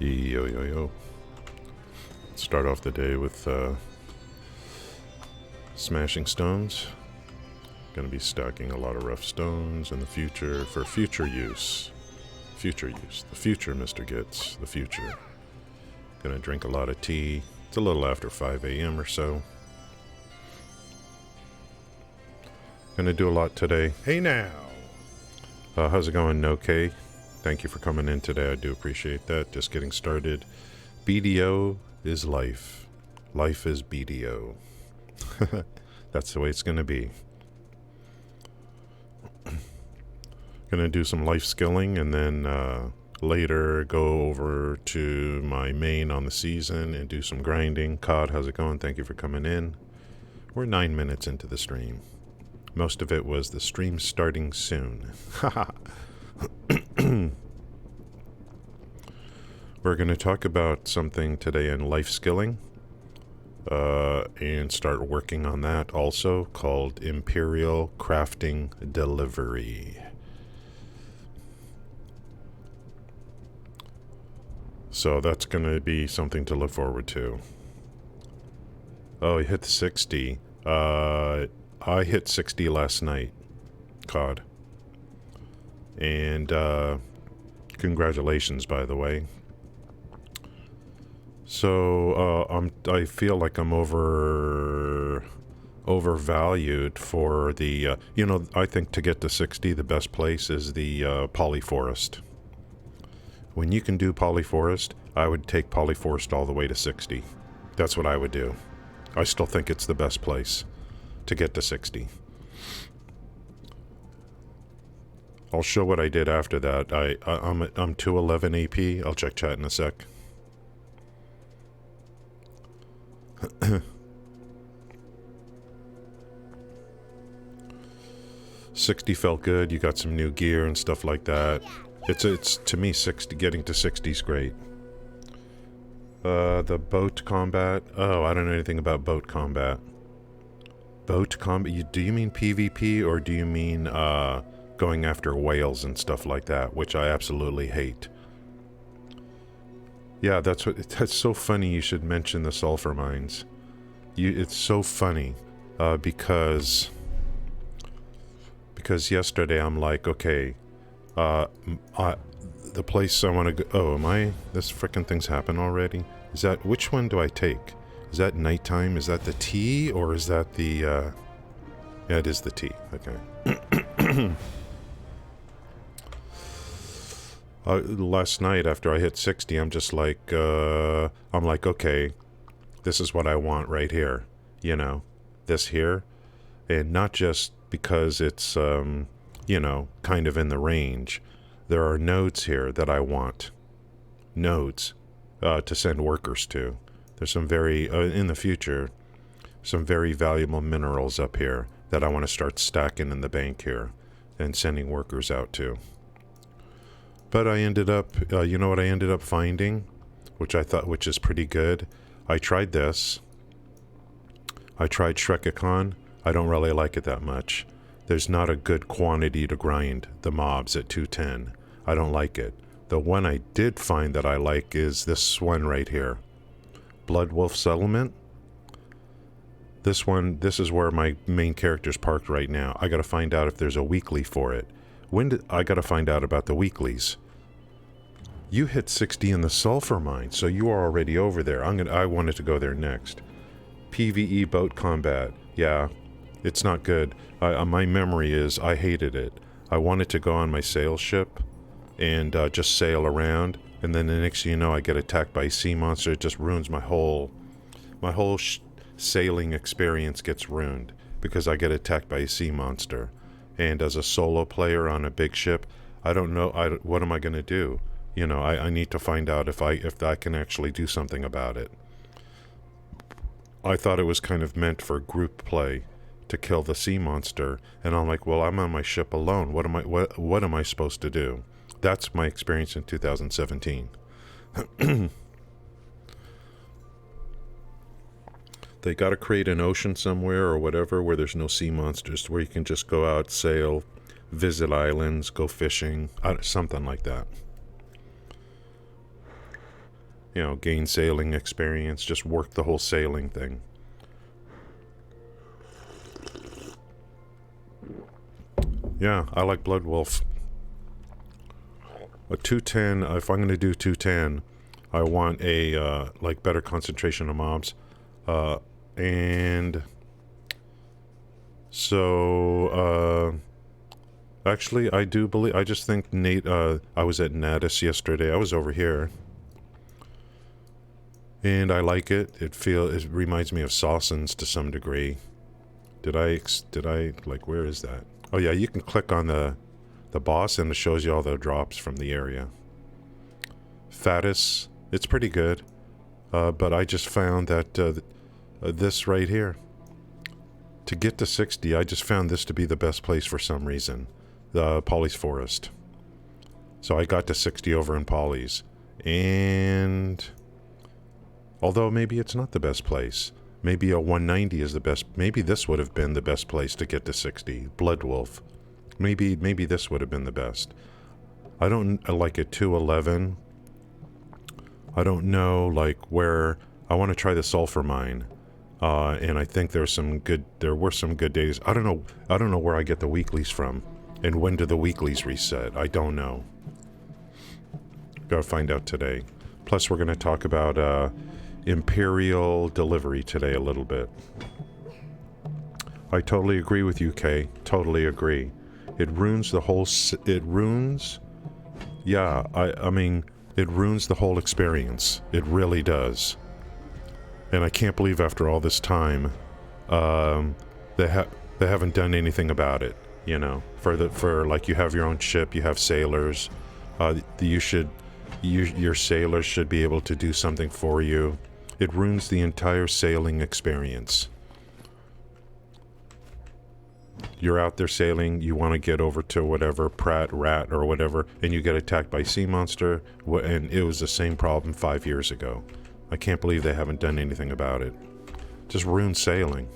Yo, yo, yo. Start off the day with smashing stones. Gonna be stacking a lot of rough stones in the future for future use. Future use. The future, Mr. Gitz. The future. Gonna drink a lot of tea. It's a little after 5 a.m. or so. Gonna do a lot today. Hey now! How's it going, No-K? Thank you for coming in today. I do appreciate that. Just getting started. BDO is life. Life is BDO. That's the way it's gonna be. Gonna do some life skilling and then later go over to my main on the season and do some grinding. Cod, how's it going? Thank you for coming in. We're 9 minutes into the stream. Most of it was the stream starting soon. Haha. We're going to talk about something today in life skilling and start working on that also, called Imperial Crafting Delivery. So that's going to be something to look forward to. Oh, he hit 60. I hit 60 last night, COD. And congratulations, by the way. So I feel like I'm overvalued for the I think to get to 60, the best place is the polyforest. When you can do polyforest, I would take polyforest all the way to 60. That's what I would do. I still think it's the best place to get to 60. I'll show what I did after that. I'm 211 AP. I'll check chat in a sec. 60 felt good. You got some new gear and stuff like that. It's to me 60. Getting to 60 is great. The boat combat. Oh, I don't know anything about boat combat. Boat combat. Do you mean PvP or do you mean going after whales and stuff like that, which I absolutely hate? Yeah, that's so funny you should mention the Sulfur Mines. It's so funny because yesterday I'm like, okay, the place I want to go. Oh, this frickin' thing's happened already? Is that, which one do I take? Is that nighttime? Is that the tea or is that the yeah, it is the tea. Okay. Last night after I hit 60, I'm just like, okay, this is what I want right here, this here, and not just because it's, kind of in the range. There are nodes here that I want, nodes, to send workers to. There's some very, in the future, some very valuable minerals up here that I want to start stacking in the bank here and sending workers out to. But I ended up, you know what I ended up finding? Which is pretty good. I tried this. I tried Shrekicon. I don't really like it that much. There's not a good quantity to grind the mobs at 210. I don't like it. The one I did find that I like is this one right here. Blood Wolf Settlement. This is where my main character's parked right now. I gotta find out if there's a weekly for it. I gotta find out about the weeklies. You hit 60 in the Sulfur Mine, so you are already over there. I wanted to go there next. PVE boat combat. Yeah, it's not good. My memory is I hated it. I wanted to go on my sail ship and just sail around, and then the next thing you know, I get attacked by a sea monster. It just ruins my whole sailing experience gets ruined because I get attacked by a sea monster. And as a solo player on a big ship, I don't know, what am I going to do? I need to find out if I can actually do something about it. I thought it was kind of meant for group play to kill the sea monster, and I'm like, well, I'm on my ship alone. What am I supposed to do? That's my experience in 2017. They got to create an ocean somewhere or whatever where there's no sea monsters, where you can just go out, sail, visit islands, go fishing, something like that. you know, gain sailing experience, just work the whole sailing thing. Yeah, I like Blood Wolf. A 210, if I'm going to do 210, I want a, like, better concentration of mobs. And so, actually, I do believe, I just think Nate, I was at Natus yesterday. I was over here. And I like it. It reminds me of Sawsons to some degree. Did I, like, where is that? Oh yeah, you can click on the boss and it shows you all the drops from the area. Fatus, it's pretty good. But I just found that this right here, to get to 60, I just found this to be the best place for some reason. The Polly's Forest. So I got to 60 over in Polly's. And although maybe it's not the best place. Maybe a 190 is the best. Maybe this would have been the best place to get to 60. Blood Wolf. Maybe this would have been the best. I don't like a 211. I don't know, like, where I want to try the Sulfur Mine. And I think there were some good days. I don't know where I get the weeklies from. And when do the weeklies reset? I don't know. Gotta find out today. Plus we're gonna talk about Imperial delivery today a little bit. I totally agree with you, Kay. Totally agree. It ruins the whole... Yeah, I mean, it ruins the whole experience. It really does. And I can't believe after all this time, they haven't done anything about it. You know, for like, you have your own ship, you have sailors. Your sailors should be able to do something for you. It ruins the entire sailing experience. You're out there sailing, you want to get over to whatever, Pratt, Rat, or whatever, and you get attacked by sea monster, and it was the same problem 5 years ago. I can't believe they haven't done anything about it. Just ruins sailing.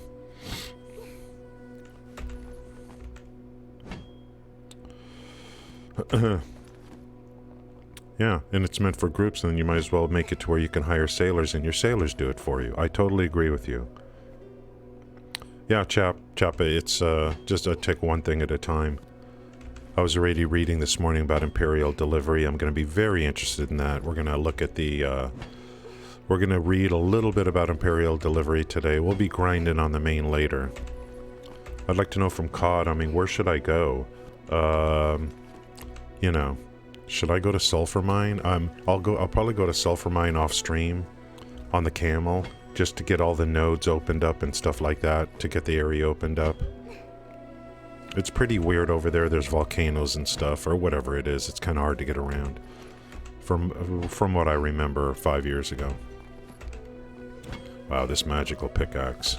Yeah, and it's meant for groups, and then you might as well make it to where you can hire sailors and your sailors do it for you. I totally agree with you. Yeah, Chappa, it's just take one thing at a time. I was already reading this morning about Imperial delivery. I'm going to be very interested in that. We're going to look at the... we're going to read a little bit about Imperial delivery today. We'll be grinding on the main later. I'd like to know from COD, I mean, where should I go? You know... Should I go to Sulfur Mine? I'll probably go to Sulfur Mine off stream on the camel just to get all the nodes opened up and stuff like that, to get the area opened up. It's pretty weird over there. There's volcanoes and stuff, or whatever it is. It's kind of hard to get around from what I remember 5 years ago. Wow, this magical pickaxe.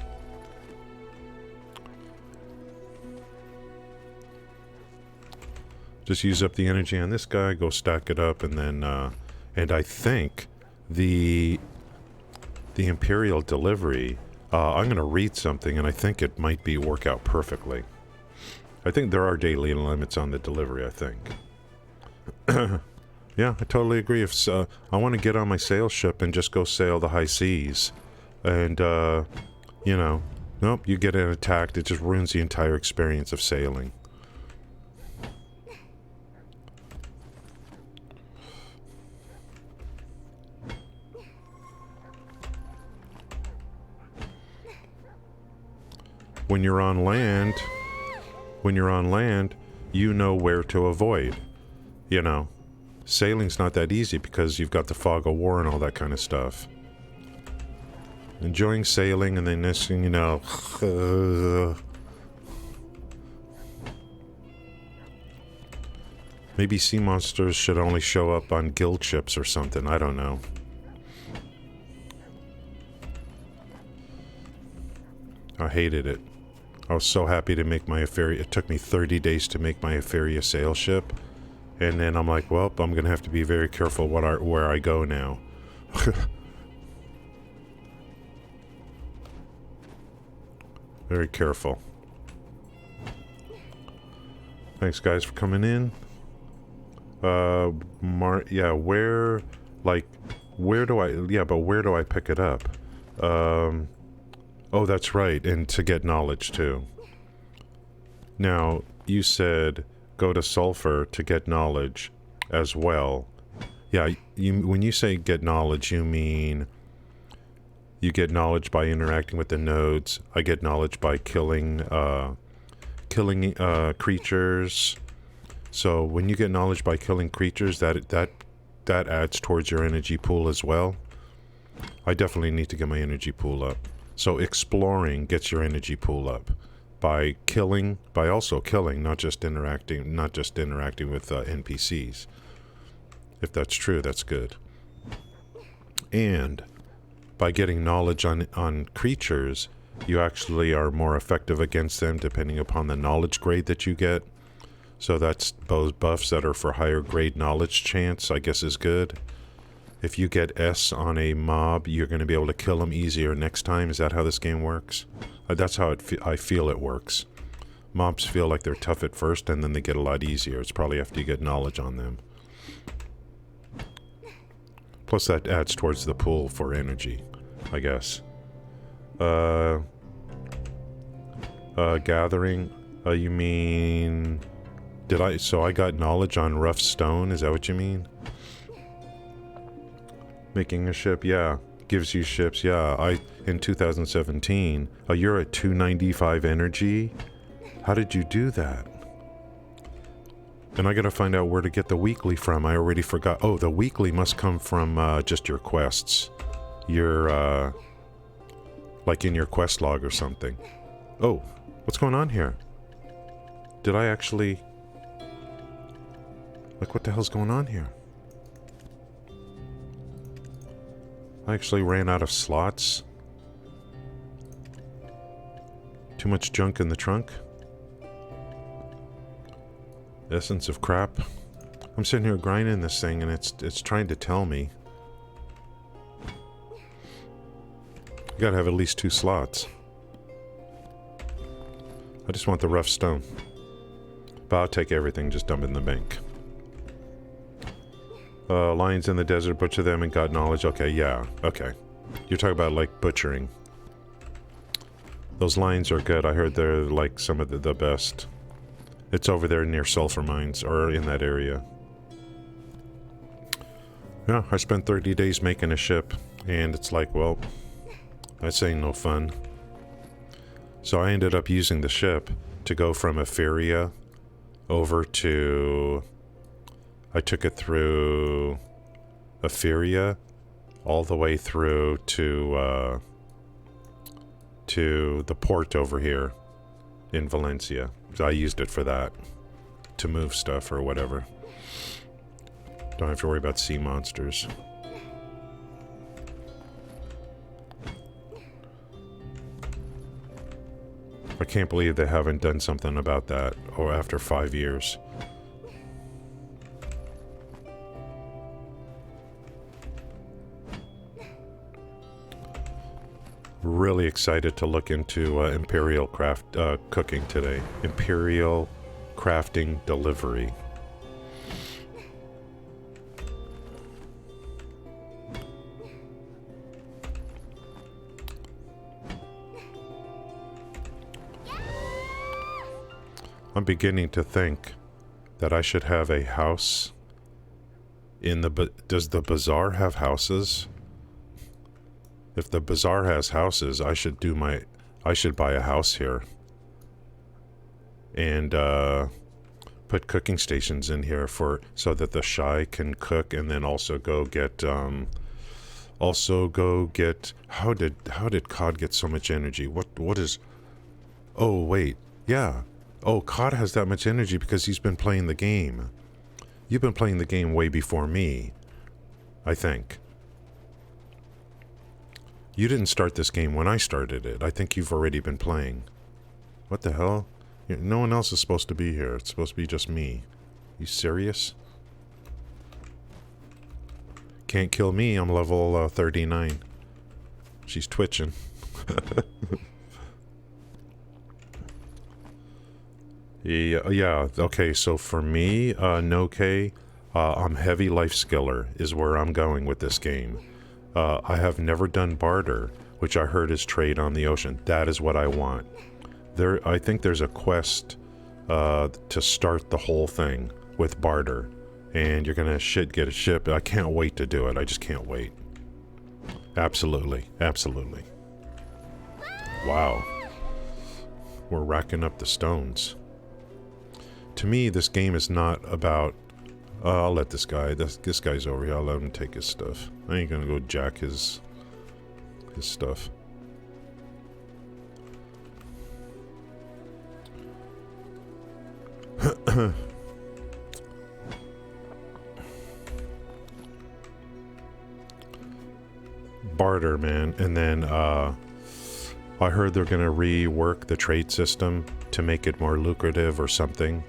Just use up the energy on this guy, go stack it up, and then, and I think the Imperial delivery, I'm going to read something, and I think it might work out perfectly. I think there are daily limits on the delivery, I think. Yeah, I totally agree. If I want to get on my sail ship and just go sail the high seas, and, you know, nope, you get attacked, it just ruins the entire experience of sailing. When you're on land, you know where to avoid. You know, sailing's not that easy because you've got the fog of war and all that kind of stuff. Enjoying sailing and then this, you know... Maybe sea monsters should only show up on guild ships or something, I don't know. I hated it. I was so happy to make my Etheria. It took me 30 days to make my Etheria sail ship. And then I'm like, well, I'm going to have to be very careful where I go now. Very careful. Thanks, guys, for coming in. Yeah, where, like, Where do I... Yeah, but where do I pick it up? Oh, that's right. And to get knowledge, too. Now, you said go to Sulfur to get knowledge as well. Yeah, when you say get knowledge, you mean you get knowledge by interacting with the nodes. I get knowledge by killing creatures. So when you get knowledge by killing creatures, that adds towards your energy pool as well. I definitely need to get my energy pool up. So exploring gets your energy pool up by also killing, not just interacting with NPCs. If that's true, that's good. And by getting knowledge on creatures, you actually are more effective against them depending upon the knowledge grade that you get. So that's those buffs that are for higher grade knowledge chance, I guess, is good. If you get S on a mob, you're going to be able to kill them easier next time. Is that how this game works? That's how I feel it works. Mobs feel like they're tough at first, and then they get a lot easier. It's probably after you get knowledge on them. Plus that adds towards the pool for energy, I guess. Gathering, you mean... So I got knowledge on rough stone, is that what you mean? Making a ship, yeah. Gives you ships, yeah. In 2017, you're at 295 energy? How did you do that? And I gotta find out where to get the weekly from. I already forgot. Oh, the weekly must come from just your quests. Your, like in your quest log or something. Oh, what's going on here? Did I actually... Like, what the hell's going on here? I actually ran out of slots. Too much junk in the trunk. Essence of crap. I'm sitting here grinding this thing and it's trying to tell me. You gotta have at least 2 slots. I just want the rough stone. But I'll take everything, just dump it in the bank. Lions in the desert, butcher them and got knowledge. Okay, yeah, okay. You're talking about, like, butchering. Those lions are good. I heard they're, like, some of the best. It's over there near Sulfur Mines, or in that area. Yeah, I spent 30 days making a ship, and it's like, well, that's ain't no fun. So I ended up using the ship to go from Etheria over to... I took it through Etheria all the way through to the port over here in Valencia. So I used it for that, to move stuff or whatever. Don't have to worry about sea monsters. I can't believe they haven't done something about that, or after 5 years. Really excited to look into Imperial cooking today. Imperial crafting delivery. I'm beginning to think that I should have a house in the... Does the bazaar have houses? If the bazaar has houses, I should buy a house here. And put cooking stations in here so that the Shy can cook, and then also go get how did Cod get so much energy? What is... Oh wait, yeah. Oh, Cod has that much energy because he's been playing the game. You've been playing the game way before me, I think. You didn't start this game when I started it. I think you've already been playing. What the hell? No one else is supposed to be here. It's supposed to be just me. You serious? Can't kill me. I'm level 39. She's twitching. Yeah, okay, so for me, no K, I'm heavy life skiller is where I'm going with this game. I have never done barter, which I heard is trade on the ocean. That is what I want. I think there's a quest to start the whole thing with barter, and you're gonna get a ship. I can't wait to do it. I just can't wait. Absolutely, absolutely. Wow, we're racking up the stones. To me, this game is not about. I'll let this guy's over here. I'll let him take his stuff. I ain't gonna go jack his stuff. Barter, man. And then I heard they're gonna rework the trade system to make it more lucrative or something.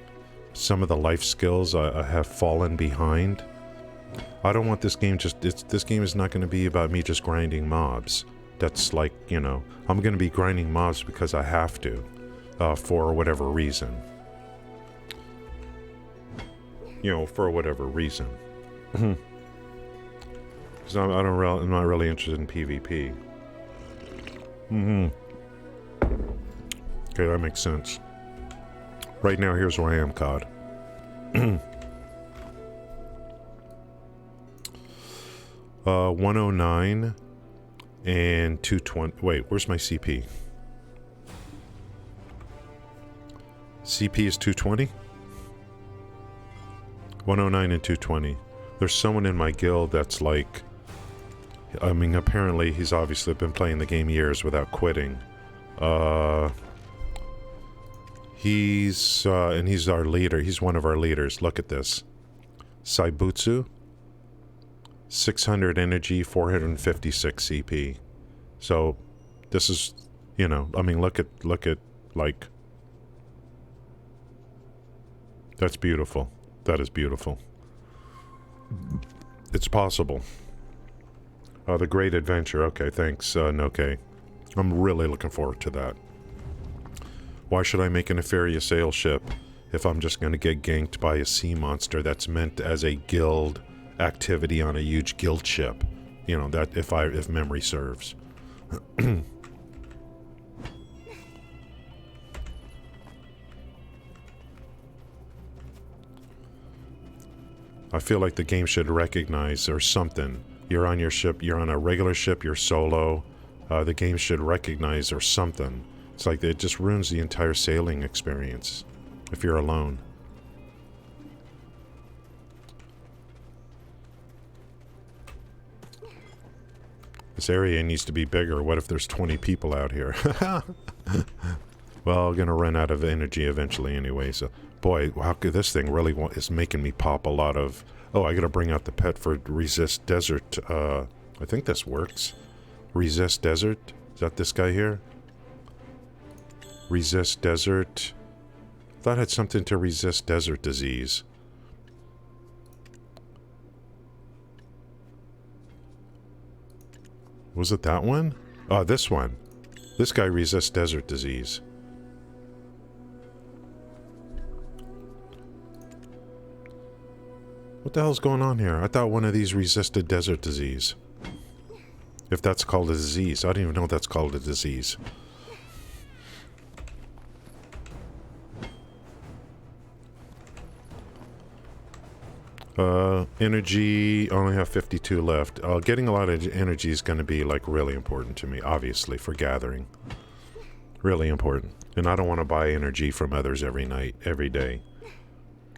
Some of the life skills I have fallen behind. I don't want this game this game is not going to be about me just grinding mobs. That's like, you know, I'm going to be grinding mobs because I have to, for whatever reason. You know, for whatever reason. Because I'm not really interested in PvP. Okay, that makes sense. Right now, here's where I am, COD. 109 and 220. Wait, where's my CP? CP is 220? 109 and 220. There's someone in my guild that's like... I mean, apparently he's obviously been playing the game years without quitting. He's our leader. He's one of our leaders. Look at this. Saibutsu. 600 energy, 456 CP. So, this is, you know, I mean, look at, like... That's beautiful. That is beautiful. It's possible. The Great Adventure. Okay, thanks, Noke. I'm really looking forward to that. Why should I make a nefarious sail ship if I'm just going to get ganked by a sea monster that's meant as a guild activity on a huge guild ship? You know, that if memory serves. I feel like the game should recognize or something. You're on your ship, you're on a regular ship, you're solo. The game should recognize or something. It's like it just ruins the entire sailing experience if you're alone. This area needs to be bigger. What if there's 20 people out here? Well, I'm gonna run out of energy eventually anyway, so... Boy, how could this thing really is making me pop a lot of... Oh, I gotta bring out the pet for Resist Desert. I think this works. Resist Desert? Is that this guy here? Resist Desert. I thought it had something to resist desert disease. Was it that one? Oh, this one. This guy resists desert disease. What the hell's going on here? I thought one of these resisted desert disease. If that's called a disease. I don't even know if that's called a disease. Energy, only have 52 left. Getting a lot of energy is going to be, like, really important to me, obviously, for gathering. Really important. And I don't want to buy energy from others every night, every day.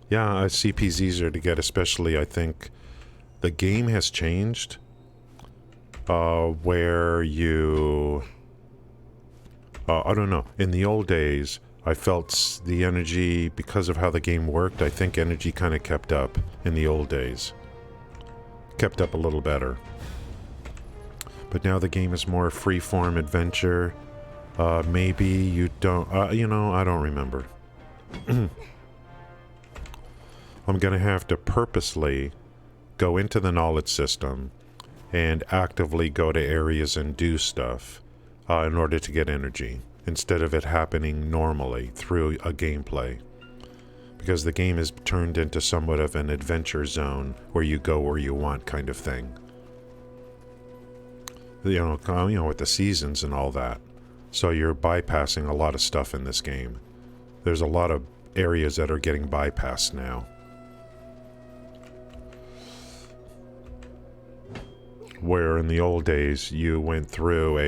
Yeah, CP's easier to get, especially, I think, the game has changed, where you... I don't know. In the old days... I felt the energy, because of how the game worked, I think energy kind of kept up in the old days. Kept up a little better. But now the game is more free-form adventure. Maybe you don't... you know, I don't remember. I'm gonna have to purposely go into the knowledge system and actively go to areas and do stuff in order to get energy, instead of it happening normally through a gameplay. because the game is turned into somewhat of an adventure zone where you go where you want kind of thing. You know, with the seasons and all that. So you're bypassing a lot of stuff in this game. There's a lot of areas that are getting bypassed now. Where in the old days you went through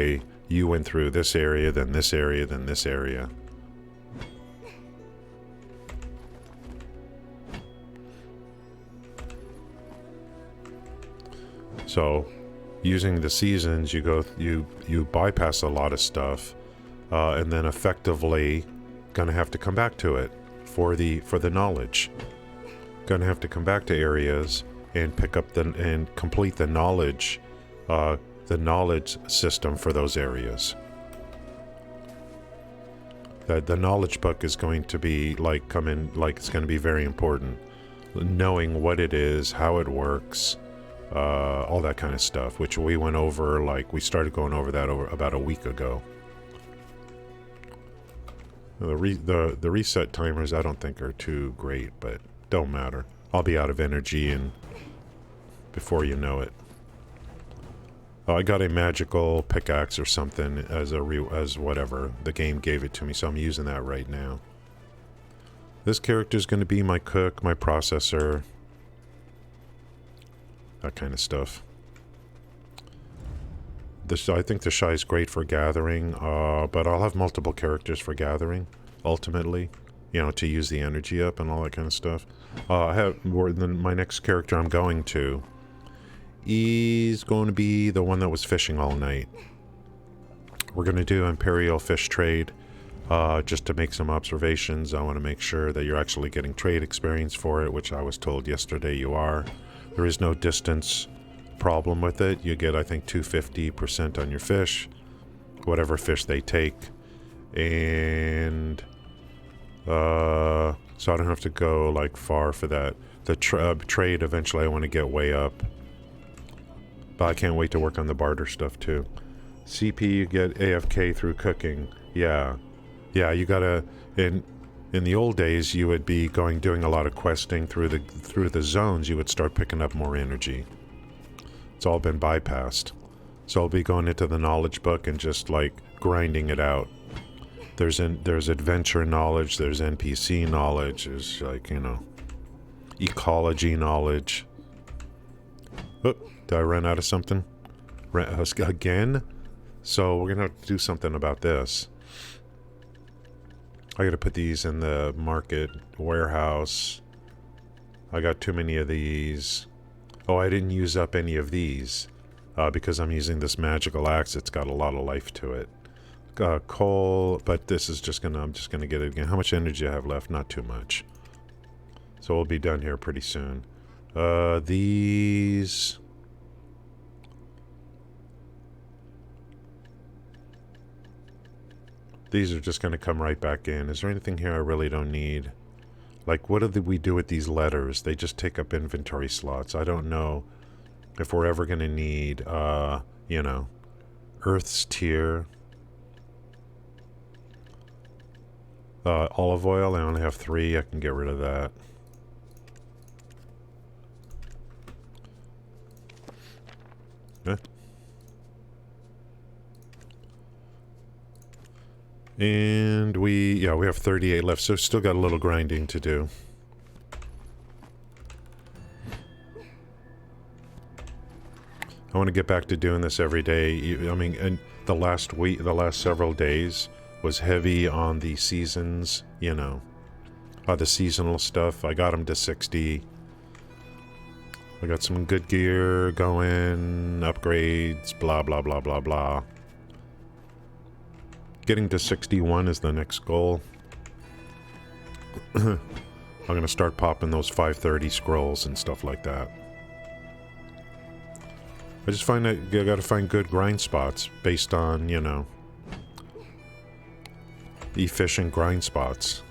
this area, then this area, then this area. So, using the seasons, you bypass a lot of stuff, and then effectively gonna have to come back to it for the knowledge. Gonna have to come back to areas and pick up and complete the knowledge system for those areas. The knowledge book is going to be it's going to be very important. Knowing what it is, how it works. All that kind of stuff, which we went over, we started going over that about a week ago. The reset timers I don't think are too great, but don't matter. I'll be out of energy and before you know it. I got a magical pickaxe or something as whatever. The game gave it to me, so I'm using that right now. This character is going to be my cook, my processor. That kind of stuff. I think the shy is great for gathering, but I'll have multiple characters for gathering, ultimately. You know, to use the energy up and all that kind of stuff. My next character I'm going to is going to be the one that was fishing all night. We're going to do Imperial fish trade, just to make some observations. I want to make sure that you're actually getting trade experience for it, which I was told yesterday you are. There is no distance problem with it. You get, I think, 250% on your fish, whatever fish they take. And so I don't have to go far for that. The trade eventually I want to get way up. But I can't wait to work on the barter stuff too. CP you get AFK through cooking. Yeah, you gotta in the old days you would be doing a lot of questing through the zones. You would start picking up more energy. It's all been bypassed. So I'll be going into the knowledge book and just grinding it out. There's adventure knowledge, there's NPC knowledge, there's ecology knowledge. Oh, did I run out of something? Again? So we're gonna have to do something about this. I gotta put these in the market warehouse. I got too many of these. Oh, I didn't use up any of these because I'm using this magical axe. It's got a lot of life to it. Coal, but this is I'm just gonna get it again. How much energy I have left? Not too much. So we'll be done here pretty soon. These are just going to come right back in. Is there anything here I really don't need? What do we do with these letters? They just take up inventory slots. I don't know if we're ever going to need, Earth's tier. Olive oil, I only have 3. I can get rid of that. And we have 38 left, so still got a little grinding to do. I want to get back to doing this every day. I mean, and the last several days was heavy on the seasons, the seasonal stuff. I got them to 60. I got some good gear going, upgrades, blah, blah, blah, blah, blah. Getting to 61 is the next goal. I'm going to start popping those 530 scrolls and stuff like that. I just find that you got to find good grind spots based on, efficient grind spots.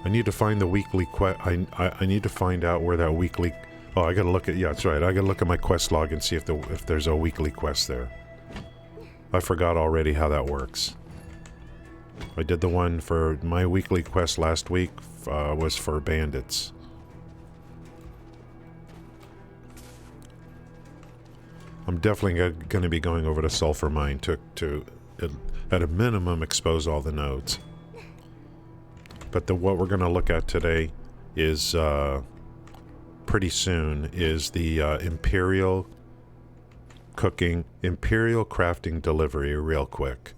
I need to find the weekly quest. I need to find out where that weekly. Oh, I gotta look at. Yeah, that's right. I gotta look at my quest log and see if there's a weekly quest there. I forgot already how that works. I did the one for my weekly quest last week, was for bandits. I'm definitely going to be going over to Sulfur Mine to at a minimum, expose all the nodes. But what we're going to look at today is, pretty soon, is the Imperial Crafting Delivery real quick.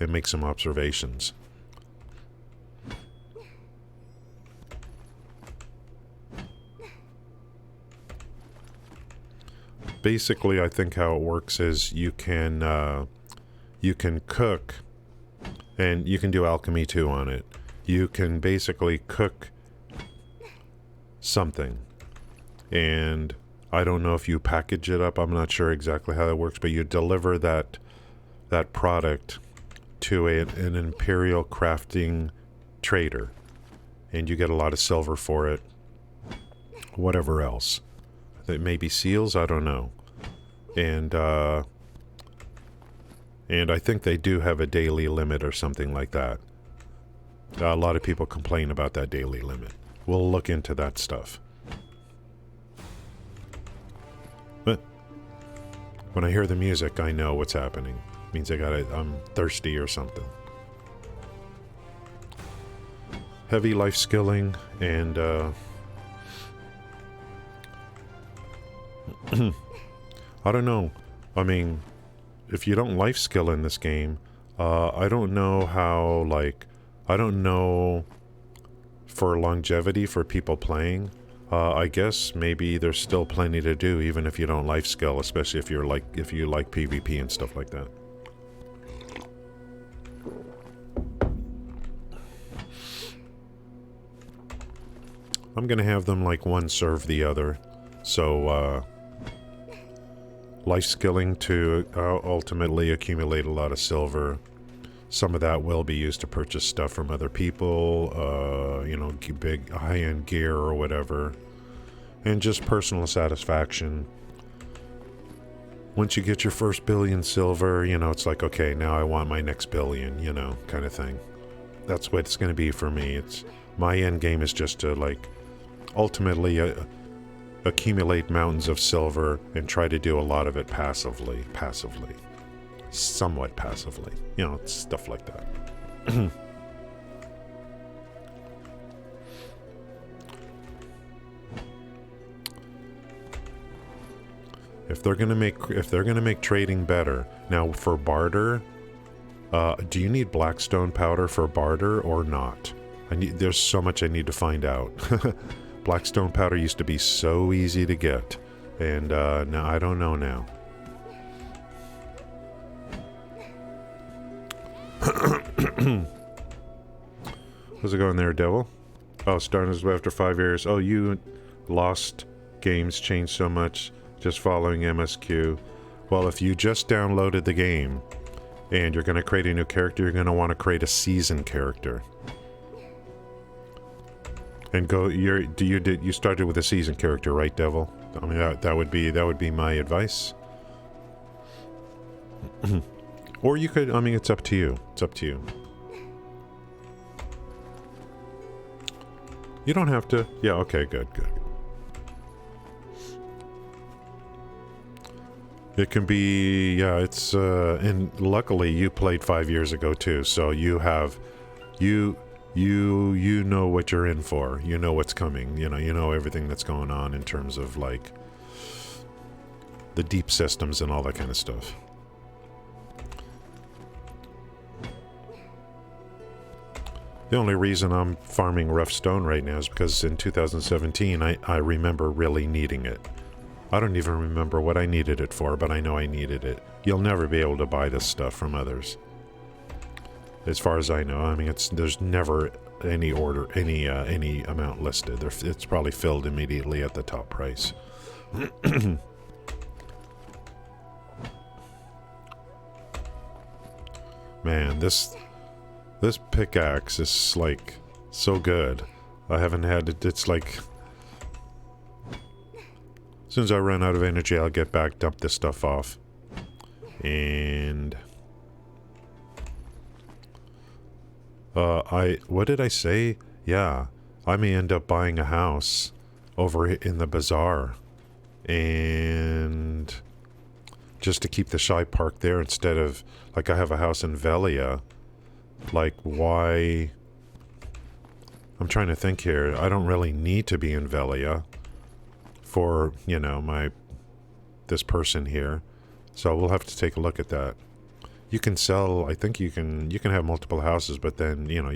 And make some observations. Basically, I think how it works is you can cook, and you can do alchemy too on it. You can basically cook something, and I don't know if you package it up. I'm not sure exactly how that works, but you deliver that product to an Imperial crafting trader, and you get a lot of silver for it. Whatever else. It may be seals, I don't know. And I think they do have a daily limit or something like that. A lot of people complain about that daily limit. We'll look into that stuff. But when I hear the music, I know what's happening. It means I'm thirsty or something. Heavy life skilling and I don't know. I mean, if you don't life skill in this game, I don't know how, I don't know for longevity for people playing. I guess maybe there's still plenty to do even if you don't life skill, especially if you like PvP and stuff like that. I'm gonna have them one serve the other. So, life skilling to ultimately accumulate a lot of silver. Some of that will be used to purchase stuff from other people, big high-end gear or whatever. And just personal satisfaction. Once you get your first billion silver, it's like, okay, now I want my next billion, kind of thing. That's what it's going to be for me. My end game is just to, ultimately accumulate mountains of silver and try to do a lot of it passively. Somewhat passively. It's stuff like that. If they're gonna make trading better. Now for barter, do you need blackstone powder for barter or not? There's so much I need to find out. Blackstone powder used to be so easy to get, and now I don't know now. How's it going there, Devil? Oh, starting after 5 years. Oh, you lost games changed so much just following MSQ. Well, if you just downloaded the game and you're going to create a new character, you're going to want to create a seasoned character. And you started with a seasoned character, right, Devil? I mean, that would be my advice. Or you could, it's up to you. It's up to you. You don't have to. Yeah, okay, good. It can be, yeah, it's, and luckily you played 5 years ago too, so you know what you're in for. You know what's coming. You know everything that's going on in terms of the deep systems and all that kind of stuff. The only reason I'm farming rough stone right now is because in 2017 I remember really needing it. I don't even remember what I needed it for, but I know I needed it. You'll never be able to buy this stuff from others. As far as I know, there's never any amount listed. It's probably filled immediately at the top price. Man, this pickaxe is so good. I haven't had it. It's as soon as I run out of energy, I'll get back, dump this stuff off, and What did I say? Yeah, I may end up buying a house over in the bazaar, and just to keep the Shy Park there instead of, like, I have a house in Velia. Like, why? I'm trying to think here. I don't really need to be in Velia for, you know, this person here. So we'll have to take a look at that. You can sell, I think you can have multiple houses, but then, you know,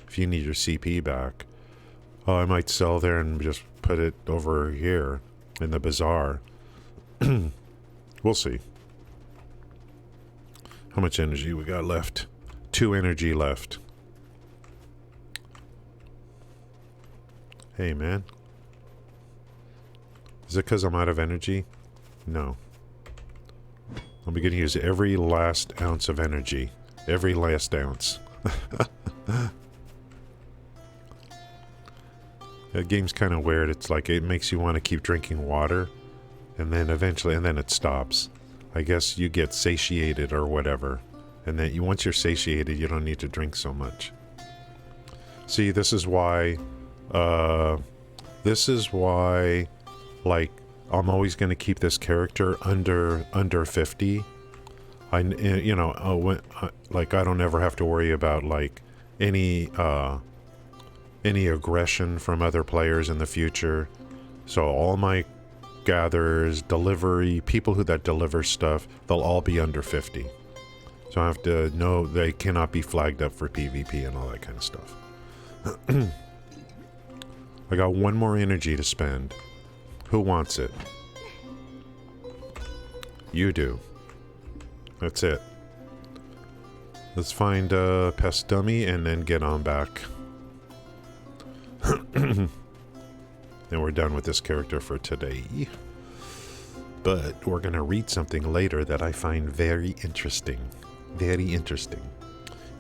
if you need your CP back, I might sell there and just put it over here in the bazaar. We'll see. How much energy we got left? 2 energy left. Hey, man. Is it because I'm out of energy? No. I'm going to use every last ounce of energy. Every last ounce. That game's kind of weird. It's like it makes you want to keep drinking water. And then eventually, and then it stops. I guess you get satiated or whatever. And then once you're satiated, you don't need to drink so much. See, this is why, like, I'm always going to keep this character under 50. You know, like, I don't ever have to worry about, like, any aggression from other players in the future. So all my gatherers, delivery, people that deliver stuff, they'll all be under 50. So I have to know they cannot be flagged up for PvP and all that kind of stuff. I got 1 more energy to spend. Who wants it? You do. That's it. Let's find a pest dummy and then get on back. Then we're done with this character for today. But we're going to read something later that I find very interesting. Very interesting.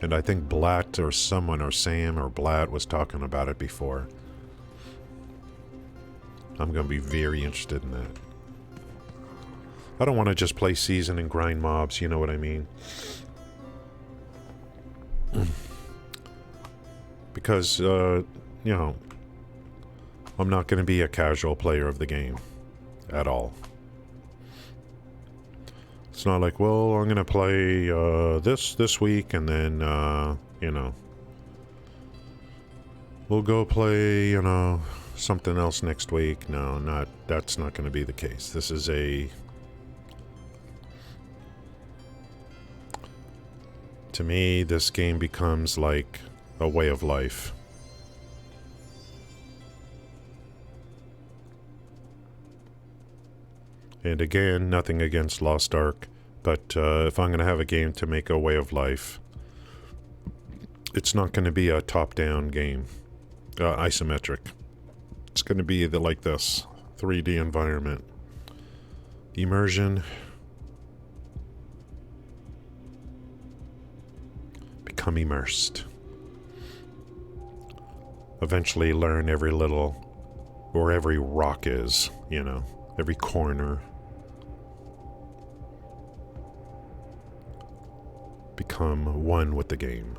And I think Blatt or someone, or Sam or Blatt, was talking about it before. I'm going to be very interested in that. I don't want to just play season and grind mobs, you know what I mean? Because, you know, I'm not going to be a casual player of the game at all. It's not like, well, I'm going to play this week and then, you know, we'll go play, you know, something else next week. No, that's not going to be the case. This is to me, this game becomes like a way of life. And again, nothing against Lost Ark, but if I'm going to have a game to make a way of life, it's not going to be a top-down game, isometric. It's going to be like this, 3D environment. Immersion. Become immersed. Eventually learn every little, where every rock is, you know, every corner. Become one with the game.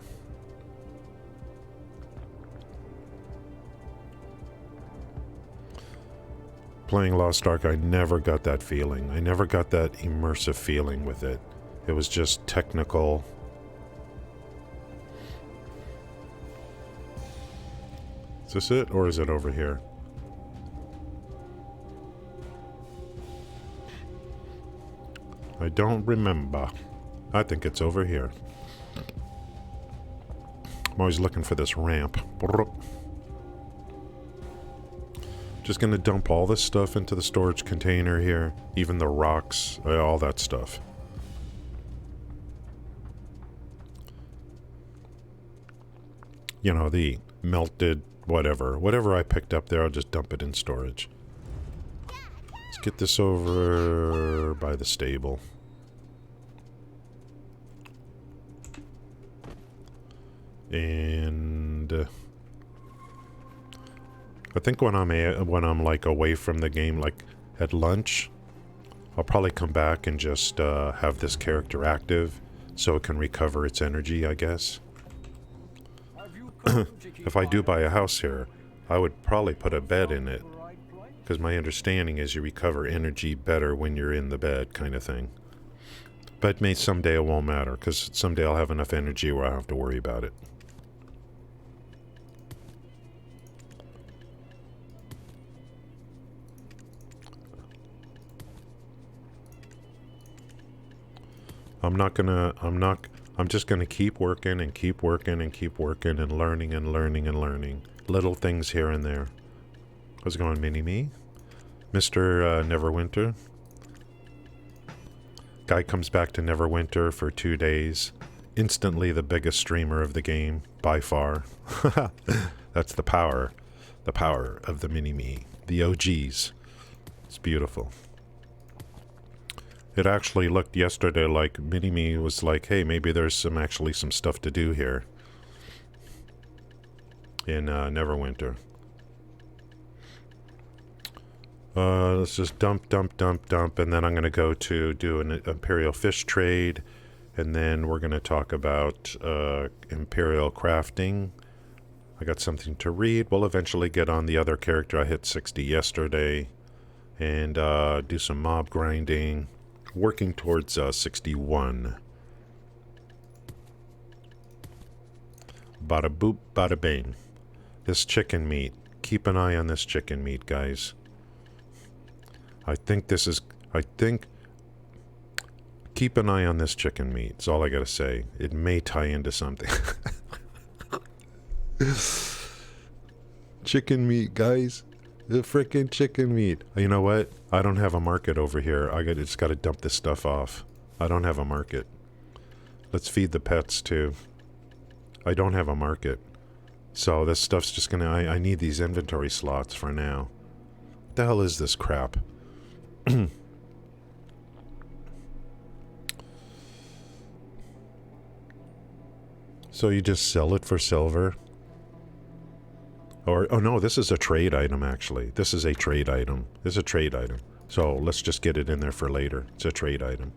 Playing Lost Ark, I never got that feeling. I never got that immersive feeling with it. It was just technical. Is this it, or is it over here? I don't remember. I think it's over here. I'm always looking for this ramp. Just gonna dump all this stuff into the storage container here. Even the rocks, all that stuff. You know, the melted whatever. Whatever I picked up there, I'll just dump it in storage. Let's get this over by the stable. And I think when I'm like away from the game, like at lunch, I'll probably come back and just have this character active so it can recover its energy, I guess. if I do buy a house here, I would probably put a bed in it. Because my understanding is you recover energy better when you're in the bed, kind of thing. But someday it won't matter, because someday I'll have enough energy where I don't have to worry about it. I'm just gonna keep working and keep working and keep working and learning and learning and learning. Little things here and there. How's it going, Mini-Me? Mr. Neverwinter. Guy comes back to Neverwinter for 2 days. Instantly the biggest streamer of the game, by far. That's the power of the Mini-Me. The OGs. It's beautiful. It actually looked yesterday like Mini-Me was like, hey, maybe there's actually some stuff to do here. In Neverwinter. Let's just dump, and then I'm going to go to do an Imperial fish trade, and then we're going to talk about Imperial crafting. I got something to read. We'll eventually get on the other character. I hit 60 yesterday, and do some mob grinding, working towards 61. Bada boop, bada bang. This chicken meat. Keep an eye on this chicken meat, guys. Keep an eye on this chicken meat. That's all I gotta say. It may tie into something. Chicken meat, guys. The frickin' chicken meat. You know what? I don't have a market over here. Just gotta dump this stuff off. I don't have a market. Let's feed the pets, too. I don't have a market. So this stuff's just gonna... I need these inventory slots for now. What the hell is this crap? So you just sell it for silver? Or, oh no, this is a trade item, actually. This is a trade item. This is a trade item. So let's just get it in there for later. It's a trade item.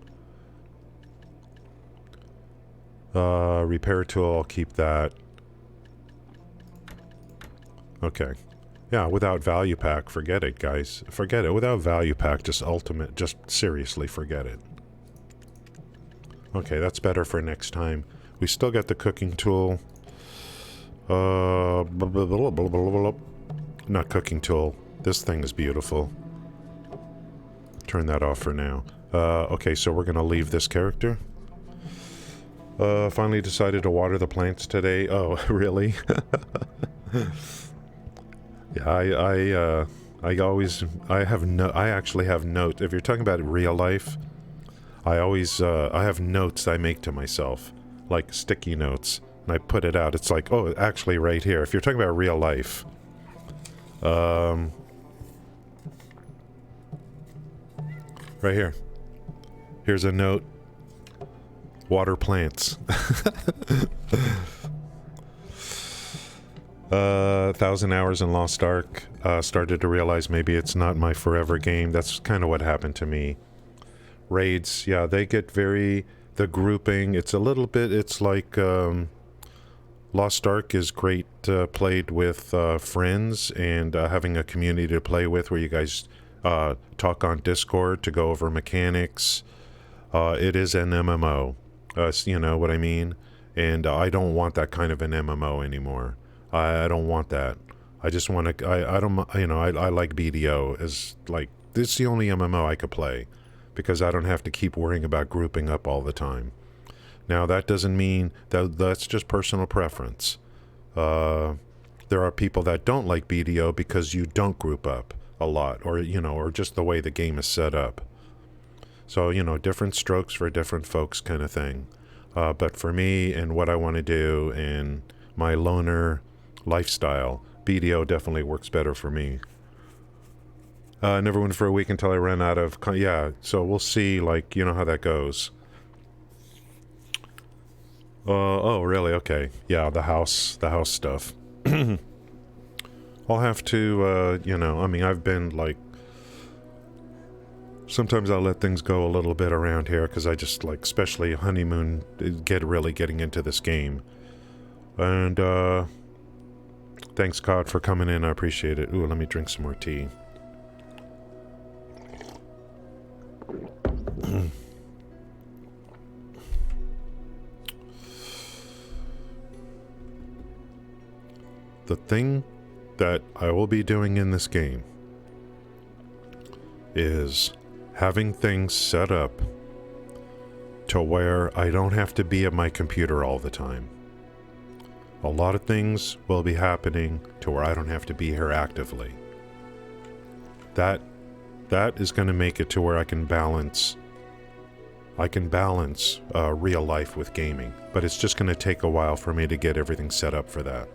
Repair tool, I'll keep that. Okay. Yeah, without value pack, forget it, guys. Forget it. Without value pack, just seriously forget it. Okay, that's better for next time. We still got the cooking tool. Not cooking tool. This thing is beautiful. Turn that off for now. Okay, so we're gonna leave this character. Finally decided to water the plants today. Oh, really? Yeah, I actually have notes. If you're talking about real life, I have notes I make to myself, like sticky notes, and I put it out. It's like, oh, actually right here. If you're talking about real life, right here. Here's a note. Water plants. 1,000 hours in Lost Ark. Started to realize maybe it's not my forever game. That's kind of what happened to me. Raids, yeah, they get the grouping, it's a little bit, it's like, Lost Ark is great played with friends and having a community to play with where you guys talk on Discord to go over mechanics. It is an MMO, you know what I mean? And I don't want that kind of an MMO anymore. I don't want that. I just want to, I don't, you know, I like BDO as, like, this is the only MMO I could play, because I don't have to keep worrying about grouping up all the time. Now, that doesn't mean, that's just personal preference. There are people that don't like BDO because you don't group up a lot, or, you know, or just the way the game is set up. So, you know, different strokes for different folks kind of thing. But for me and what I want to do and my loner lifestyle, BDO definitely works better for me. Never went for a week until I ran out of... yeah, so we'll see, like, you know how that goes. Oh, really? Okay. Yeah, the house stuff. I'll have to, you know, I mean, I've been, like... Sometimes I'll let things go a little bit around here, because I just, like, especially honeymoon, really getting into this game. And, Thanks, Cod, for coming in. I appreciate it. Ooh, let me drink some more tea. The thing that I will be doing in this game is having things set up to where I don't have to be at my computer all the time. A lot of things will be happening to where I don't have to be here actively. That is going to make it to where I can balance real life with gaming, but it's just going to take a while for me to get everything set up for that.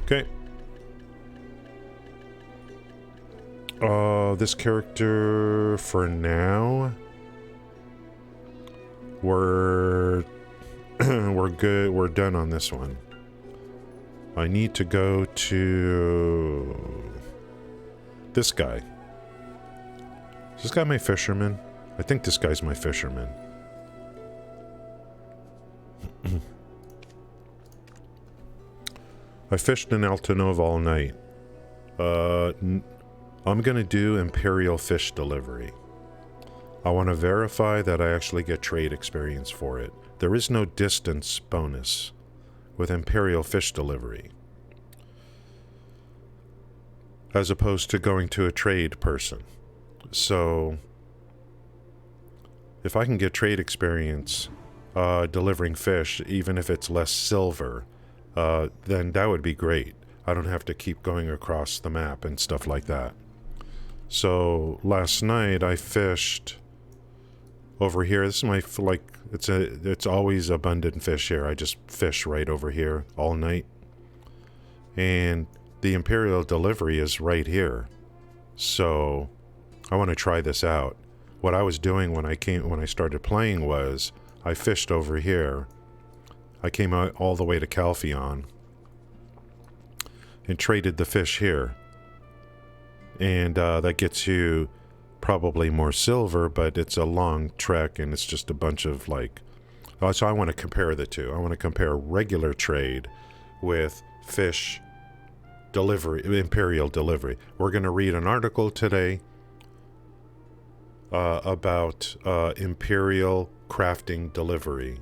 Okay. This character, for now, we're good. We're done on this one. I need to go to this guy. Is this guy my fisherman? I think this guy's my fisherman. I fished in Altanova all night. I'm gonna do Imperial fish delivery. I want to verify that I actually get trade experience for it. There is no distance bonus with Imperial fish delivery, as opposed to going to a trade person. So if I can get trade experience delivering fish, even if it's less silver, then that would be great. I don't have to keep going across the map and stuff like that. So last night I fished over here. This is my, it's always abundant fish here. I just fish right over here all night. And the Imperial delivery is right here. So I want to try this out. What I was doing when I started playing was I fished over here. I came out all the way to Calpheon and traded the fish here. And that gets you probably more silver, but it's a long trek and it's just a bunch of so I want to compare the two. I want to compare regular trade with fish delivery, Imperial delivery. We're going to read an article today about Imperial crafting delivery.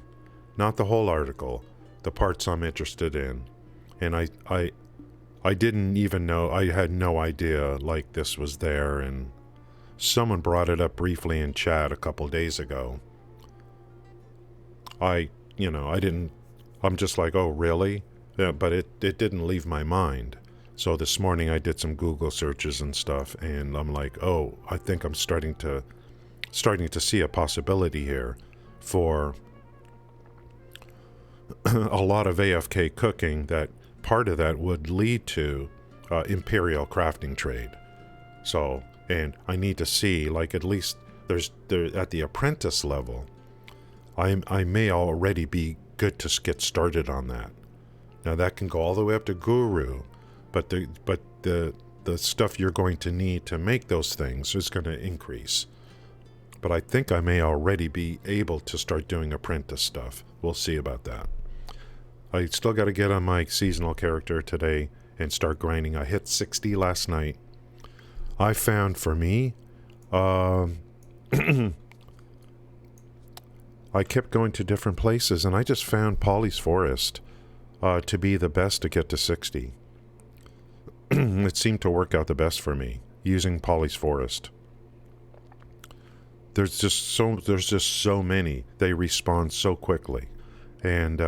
Not the whole article, the parts I'm interested in. And I didn't even know, I had no idea this was there, and someone brought it up briefly in chat a couple days ago. I'm just like, oh really? Yeah, but it didn't leave my mind. So this morning I did some Google searches and stuff, and I'm like, oh, I think I'm starting to see a possibility here for a lot of AFK cooking, that part of that would lead to Imperial crafting trade. So, and I need to see, at least there at the apprentice level, I may already be good to get started on that. Now that can go all the way up to Guru, but the stuff you're going to need to make those things is going to increase. But I think I may already be able to start doing apprentice stuff. We'll see about that. I still got to get on my seasonal character today and start grinding. I hit 60 last night. I found for me, I kept going to different places, and I just found Polly's Forest to be the best to get to 60. It seemed to work out the best for me, using Polly's Forest. There's just so many. They respawn so quickly. And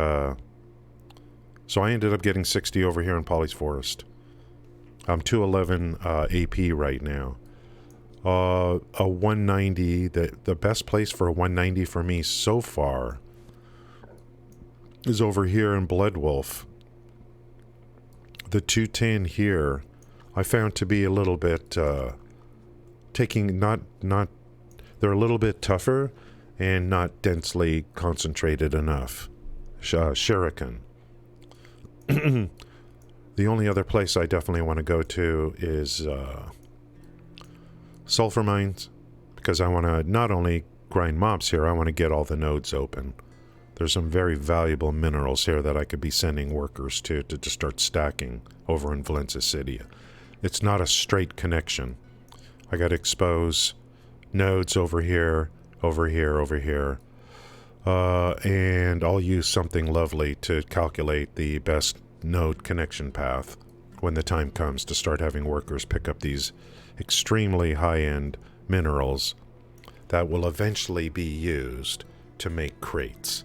so I ended up getting 60 over here in Polly's Forest. I'm 211 AP right now. A 190, the best place for a 190 for me so far is over here in Bloodwolf. The 210 here I found to be a little bit they're a little bit tougher and not densely concentrated enough. Shuriken. The only other place I definitely want to go to is Sulfur Mines, because I want to not only grind mobs here, I want to get all the nodes open. There's some very valuable minerals here that I could be sending workers to just start stacking over in Valencia City. It's not a straight connection. I got to expose nodes over here, over here, over here. And I'll use something lovely to calculate the best node connection path when the time comes to start having workers pick up these extremely high-end minerals that will eventually be used to make crates.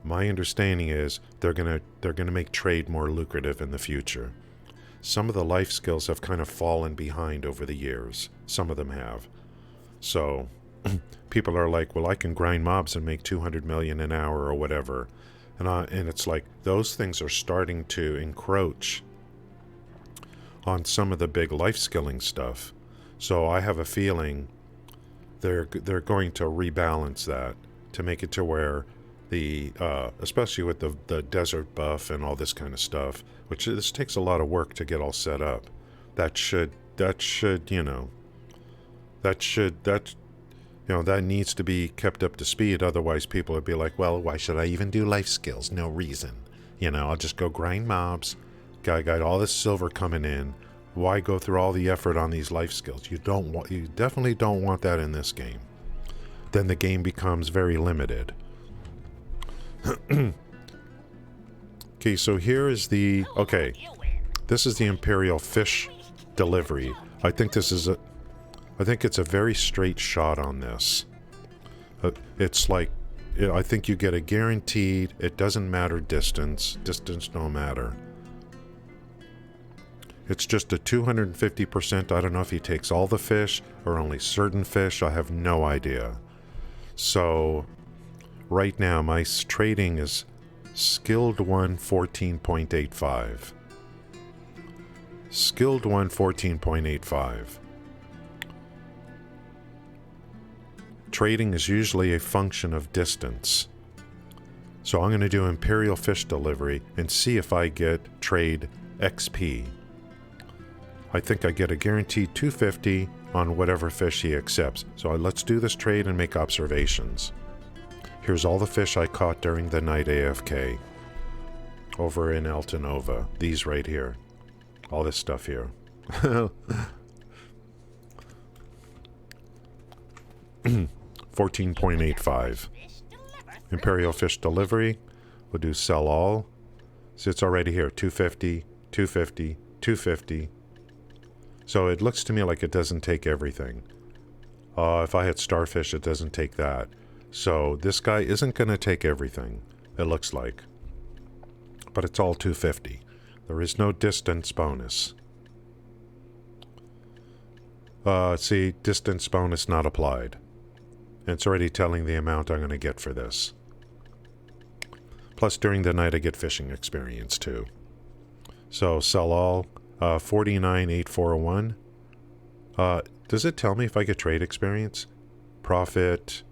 My understanding is they're gonna make trade more lucrative in the future. Some of the life skills have kind of fallen behind over the years. Some of them have. So people are like, well, I can grind mobs and make 200 million an hour or whatever. And it's like those things are starting to encroach on some of the big life skilling stuff. So I have a feeling they're going to rebalance that to make it to where the especially with the desert buff and all this kind of stuff, which this takes a lot of work to get all set up. That needs to be kept up to speed. Otherwise, people would be like, well, why should I even do life skills? No reason. I'll just go grind mobs. Got all this silver coming in. Why go through all the effort on these life skills? You definitely don't want that in this game. Then the game becomes very limited. Okay, so here is this is the Imperial fish delivery. I think it's a very straight shot on this. It's like, I think you get a guaranteed, it doesn't matter distance don't matter. It's just a 250%, I don't know if he takes all the fish or only certain fish, I have no idea. So, right now my trading is Skilled 1 14.85. Skilled 1 14.85. Trading is usually a function of distance. So I'm going to do Imperial Fish Delivery and see if I get trade XP. I think I get a guaranteed 250 on whatever fish he accepts. So let's do this trade and make observations. Here's all the fish I caught during the night AFK. Over in Altanova. These right here. All this stuff here. 14.85. Imperial Fish Delivery. We'll do sell all. So it's already here. 250, 250, 250. So it looks to me like it doesn't take everything. If I had starfish, it doesn't take that. So this guy isn't going to take everything, it looks like. But it's all 250. There is no distance bonus. See, distance bonus not applied. And it's already telling the amount I'm going to get for this. Plus, during the night, I get fishing experience, too. So, sell all. 49,8401. Does it tell me if I get trade experience? Profit.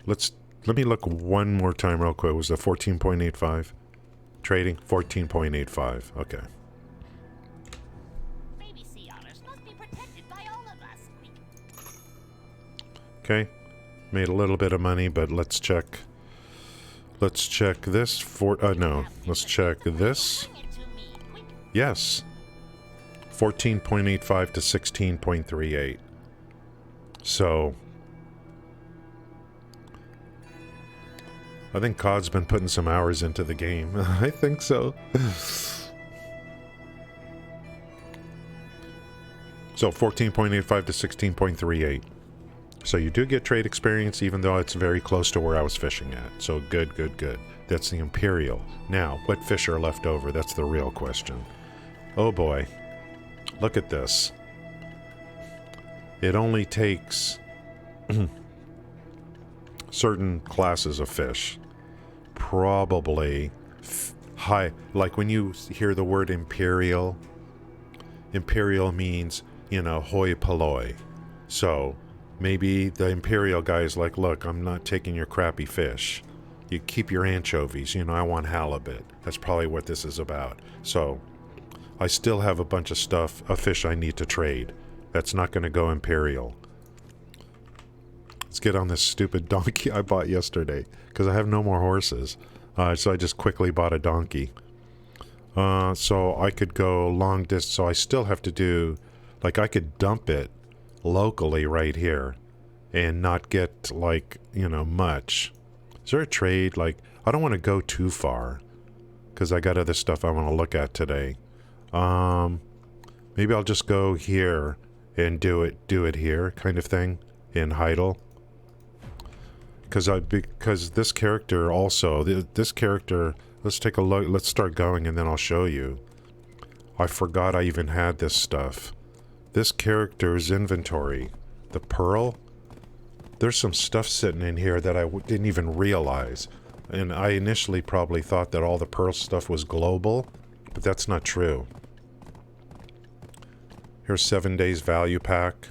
Let me look one more time real quick. Was it 14.85? Trading? 14.85. Okay. Okay. Made a little bit of money, but let's check. Let's check this for... no. Let's check this. Yes. 14.85 to 16.38. So... I think COD's been putting some hours into the game. I think so. So 14.85 to 16.38. So you do get trade experience even though it's very close to where I was fishing at. So good, good, good. That's the Imperial. Now, what fish are left over? That's the real question. Oh boy. Look at this. It only takes certain classes of fish. Probably high, like when you hear the word Imperial, Imperial means, hoi polloi. So maybe the Imperial guy is like, look, I'm not taking your crappy fish. You keep your anchovies, I want halibut. That's probably what this is about. So I still have a bunch of fish I need to trade. That's not going to go Imperial. Let's get on this stupid donkey I bought yesterday, because I have no more horses. So I just quickly bought a donkey. So I could go long distance, so I still have to do, like, I could dump it locally right here and not get, like, you know, much. Is there a trade? Like, I don't want to go too far because I got other stuff I want to look at today. Maybe I'll just go here and do it here, kind of thing, in Heidel. Because this character also, this character, let's take a look, let's start going and then I'll show you. I forgot I even had this stuff. This character's inventory, the pearl, there's some stuff sitting in here that I didn't even realize. And I initially probably thought that all the pearl stuff was global, but that's not true. Here's 7 days value pack.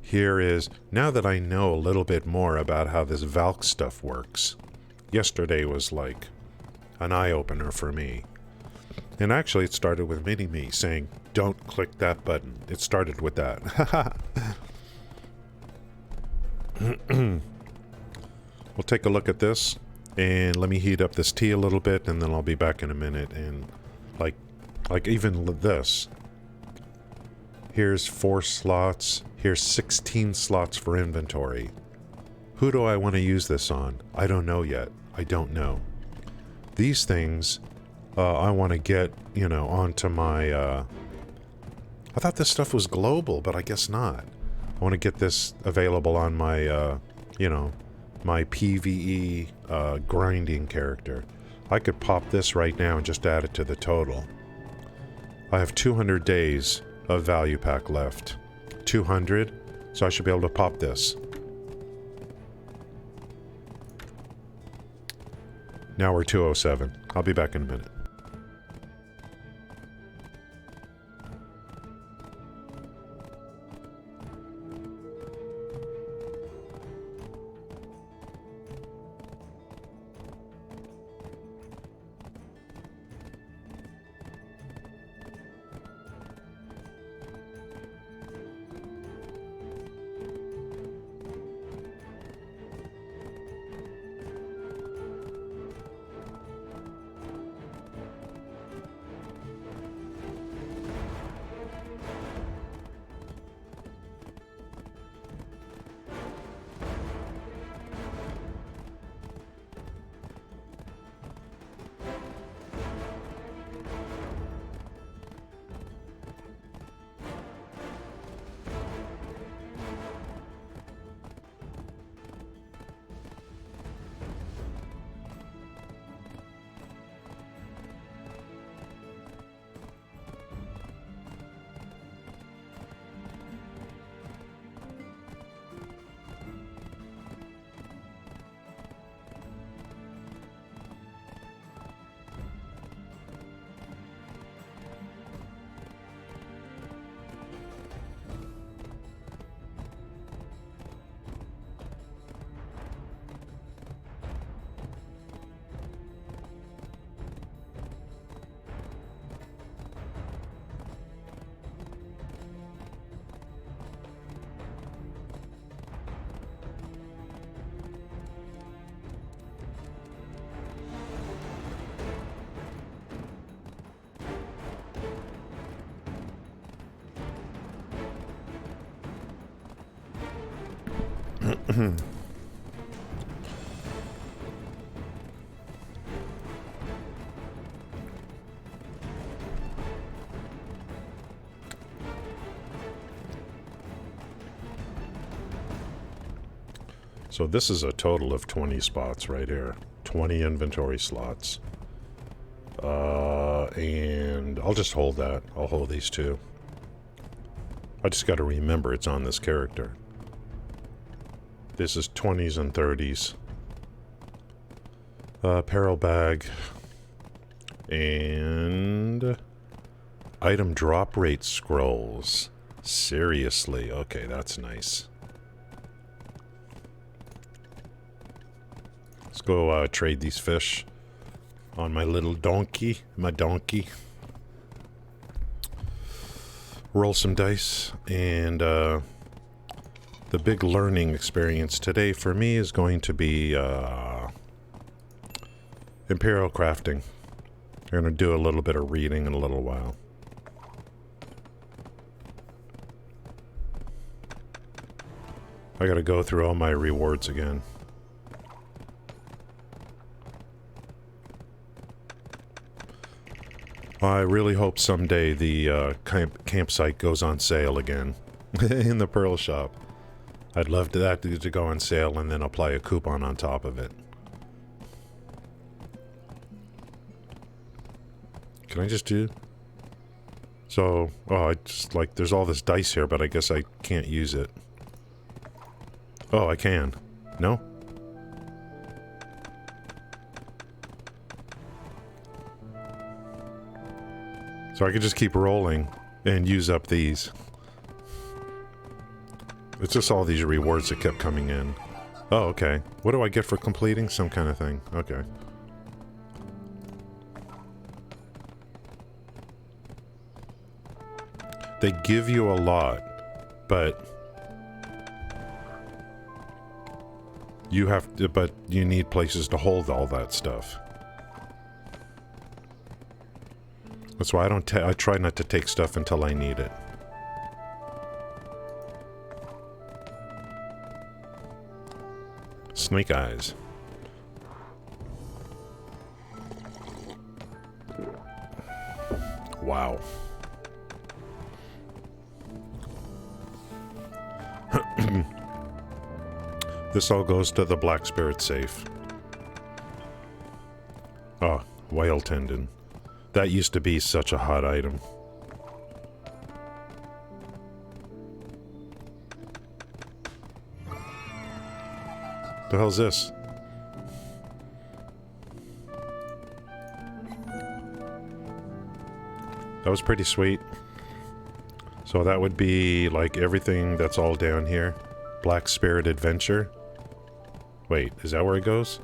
Here is, now that I know a little bit more about how this Valk stuff works. Yesterday was like an eye-opener for me. And actually it started with Mini-Me saying, don't click that button. It started with that. We'll take a look at this. And let me heat up this tea a little bit, and then I'll be back in a minute. And like even this. Here's 4 slots. Here's 16 slots for inventory. Who do I want to use this on? I don't know yet. I don't know. These things, I want to get, you know, onto my, I thought this stuff was global, but I guess not. I want to get this available on my, you know, my PVE grinding character. I could pop this right now and just add it to the total. I have 200 days of value pack left. 200, so I should be able to pop this. Now we're 207. I'll be back in a minute. So this is a total of 20 spots right here. 20 inventory slots. And I'll just hold that. I'll hold these two. I just got to remember it's on this character. This is 20s and 30s. Apparel bag. And item drop rate scrolls. Seriously. Okay, that's nice. Let's go trade these fish on my little donkey. My donkey. Roll some dice and the big learning experience today for me is going to be Imperial crafting. I'm going to do a little bit of reading in a little while. I got to go through all my rewards again. I really hope someday the campsite goes on sale again in the Pearl Shop. I'd love that to go on sale and then apply a coupon on top of it. Can I just do... So, oh, I just, like, there's all this dice here, but I guess I can't use it. Oh, I can. No? So I could just keep rolling and use up these. It's just all these rewards that kept coming in. Oh, okay. What do I get for completing? Some kind of thing. Okay. They give you a lot, but you have to, but you need places to hold all that stuff. That's why I try not to take stuff until I need it. Snake eyes. Wow. This all goes to the Black Spirit safe. Oh, whale tendon. That used to be such a hot item. The hell's this? That was pretty sweet. So that would be like everything that's all down here. Black Spirit Adventure. Wait, is that where it goes?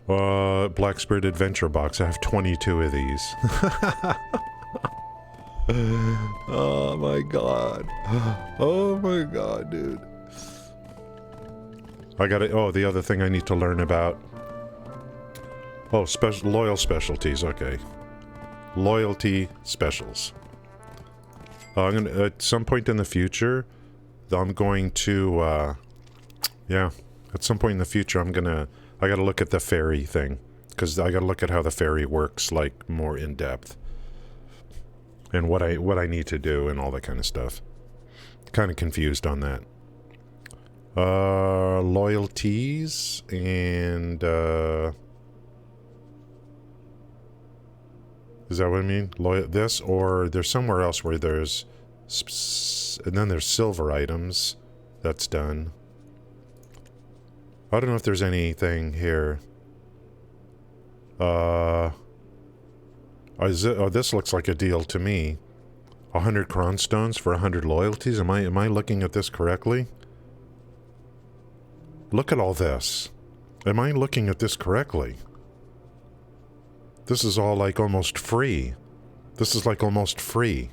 Black Spirit Adventure Box. I have 22 of these. Oh my god. Oh my god, dude. I gotta... Oh, the other thing I need to learn about. Oh, loyal specialties. Okay. Loyalty specials. I'm gonna... At some point in the future, I'm going to... yeah. At some point in the future, I'm gonna... I gotta look at the ferry thing. Because I gotta look at how the ferry works, like, more in depth. And what I need to do and all that kind of stuff. Kind of confused on that. Loyalties and is that what I mean? This, or there's somewhere else where there's and then there's silver items. That's done. I don't know if there's anything here. Oh, this looks like a deal to me. 100 cronstones for 100 loyalties. Am I looking at this correctly? Look at all this. Am I looking at this correctly? This is all like almost free. This is like almost free.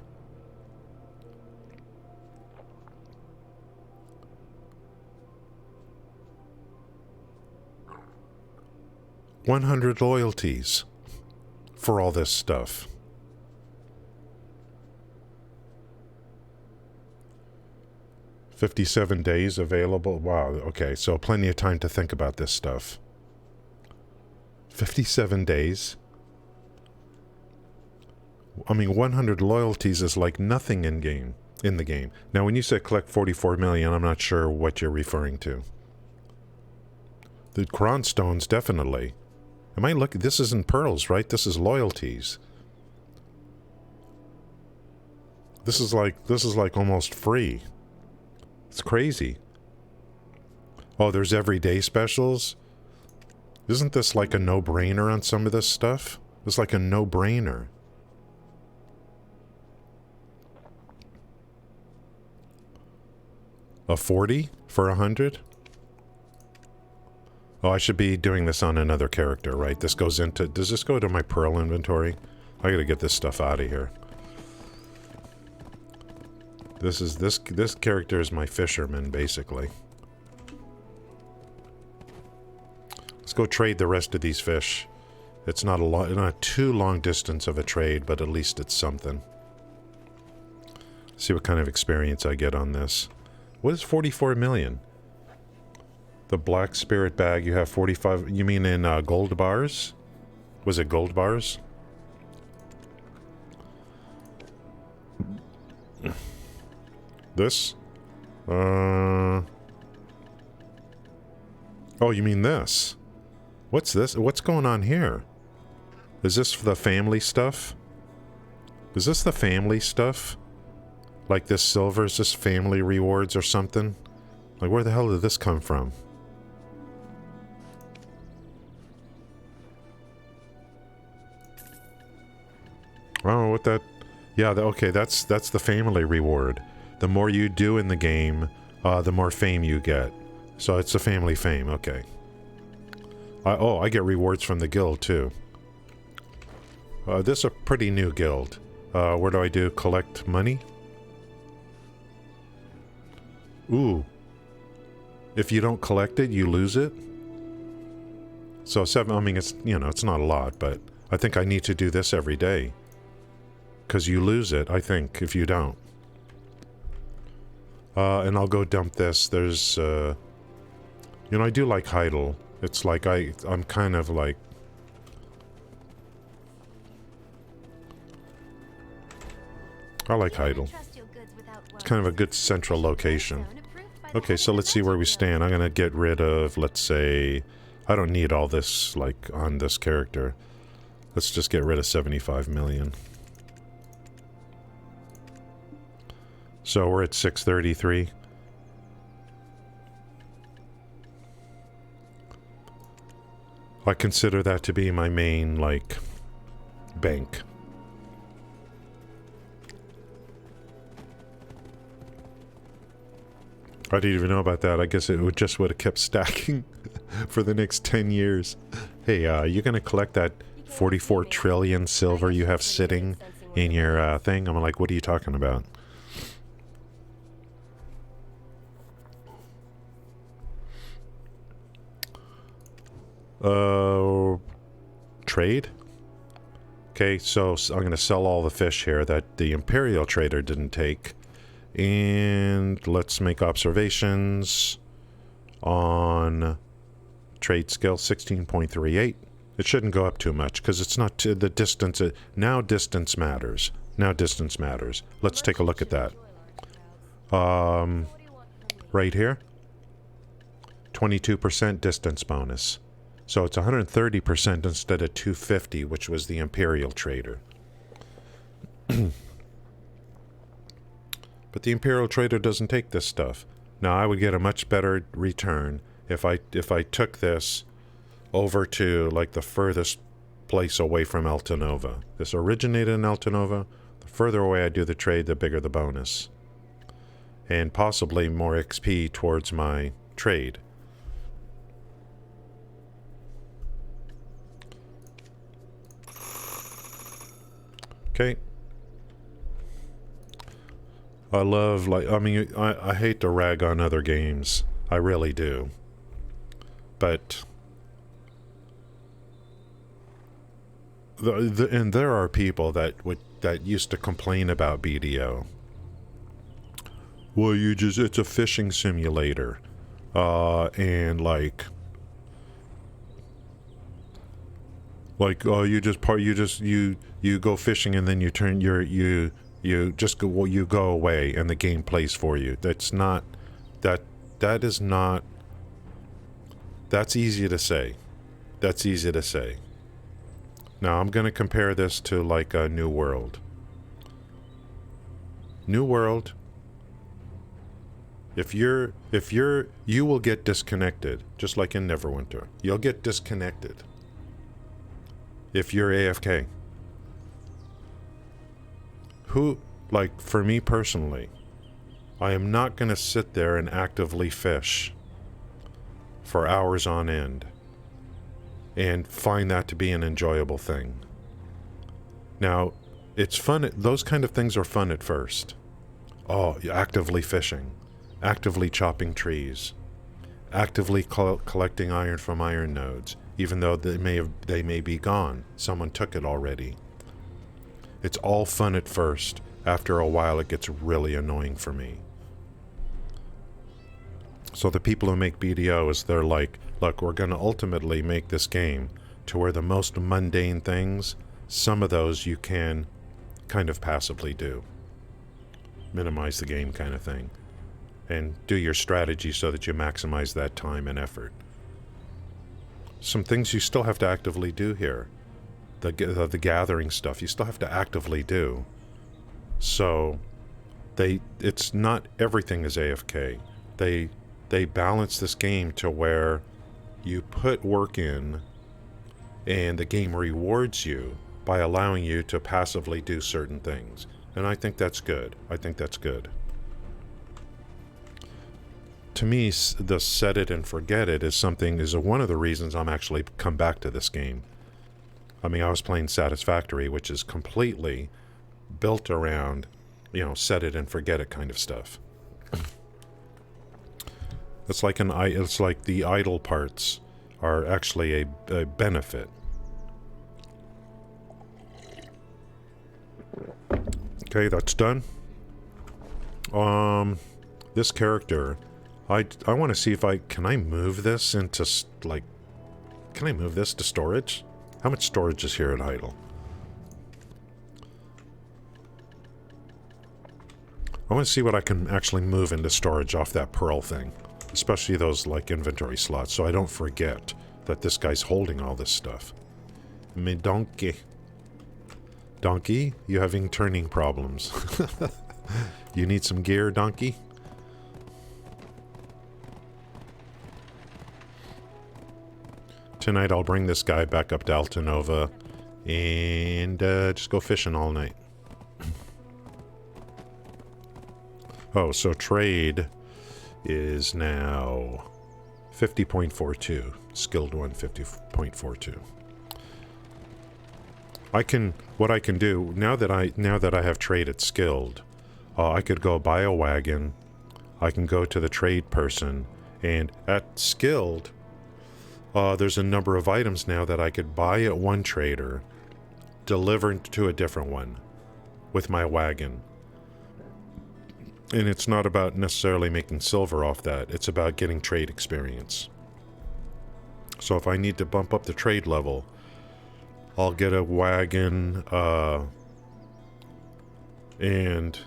$100 loyalties for all this stuff. $57 days available. Wow, okay, so plenty of time to think about this stuff. 57 days? I mean, 100 loyalties is like nothing in the game. Now, when you say collect 44 million, I'm not sure what you're referring to. The cronstones, definitely. Am I looking? This isn't pearls, right? This is loyalties. This is like almost free. It's crazy. Oh, there's everyday specials? Isn't this like a no-brainer on some of this stuff? It's like a no-brainer. A 40 for 100? Oh, I should be doing this on another character, right? This goes into... Does this go to my pearl inventory? I gotta get this stuff out of here. This character is my fisherman, basically. Let's go trade the rest of these fish. It's not too long distance of a trade, but at least it's something. See what kind of experience I get on this. What is 44 million? The Black Spirit bag, you have 45... You mean in gold bars? Was it gold bars? This? Oh, you mean this? What's this? What's going on here? Is this the family stuff? Is this the family stuff? Like this silver, is this family rewards or something? Like, where the hell did this come from? Oh, what that... Yeah, okay, that's the family reward. The more you do in the game, the more fame you get. So it's a family fame, okay. I get rewards from the guild, too. This is a pretty new guild. What do I do? Collect money? Ooh. If you don't collect it, you lose it? So 7, I mean, it's, you know, it's not a lot, but I think I need to do this every day. Because you lose it, I think, if you don't. And I'll go dump this. There's, you know, I do like Heidel. It's like I'm kind of like... I like Heidel. It's kind of a good central location. Okay, so let's see where we stand. I'm gonna get rid of, let's say... I don't need all this, like, on this character. Let's just get rid of 75 million. So we're at 633. I consider that to be my main, like, bank. I didn't even know about that. I guess it would have kept stacking for the next 10 years. Hey, you gonna collect that 44 trillion silver you have sitting in your thing? I'm like, what are you talking about? Trade? Okay, so I'm going to sell all the fish here that the Imperial trader didn't take. And let's make observations on trade skill 16.38. It shouldn't go up too much because it's not to the distance. Now distance matters. Now distance matters. Let's take a look at that. Right here. 22% distance bonus. So it's 130% instead of 250, which was the Imperial trader. But the Imperial trader doesn't take this stuff. Now I would get a much better return if I took this over to like the furthest place away from Altanova. This originated in Altanova. The further away I do the trade, the bigger the bonus. And possibly more XP towards my trade. Okay. I love, like, I mean, I hate to rag on other games. I really do. But... and there are people that used to complain about BDO. Well, it's a fishing simulator. And like, oh, you go fishing and then you turn you go away and the game plays for you. That's not, that is not, that's easy to say. That's easy to say. Now I'm going to compare this to like a New World. New World, you will get disconnected, just like in Neverwinter. You'll get disconnected if you're AFK. Like, for me personally, I am not going to sit there and actively fish for hours on end and find that to be an enjoyable thing. Now, it's fun, those kind of things are fun at first. Oh, actively fishing, actively chopping trees, actively collecting iron from iron nodes, even though they may be gone. Someone took it already. It's all fun at first. After a while, it gets really annoying for me. So the people who make BDOs, they're like, look, we're going to ultimately make this game to where the most mundane things, some of those you can kind of passively do. Minimize the game kind of thing. And do your strategy so that you maximize that time and effort. Some things you still have to actively do here. The gathering stuff, you still have to actively do. So, it's not everything is AFK. They balance this game to where you put work in and the game rewards you by allowing you to passively do certain things. And I think that's good. I think that's good. To me, the set it and forget it is one of the reasons I'm actually come back to this game. I mean, I was playing Satisfactory, which is completely built around, set it and forget it kind of stuff. It's like the idle parts are actually a benefit. Okay, that's done. This character, I want to see if can I move this into, can I move this to storage? How much storage is here at idle? I want to see what I can actually move into storage off that pearl thing. Especially those, inventory slots, so I don't forget that this guy's holding all this stuff. Me donkey. Donkey, you having turning problems. You need some gear, donkey? Tonight I'll bring this guy back up to Altanova and just go fishing all night. Oh, so trade is now 50.42. Skilled one, 50.42. What I can do now that I have trade at skilled, I could go buy a wagon. I can go to the trade person, and at skilled, there's a number of items now that I could buy at one trader, deliver to a different one with my wagon. And it's not about necessarily making silver off that. It's about getting trade experience. So if I need to bump up the trade level, I'll get a wagon and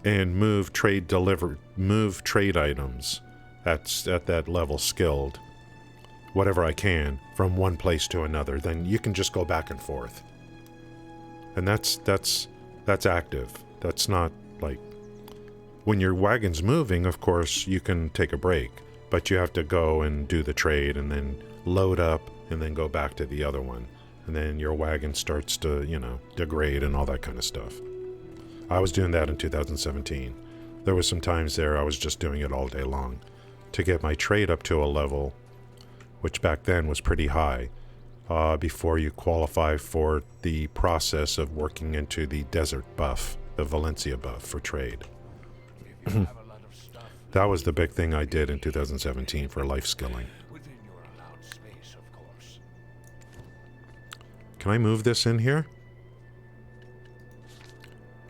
move trade items at that level skilled, whatever I can, from one place to another. Then you can just go back and forth. And that's active. That's not when your wagon's moving, of course, you can take a break, but you have to go and do the trade and then load up and then go back to the other one. And then your wagon starts to, degrade and all that kind of stuff. I was doing that in 2017. There was some times there I was just doing it all day long to get my trade up to a level, which back then was pretty high, before you qualify for the process of working into the desert buff. The Valencia buff for trade. That was the big thing I did in 2017 for life skilling. Can I move this in here?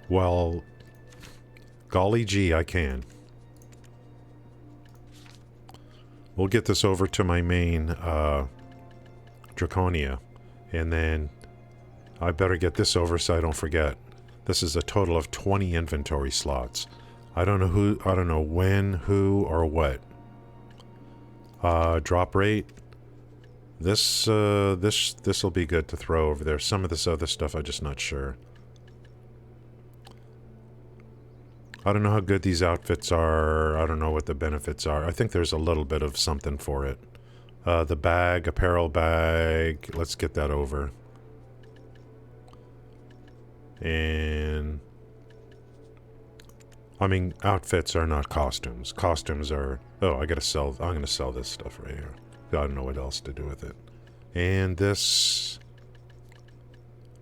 Well, golly gee, I can. We'll get this over to my main Drakania, and then I better get this over so I don't forget. This is a total of 20 inventory slots. I don't know when, who, or what. Drop rate. This will be good to throw over there. Some of this other stuff I'm just not sure. I don't know how good these outfits are. I don't know what the benefits are. I think there's a little bit of something for it. The bag, apparel bag. Let's get that over. And I mean, outfits are not costumes. Costumes are, I'm gonna sell this stuff right here. I don't know what else to do with it. And this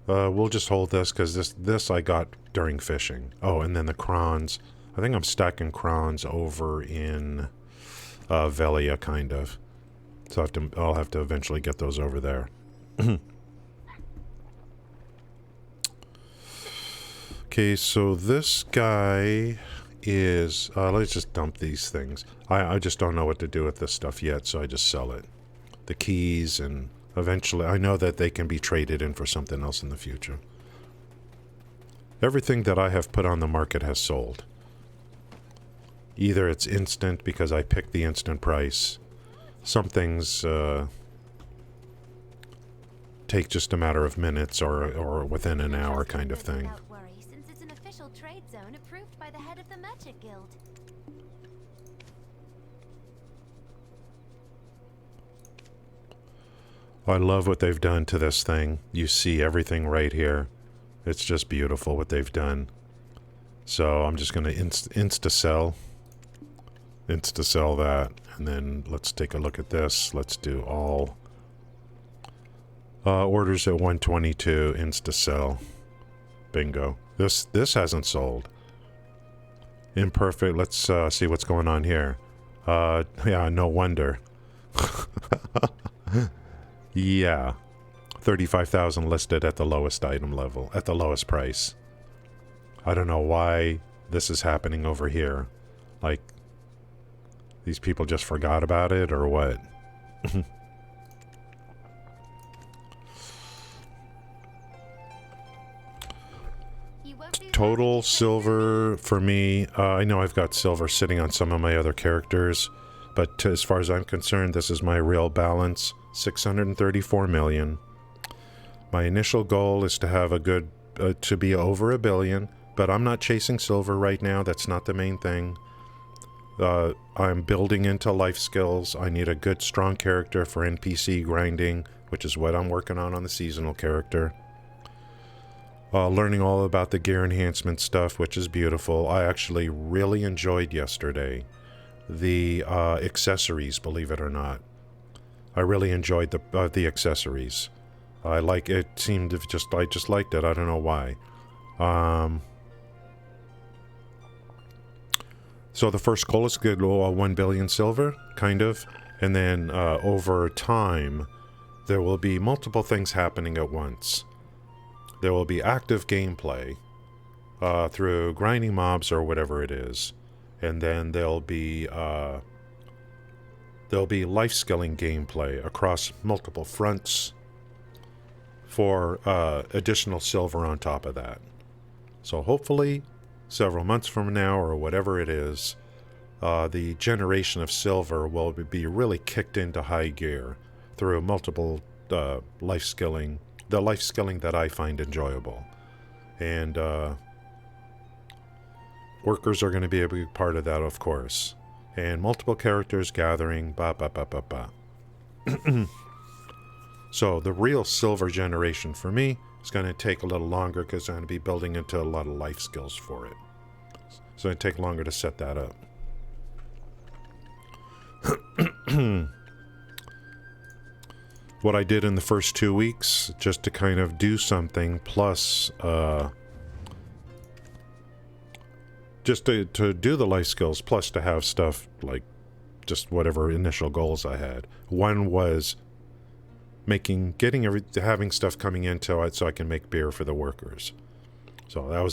We'll just hold this because this I got during fishing. Oh, and then the crons. I think I'm stacking crons over in Velia, kind of. So I'll have to eventually get those over there. Okay, so this guy is... let's just dump these things. I just don't know what to do with this stuff yet, so I just sell it. The keys, and eventually... I know that they can be traded in for something else in the future. Everything that I have put on the market has sold. Either it's instant because I picked the instant price. Some things take just a matter of minutes or within an hour kind of thing. Without worry, since it's an official trade zone approved by the head of the Merchant Guild. I love what they've done to this thing. You see everything right here. It's just beautiful what they've done. So I'm just going to insta-sell that. And then let's take a look at this. Let's do all orders at 122, insta-sell. Bingo. This hasn't sold. Imperfect. Let's see what's going on here. Yeah, no wonder. Yeah. 35,000 listed at the lowest item level, at the lowest price. I don't know why this is happening over here. Like, these people just forgot about it, or what? Total silver for me, I know I've got silver sitting on some of my other characters, but as far as I'm concerned, this is my real balance, 634 million. My initial goal is to have a good, to be over $1 billion, but I'm not chasing silver right now. That's not the main thing. I'm building into life skills. I need a good, strong character for NPC grinding, which is what I'm working on the seasonal character. Learning all about the gear enhancement stuff, which is beautiful. I actually really enjoyed yesterday the accessories, believe it or not. I really enjoyed the accessories. I like it. Seemed to just I just liked it. I don't know why. So the first goal is to get 1 billion silver, kind of, and then over time, there will be multiple things happening at once. There will be active gameplay through grinding mobs or whatever it is, and then there'll be life skilling gameplay across multiple fronts for additional silver on top of that. So hopefully, several months from now or whatever it is, the generation of silver will be really kicked into high gear through multiple life skilling. The life skilling that I find enjoyable. And workers are going to be a big part of that, of course. And multiple characters gathering, So the real silver generation for me is going to take a little longer because I'm going to be building into a lot of life skills for it. So it'll take longer to set that up. What I did in the first 2 weeks, just to kind of do something, plus just to do the life skills, plus to have stuff like just whatever initial goals I had. One was having stuff coming into it so I can make beer for the workers. So that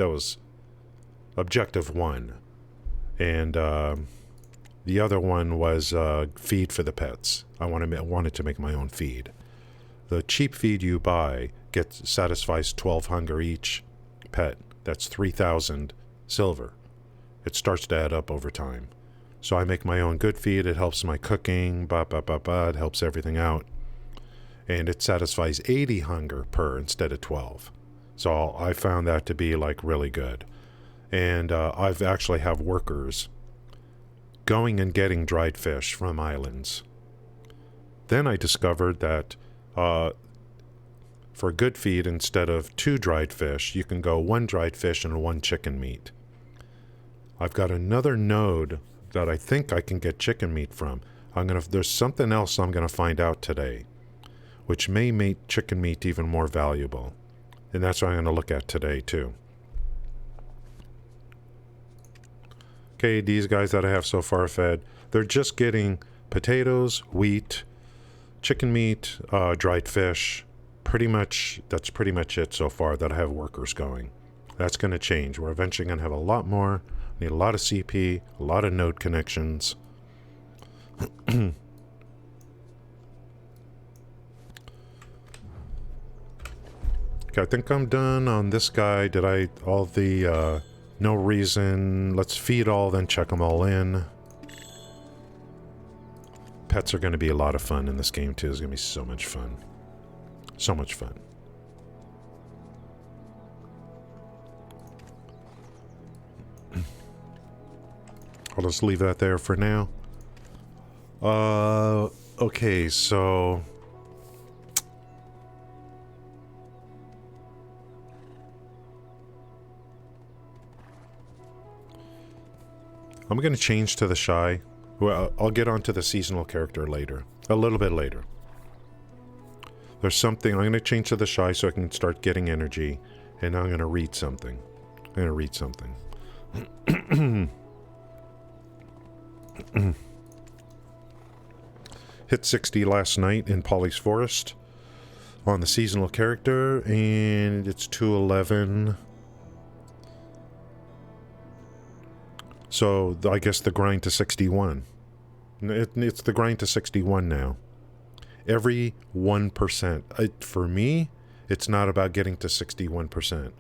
was objective one, and the other one was feed for the pets. I wanted to make my own feed. The cheap feed you buy satisfies 12 hunger each pet. That's 3,000 silver. It starts to add up over time. So I make my own good feed. It helps my cooking. It helps everything out. And it satisfies 80 hunger per instead of 12. So I found that to be like really good. And I've actually have workers going and getting dried fish from islands. Then I discovered that for good feed, instead of 2 dried fish, you can go 1 dried fish and 1 chicken meat. I've got another node that I think I can get chicken meat from. There's something else I'm going to find out today, which may make chicken meat even more valuable. And that's what I'm going to look at today, too. Okay, these guys that I have so far fed, they're just getting potatoes, wheat, chicken meat, dried fish. That's pretty much it so far that I have workers going. That's going to change. We're eventually going to have a lot more. Need a lot of CP, a lot of node connections. Okay, I think I'm done on this guy. No reason. Let's feed all, then check them all in. Pets are going to be a lot of fun in this game, too. It's going to be so much fun. So much fun. I'll just leave that there for now. Okay, so... I'm going to change to the shy. Well, I'll get onto the seasonal character later. A little bit later. There's something... I'm going to change to the shy so I can start getting energy. And I'm going to read something. Hit 60 last night in Polly's Forest on the seasonal character, and it's 211. So I guess the grind to 61. It's the grind to 61 now. Every 1%. For me, it's not about getting to 61%.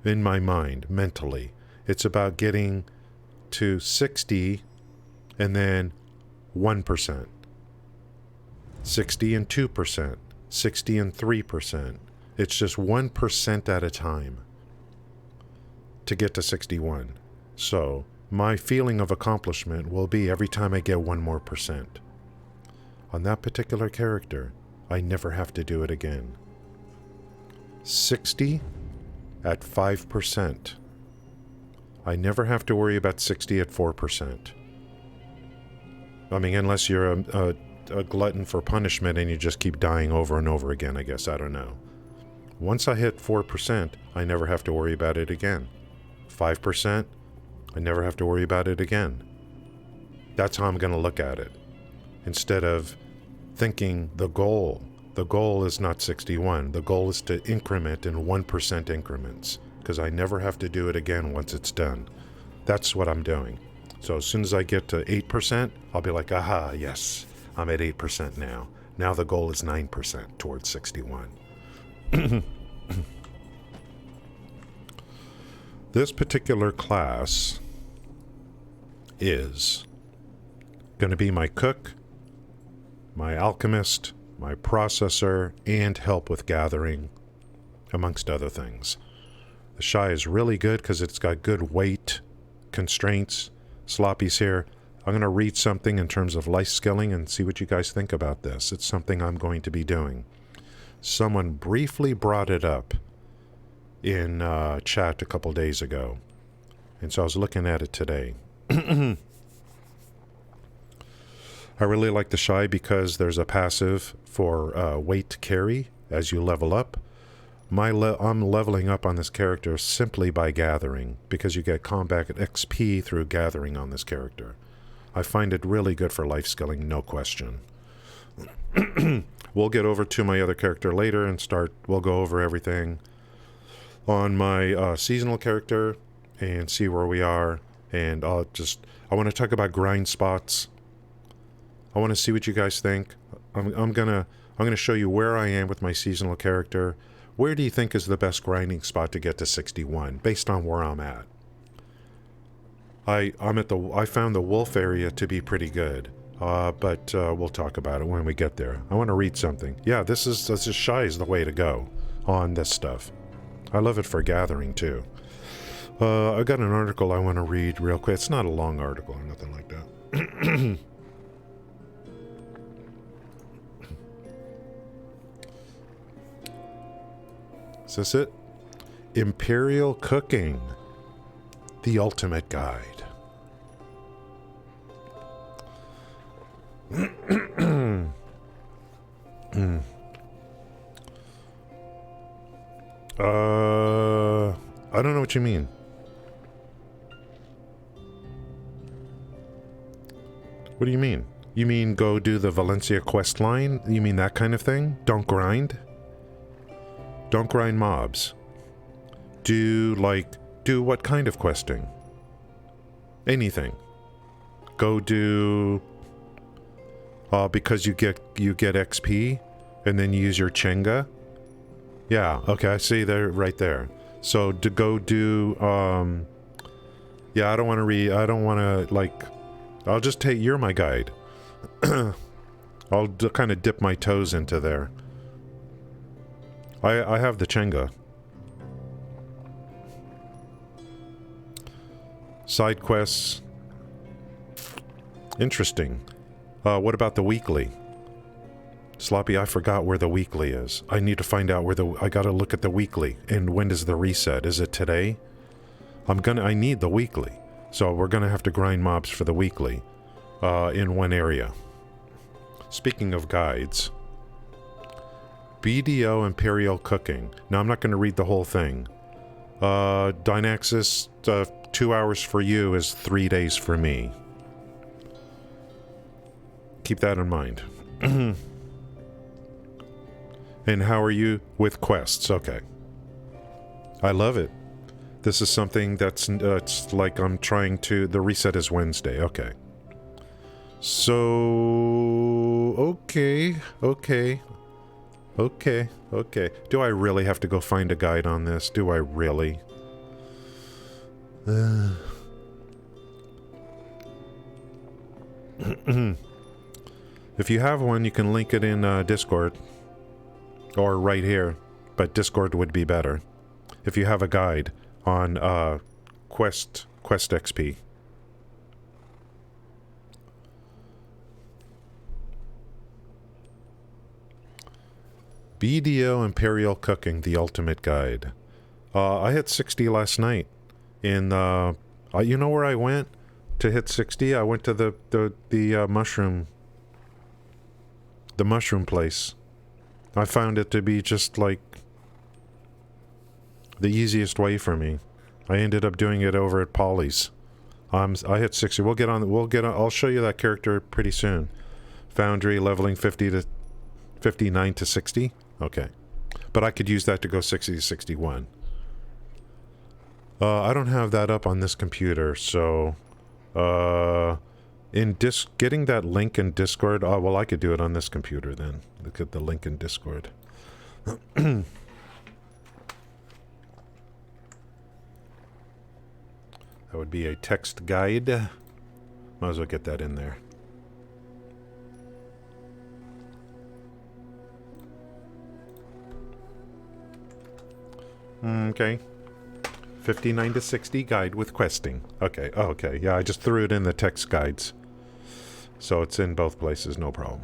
In my mind, mentally, it's about getting to 60 and then 1%. 60 and 2%. 60 and 3%. It's just 1% at a time to get to 61. So my feeling of accomplishment will be every time I get 1 more percent. On that particular character, I never have to do it again. 60 at 5%. I never have to worry about 60 at 4%. I mean, unless you're a glutton for punishment and you just keep dying over and over again, I guess. I don't know. Once I hit 4%, I never have to worry about it again. 5%, I never have to worry about it again. That's how I'm going to look at it. Instead of thinking the goal. The goal is not 61. The goal is to increment in 1% increments, because I never have to do it again once it's done. That's what I'm doing. So as soon as I get to 8%, I'll be like, aha, yes, I'm at 8% now. Now the goal is 9% towards 61. This particular class is going to be my cook, my alchemist, my processor, and help with gathering, amongst other things. The shy is really good because it's got good weight constraints. Sloppy's here. I'm going to read something in terms of life skilling and see what you guys think about this. It's something I'm going to be doing. Someone briefly brought it up in chat a couple days ago, and so I was looking at it today. I really like the shy because there's a passive for weight carry as you level up. I'm leveling up on this character simply by gathering, because you get combat XP through gathering on this character. I find it really good for life skilling, no question. We'll get over to my other character later and we'll go over everything on my seasonal character and see where we are. And I want to talk about grind spots. I want to see what you guys think. I'm gonna show you where I am with my seasonal character. Where do you think is the best grinding spot to get to 61, based on where I'm at? I found the wolf area to be pretty good, but we'll talk about it when we get there. I want to read something. Yeah, this is shy is the way to go on this stuff. I love it for gathering too. I got an article I want to read real quick. It's not a long article or nothing like that. Is this it? Imperial Cooking, the ultimate guide. I don't know what you mean. What do you mean? You mean go do the Valencia quest line? You mean that kind of thing? Don't grind? Don't grind mobs. Do what kind of questing? Anything. Go do... because you get XP, and then you use your Chenga? Yeah, okay, I see there, right there. So, to go do, yeah, I don't want to, like... I'll just take... You're my guide. I'll kind of dip my toes into there. I have the Chenga. Side quests. Interesting. What about the weekly? Sloppy, I forgot where the weekly is. I need to find out where I gotta look at the weekly. And when does the reset? Is it today? I need the weekly. So we're gonna have to grind mobs for the weekly. In one area. Speaking of guides. BDO Imperial Cooking. Now I'm not gonna read the whole thing. Dynaxis, 2 hours for you is 3 days for me. Keep that in mind. And how are you with quests? Okay. I love it. This is something that's it's like I'm trying to... The reset is Wednesday. Okay. So... Okay. Do I really have to go find a guide on this? Do I really? If you have one, you can link it in Discord. Or right here. But Discord would be better. If you have a guide on Quest XP. BDO Imperial Cooking, the Ultimate Guide. I hit 60 last night. In, you know where I went to hit 60? I went to the mushroom place. I found it to be just like the easiest way for me. I ended up doing it over at Polly's. I hit 60. I'll show you that character pretty soon. Foundry leveling 59 to 60. Okay. But I could use that to go 60 to 61. I don't have that up on this computer, so getting that link in Discord, well, I could do it on this computer then. Look at the link in Discord. That would be a text guide. Might as well get that in there. Okay. 59 to 60 guide with questing. Okay, okay. Yeah, I just threw it in the text guides. So it's in both places, no problem.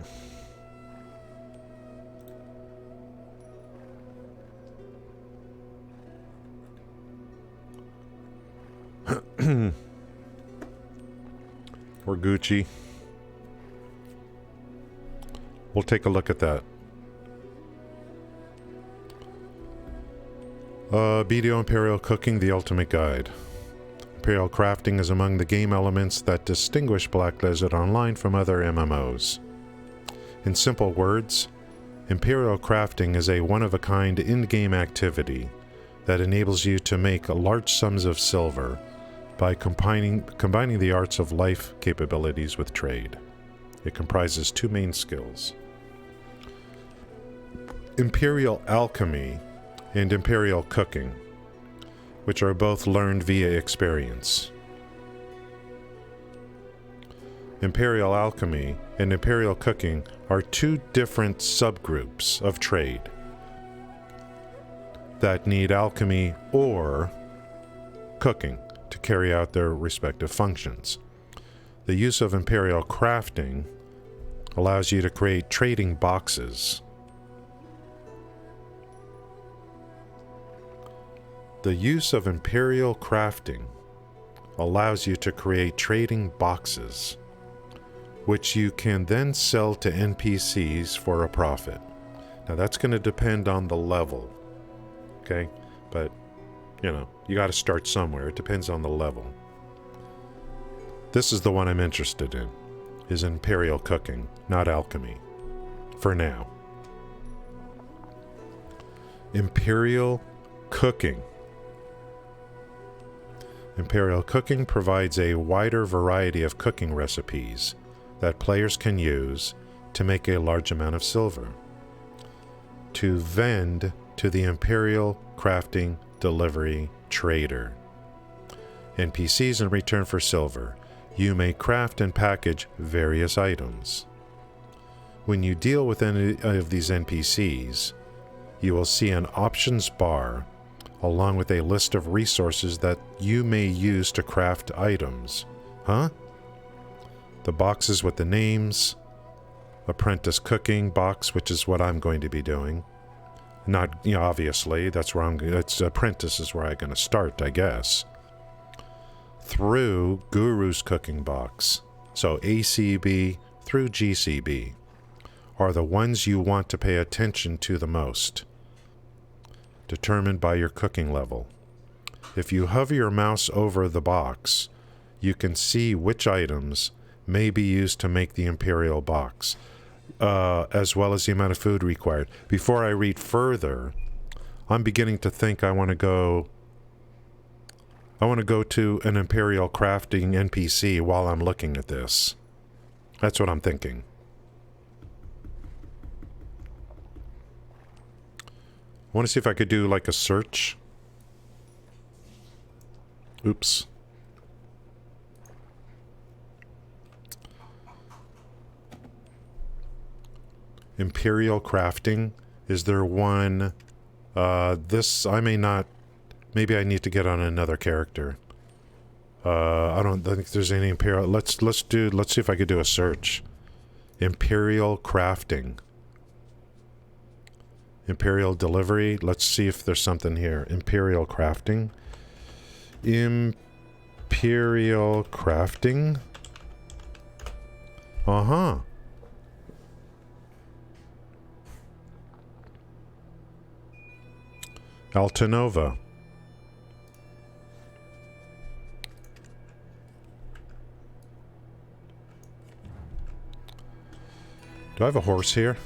We're Gucci. We'll take a look at that. BDO Imperial Cooking, the Ultimate Guide. Imperial crafting is among the game elements that distinguish Black Desert Online from other MMOs. In simple words, Imperial crafting is a one-of-a-kind in-game activity that enables you to make large sums of silver by combining the arts of life capabilities with trade. It comprises two main skills: Imperial Alchemy and Imperial Cooking, which are both learned via experience. Imperial Alchemy and Imperial Cooking are two different subgroups of trade that need alchemy or cooking to carry out their respective functions. The use of Imperial crafting allows you to create trading boxes. The use of Imperial crafting allows you to create trading boxes, which you can then sell to NPCs for a profit. Now that's going to depend on the level, okay? But, you know, you got to start somewhere. It depends on the level. This is the one I'm interested in, is Imperial Cooking, not Alchemy. For now. Imperial Cooking. Imperial Cooking provides a wider variety of cooking recipes that players can use to make a large amount of silver. To vend to the Imperial Crafting Delivery Trader. NPCs in return for silver. You may craft and package various items. When you deal with any of these NPCs, you will see an options bar along with a list of resources that you may use to craft items. Huh? The boxes with the names, Apprentice Cooking Box, which is what I'm going to be doing. Not, you know, obviously, that's where it's Apprentice is where I'm going to start, I guess. Through Guru's Cooking Box. So ACB through GCB are the ones you want to pay attention to the most, determined by your cooking level. If you hover your mouse over the box, you can see which items may be used to make the Imperial Box, as well as the amount of food required. Before I read further, I'm beginning to think I want to go to an Imperial Crafting NPC while I'm looking at this. That's what I'm thinking. I want to see if I could do like a search. Oops. Imperial Crafting. Is there one? This, I may not. Maybe I need to get on another character. I don't think there's any Imperial. Let's see if I could do a search. Imperial Crafting. Imperial Delivery. Let's see if there's something here. Imperial Crafting. Imperial Crafting. Uh-huh. Altanova. Do I have a horse here?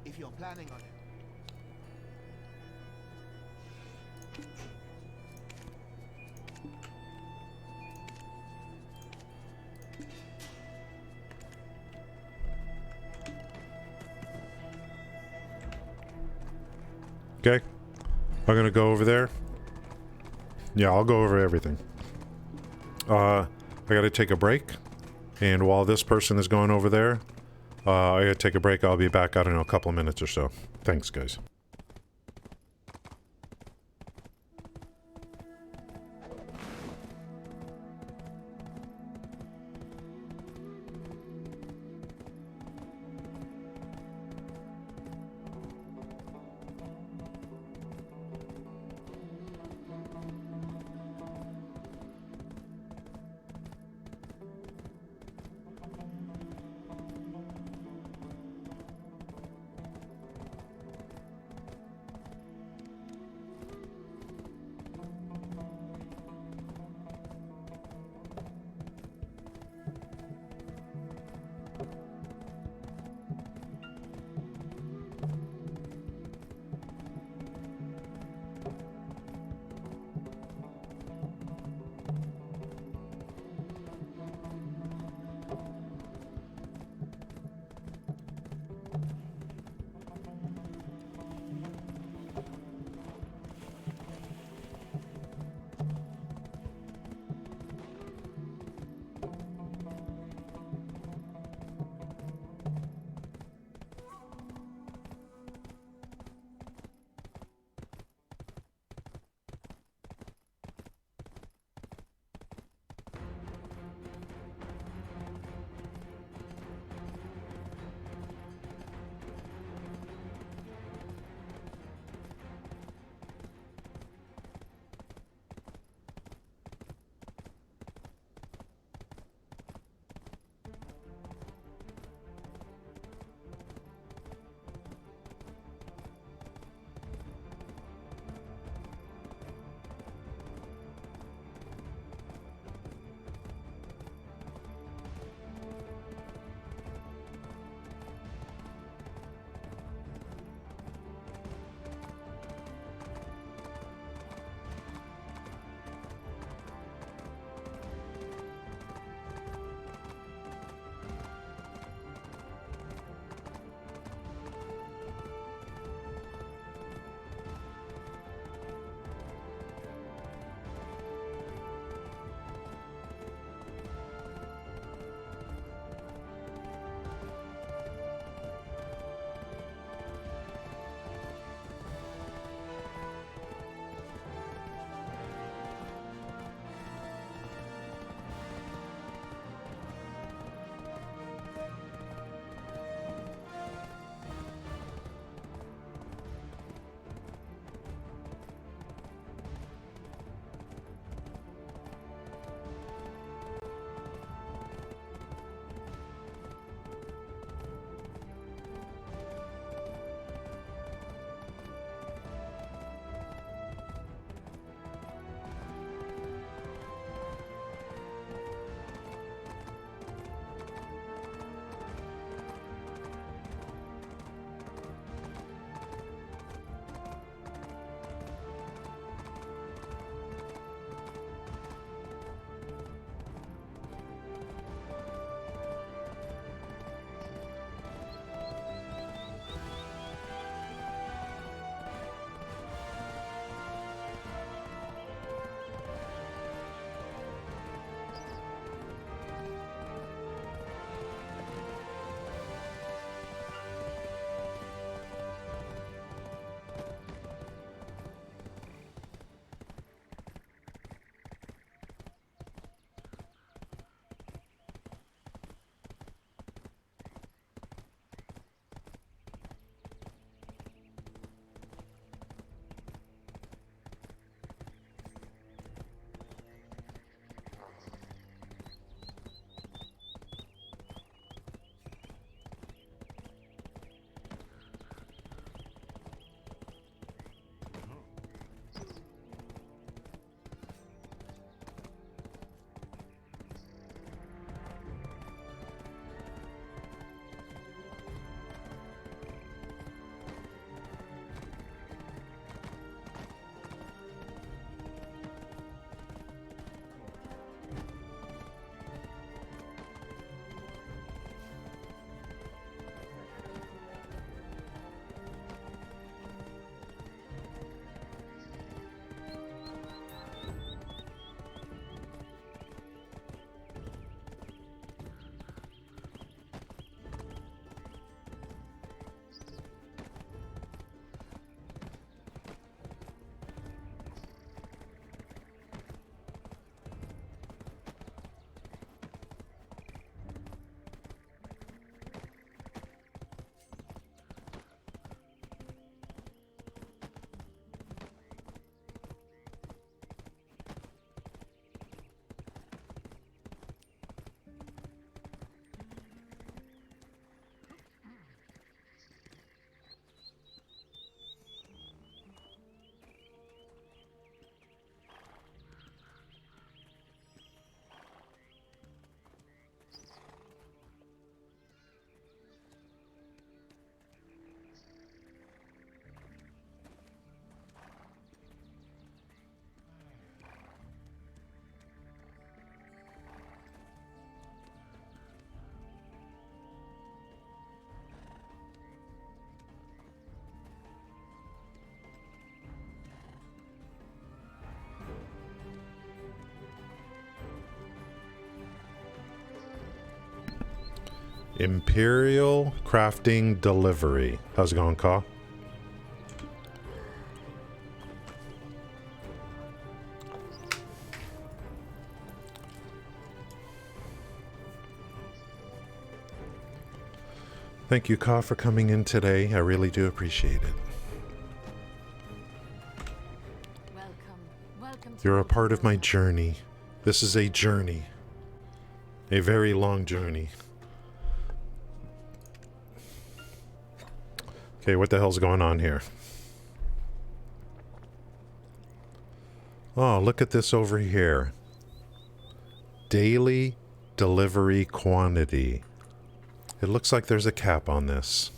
If you're planning on it. Okay. I'm gonna go over there. Yeah, I'll go over everything. I gotta take a break. And while this person is going over there, I gotta take a break. I'll be back, I don't know, a couple of minutes or so. Thanks, guys. Imperial Crafting Delivery. How's it going, Ka? Thank you, Ka, for coming in today. I really do appreciate it. Welcome to You're a part of my journey. This is a journey. A very long journey. Okay, what the hell's going on here? Oh, look at this over here. Daily delivery quantity. It looks like there's a cap on this.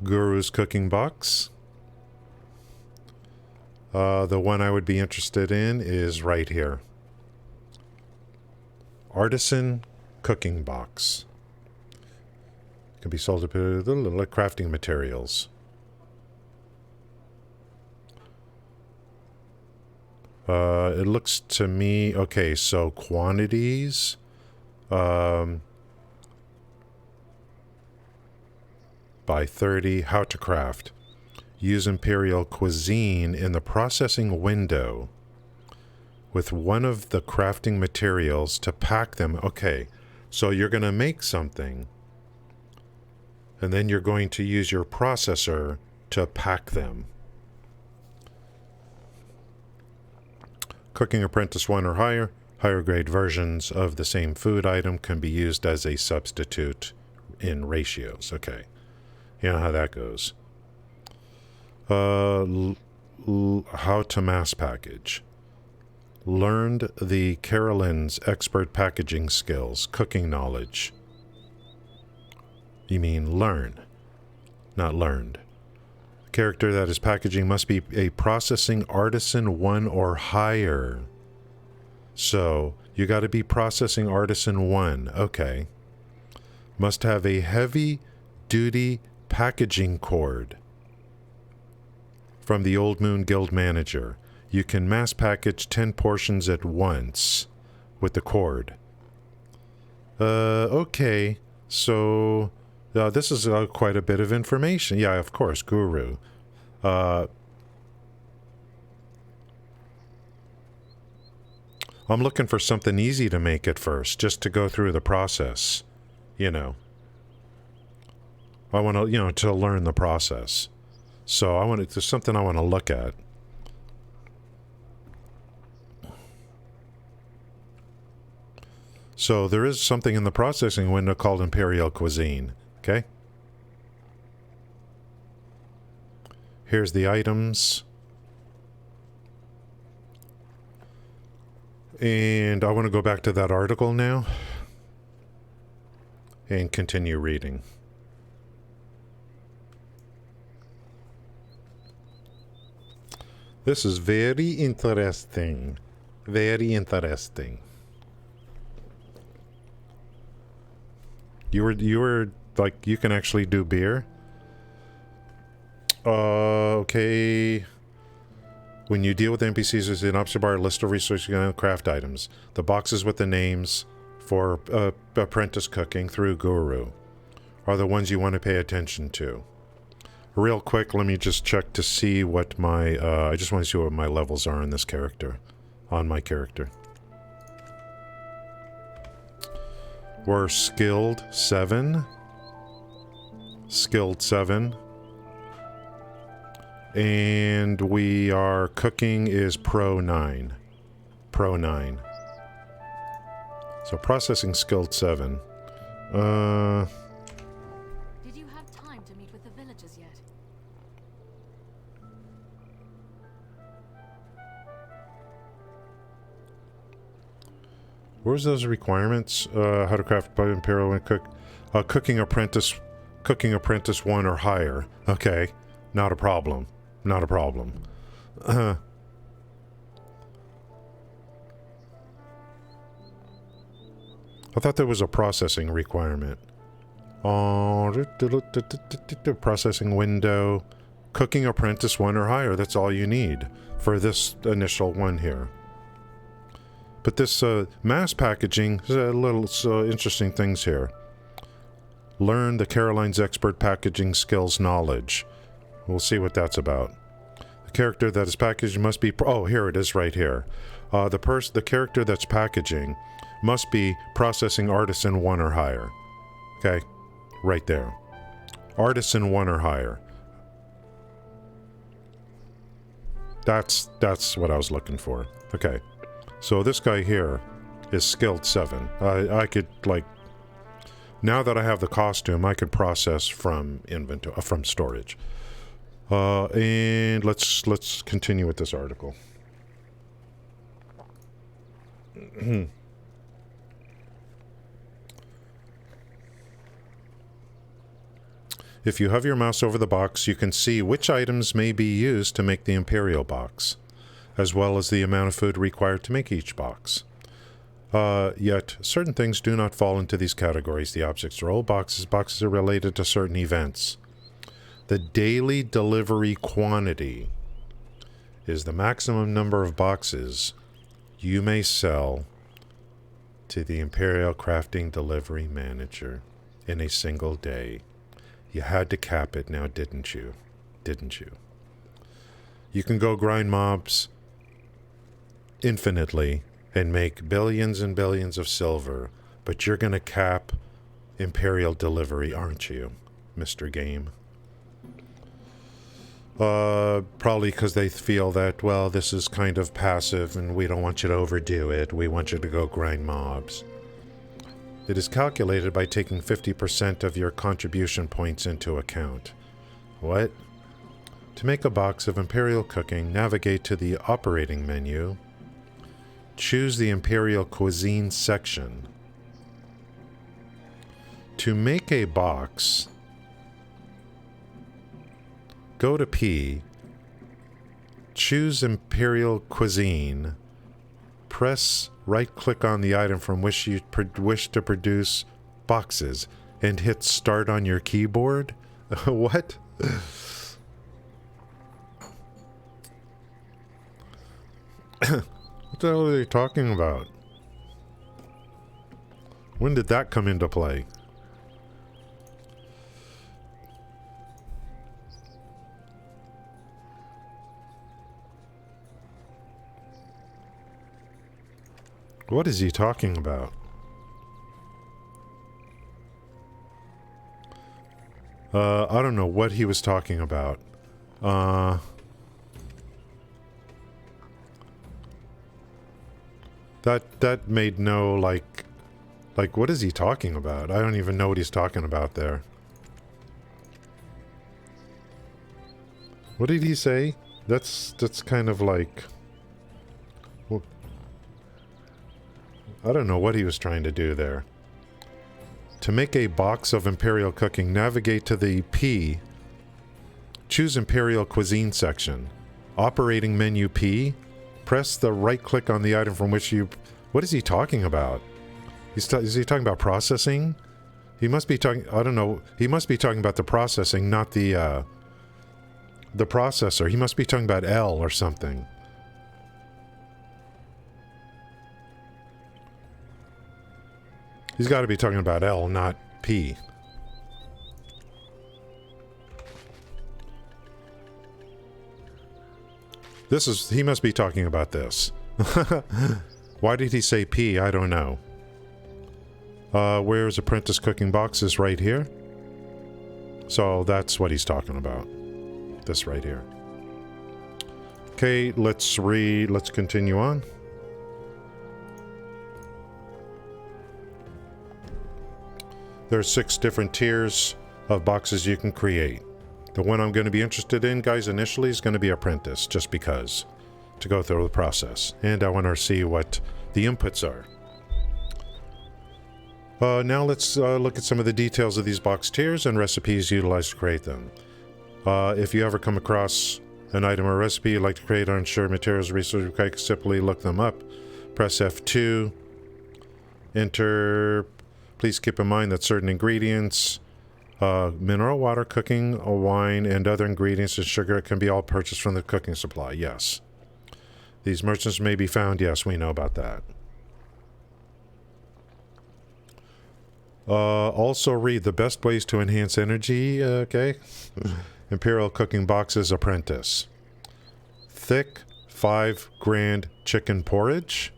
Guru's Cooking Box. The one I would be interested in is right here. Artisan Cooking Box. Can be sold to the crafting materials. It looks to me... Okay, so quantities... by 30, how to craft. Use Imperial Cuisine in the processing window with one of the crafting materials to pack them. Okay, so you're going to make something, and then you're going to use your processor to pack them. Cooking Apprentice 1 or higher. Higher grade versions of the same food item can be used as a substitute in ratios. Okay. You know how that goes. How to mass package. Learned the Carolyn's expert packaging skills, cooking knowledge. You mean learn, not learned. Character that is packaging must be a processing artisan 1 or higher. So, you got to be processing artisan 1. Okay. Must have a heavy-duty packaging cord from the Old Moon Guild manager. You can mass package 10 portions at once with the cord. Okay. So, this is quite a bit of information. Yeah, of course, Guru. I'm looking for something easy to make at first, just to go through the process, you know. I want to, to learn the process. So there's something I want to look at. So there is something in the processing window called Imperial Cuisine, okay? Here's the items. And I want to go back to that article now and continue reading. This is very interesting. Very interesting. You were like, you can actually do beer? Okay. When you deal with NPCs, there's an option bar, list of resources, you can craft items. The boxes with the names for Apprentice Cooking through Guru are the ones you want to pay attention to. Real quick, let me just check to see what my, I just want to see what my levels are on this character. On my character. We're skilled 7. Skilled 7. And we are cooking is Pro 9. Pro 9. So processing skilled 7. Did you have time to meet with the villagers yet? Where's those requirements? How to craft by Imperial and cook. Cooking apprentice 1 or higher. Okay, not a problem. Not a problem. I thought there was a processing requirement. Processing window. Cooking apprentice 1 or higher. That's all you need for this initial one here. But this mass packaging, little interesting things here. Learn the Caroline's expert packaging skills knowledge. We'll see what that's about. The character that is packaged must be... oh, here it is right here. The character that's packaging must be processing Artisan 1 or higher. Okay? Right there. Artisan 1 or higher. That's what I was looking for. Okay. So this guy here is skilled 7. I could, like... now that I have the costume, I could process from inventory, from storage. And let's continue with this article. If you hover your mouse over the box, you can see which items may be used to make the Imperial box, as well as the amount of food required to make each box. Yet, certain things do not fall into these categories. The objects are old boxes. Boxes are related to certain events. The daily delivery quantity is the maximum number of boxes you may sell to the Imperial Crafting Delivery Manager in a single day. You had to cap it now, didn't you? Didn't you? You can go grind mobs infinitely and make billions and billions of silver, but you're going to cap Imperial delivery, aren't you, Mr. Game? Probably because they feel that, well, this is kind of passive and we don't want you to overdo it. We want you to go grind mobs. It is calculated by taking 50% of your contribution points into account. What? To make a box of Imperial cooking, navigate to the operating menu. Choose the Imperial Cuisine section. To make a box, go to P, choose Imperial Cuisine, press right-click on the item from which you wish to produce boxes, and hit Start on your keyboard? What? What the hell are they talking about? When did that come into play? What is he talking about? I don't know what he was talking about. That made no, like, what is he talking about? I don't even know what he's talking about there. What did he say? That's kind of like... well, I don't know what he was trying to do there. To make a box of Imperial cooking, navigate to the P. Choose Imperial Cuisine section. Operating menu P. Press the right click on the item from which you... what is he talking about? Is he talking about processing? He must be talking... I don't know. He must be talking about the processing, not the processor. He must be talking about L or something. He's got to be talking about L, not P. He must be talking about this. Why did he say P? I don't know. Where's Apprentice Cooking Box? Is right here. So that's what he's talking about. This right here. Okay, let's continue on. There's 6 different tiers of boxes you can create. The one I'm going to be interested in, guys, initially is going to be Apprentice, just because, to go through the process. And I want to see what the inputs are. Now let's look at some of the details of these box tiers and recipes utilized to create them. If you ever come across an item or recipe you'd like to create or ensure materials resources required, simply look them up. Press F2. Enter. Please keep in mind that certain ingredients, mineral water, cooking, wine, and other ingredients and sugar can be all purchased from the cooking supply. Yes. These merchants may be found. Yes, we know about that. Also read the best ways to enhance energy. Okay. Imperial Cooking Box's Apprentice. Thick 5 grand chicken porridge.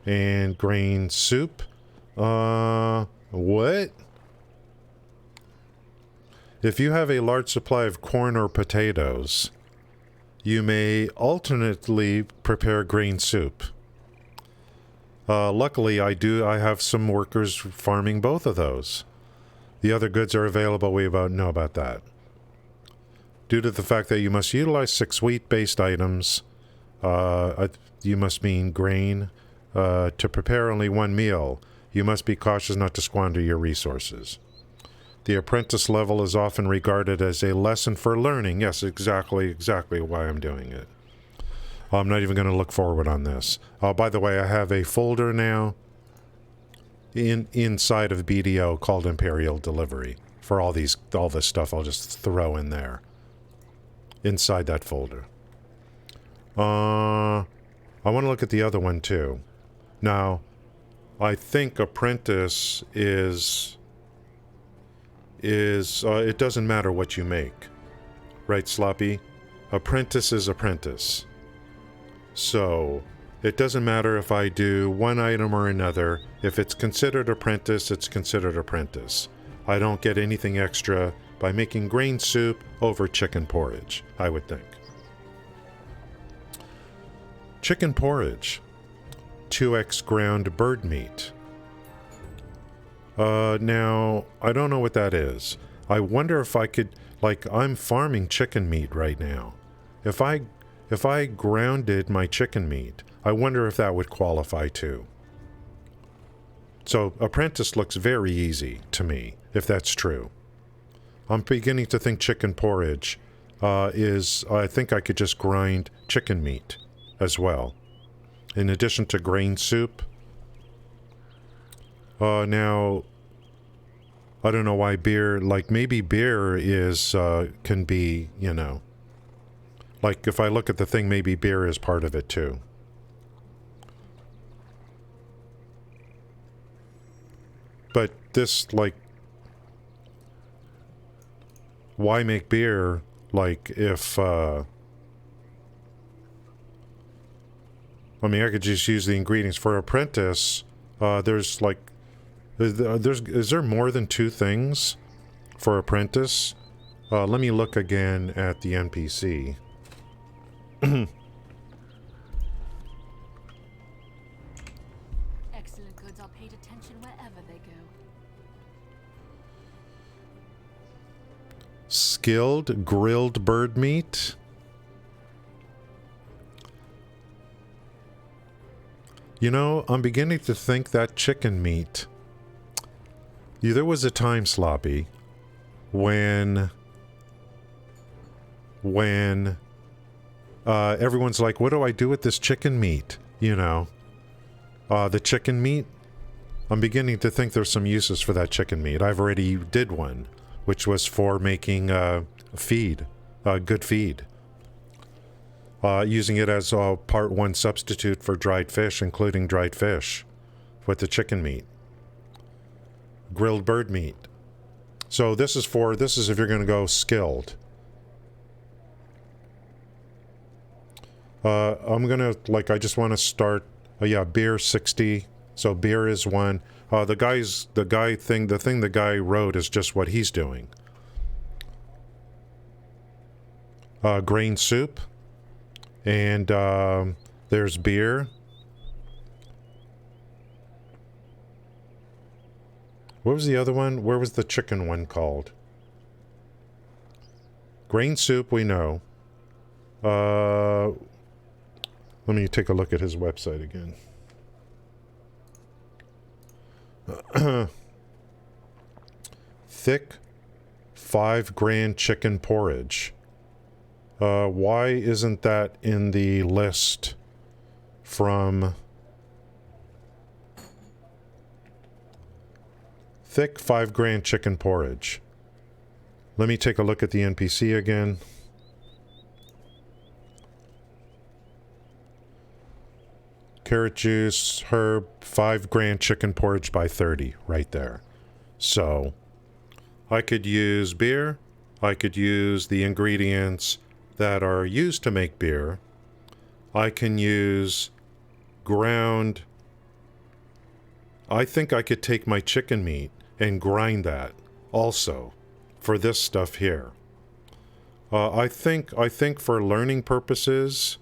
And grain soup. What? If you have a large supply of corn or potatoes, you may alternately prepare grain soup. Luckily, I have some workers farming both of those. The other goods are available. We know about that. Due to the fact that you must utilize 6 wheat-based items, you must mean grain, to prepare only 1 meal. You must be cautious not to squander your resources. The apprentice level is often regarded as a lesson for learning. Yes, exactly why I'm doing it. I'm not even going to look forward on this. By the way, I have a folder now inside of BDO called Imperial Delivery for all this stuff I'll just throw in there. Inside that folder. I want to look at the other one too. Now, I think Apprentice is it doesn't matter what you make. Right, Sloppy? Apprentice is Apprentice. So, it doesn't matter if I do one item or another. If it's considered Apprentice, it's considered Apprentice. I don't get anything extra by making grain soup over chicken porridge, I would think. Chicken porridge. 2x ground bird meat. Now, I don't know what that is. I wonder if I could, I'm farming chicken meat right now. If I grounded my chicken meat, I wonder if that would qualify too. So, Apprentice looks very easy to me, if that's true. I'm beginning to think chicken porridge I think I could just grind chicken meat as well. In addition to grain soup. Now, I don't know why beer, maybe beer is, can be, if I look at the thing, maybe beer is part of it too. But this, why make beer, if, I could just use the ingredients. For Apprentice, there's, is there more than 2 things for Apprentice? Let me look again at the NPC. Excellent goods are paid attention wherever they go. Skilled grilled bird meat. I'm beginning to think that chicken meat. There was a time, Sloppy, when everyone's like, what do I do with this chicken meat? The chicken meat. I'm beginning to think there's some uses for that chicken meat. I've already did one, which was for making feed, good feed. Using it as a part 1 substitute for dried fish, including dried fish with the chicken meat. Grilled bird meat. So this is if you're going to go skilled. I'm going to, I just want to start, beer 60. So beer is 1. The thing the guy wrote is just what he's doing. Grain soup. And there's beer. What was the other one? Where was the chicken one called? Grain soup, we know. Let me take a look at his website again. Thick 5 grand chicken porridge. Why isn't that in the list from thick 5 grand chicken porridge? Let me take a look at the NPC again. carrot juice, herb, 5 grand chicken porridge by 30, right there. So, I could use beer, I could use the ingredients that are used to make beer, I can use ground... I think I could take my chicken meat and grind that also for this stuff here. I think for learning purposes,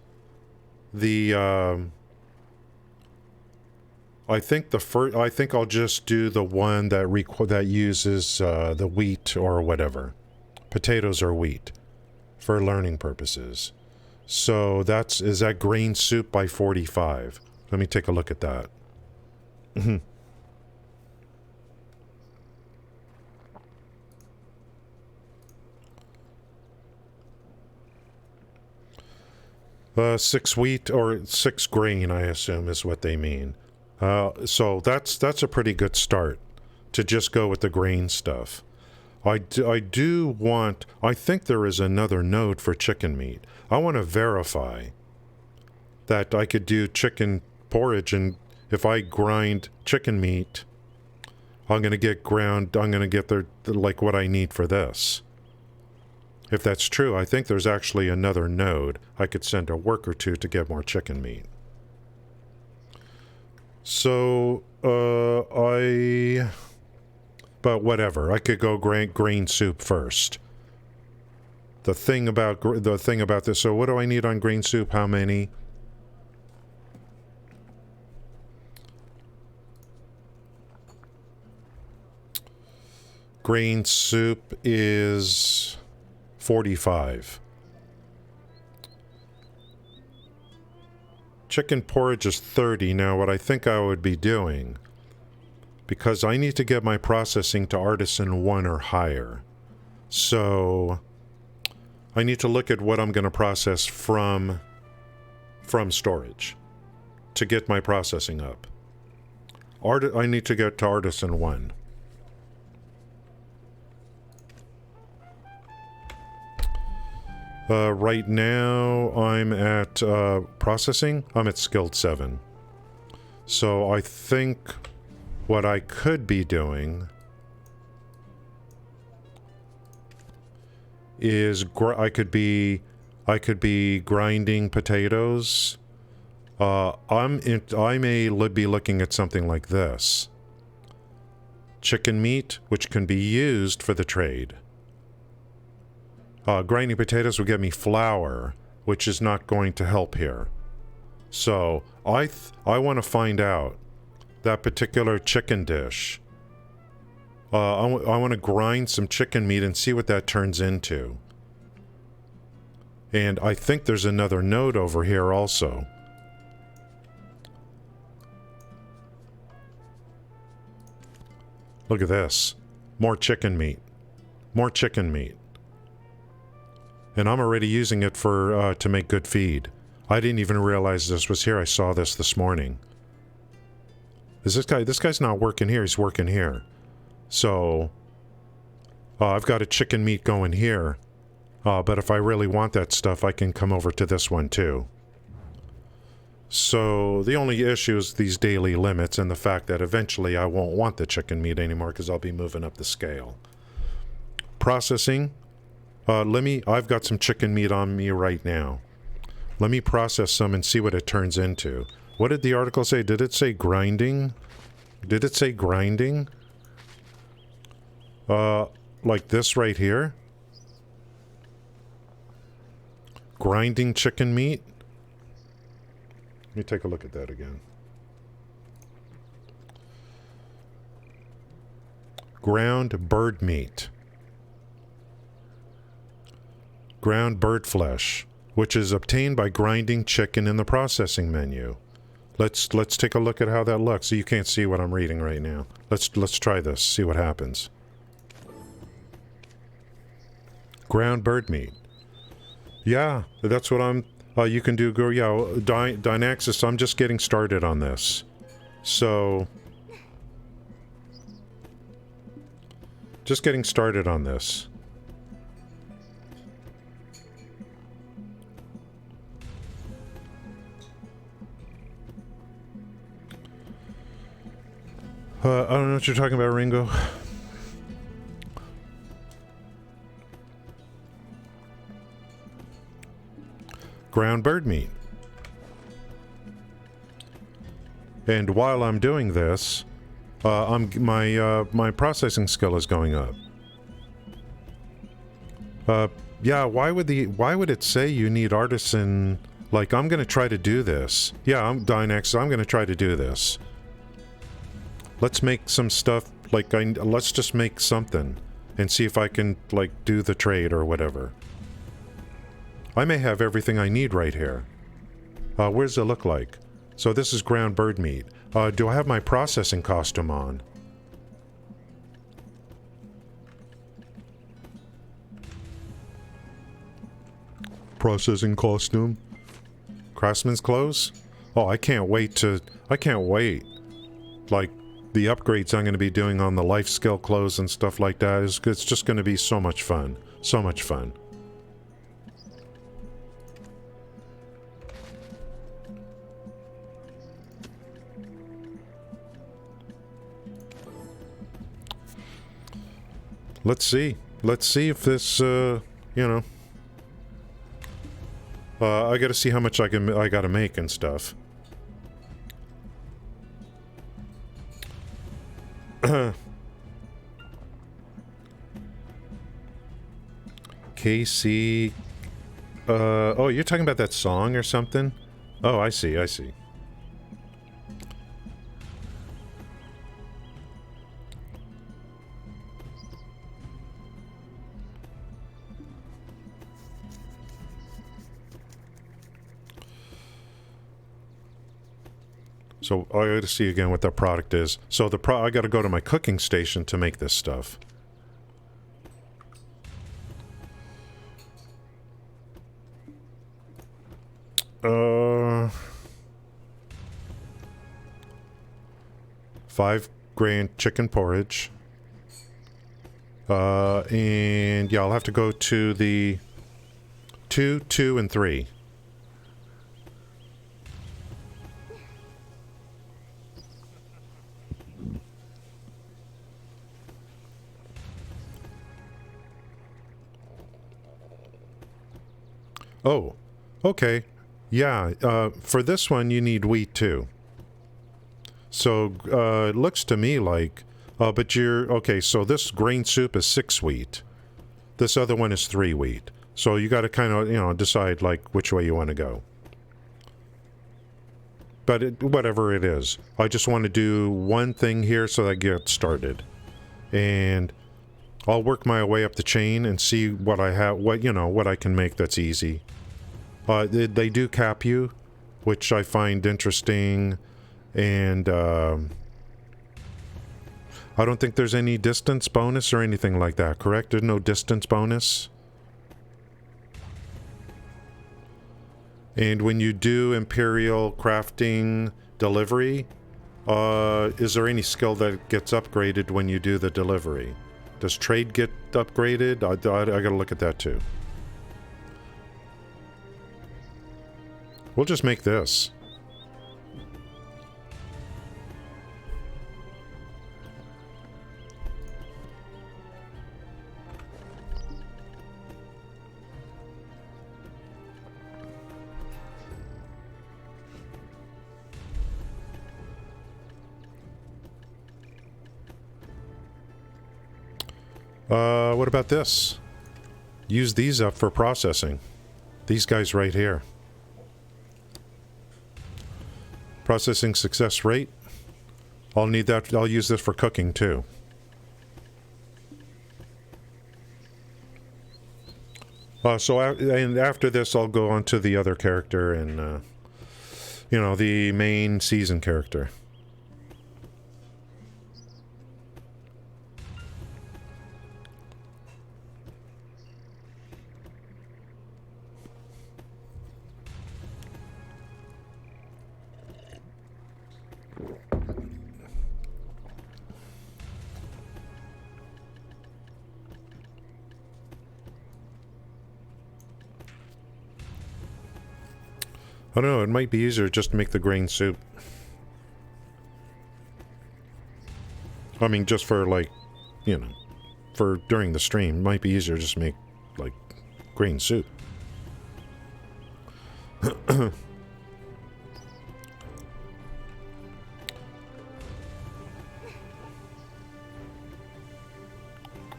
I think I'll just do the one that uses the wheat or whatever, potatoes or wheat, for learning purposes. So is that grain soup by 45? Let me take a look at that. 6 wheat or 6 grain, I assume, is what they mean. So that's a pretty good start to just go with the grain stuff. I think there is another node for chicken meat. I want to verify that I could do chicken porridge, and if I grind chicken meat, I'm going to get like what I need for this. If that's true, I think there's actually another node I could send a worker to get more chicken meat. So, but whatever, I could go grain soup first. The thing about this, so what do I need on grain soup? How many? Grain soup is 45. Chicken porridge is 30. Now, what I think I would be doing, because I need to get my processing to Artisan 1 or higher, so I need to look at what I'm going to process from storage to get my processing up. I need to get to Artisan 1. Right now, I'm at processing. I'm at skilled 7. So I think what I could be doing is I could be grinding potatoes. I may be looking at something like this: chicken meat, which can be used for the trade. Grinding potatoes will get me flour, which is not going to help here. So I want to find out that particular chicken dish. I want to grind some chicken meat and see what that turns into. And I think there's another node over here also. Look at this. More chicken meat. More chicken meat. And I'm already using it for to make good feed. I didn't even realize this was here. I saw this morning. Is this guy's not working here, he's working here. So I've got a chicken meat going here. But if I really want that stuff, I can come over to this one too. So the only issue is these daily limits and the fact that eventually I won't want the chicken meat anymore because I'll be moving up the scale. Processing. I've got some chicken meat on me right now. Let me process some and see what it turns into. What did the article say? Did it say grinding? Did it say grinding? Like this right here? Grinding chicken meat? Let me take a look at that again. Ground bird meat. Ground bird flesh, which is obtained by grinding chicken in the processing menu. Let's take a look at how that looks. So you can't see what I'm reading right now. Let's try this, see what happens. Ground bird meat. Yeah, that's what I'm... you can do... Yeah, Dynaxis, I'm just getting started on this. So... just getting started on this. I don't know what you're talking about, Ringo. Ground bird meat. And while I'm doing this, my processing skill is going up. Yeah, why would it say you need artisan? Like, I'm gonna try to do this. Yeah, I'm Dynex. I'm gonna try to do this. Let's make some stuff. Like, let's just make something and see if I can like do the trade or whatever. I may have everything I need right here. What does it look like? So this is ground bird meat. Do I have my processing costume on? Processing costume? Craftsman's clothes? Oh, I can't wait. Like, the upgrades I'm going to be doing on the life skill clothes and stuff like that. It's just going to be so much fun. So much fun. Let's see. Let's see if this, you know... I gotta see how much I gotta make and stuff. KC... oh, you're talking about that song or something? Oh, I see, I see. So I got to see again what that product is. So I got to go to my cooking station to make this stuff. $5 chicken porridge. And yeah, I'll have to go to the 2, 2, and 3. Oh, okay. Yeah, for this one you need wheat too. So, it looks to me like... but okay, so this grain soup is 6 wheat. This other one is 3 wheat. So you gotta kind of, you know, decide, like, which way you want to go. But whatever it is. I just want to do one thing here so that I get started. And I'll work my way up the chain and see what I have, what I can make that's easy. They do cap you, which I find interesting. And I don't think there's any distance bonus or anything like that, correct? There's no distance bonus. And when you do Imperial crafting delivery, is there any skill that gets upgraded when you do the delivery? Does trade get upgraded? I gotta look at that too. We'll just make this. What about this? Use these up for processing. These guys right here. Processing success rate. I'll need that. I'll use this for cooking too. And after this, I'll go on to the other character and, you know, the main season character. I don't know, it might be easier just to make the grain soup. I mean, just for like, you know, for during the stream, might be easier to just make like green soup.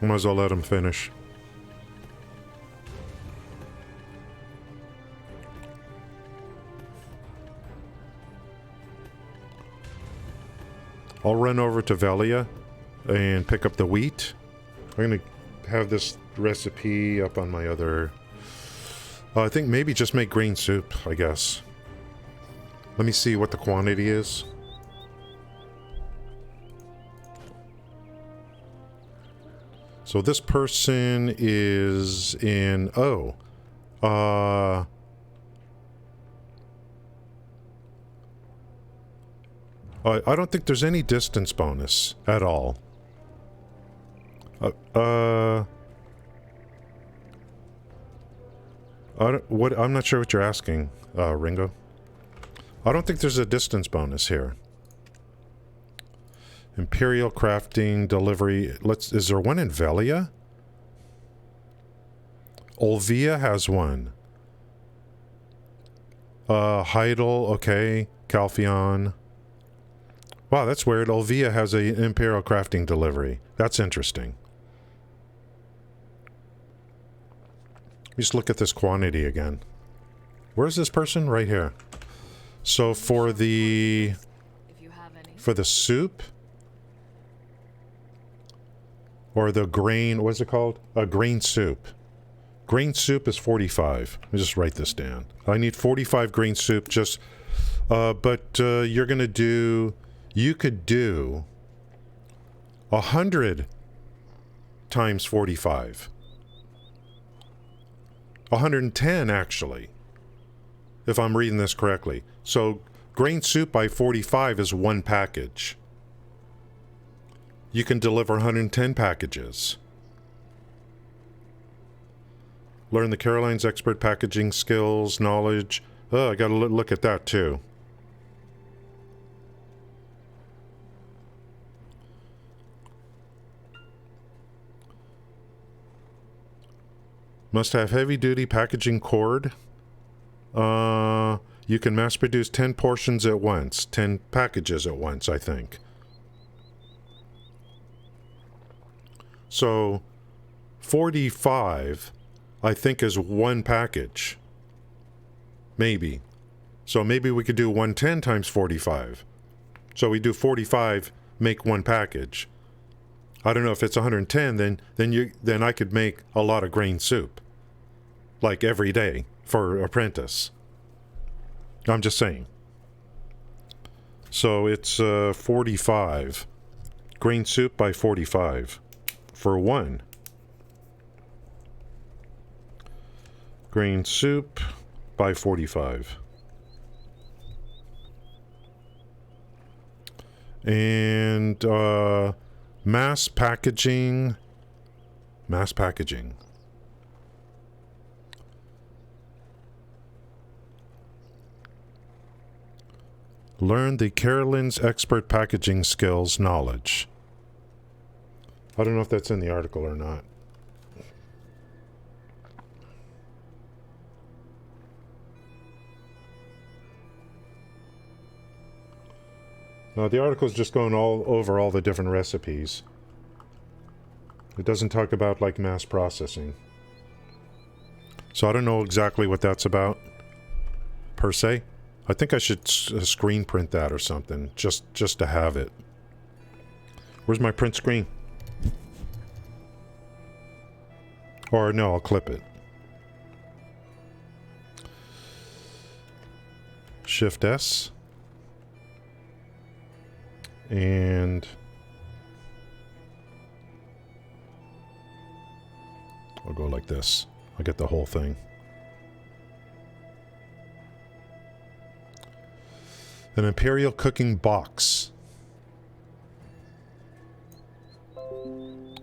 Might as well let him finish. I'll run over to Velia and pick up the wheat. I'm going to have this recipe up on my other... I think maybe just make green soup, I guess. Let me see what the quantity is. So this person is in... Oh. I don't think there's any distance bonus at all. I'm not sure what you're asking, Ringo. I don't think there's a distance bonus here. Imperial crafting delivery. Is there one in Velia? Olvia has one. Heidel, okay. Calpheon. Wow, that's weird. Olvia has an Imperial crafting delivery. That's interesting. Just look at this quantity again. Where's this person? Right here. So for the soup or the grain, what's it called? A grain soup. Grain soup is 45. Let me just write this down. I need 45 grain soup. Just, but you're gonna do. You could do 100 times 45. 110 actually, if I'm reading this correctly. So grain soup by 45 is one package. You can deliver 110 packages. Learn the Caroline's expert packaging skills, knowledge. Oh, I gotta look at that too. Must have heavy-duty packaging cord. You can mass produce 10 portions at once. 10 packages at once, I think. So, 45, I think, is one package. Maybe. So maybe we could do 110 times 45. So we do 45, make one package. I don't know if it's 110, then I could make a lot of grain soup. Like every day for Apprentice. I'm just saying. So it's 45. Grain soup by 45. For one. Grain soup by 45. And mass packaging. Mass packaging. Learn the Carolyn's expert packaging skills knowledge. I don't know if that's in the article or not. The article is just going all over all the different recipes. It doesn't talk about like mass processing. So I don't know exactly what that's about, per se. I think I should screen print that or something, just to have it. Where's my print screen? Or no, I'll clip it. Shift S. And I'll go like this. I'll get the whole thing. An Imperial Cooking Box.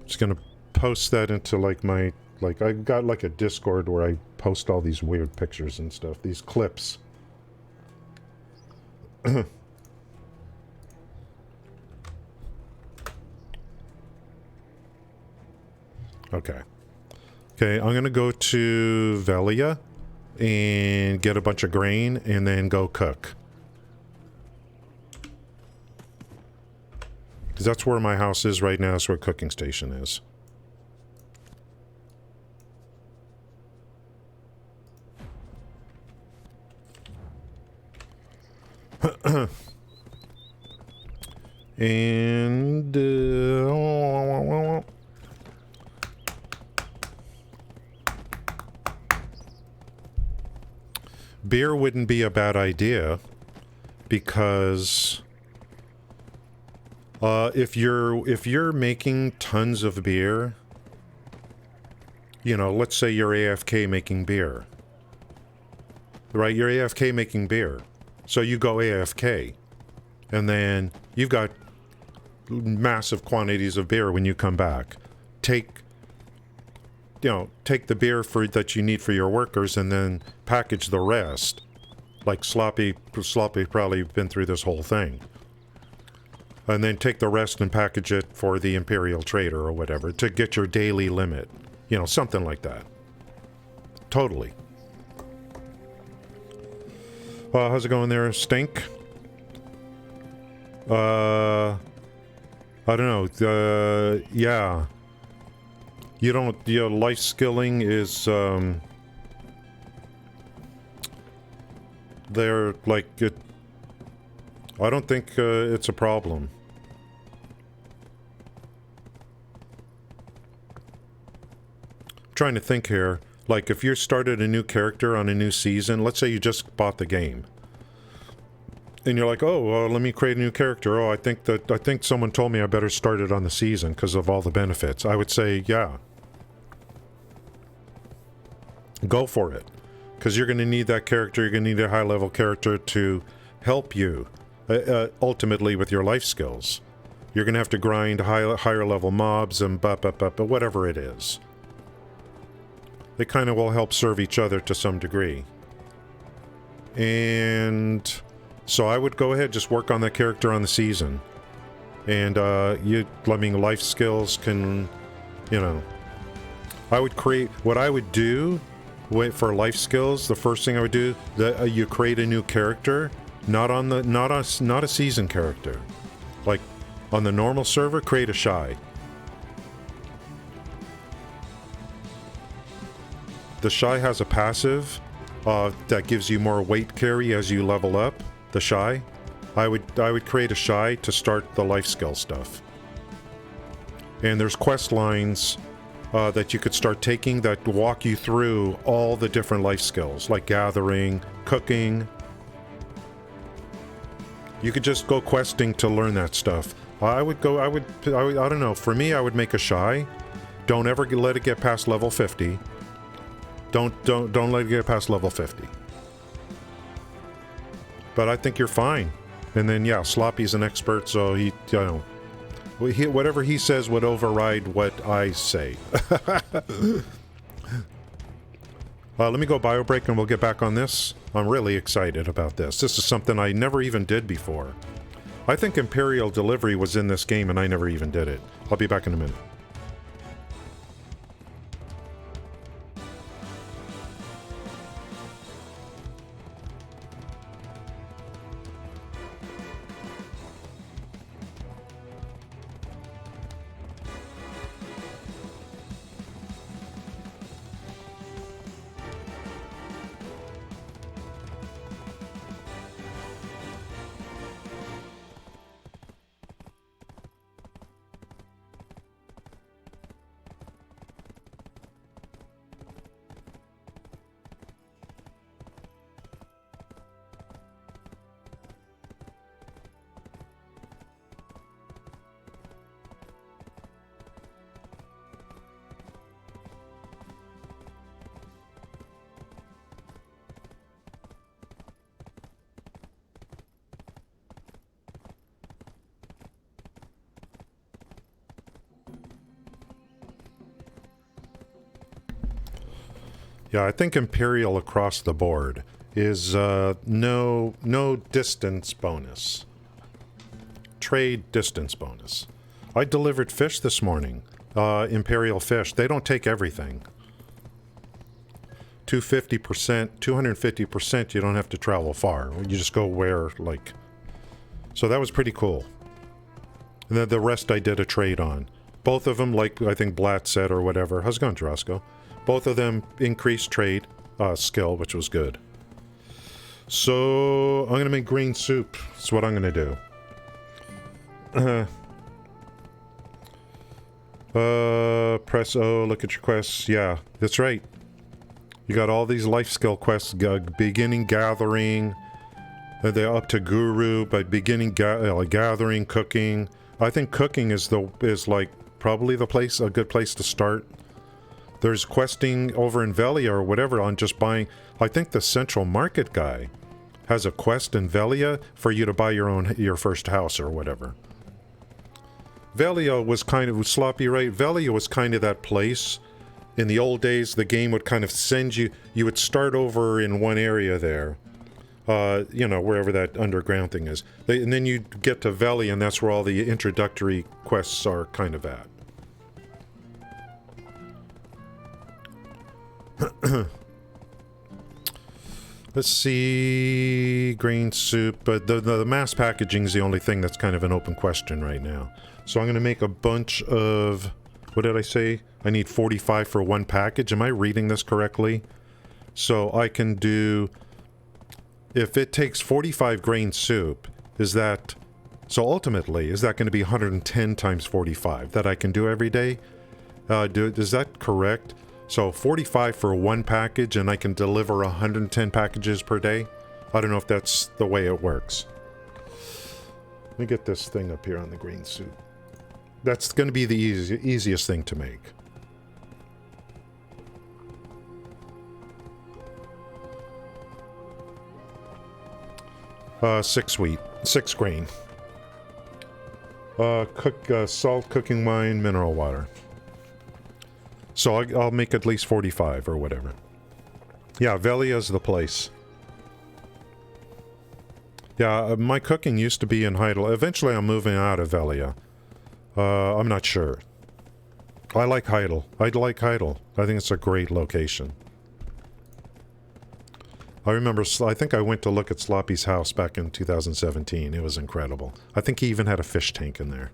Just gonna post that into like my, like I've got like a Discord where I post all these weird pictures and stuff, these clips. Okay. Okay, I'm gonna go to Velia and get a bunch of grain and then go cook. Because that's where my house is right now. That's where cooking station is. And beer wouldn't be a bad idea because if you're making tons of beer, you know, let's say you're AFK making beer, right? You're AFK making beer, so you go AFK, and then you've got massive quantities of beer when you come back. Take the beer that you need for your workers and then package the rest. Like Sloppy probably been through this whole thing. And then take the rest and package it for the Imperial Trader or whatever to get your daily limit. You know, something like that. Totally. How's it going there, Stink? I don't know. Yeah. You don't. Life skilling is. They're like it. I don't think it's a problem. I'm trying to think here. Like, if you started a new character on a new season, let's say you just bought the game. And you're like, oh, let me create a new character. Oh, I think someone told me I better start it on the season because of all the benefits. I would say, yeah. Go for it. Because you're going to need that character. You're going to need a high-level character to help you, ultimately, with your life skills. You're going to have to grind higher-level mobs and whatever it is. They kind of will help serve each other to some degree. And so I would go ahead, just work on that character on the season. And life skills can, I would create, what I would do for life skills, the first thing I would do, you create a new character, not a season character. Like on the normal server, create a shy. The shy has a passive that gives you more weight carry as you level up. The shy, I would create a shy to start the life skill stuff. And there's quest lines that you could start taking that walk you through all the different life skills, like gathering, cooking. You could just go questing to learn that stuff. I don't know. For me, I would make a shy. Don't ever let it get past level 50. Don't let it get past level 50. But I think you're fine. And then, yeah, Sloppy's an expert, so whatever he says would override what I say. Let me go bio break and we'll get back on this. I'm really excited about this. This is something I never even did before. I think Imperial Delivery was in this game and I never even did it. I'll be back in a minute. Yeah, I think Imperial across the board is no distance bonus. Trade distance bonus. I delivered fish this morning. Imperial fish. They don't take everything. 250%, you don't have to travel far. You just go where, like... So that was pretty cool. And then the rest I did a trade on. Both of them, like I think Blatt said or whatever. How's it going, Jarosco? Both of them increased trade skill, which was good. So I'm going to make green soup. That's what I'm going to do. Press O, look at your quests. Yeah, that's right. You got all these life skill quests, beginning gathering, they're up to guru, but beginning gathering, cooking. I think cooking is like probably a good place to start. There's questing over in Velia or whatever on just buying. I think the Central Market guy has a quest in Velia for you to buy your first house or whatever. Velia was kind of sloppy, right? Velia was kind of that place. In the old days, the game would kind of send you would start over in one area there. You know, wherever that underground thing is. And then you get to Velia, and that's where all the introductory quests are kind of at. Let's see... Green soup. But the mass packaging is the only thing that's kind of an open question right now. So I'm going to make a bunch of... What did I say? I need 45 for one package. Am I reading this correctly? So I can do... If it takes 45 grain soup, is that... So ultimately, is that going to be 110 times 45 that I can do every day? Is that correct? So 45 for one package, and I can deliver 110 packages per day? I don't know if that's the way it works. Let me get this thing up here on the green soup. That's going to be the easiest thing to make. Six grain. Salt, cooking wine, mineral water. So I'll make at least 45 or whatever. Yeah, Velia's the place. Yeah, my cooking used to be in Heidel. Eventually I'm moving out of Velia. I'm not sure. I like Heidel. I like Heidel. I think it's a great location. I remember, I think I went to look at Sloppy's house back in 2017. It was incredible. I think he even had a fish tank in there.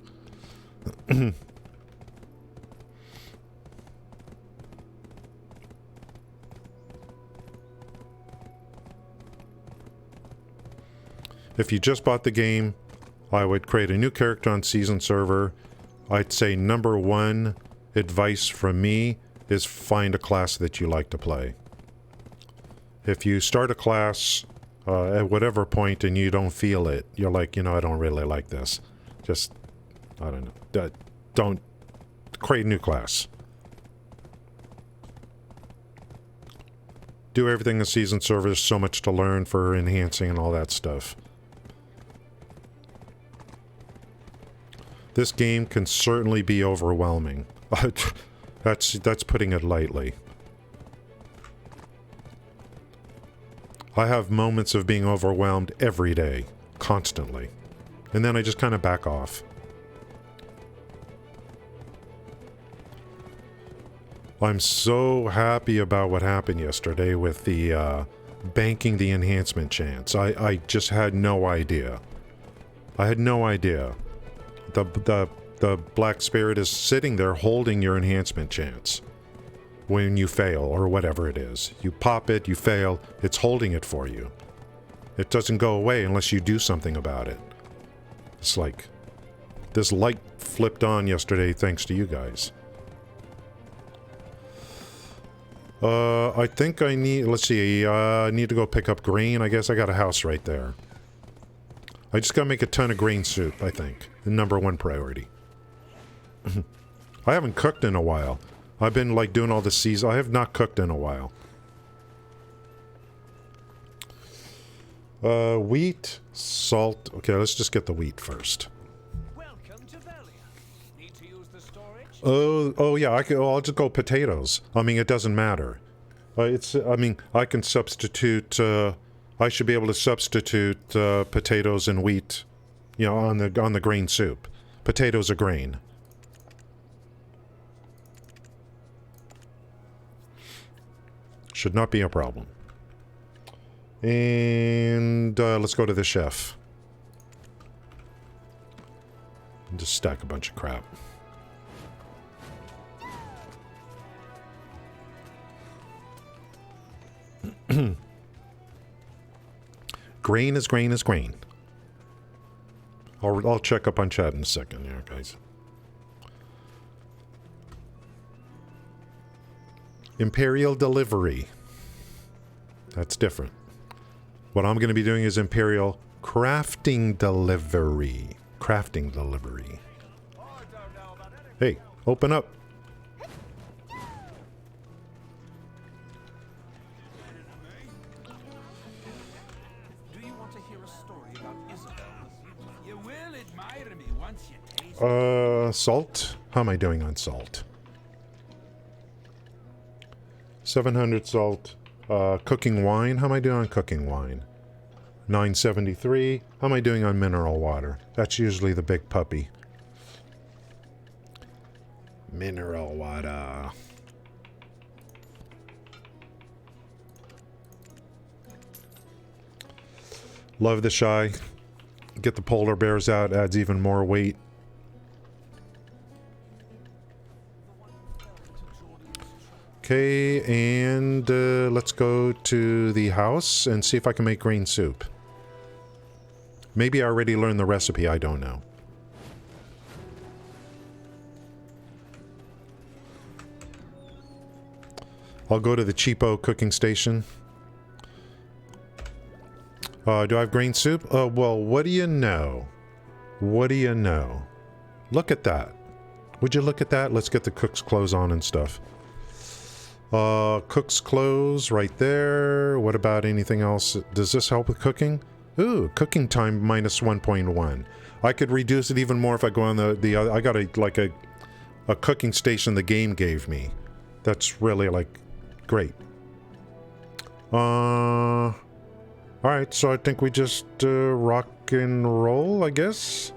If you just bought the game, I would create a new character on Season Server. I'd say number one advice from me is find a class that you like to play. If you start a class at whatever point and you don't feel it, you're like, you know, I don't really like this. Just, I don't know. Don't create a new class. Do everything in Season Server. There's so much to learn for enhancing and all that stuff. This game can certainly be overwhelming. That's putting it lightly. I have moments of being overwhelmed every day, constantly. And then I just kind of back off. I'm so happy about what happened yesterday with the banking the enhancement chance. I just had no idea. I had no idea. The Black Spirit is sitting there holding your enhancement chance when you fail, or whatever it is. You pop it, you fail, it's holding it for you. It doesn't go away unless you do something about it. It's like, this light flipped on yesterday thanks to you guys. I think I need, let's see, I need to go pick up grain. I guess I got a house right there. I just gotta make a ton of grain soup, I think. The number one priority. I haven't cooked in a while. I've been like doing all the seasons. I have not cooked in a while. Wheat, salt. Okay, let's just get the wheat first. Welcome to Velia. Need to use the storage? Oh yeah. I'll just go potatoes. I mean, it doesn't matter. I mean, I can substitute. I should be able to substitute potatoes and wheat, you know, on the grain soup. Potatoes are grain. Should not be a problem. And let's go to the chef. And just stack a bunch of crap. Grain is grain is grain. I'll check up on chat in a second here, guys. Imperial delivery. That's different. What I'm going to be doing is Imperial crafting delivery. Crafting delivery. Hey, open up. Do you want to hear a story about Isabel? You will admire me once you taste it. Salt? How am I doing on salt? 700 salt. Cooking wine. How am I doing on cooking wine? 973. How am I doing on mineral water? That's usually the big puppy. Mineral water. Love the shy. Get the polar bears out. Adds even more weight. Okay, and let's go to the house and see if I can make green soup. Maybe I already learned the recipe, I don't know. I'll go to the cheapo cooking station. Do I have green soup? Oh, well, what do you know? What do you know? Look at that. Would you look at that? Let's get the cook's clothes on and stuff. Cook's clothes right there. What about anything else? Does this help with cooking? Ooh, cooking time minus 1.1. I could reduce it even more if I go on the I got a cooking station the game gave me. That's really like great. Alright, so I think we just rock and roll, I guess.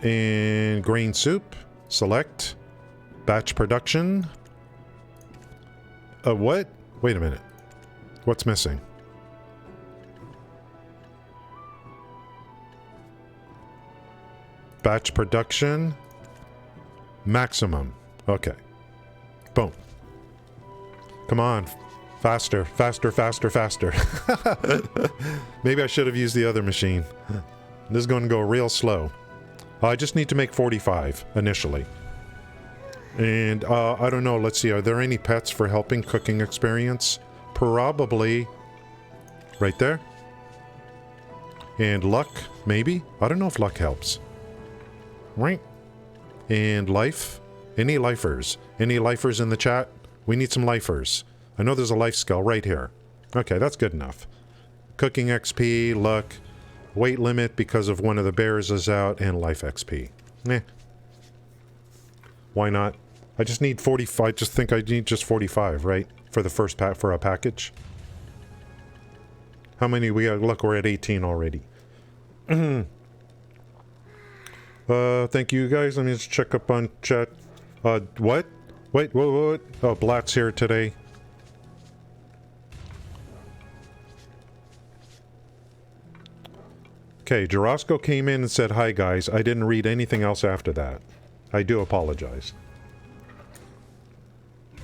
And grain soup, select, batch production. What? Wait a minute. What's missing? Batch production, maximum. Okay. Boom. Come on. Faster, faster, faster, faster. Maybe I should have used the other machine. This is going to go real slow. I just need to make 45 initially. And I don't know, let's see, are there any pets for helping cooking experience? Probably. Right there. And luck, maybe? I don't know if luck helps. Right. And life. Any lifers? Any lifers in the chat? We need some lifers. I know there's a life skill right here. Okay, that's good enough. Cooking XP, luck. Weight limit because of one of the bears is out, and life XP. Meh. Why not? I just need 45. I just think I need just 45, right? For the first pack, for a package. How many we got? Look, we're at 18 already. Thank you guys. Let me just check up on chat. What? Wait, what? Oh, Blatt's here today. Okay, Jarosco came in and said, hi guys. I didn't read anything else after that. I do apologize.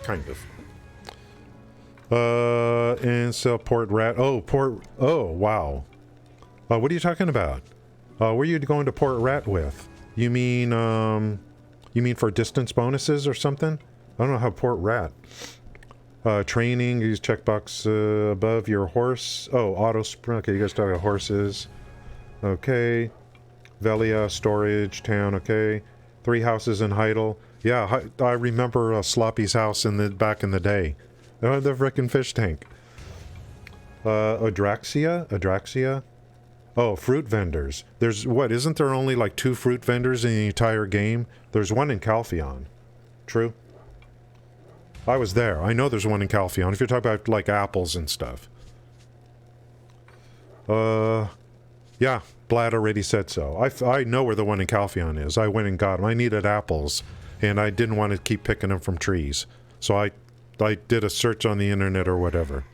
Kind of. And so Port Rat. Oh, oh, wow. What are you talking about? Where are you going to Port Rat with? You mean for distance bonuses or something? I don't know how Port Rat. Training, use checkbox above your horse. Oh, auto sprint. Okay, you guys talk about horses. Okay. Velia, storage, town, okay. 3 houses in Heidel. Yeah, I remember Sloppy's house back in the day. Oh, the frickin' fish tank. Adraxia? Oh, fruit vendors. There's, what, isn't there only like 2 fruit vendors in the entire game? There's one in Calpheon. True? I was there. I know there's one in Calpheon. If you're talking about like apples and stuff. Yeah, Vlad already said so. I know where the one in Calpheon is. I went and got them. I needed apples, and I didn't want to keep picking them from trees. So I did a search on the internet or whatever.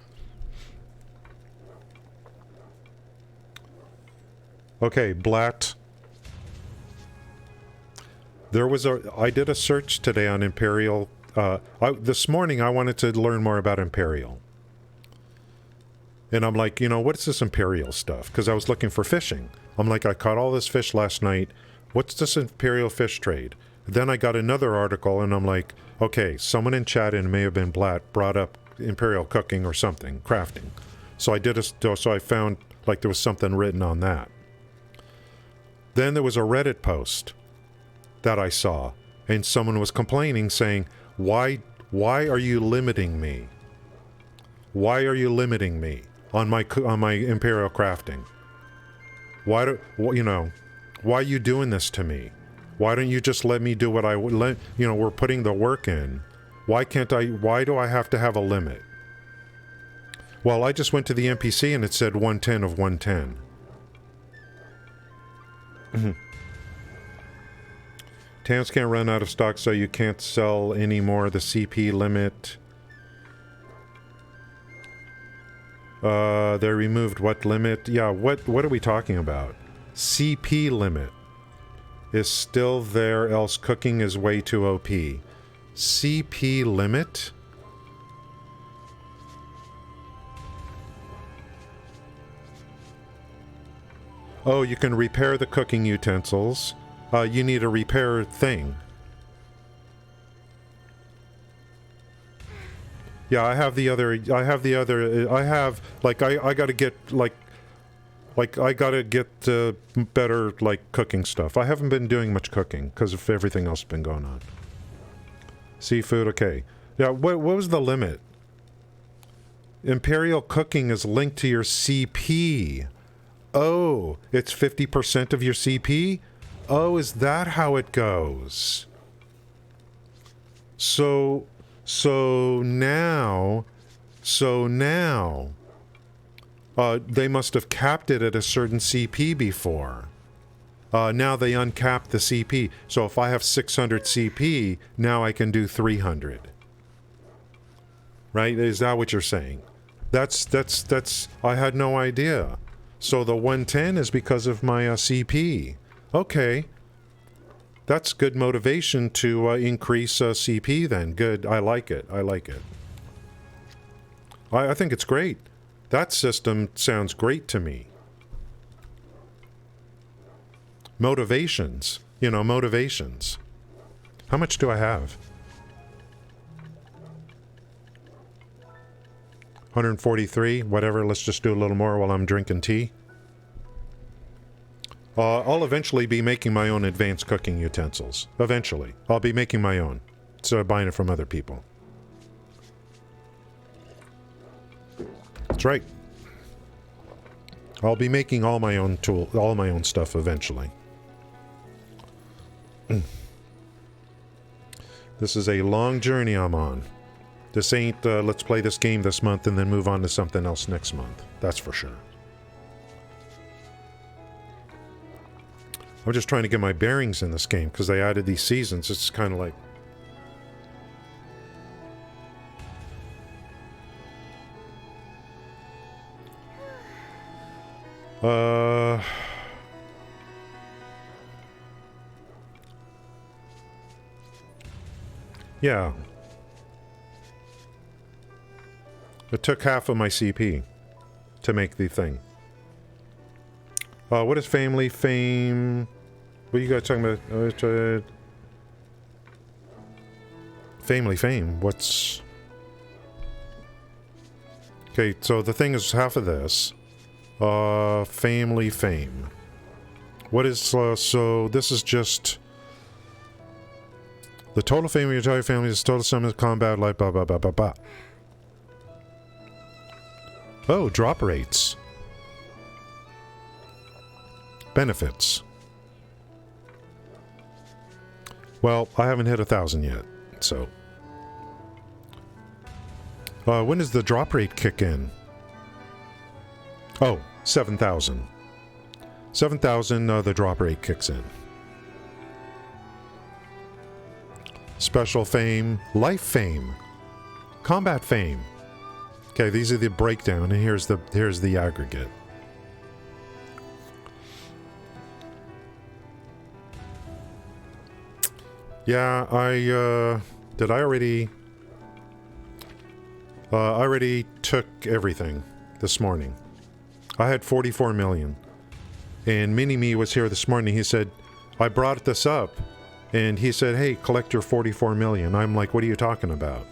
Okay, Blatt. I did a search today on Imperial. This morning I wanted to learn more about Imperial. And I'm like, what's this Imperial stuff? Because I was looking for fishing. I'm like, I caught all this fish last night. What's this Imperial fish trade? Then I got another article, and I'm like, okay, someone in chat, and it may have been Blatt, brought up Imperial cooking or something, crafting. So I found like there was something written on that. Then there was a Reddit post that I saw, and someone was complaining, saying, why are you limiting me? Why are you limiting me on my Imperial crafting? Why are you doing this to me? Why don't you just let me do what I would we're putting the work in. Why do I have to have a limit? Well, I just went to the NPC and it said 110 of 110. Towns can't run out of stock, so you can't sell anymore. The CP limit. They removed what limit? Yeah, what are we talking about? CP limit is still there, else cooking is way too OP. CP limit? Oh, you can repair the cooking utensils. You need a repair thing. Yeah, I gotta get better, like, cooking stuff. I haven't been doing much cooking, because of everything else that's been going on. Seafood, okay. Yeah, what was the limit? Imperial cooking is linked to your CP. Oh, it's 50% of your CP? Oh, is that how it goes? So now, they must have capped it at a certain CP before. Now they uncapped the CP. So if I have 600 CP, now I can do 300. Right? Is that what you're saying? That's, I had no idea. So the 110 is because of my CP. Okay. That's good motivation to increase CP then. Good. I like it. I think it's great. That system sounds great to me. Motivations. Motivations. How much do I have? 143, whatever. Let's just do a little more while I'm drinking tea. I'll eventually be making my own advanced cooking utensils. Eventually. I'll be making my own, instead of buying it from other people. That's right. I'll be making all my own stuff eventually. This is a long journey I'm on. This ain't, let's play this game this month and then move on to something else next month. That's for sure. I'm just trying to get my bearings in this game because they added these seasons. It's kind of like... Yeah. It took half of my CP to make the thing. What is family fame? What are you guys talking about? Family fame. What's... Okay, so the thing is half of this. Family fame. What is... so this is just... The total fame of your entire family is total sum of combat life, blah, blah, blah, blah, blah. Oh, drop rates. Benefits. Well, I haven't hit 1,000 yet, so... when does the drop rate kick in? Oh, 7,000. 7,000, the drop rate kicks in. Special fame, life fame, combat fame. Okay, these are the breakdown, and here's the aggregate. Yeah, I already took everything this morning. I had 44 million. And Mini-Me was here this morning. He said, I brought this up. And he said, hey, collect your 44 million. I'm like, what are you talking about?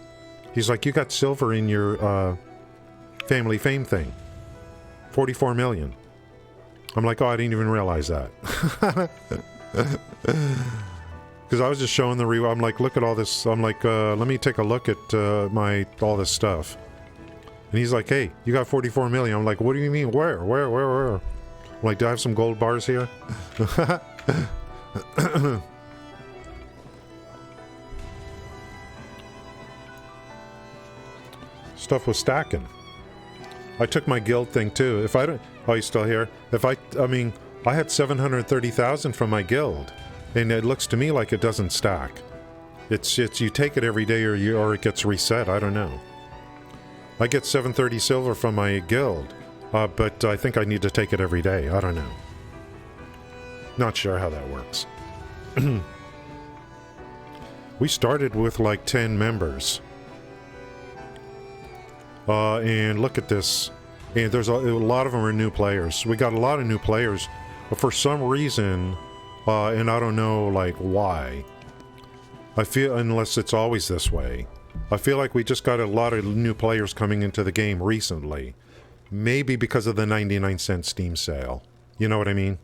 He's like, you got silver in your family fame thing. 44 million. I'm like, oh, I didn't even realize that. Because I was just showing the I'm like, look at all this. I'm like, let me take a look at all this stuff. And he's like, hey, you got 44 million. I'm like, what do you mean? Where? I'm like, do I have some gold bars here? Stuff was stacking. I took my guild thing too. If I don't, oh, you still here? I mean, I had 730,000 from my guild, and it looks to me like it doesn't stack. It's you take it every day, or it gets reset. I don't know. I get 730 silver from my guild, but I think I need to take it every day. I don't know. Not sure how that works. We started with like 10 members. And look at this. And there's a lot of them are new players. We got a lot of new players. But for some reason, and I don't know like why, I feel, unless it's always this way, I feel like we just got a lot of new players coming into the game recently. Maybe because of the 99-cent Steam sale. You know what I mean?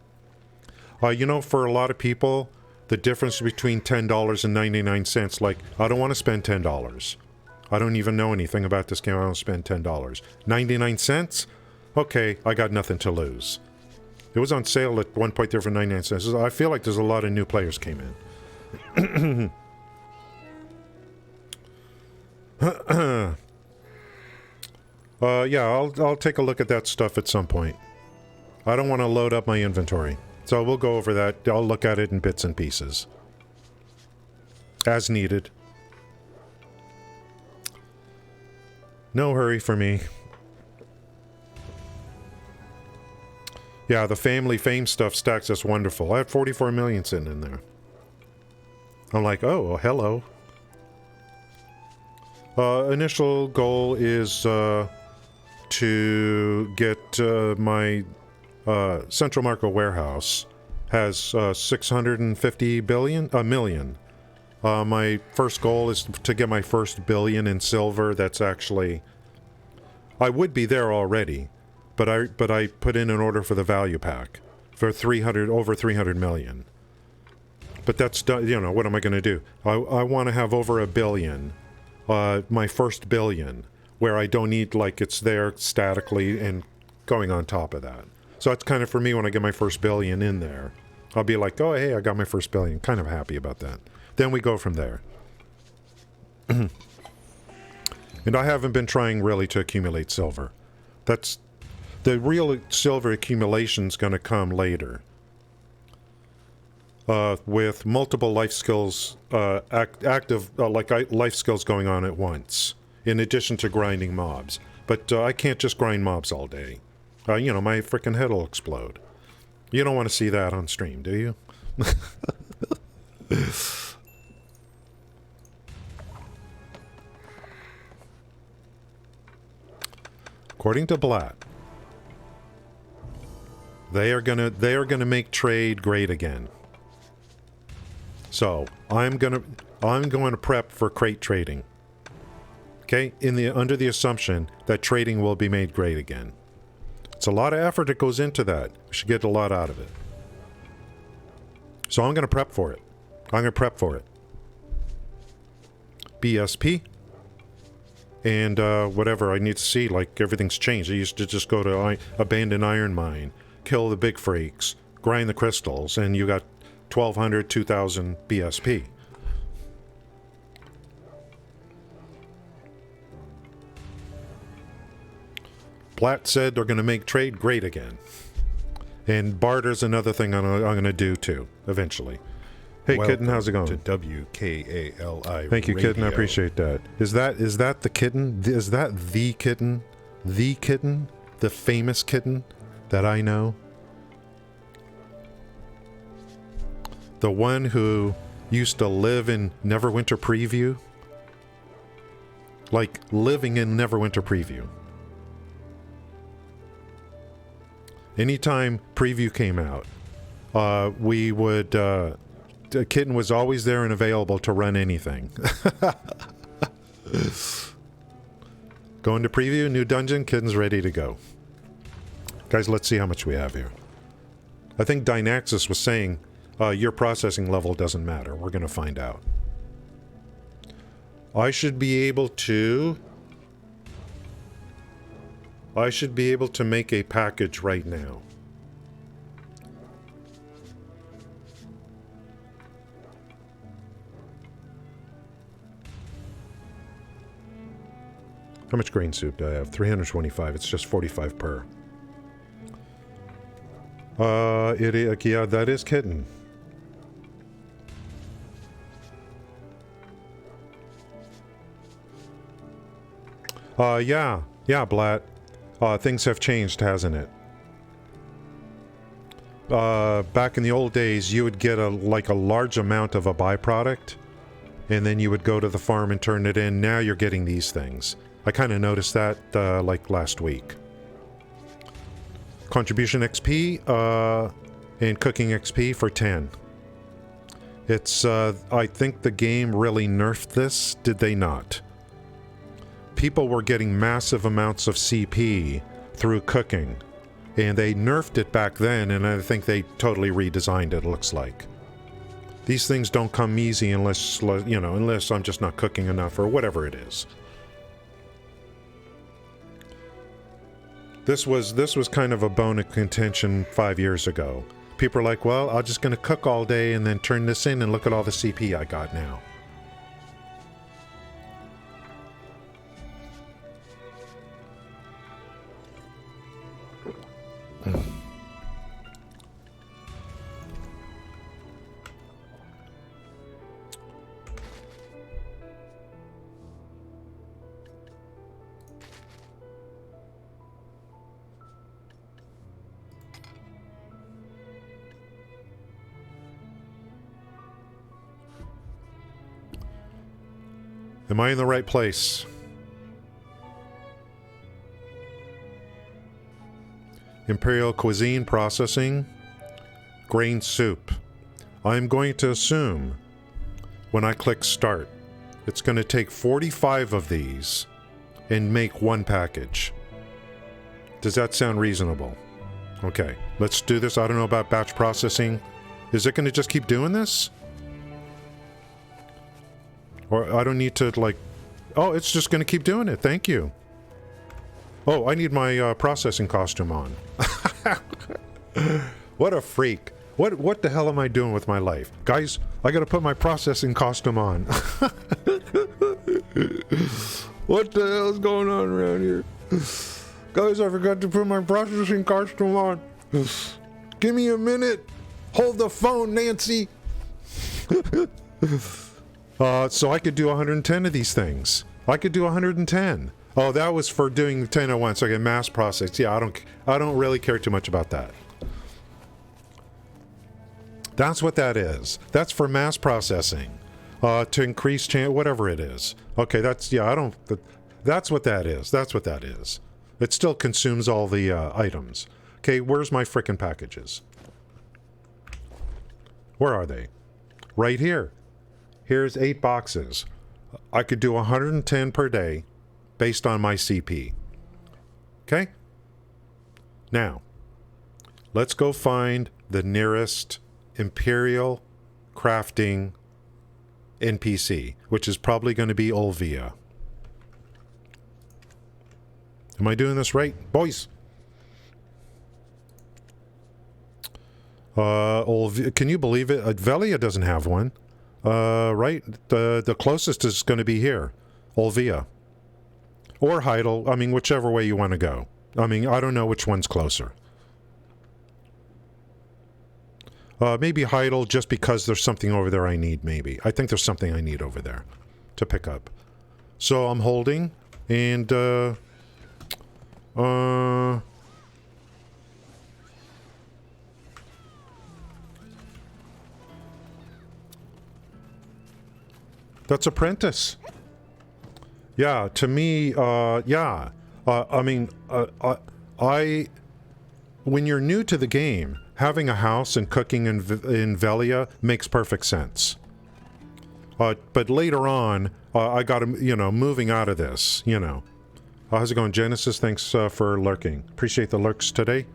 You know, for a lot of people, the difference between $10 and 99 cents, like, I don't want to spend $10. I don't even know anything about this game. I don't spend $10. 99 cents? Okay, I got nothing to lose. It was on sale at one point there for 99 cents. I feel like there's a lot of new players came in. Yeah, I'll take a look at that stuff at some point. I don't want to load up my inventory. So we'll go over that. I'll look at it in bits and pieces. As needed. No hurry for me. Yeah, the family fame stuff stacks. That's wonderful. I have 44 million sitting in there. I'm like, oh, well, hello. Initial goal is to get my Central Market warehouse has 650 million. My first goal is to get my first billion in silver. That's actually, I would be there already, but I put in an order for the value pack for over 300 million. But that's, you know, what am I going to do? I want to have over a billion, my first billion, where I don't need, like, it's there statically and going on top of that. So that's kind of for me when I get my first billion in there. I'll be like, oh, hey, I got my first billion. Kind of happy about that. Then we go from there. And I haven't been trying really to accumulate silver. That's the real silver accumulation's going to come later. With multiple life skills, active life skills going on at once, in addition to grinding mobs. But I can't just grind mobs all day. You know, my frickin' head will explode. You don't want to see that on stream, do you? According to Blatt, they are gonna make trade great again. So I'm going to prep for crate trading. Okay, under the assumption that trading will be made great again. It's a lot of effort that goes into that. We should get a lot out of it. So I'm going to prep for it. BSP. And whatever I need to see, like everything's changed. I used to just go to abandoned iron mine, kill the big freaks, grind the crystals, and you got 1,200, 2,000 BSP. Platt said they're going to make trade great again. And barter's another thing I'm going to do too, eventually. Hey, Kitten, how's it going? To WKALI Thank you, Radio. Kitten. I appreciate that. Is that the kitten? Is that the kitten? The kitten? The famous kitten that I know? The one who used to live in Neverwinter Preview? Like, living in Neverwinter Preview. Anytime Preview came out, we would... the kitten was always there and available to run anything. Going to Preview, new dungeon, kitten's ready to go. Guys, let's see how much we have here. I think Dynaxis was saying... your processing level doesn't matter. We're going to find out. I should be able to make a package right now. How much grain soup do I have? 325. It's just 45 per. Yeah, that is kitten. Yeah, Blatt. Things have changed, hasn't it? Back in the old days, you would get a large amount of a byproduct, and then you would go to the farm and turn it in. Now you're getting these things. I kind of noticed that, like last week. Contribution XP, and cooking XP for 10. It's, I think the game really nerfed this, did they not? People were getting massive amounts of CP through cooking, and they nerfed it back then, and I think they totally redesigned it, looks like. These things don't come easy unless, you know, unless I'm just not cooking enough or whatever it is. This was kind of a bone of contention 5 years ago. People are like, well, I'm just going to cook all day and then turn this in and look at all the CP I got now. Am I in the right place? Imperial Cuisine processing. Grain soup. I'm going to assume when I click start, it's going to take 45 of these and make one package. Does that sound reasonable? Okay, let's do this. I don't know about batch processing. Is it going to just keep doing this? Or I don't need to, like... Oh, it's just going to keep doing it. Thank you. Oh, I need my processing costume on. What a freak. What the hell am I doing with my life? Guys, I got to put my processing costume on. What the hell is going on around here? Guys, I forgot to put my processing costume on. Give me a minute. Hold the phone, Nancy. So I could do 110 of these things. I could do 110. Oh, that was for doing 10 at once. Okay, mass process. Yeah, I don't really care too much about that. That's what that is. That's for mass processing. To increase whatever it is. Okay, that's, yeah, that's what that is. That's what that is. It still consumes all the items. Okay, where's my frickin' packages? Where are they? Right here. Here's 8 boxes. I could do 110 per day based on my CP. Okay? Now, let's go find the nearest Imperial crafting NPC, which is probably going to be Olvia. Am I doing this right, boys? Olvia, can you believe it? Velia doesn't have one. Right? The closest is going to be here. Olvia. Or Heidel. I mean, whichever way you want to go. I mean, I don't know which one's closer. Maybe Heidel, just because there's something over there I need, maybe. I think there's something I need over there to pick up. So I'm holding, and, that's Apprentice. Yeah, to me, yeah. I mean, when you're new to the game, having a house and cooking in Velia makes perfect sense. But later on, I got to, you know, moving out of this, you know. How's it going, Genesis? Thanks for lurking. Appreciate the lurks today.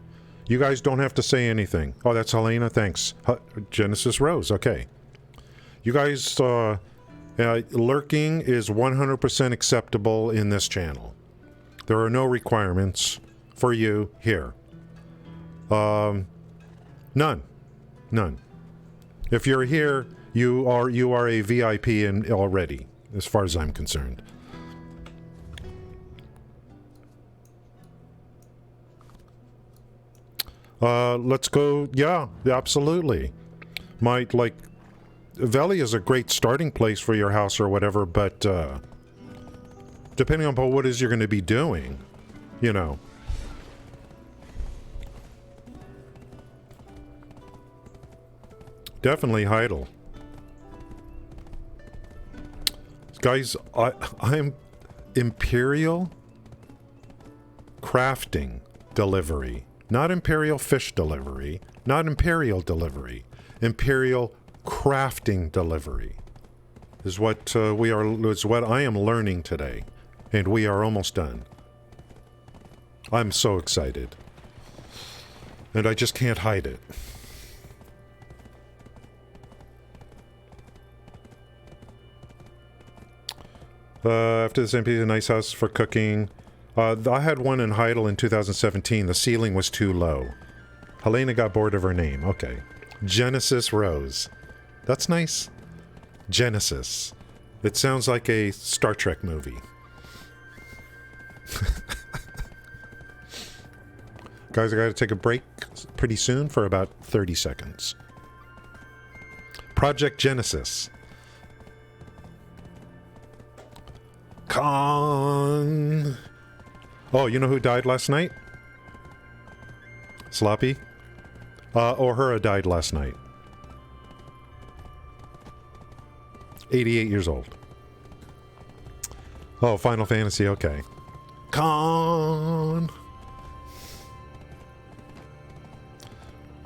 You guys don't have to say anything. Oh, that's Helena. Thanks. Genesis Rose. Okay. You guys, lurking is 100% acceptable in this channel. There are no requirements for you here. None. None. If you're here, you are a VIP already, as far as I'm concerned. Let's go. Yeah, absolutely. Valley is a great starting place for your house or whatever, but depending on what it is you're going to be doing, you know. Definitely Heidel. Guys, I'm Imperial Crafting Delivery. Not Imperial Fish Delivery. Not Imperial Delivery. Imperial Crafting Delivery is what is what I am learning today, and we are almost done. I'm so excited, and I just can't hide it. After this MP, a nice house for cooking. I had one in Heidel in 2017. The ceiling was too low. Helena got bored of her name. Okay. Genesis Rose. That's nice. Genesis. It sounds like a Star Trek movie. Guys, I gotta take a break pretty soon for about 30 seconds. Project Genesis. Con. Oh, you know who died last night? Sloppy? O'Hara died last night. 88 years old. Oh, Final Fantasy, okay. Con.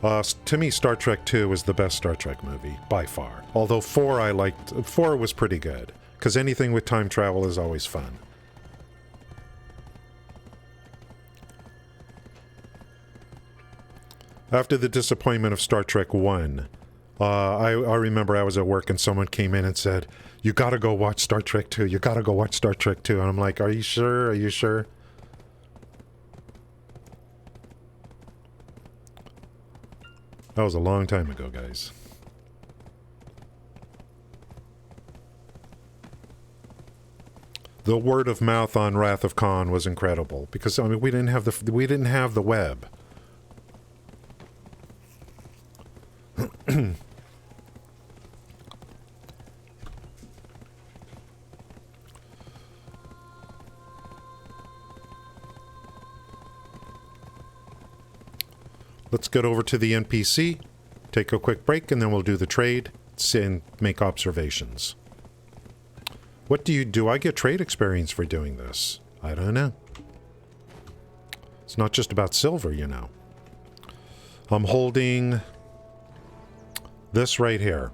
To me, Star Trek 2 was the best Star Trek movie, by far. Although 4 I liked. 4 was pretty good, because anything with time travel is always fun. After the disappointment of Star Trek 1, I remember I was at work and someone came in and said, "You gotta go watch Star Trek 2. You gotta go watch Star Trek 2. And I'm like, "Are you sure? Are you sure?" That was a long time ago, guys. The word of mouth on Wrath of Khan was incredible because, I mean, we didn't have the web. Let's get over to the NPC, take a quick break, and then we'll do the trade and make observations. What do you do? I get trade experience for doing this. I don't know. It's not just about silver, you know. I'm holding this right here.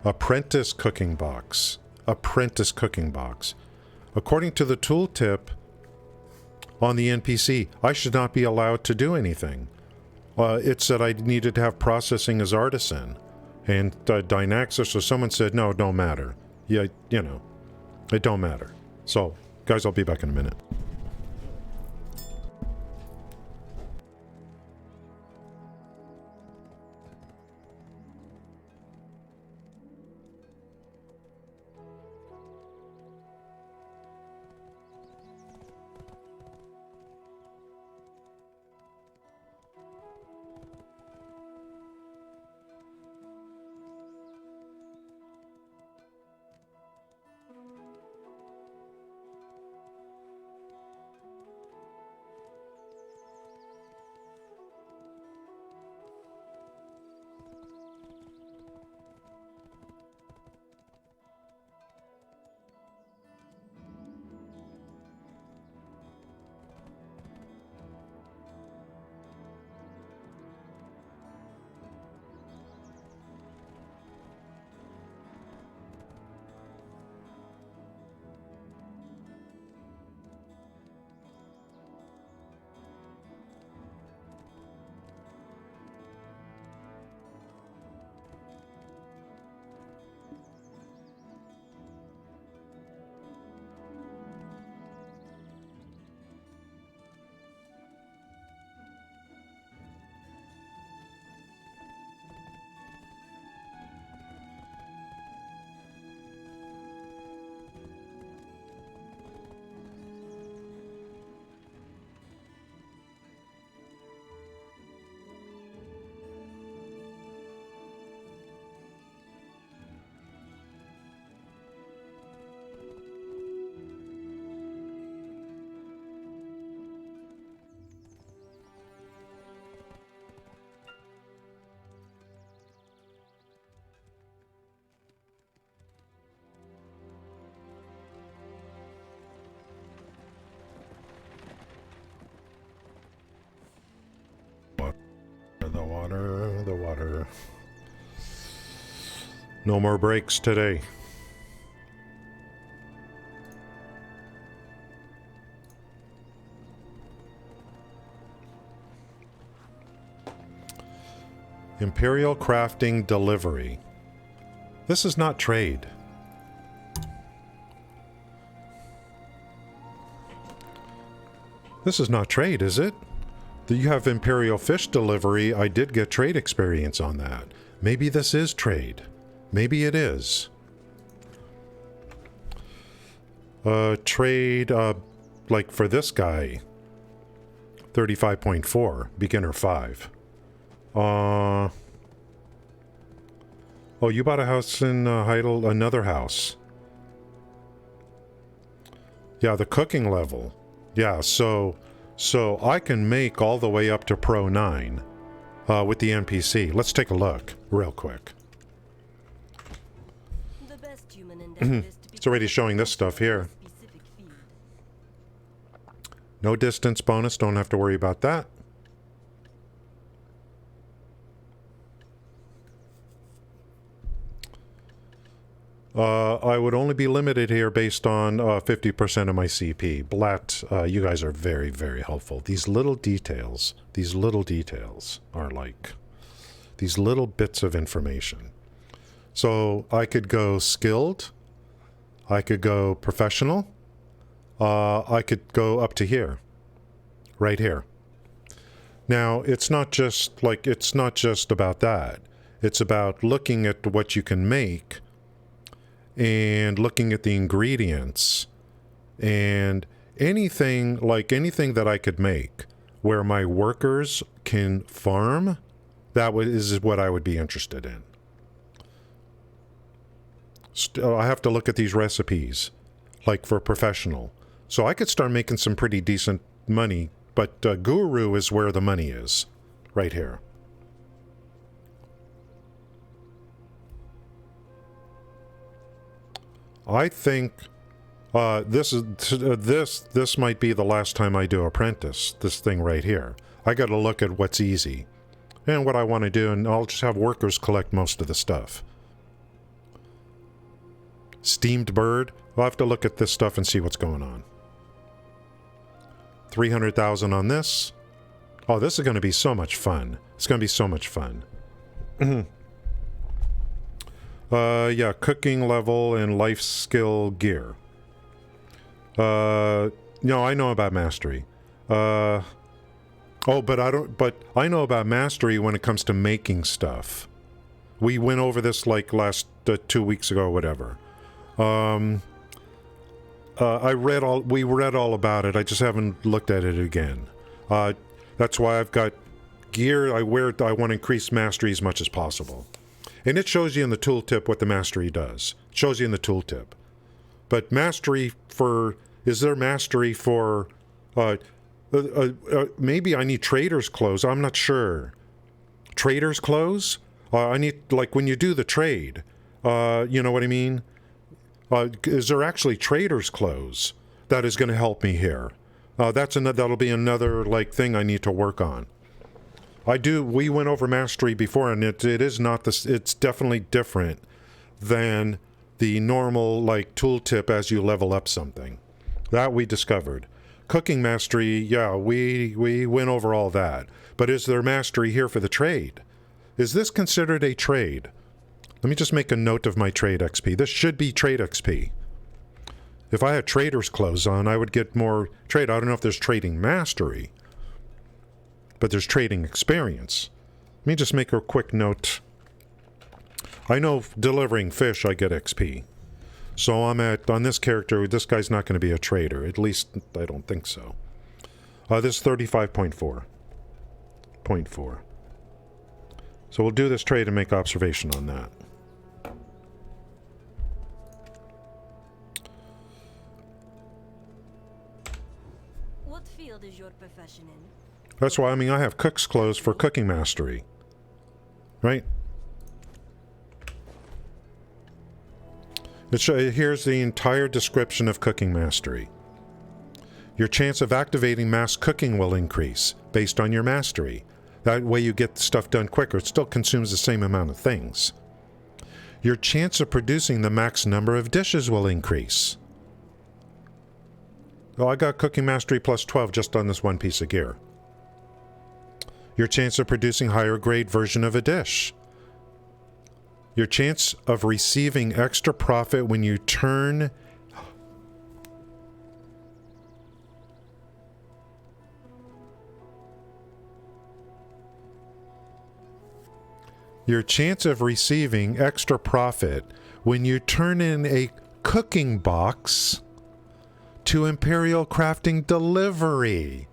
Apprentice Cooking Box. Apprentice Cooking Box. According to the tooltip on the NPC, I should not be allowed to do anything. It said I needed to have processing as artisan. And Dynaxis or someone said, no, it don't matter. Yeah, you know, it don't matter. So, guys, I'll be back in a minute. the water, the water. No more breaks today. Imperial Crafting Delivery. This is not trade. This is not trade, is it? You have Imperial Fish Delivery. I did get trade experience on that. Maybe this is trade. Maybe it is. Trade, like for this guy. 35.4. Beginner 5. Oh, you bought a house in Heidel, another house. Yeah, the cooking level. Yeah, so I can make all the way up to Pro 9 with the NPC. Let's take a look real quick. The best human endeavor is to It's already showing this stuff here. specific field. No distance bonus, don't have to worry about that. I would only be limited here based on 50% of my CP. Blatt, you guys are very, very helpful. These little details are like these little bits of information. So I could go skilled, I could go professional, I could go up to here, right here. Now, it's not just about that. It's about looking at what you can make and looking at the ingredients and anything that I could make where my workers can farm, is what I would be interested in. I have to look at these recipes, like for professional. So I could start making some pretty decent money, but Guru is where the money is, right here. I think this might be the last time I do Apprentice, this thing right here. I got to look at what's easy and what I want to do, and I'll just have workers collect most of the stuff. Steamed bird, I'll have to look at this stuff and see what's going on. 300,000 on this. Oh, this is going to be so much fun. It's going to be so much fun. Yeah, cooking level and life skill gear. No, I know about mastery. But I know about mastery when it comes to making stuff. We went over this like last 2 weeks ago or whatever. We read all about it. I just haven't looked at it again. That's why I've got gear I want to increase mastery as much as possible. And it shows you in the tooltip what the mastery does. It shows you in the tooltip. But mastery for... Is there mastery for... maybe I need trader's clothes. I'm not sure. Trader's clothes? I need... Like when you do the trade. You know what I mean? Is there actually trader's clothes? That is going to help me here. That'll be another like thing I need to work on. We went over mastery before, and it is not this. It's definitely different than the normal like tooltip as you level up something. That we discovered. Cooking mastery, yeah, we went over all that. But is there mastery here for the trade? Is this considered a trade? Let me just make a note of my trade XP. This should be trade XP. If I had trader's clothes on, I would get more trade. I don't know if there's trading mastery, but there's trading experience. Let me just make a quick note. I know delivering fish, I get XP. So on this character, this guy's not going to be a trader. At least, I don't think so. This is 35.4. So we'll do this trade and make observation on that. What field is your profession in? That's why, I have cook's clothes for cooking mastery. Right? Here's the entire description of cooking mastery. Your chance of activating mass cooking will increase based on your mastery. That way you get stuff done quicker. It still consumes the same amount of things. Your chance of producing the max number of dishes will increase. Oh, I got Cooking Mastery plus 12 just on this one piece of gear. Your chance of producing higher grade version of a dish. Your chance of receiving extra profit when you turn... Your chance of receiving extra profit when you turn in a cooking box to Imperial Crafting Delivery.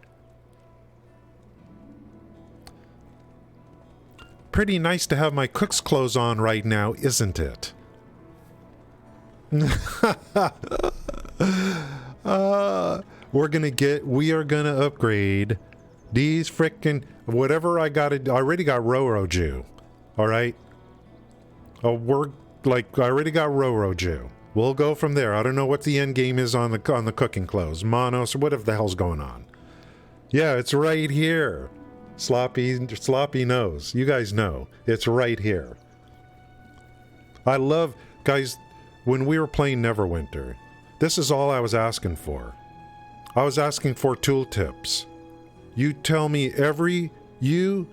Pretty nice to have my cook's clothes on right now, isn't it? We are gonna upgrade these frickin' whatever I already got Roro-Ju. Alright? I already got Roro-Ju. We'll go from there. I don't know what the end game is on the cooking clothes. Monos, whatever the hell's going on. Yeah, it's right here. Sloppy knows. You guys know. It's right here. I love... Guys, when we were playing Neverwinter, this is all I was asking for. I was asking for tooltips. You tell me you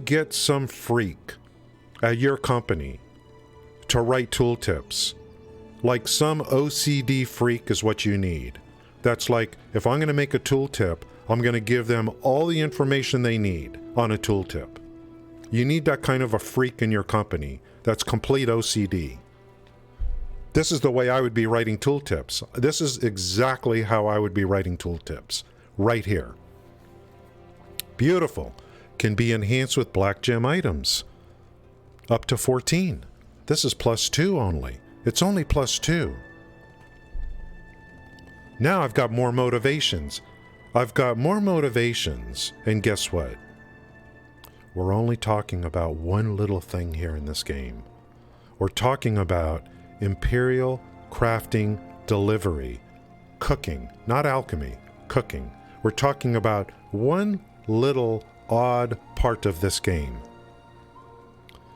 get some freak at your company to write tooltips. Like some OCD freak is what you need. That's like, if I'm going to make a tooltip, I'm going to give them all the information they need on a tooltip. You need that kind of a freak in your company. That's complete OCD. This is the way I would be writing tooltips. This is exactly how I would be writing tooltips. Right here. Beautiful. Can be enhanced with black gem items. Up to 14. This is +2 only. It's only +2. Now I've got more motivations. And guess what? We're only talking about one little thing here in this game. We're talking about Imperial Crafting Delivery. Cooking, not alchemy. Cooking. We're talking about one little odd part of this game.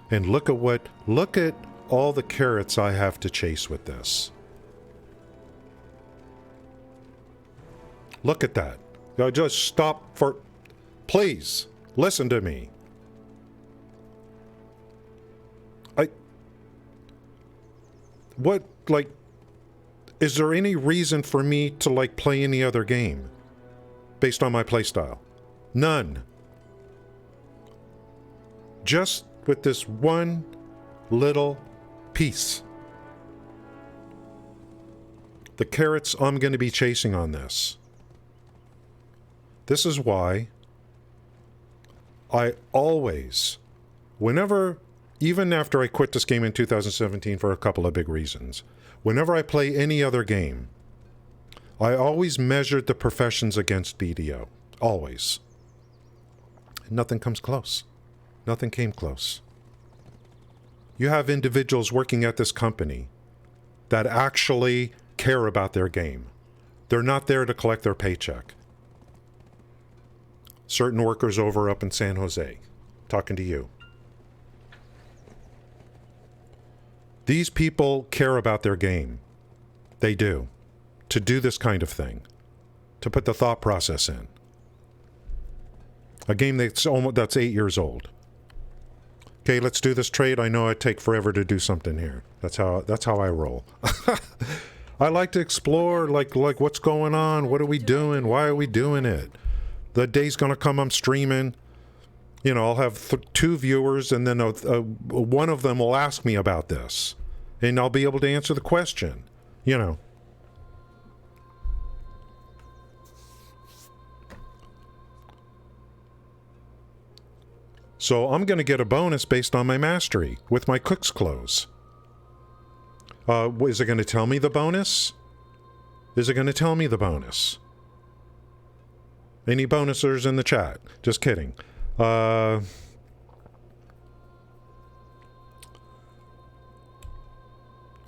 And look at all the carrots I have to chase with this. Look at that. Just stop for... Please, listen to me. Is there any reason for me to, play any other game based on my playstyle? None. Just with this one little piece. The carrots I'm going to be chasing on this. This is why I always, even after I quit this game in 2017 for a couple of big reasons, whenever I play any other game, I always measured the professions against BDO. Always. Nothing comes close. Nothing came close. You have individuals working at this company that actually care about their game. They're not there to collect their paycheck. Certain workers over up in San Jose, talking to you. These people care about their game. They do. To do this kind of thing. To put the thought process in. A game that's 8 years old. Okay, let's do this trade. I know it'd take forever to do something here. That's how I roll. I like to explore, like what's going on? What are we doing? Why are we doing it? The day's gonna come I'm streaming. You know, I'll have 2 viewers, and then one of them will ask me about this, and I'll be able to answer the question. You know. So I'm going to get a bonus based on my mastery with my cook's clothes. Is it going to tell me the bonus? Is it going to tell me the bonus? Any bonusers in the chat? Just kidding. BDO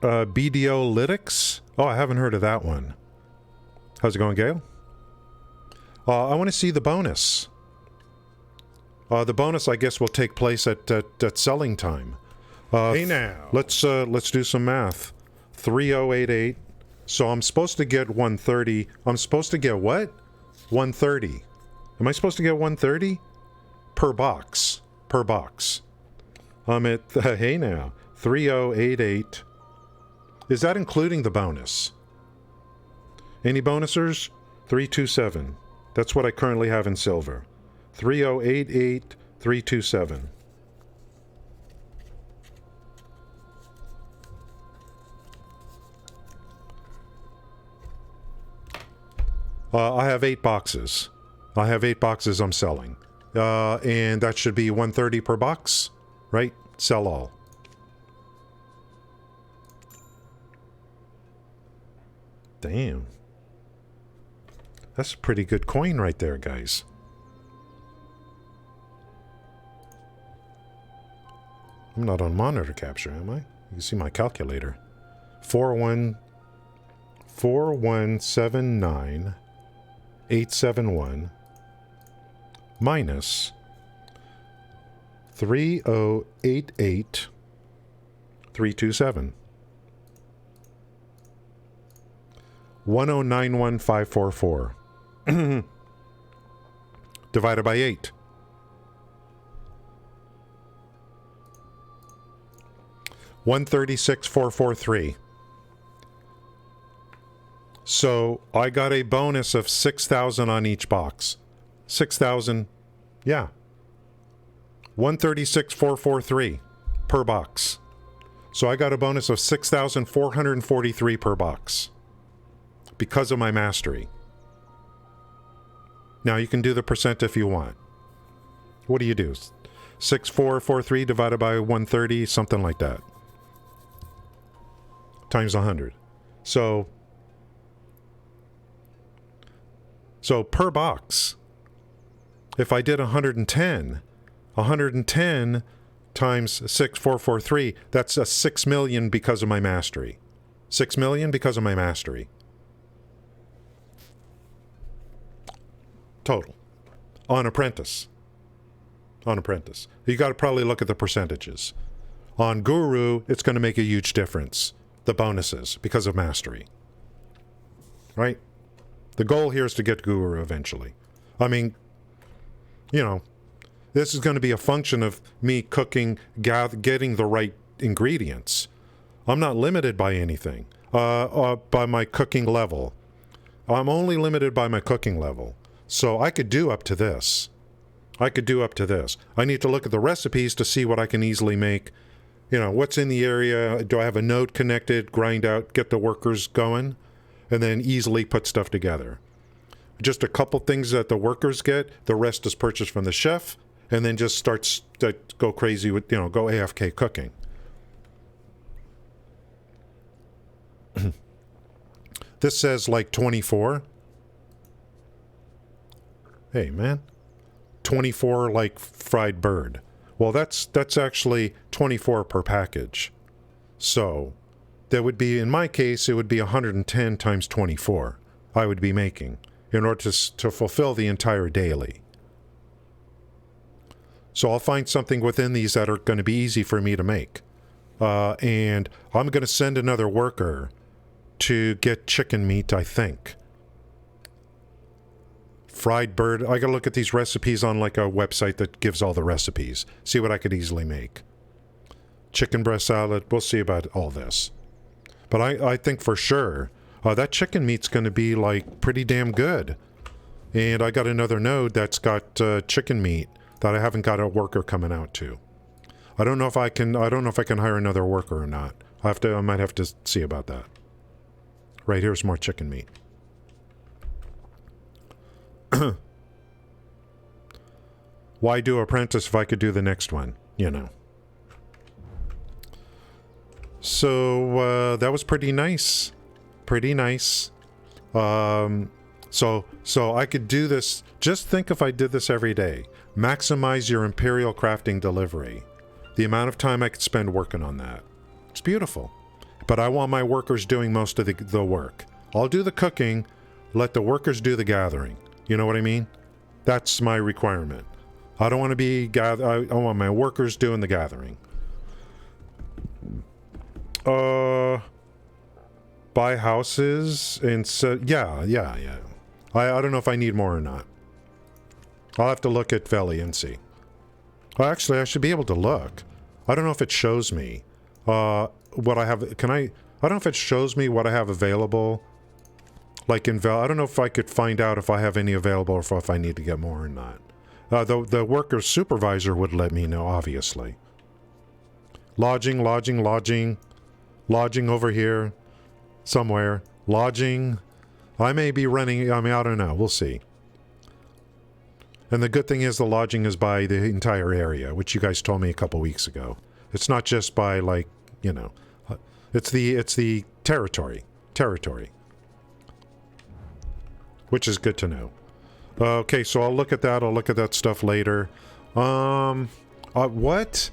Lytics? Oh, I haven't heard of that one. How's it going, Gail? I want to see the bonus. The bonus, I guess, will take place at selling time. Hey now. Let's do some math. 3088. So I'm supposed to get 130. I'm supposed to get what? 130. Am I supposed to get 130? Per box. Per box. I'm at, hey now, 3088. Is that including the bonus? Any bonusers? 327. That's what I currently have in silver. 3088, 327. I have 8 boxes. I have 8 boxes I'm selling. And that should be 130 per box, right? Sell all. Damn. That's a pretty good coin right there, guys. I'm not on monitor capture, am I? You can see my calculator. 4179871 minus 3088327. 1091544 divided by 8. $136,443. So I got a bonus of 6,000 on each box. 6,000, yeah. 136,443 per box. So I got a bonus of 6,443 per box because of my mastery. Now you can do the percent if you want. What do you do? 6,443 divided by 130, something like that. Times 100. So per box, if I did 110 times 6,443, that's a 6 million because of my mastery. 6 million because of my mastery. Total. On Apprentice. On Apprentice. You got to probably look at the percentages. On Guru, it's going to make a huge difference. The bonuses, because of mastery. Right? The goal here is to get Guru eventually. I mean, you know, this is going to be a function of me cooking, getting the right ingredients. I'm not limited by anything, by my cooking level. I'm only limited by my cooking level. So I could do up to this. I could do up to this. I need to look at the recipes to see what I can easily make. You know, what's in the area? Do I have a node connected? Grind out, get the workers going, and then easily put stuff together. Just a couple things that the workers get. The rest is purchased from the chef, and then just starts to go crazy with, you know, go AFK cooking. This says like 24. Hey, man. 24 like fried bird. Well, that's actually 24 per package. So that would be, in my case, it would be 110 times 24 I would be making in order to fulfill the entire daily. So I'll find something within these that are going to be easy for me to make. And I'm going to send another worker to get chicken meat, I think. Fried bird. I gotta look at these recipes on like a website that gives all the recipes. See what I could easily make. Chicken breast salad. We'll see about all this. But I think for sure that chicken meat's going to be like pretty damn good. And I got another node that's got chicken meat that I haven't got a worker coming out to. I don't know if I can hire another worker or not. I might have to see about that. Right, here's more chicken meat. Why do Apprentice if I could do the next one? You know. So that was pretty nice. Pretty nice. So I could do this. Just think if I did this every day. Maximize your Imperial crafting delivery. The amount of time I could spend working on that. It's beautiful. But I want my workers doing most of the work. I'll do the cooking. Let the workers do the gathering. You know what I mean? That's my requirement. I don't want to be I want my workers doing the gathering. Buy houses and yeah. I don't know if I need more or not. I'll have to look at Valley and see. Well, actually, I should be able to look. I don't know if it shows me what I have. I don't know if it shows me what I have available. Like in I don't know if I could find out if I have any available or if I need to get more or not. The worker supervisor would let me know, obviously. Lodging over here somewhere. Lodging. I may be running, I mean, I don't know. We'll see. And the good thing is the lodging is by the entire area, which you guys told me a couple weeks ago. It's not just by, like, you know, it's the territory. Which is good to know. Okay, so I'll look at that. I'll look at that stuff later. What?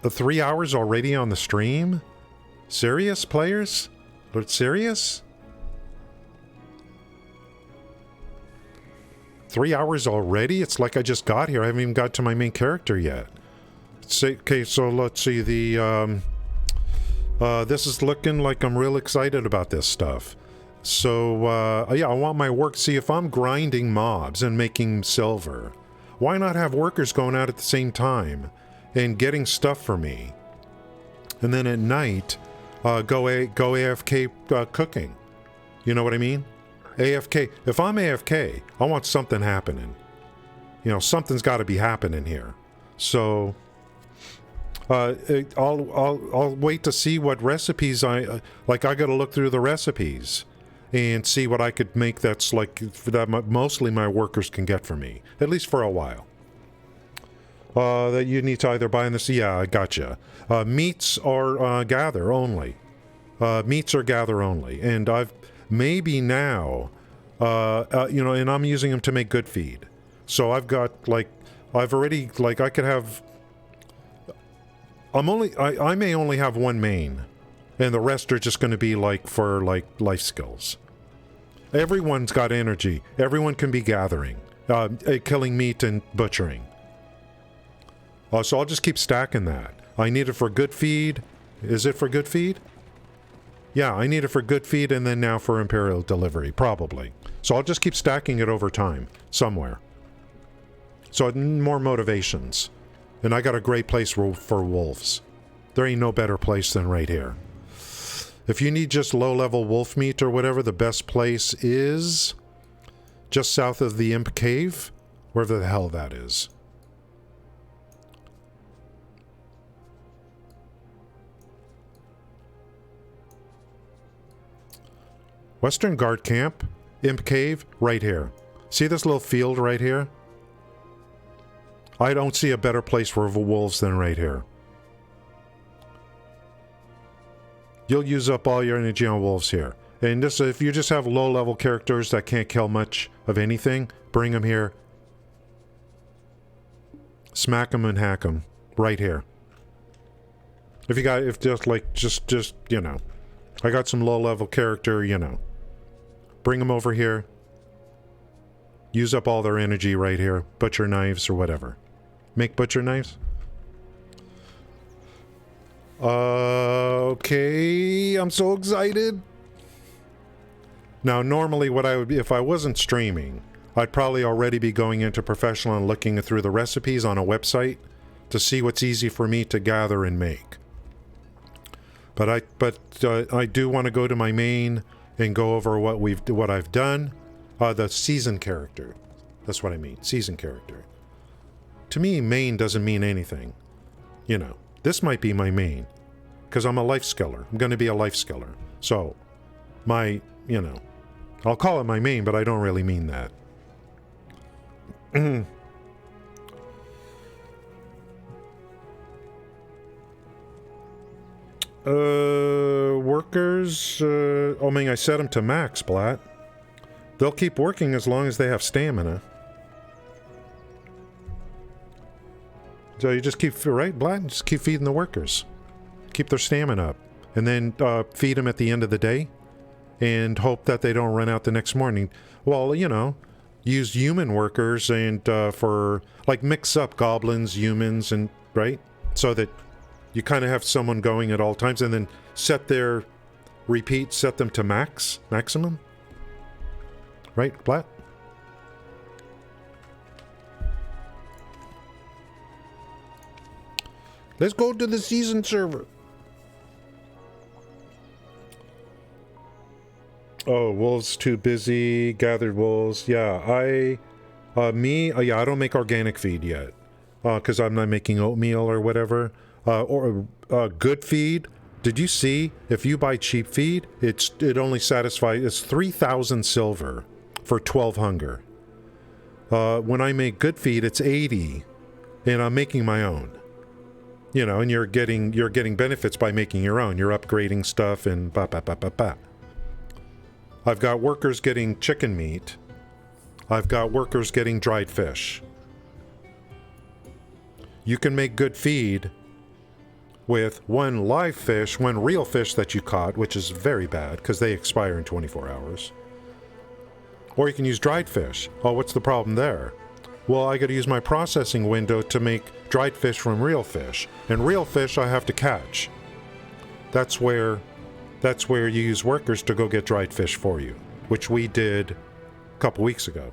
3 hours already on the stream? Serious, players? Serious? 3 hours already? It's like I just got here. I haven't even got to my main character yet. Okay, so let's see. This is looking like I'm real excited about this stuff. So, yeah, I want my work. See, if I'm grinding mobs and making silver, why not have workers going out at the same time and getting stuff for me? And then at night, go AFK cooking. You know what I mean? AFK. If I'm AFK, I want something happening. You know, something's got to be happening here. So, I'll wait to see what recipes I got to look through the recipes and see what I could make that's like that mostly my workers can get for me, at least for a while. That you need to either buy in this. Yeah, I gotcha. Meats are gather only. Meats are gather only, and I've maybe now, you know, and I'm using them to make good feed. So I've got like I've already like I could have. I may only have one main, and the rest are just going to be like for like life skills. Everyone's got energy. Everyone can be gathering, killing meat and butchering. So I'll just keep stacking that. I need it for good feed. Is it for good feed? Yeah, I need it for good feed and then now for Imperial delivery, probably. So I'll just keep stacking it over time, somewhere. So more motivations. And I got a great place for wolves. There ain't no better place than right here. If you need just low-level wolf meat or whatever, the best place is just south of the Imp Cave, wherever the hell that is. Western Guard Camp, Imp Cave, right here. See this little field right here? I don't see a better place for wolves than right here. You'll use up all your energy on wolves here. And this, if you just have low-level characters that can't kill much of anything, bring them here. Smack them and hack them. Right here. If you got, if just like, just, you know. I got some low-level character, you know. Bring them over here. Use up all their energy right here. Butcher knives or whatever. Make butcher knives? Okay, I'm so excited. Now, normally what I would be, if I wasn't streaming, I'd probably already be going into professional and looking through the recipes on a website to see what's easy for me to gather and make. But I do want to go to my main and go over what I've done. The season character. That's what I mean. Season character. To me, main doesn't mean anything. You know, this might be my main. Because I'm a life skiller. I'm going to be a life skiller. So, my, you know, I'll call it my main, but I don't really mean that. Workers, I mean, I set them to max, Blat. They'll keep working as long as they have stamina. So you just keep, right, Blat? Just keep feeding the workers. Keep their stamina up. And then feed them at the end of the day. And hope that they don't run out the next morning. Well, you know, use human workers and for like mix up goblins, humans, and right, so that you kind of have someone going at all times, and then set them to maximum, right, Blatt? Let's go to the season server. Oh, wolves too busy. Gathered wolves. Yeah, I don't make organic feed yet. Because I'm not making oatmeal or whatever. Or good feed. Did you see? If you buy cheap feed, it only satisfies. It's 3,000 silver for 12 hunger. When I make good feed, it's 80, and I'm making my own. You know, and you're getting benefits by making your own. You're upgrading stuff and ba ba ba ba ba. I've got workers getting chicken meat. I've got workers getting dried fish. You can make good feed with one live fish, one real fish that you caught, which is very bad because they expire in 24 hours. Or you can use dried fish. Oh, what's the problem there? Well, I got to use my processing window to make dried fish from real fish. And real fish I have to catch. That's where you use workers to go get dried fish for you, which we did a couple weeks ago.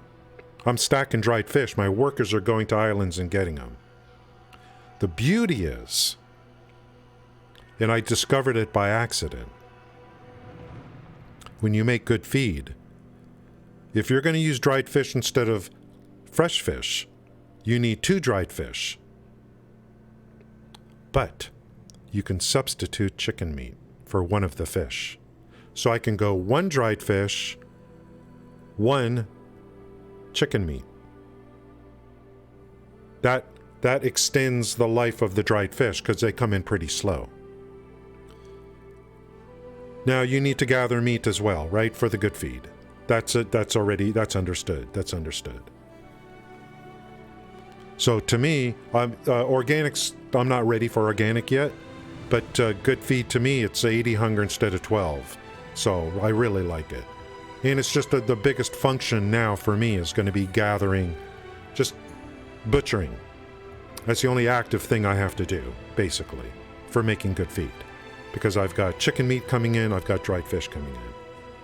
I'm stacking dried fish. My workers are going to islands and getting them. The beauty is, and I discovered it by accident, when you make good feed, if you're going to use dried fish instead of fresh fish, you need 2 dried fish. But you can substitute chicken meat for one of the fish. So I can go 1 dried fish, 1 chicken meat. That extends the life of the dried fish because they come in pretty slow. Now you need to gather meat as well, right, for the good feed. That's understood. That's understood. So to me, organics, I'm not ready for organic yet, but good feed to me, it's 80 hunger instead of 12. So I really like it. And it's just the biggest function now for me is going to be gathering, just butchering. That's the only active thing I have to do, basically, for making good feed. Because I've got chicken meat coming in, I've got dried fish coming in.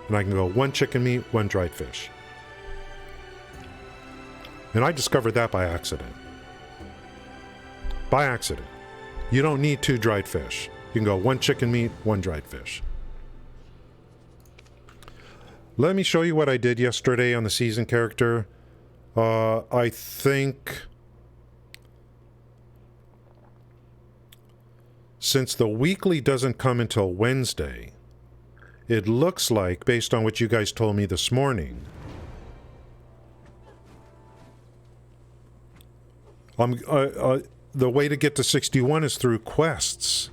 And I can go 1 chicken meat, 1 dried fish. And I discovered that by accident. By accident. You don't need 2 dried fish. You can go 1 chicken meat, 1 dried fish. Let me show you what I did yesterday on the season character. I think since the weekly doesn't come until Wednesday, it looks like, based on what you guys told me this morning, the way to get to 61 is through quests.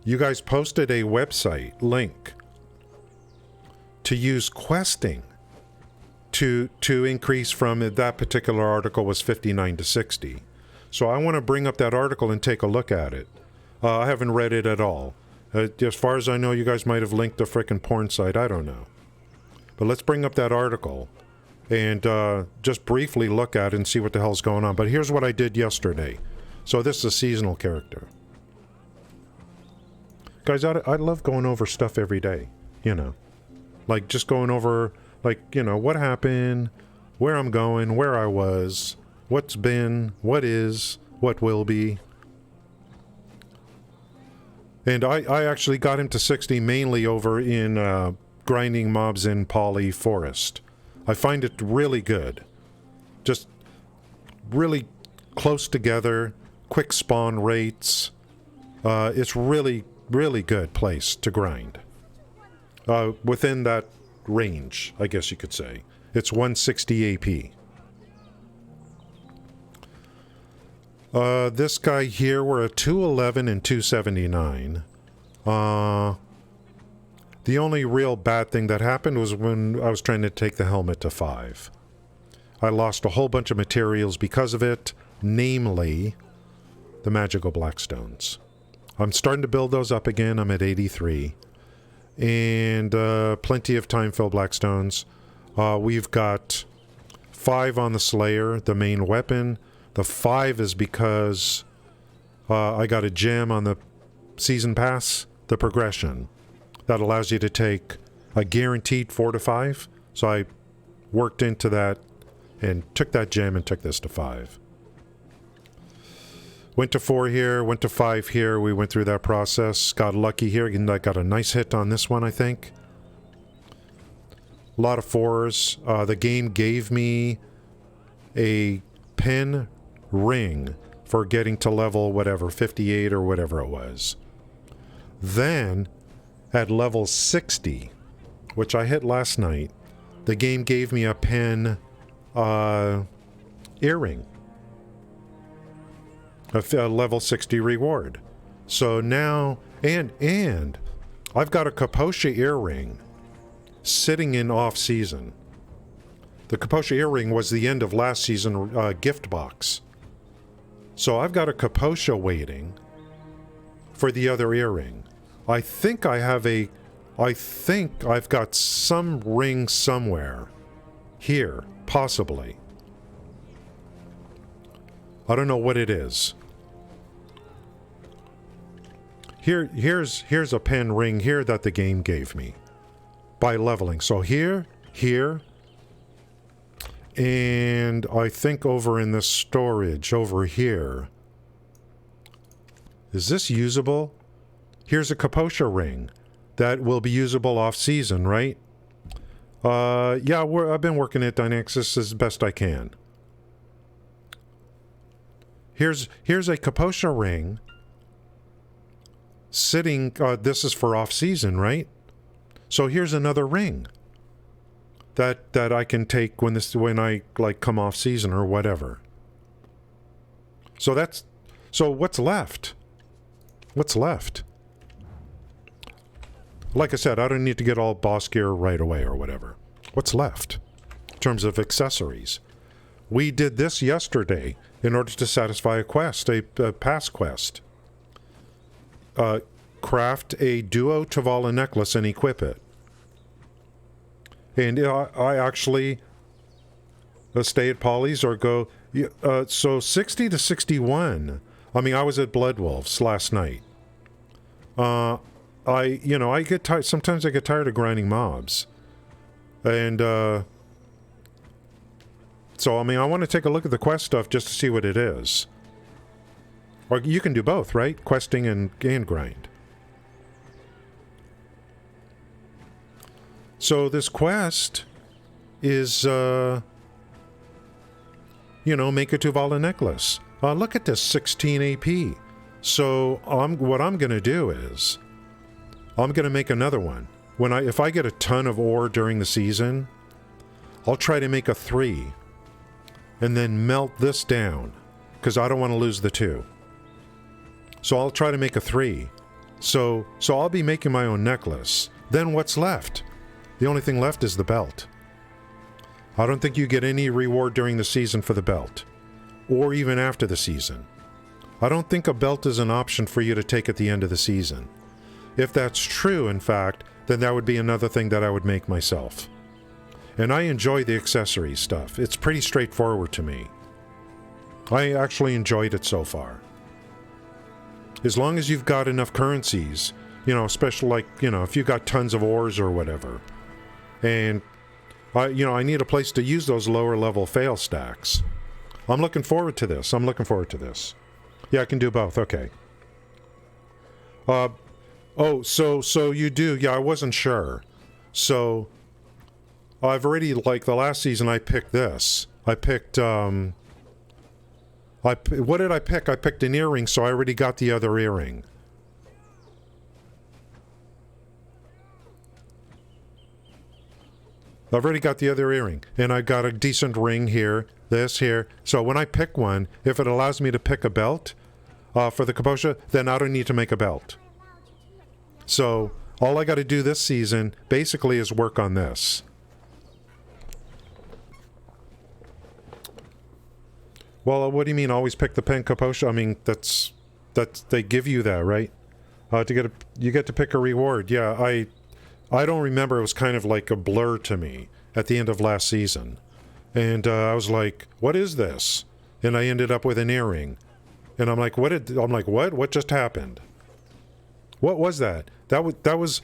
You guys posted a website link to use questing to increase from, that particular article was 59 to 60. So I want to bring up that article and take a look at it. I haven't read it at all. As far as I know, you guys might have linked a frickin' porn site. I don't know. But let's bring up that article and just briefly look at it and see what the hell's going on. But here's what I did yesterday. So this is a seasonal character. Guys, I love going over stuff every day, you know. Like, just going over, like, you know, what happened, where I'm going, where I was, what's been, what is, what will be. And I actually got him to 60 mainly over in grinding mobs in Poly Forest. I find it really good. Just really close together, quick spawn rates. It's really, really good place to grind. Within that range, I guess you could say. It's 160 AP. This guy here, we're at 211 and 279. The only real bad thing that happened was when I was trying to take the helmet to 5. I lost a whole bunch of materials because of it, namely the magical blackstones. I'm starting to build those up again. I'm at 83. And plenty of time-filled blackstones. We've got 5 on the Slayer, the main weapon. The 5 is because I got a gem on the Season Pass, the progression. That allows you to take a guaranteed 4 to 5. So I worked into that and took that gem and took this to 5. Went to 4 here, went to 5 here. We went through that process. Got lucky here, and I got a nice hit on this one, I think. A lot of 4s. The game gave me a pin ring for getting to level whatever, 58 or whatever it was. Then, at level 60, which I hit last night, the game gave me a pin earring. A level 60 reward. So now, and I've got a Kaposha earring sitting in off-season. The Kaposha earring was the end of last season gift box. So I've got a Kaposha waiting for the other earring. I think I've got some ring somewhere. Here, possibly. I don't know what it is. Here's a pen ring here that the game gave me by leveling. So here, and I think over in the storage over here. Is this usable? Here's a Kaposha ring that will be usable off season, right? Yeah, I've been working at Dynexus as best I can. Here's a Kaposha ring sitting, this is for off-season, right? So here's another ring that I can take when I like come off-season or whatever. So what's left? What's left? Like I said, I don't need to get all boss gear right away or whatever. What's left in terms of accessories? We did this yesterday in order to satisfy a quest, a past quest. Craft a duo Tavala necklace and equip it. And I actually stay at Polly's or go... so 60 to 61. I mean, I was at Blood Wolves last night. I get tired. Sometimes I get tired of grinding mobs. And, so, I mean, I want to take a look at the quest stuff just to see what it is. Or you can do both, right? Questing and grind. So this quest is, make a Tuvala necklace. Look at this, 16 AP. So what I'm going to do is, I'm going to make another one. If I get a ton of ore during the season, I'll try to make a 3. And then melt this down, because I don't want to lose the 2. So I'll try to make a 3. So I'll be making my own necklace. Then what's left? The only thing left is the belt. I don't think you get any reward during the season for the belt, or even after the season. I don't think a belt is an option for you to take at the end of the season. If that's true, in fact, then that would be another thing that I would make myself. And I enjoy the accessory stuff. It's pretty straightforward to me. I actually enjoyed it so far. As long as you've got enough currencies, especially if you've got tons of ores or whatever. And, I need a place to use those lower level fail stacks. I'm looking forward to this. Yeah, I can do both. Okay. So you do. Yeah, I wasn't sure. So, I've already, the last season I picked this. I picked, what did I pick? I picked an earring, so I already got the other earring. I've already got the other earring. And I got a decent ring here, this here. So when I pick one, if it allows me to pick a belt for the Kaposha, then I don't need to make a belt. So all I got to do this season basically is work on this. Well, what do you mean always pick the pen Kaposha? I mean, that's they give you that, right? You get to pick a reward. Yeah, I don't remember. It was kind of like a blur to me at the end of last season. And I was like, what is this? And I ended up with an earring. And I'm like, what just happened? What was that? That was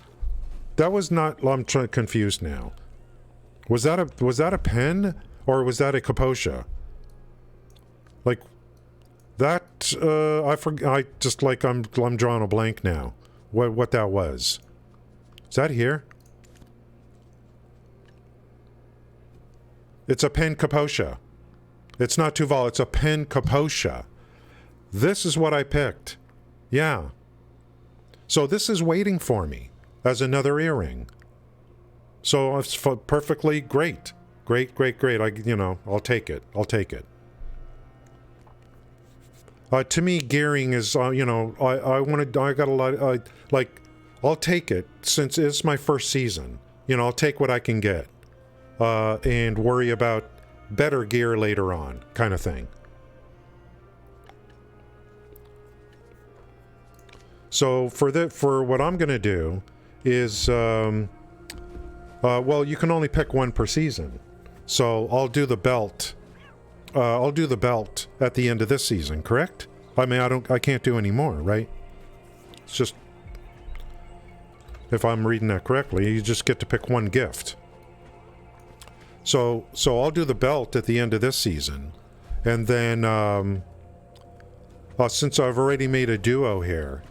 not, I'm confused now. Was that a pen or was that a capotia? Like that, I'm drawing a blank now. What that was. Is that here? It's a pen capotia. It's not Tuval, it's a pen capotia. This is what I picked. Yeah. So this is waiting for me as another earring. So it's perfectly great. Great. I'll take it. To me, gearing is, I got a lot, I'll take it since it's my first season. I'll take what I can get. And worry about better gear later on, kind of thing. So for what I'm gonna do is, well, you can only pick one per season. So I'll do the belt. I'll do the belt at the end of this season, correct? I mean, I can't do any more, right? It's just, if I'm reading that correctly, you just get to pick one gift. So I'll do the belt at the end of this season. And then, since I've already made a duo here,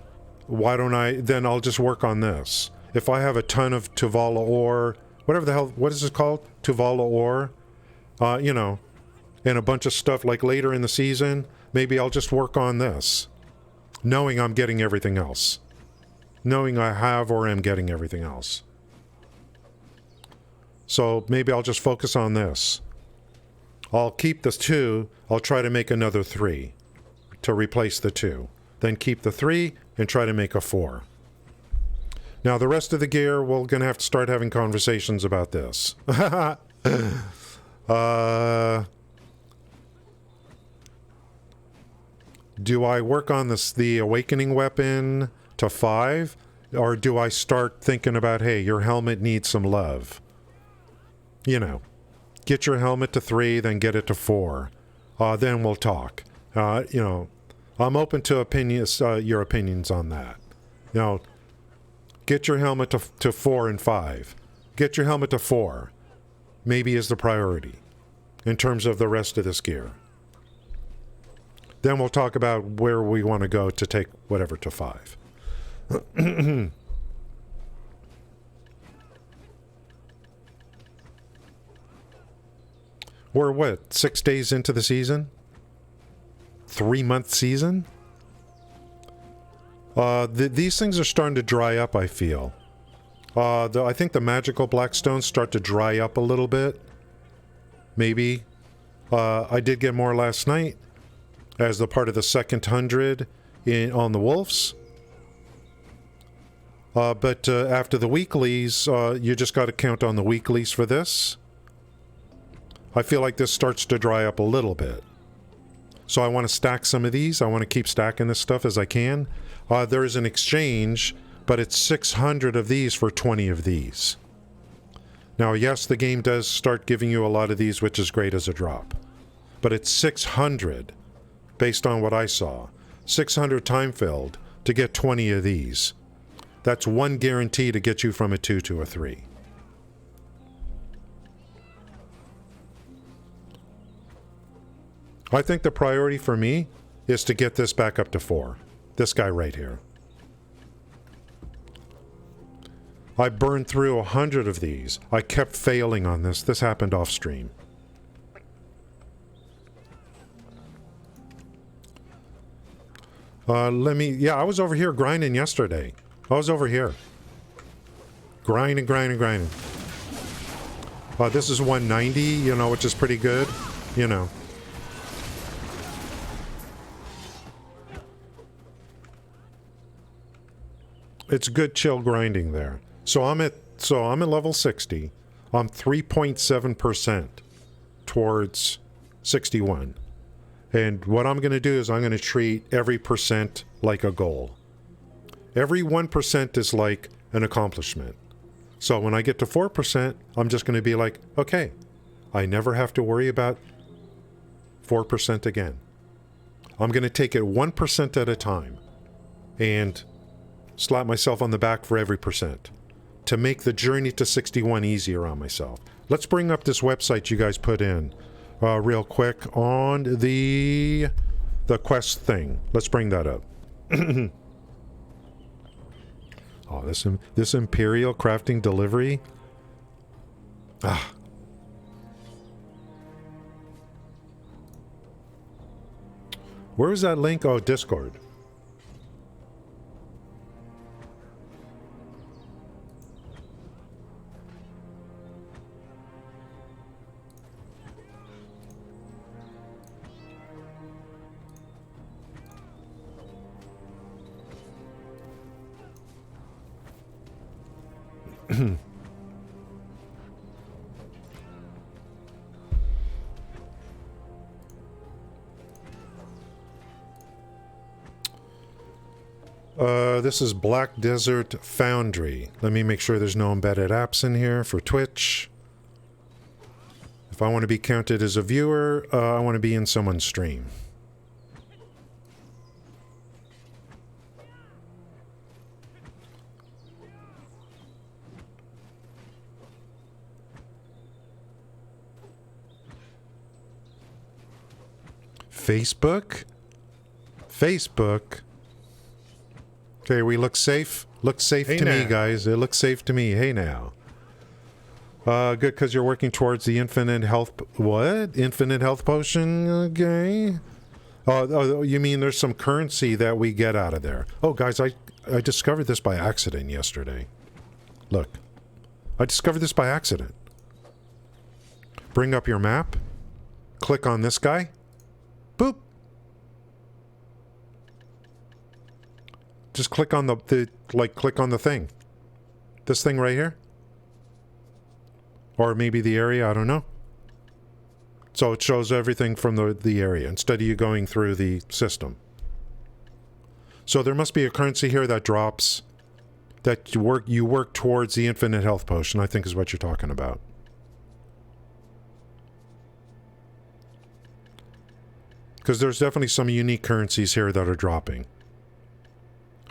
then I'll just work on this. If I have a ton of Tuvala ore, whatever the hell, what is it called? Tuvala ore, and a bunch of stuff like later in the season, maybe I'll just work on this, knowing I'm getting everything else. Knowing I have or am getting everything else. So maybe I'll just focus on this. I'll keep the 2, I'll try to make another 3 to replace the 2. Then keep the 3 and try to make a 4. Now the rest of the gear, we're going to have to start having conversations about this. Do I work on the awakening weapon to 5? Or do I start thinking about, hey, your helmet needs some love? Get your helmet to 3, then get it to 4. Then we'll talk. I'm open to your opinions on that. Get your helmet to 4 and 5. Get your helmet to 4. Maybe is the priority in terms of the rest of this gear. Then we'll talk about where we want to go to take whatever to 5. We're what, 6 days into the season? 3-month season? These things are starting to dry up, I feel. I think the magical blackstones start to dry up a little bit. Maybe. I did get more last night as the part of the second 100 on the wolves. But after the weeklies, you just got to count on the weeklies for this. I feel like this starts to dry up a little bit. So I want to stack some of these. I want to keep stacking this stuff as I can. There is an exchange, but it's 600 of these for 20 of these. Now, yes, the game does start giving you a lot of these, which is great as a drop. But it's 600, based on what I saw. 600 time-filled to get 20 of these. That's one guarantee to get you from a 2 to a 3. I think the priority for me is to get this back up to 4. This guy right here. I burned through 100 of these. I kept failing on this. This happened off stream. Yeah, I was over here grinding yesterday. I was over here. Grinding. This is 190, which is pretty good, It's good chill grinding there. So I'm at level 60. I'm 3.7% towards 61. And what I'm going to do is I'm going to treat every percent like a goal. Every 1% is like an accomplishment. So when I get to 4%, I'm just going to be like, okay, I never have to worry about 4% again. I'm going to take it 1% at a time and slap myself on the back for every percent to make the journey to 61 easier on myself. Let's bring up this website you guys put in real quick on the quest thing. Let's bring that up. Oh, this Imperial crafting delivery. Ah. Where is that link? Oh, Discord. This is Black Desert Foundry. Let me make sure there's no embedded apps in here for Twitch. If I want to be counted as a viewer, I want to be in someone's stream. Facebook? Facebook? Okay, we look safe. Looks safe to me, guys. It looks safe to me. Hey now. Good, because you're working towards the infinite health... What? Infinite health potion? Okay. Oh, you mean there's some currency that we get out of there. Oh, guys, I discovered this by accident yesterday. Look. I discovered this by accident. Bring up your map. Click on this guy. Boop. Just click on click on the thing. This thing right here. Or maybe the area, I don't know. So it shows everything from the area instead of you going through the system. So there must be a currency here that drops, that you work towards the infinite health potion, I think is what you're talking about. Because there's definitely some unique currencies here that are dropping.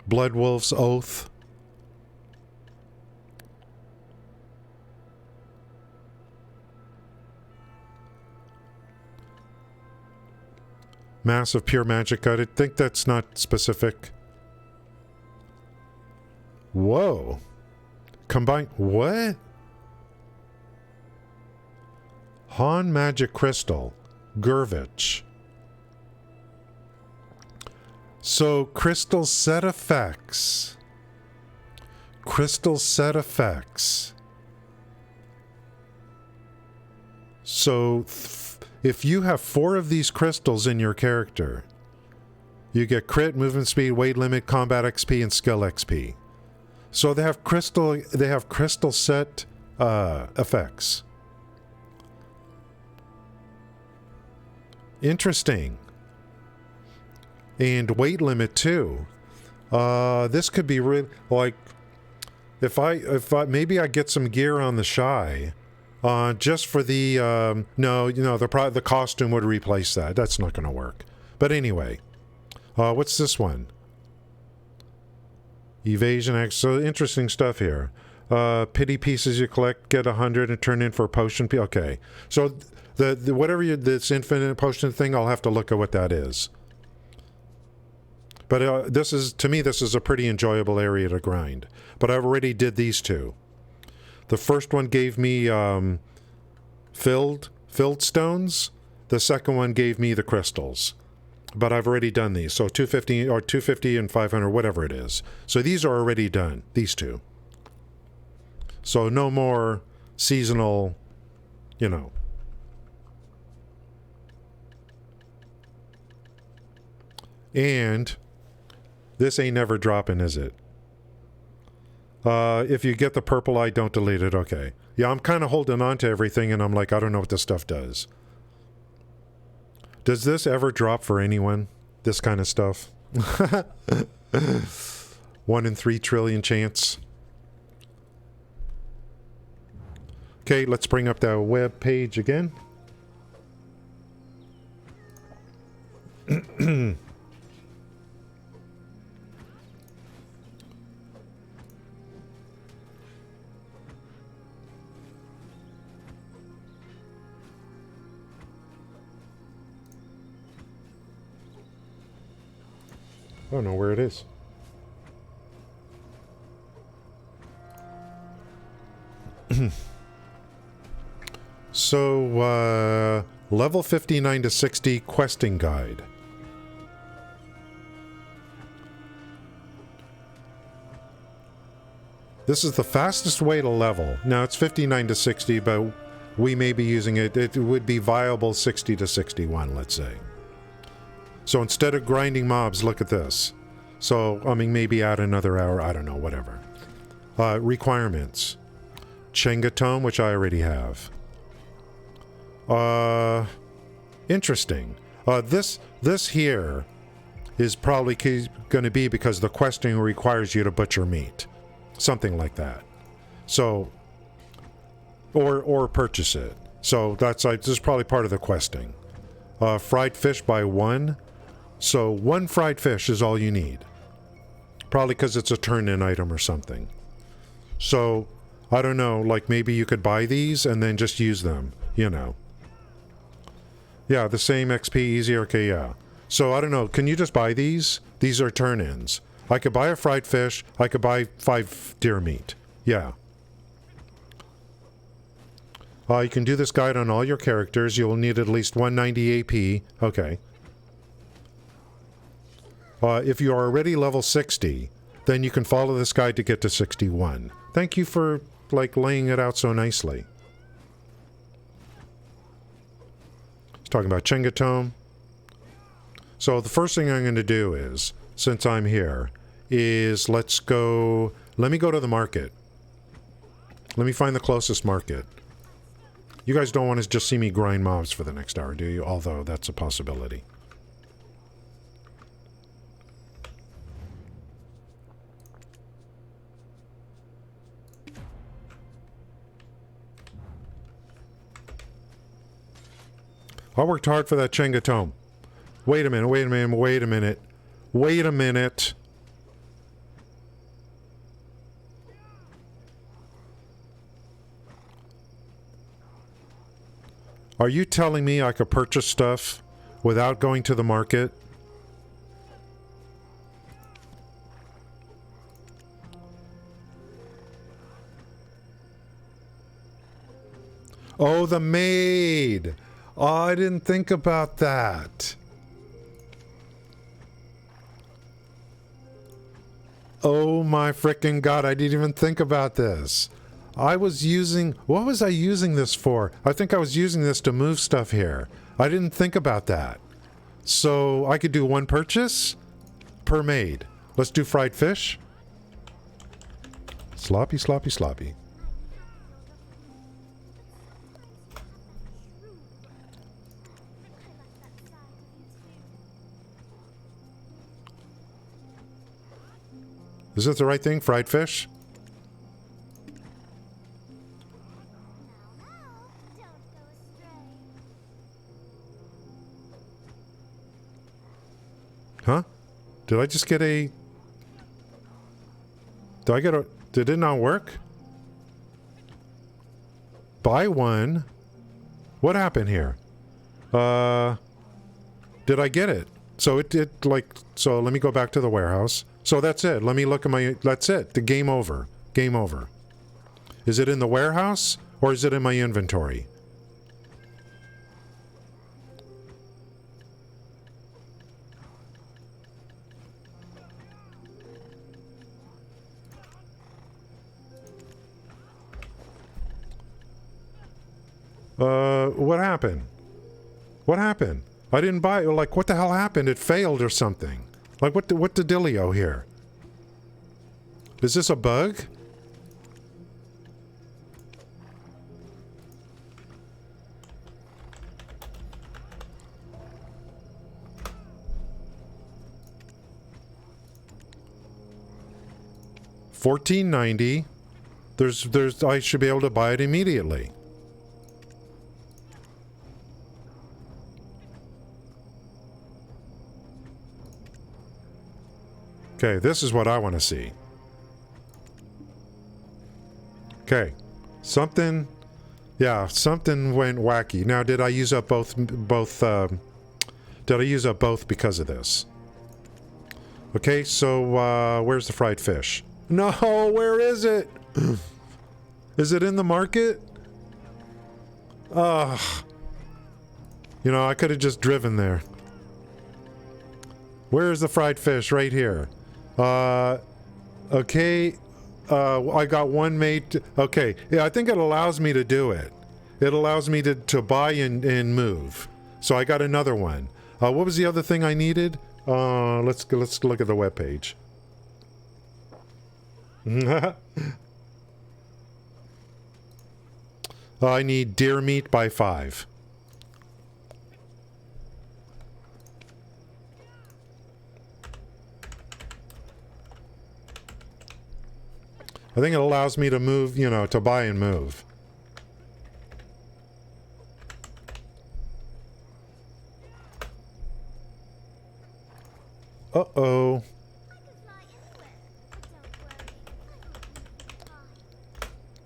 Bloodwolf's Oath. Massive pure magic. I think that's not specific. Whoa. Combine. What? Han Magic Crystal. Gurvich. So, crystal set effects. Crystal set effects. So, if you have 4 of these crystals in your character, you get crit, movement speed, weight limit, combat XP, and skill XP. So they have crystal set effects. Interesting. And weight limit too. This could be really like if I maybe I get some gear on the shy, just for the no, the costume would replace that. That's not going to work. But anyway, what's this one? Evasion X. So interesting stuff here. Pity pieces you collect, get 100 and turn in for a potion. Okay, so the whatever this infinite potion thing, I'll have to look at what that is. But this is a pretty enjoyable area to grind. But I already did these 2. The first one gave me filled stones. The second one gave me the crystals. But I've already done these. So 250 and 500, whatever it is. So these are already done, these 2. So no more seasonal, And this ain't never dropping, is it? If you get the purple eye, don't delete it. Okay. Yeah, I'm kind of holding on to everything, and I'm like, I don't know what this stuff does. Does this ever drop for anyone? This kind of stuff? 1 in 3 trillion chance. Okay, let's bring up that web page again. I don't know where it is. So, level 59 to 60 questing guide. This is the fastest way to level. Now, it's 59 to 60, but we may be using it. It would be viable 60 to 61, let's say. So instead of grinding mobs, look at this. So, I mean, maybe add another hour. I don't know, whatever. Requirements. Chengatome, which I already have. Interesting. This here is probably going to be because the questing requires you to butcher meat. Something like that. So, or purchase it. So this is probably part of the questing. Fried fish by 1. So 1 fried fish is all you need. Probably because it's a turn-in item or something. So, I don't know, like maybe you could buy these and then just use them, you know. Yeah, the same XP, easier, okay, yeah. So, I don't know, can you just buy these? These are turn-ins. I could buy a fried fish, I could buy 5 deer meat. Yeah. You can do this guide on all your characters. You'll need at least 190 AP. Okay. If you are already level 60, then you can follow this guide to get to 61. Thank you for, like, laying it out so nicely. It's talking about Chengatome. So the first thing I'm going to do is, since I'm here, is let me go to the market. Let me find the closest market. You guys don't want to just see me grind mobs for the next hour, do you? Although that's a possibility. I worked hard for that Chengatome. Wait a minute, wait a minute, wait a minute. Wait a minute. Are you telling me I could purchase stuff without going to the market? Oh, the maid! Oh, I didn't think about that. Oh my frickin' god, I didn't even think about this. I was using... What was I using this for? I think I was using this to move stuff here. I didn't think about that. So, I could do 1 purchase per maid. Let's do fried fish. Sloppy, sloppy, sloppy. Is it the right thing? Fried fish? Huh? Did I just get a... Did I get a... Did it not work? Buy 1. What happened here? Did I get it? So it did, like... So let me go back to the warehouse. So that's it. Let me look at my... That's it. The game over. Game over. Is it in the warehouse? Or is it in my inventory? What happened? What happened? I didn't buy it. Like, what the hell happened? It failed or something. Like, what the dealio here? Is this a bug? $14.90. There's I should be able to buy it immediately. Okay, this is what I want to see. Okay. Something... Yeah, something went wacky. Now, did I use up both... did I use up both because of this? Okay, so, where's the fried fish? No, where is it? Is it in the market? Ugh. You know, I could have just driven there. Where's the fried fish? Right here. Okay. I got one made. Okay. Yeah, I think it allows me to do it. It allows me to buy and move. So I got another one. What was the other thing I needed? Let's look at the webpage. I need deer meat by 5. I think it allows me to move, you know, to buy and move. Uh-oh.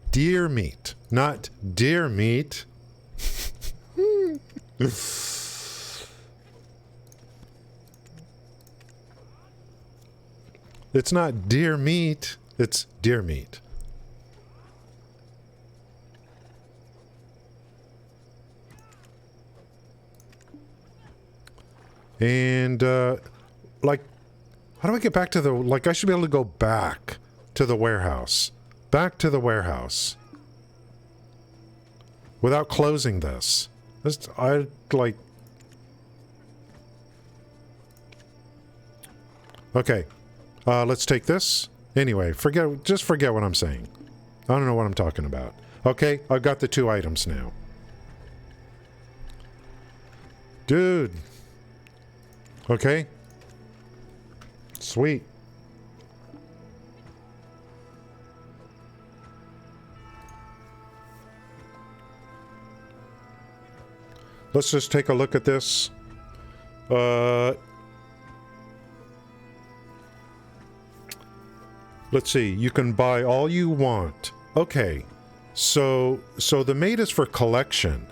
Deer meat, not deer meat. It's not deer meat, it's deer meat. And, like, how do I get back to the, like, I should be able to go back to the warehouse. Back to the warehouse. Without closing this. I, like... Okay. Let's take this. Anyway, just forget what I'm saying. I don't know what I'm talking about. Okay, I've got the 2 items now. Dude. Okay. Sweet. Let's just take a look at this. Let's see. You can buy all you want. Okay. So the mate is for collection.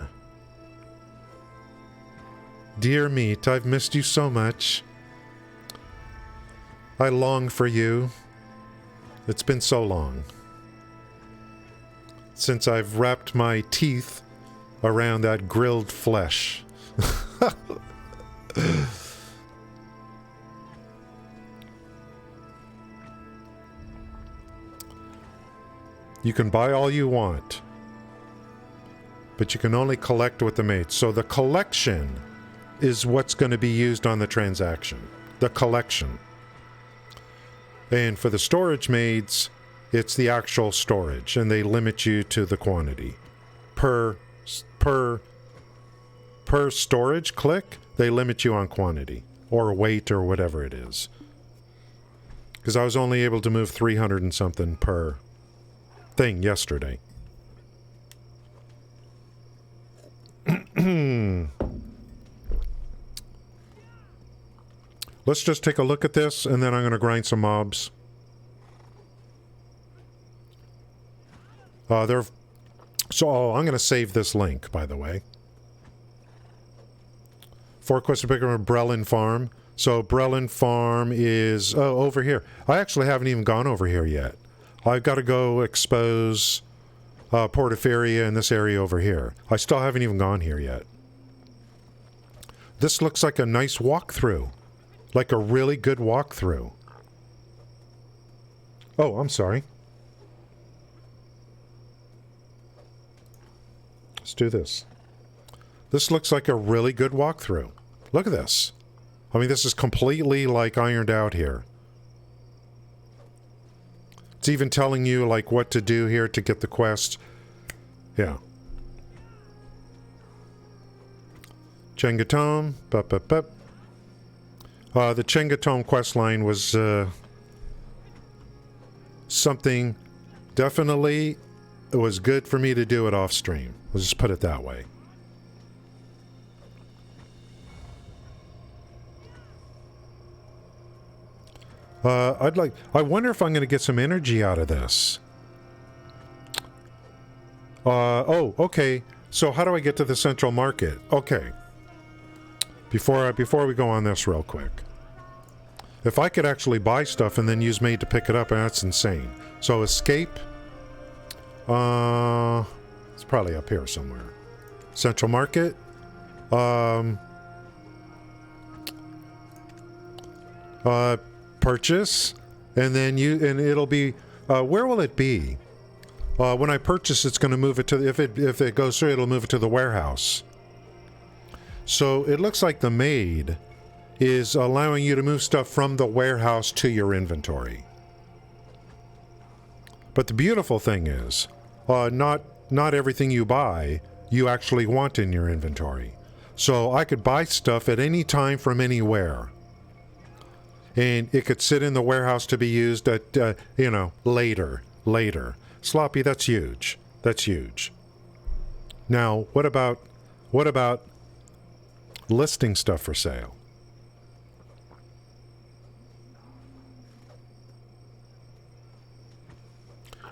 Dear meat, I've missed you so much. I long for you. It's been so long since I've wrapped my teeth around that grilled flesh. You can buy all you want, but you can only collect with the mates. So the collection is what's going to be used on the transaction. The collection. And for the storage maids, it's the actual storage, and they limit you to the quantity. Per storage click, they limit you on quantity, or weight, or whatever it is. Because I was only able to move 300 and something per thing yesterday. Let's just take a look at this, and then I'm going to grind some mobs. I'm going to save this link, by the way. 4 quests to pick up a Brelin Farm. So Brelin Farm is over here. I actually haven't even gone over here yet. I've got to go expose Portaferia in this area over here. I still haven't even gone here yet. This looks like a nice walkthrough. Like a really good walkthrough. Oh, I'm sorry. Let's do this. This looks like a really good walkthrough. Look at this. I mean, this is completely, like, ironed out here. It's even telling you, like, what to do here to get the quest. Yeah. Chengatome. The Chengatome quest line was something definitely it was good for me to do it off stream. Let's just put it that way. I wonder if I'm going to get some energy out of this. Oh, okay. So how do I get to the central market? Okay. Before we go on this real quick. If I could actually buy stuff and then use Maid to pick it up, that's insane. So escape. It's probably up here somewhere. Central market. Purchase. And then it'll be, where will it be? When I purchase, it's going to move it to, if it goes through, it'll move it to the warehouse. So it looks like the Maid is allowing you to move stuff from the warehouse to your inventory. But the beautiful thing is, not everything you buy, you actually want in your inventory. So I could buy stuff at any time from anywhere. And it could sit in the warehouse to be used at, later. Sloppy, that's huge. That's huge. Now, what about listing stuff for sale?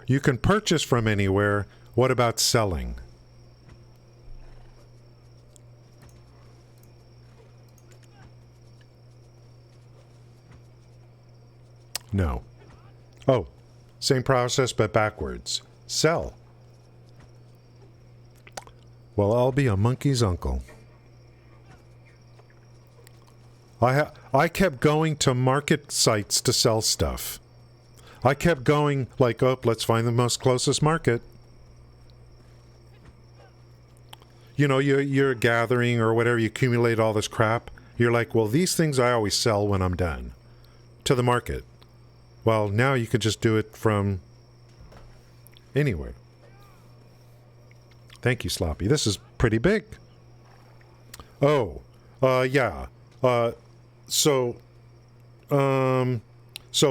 You can purchase from anywhere. What about selling? No. Oh, same process but backwards. Sell. Well, I'll be a monkey's uncle. I kept going to market sites to sell stuff. I kept going like, oh, let's find the most closest market. You know, you're gathering or whatever, you accumulate all this crap. You're like, well, these things I always sell when I'm done. To the market. Well, now you could just do it from anywhere. Thank you, Sloppy. This is pretty big. Oh, yeah. So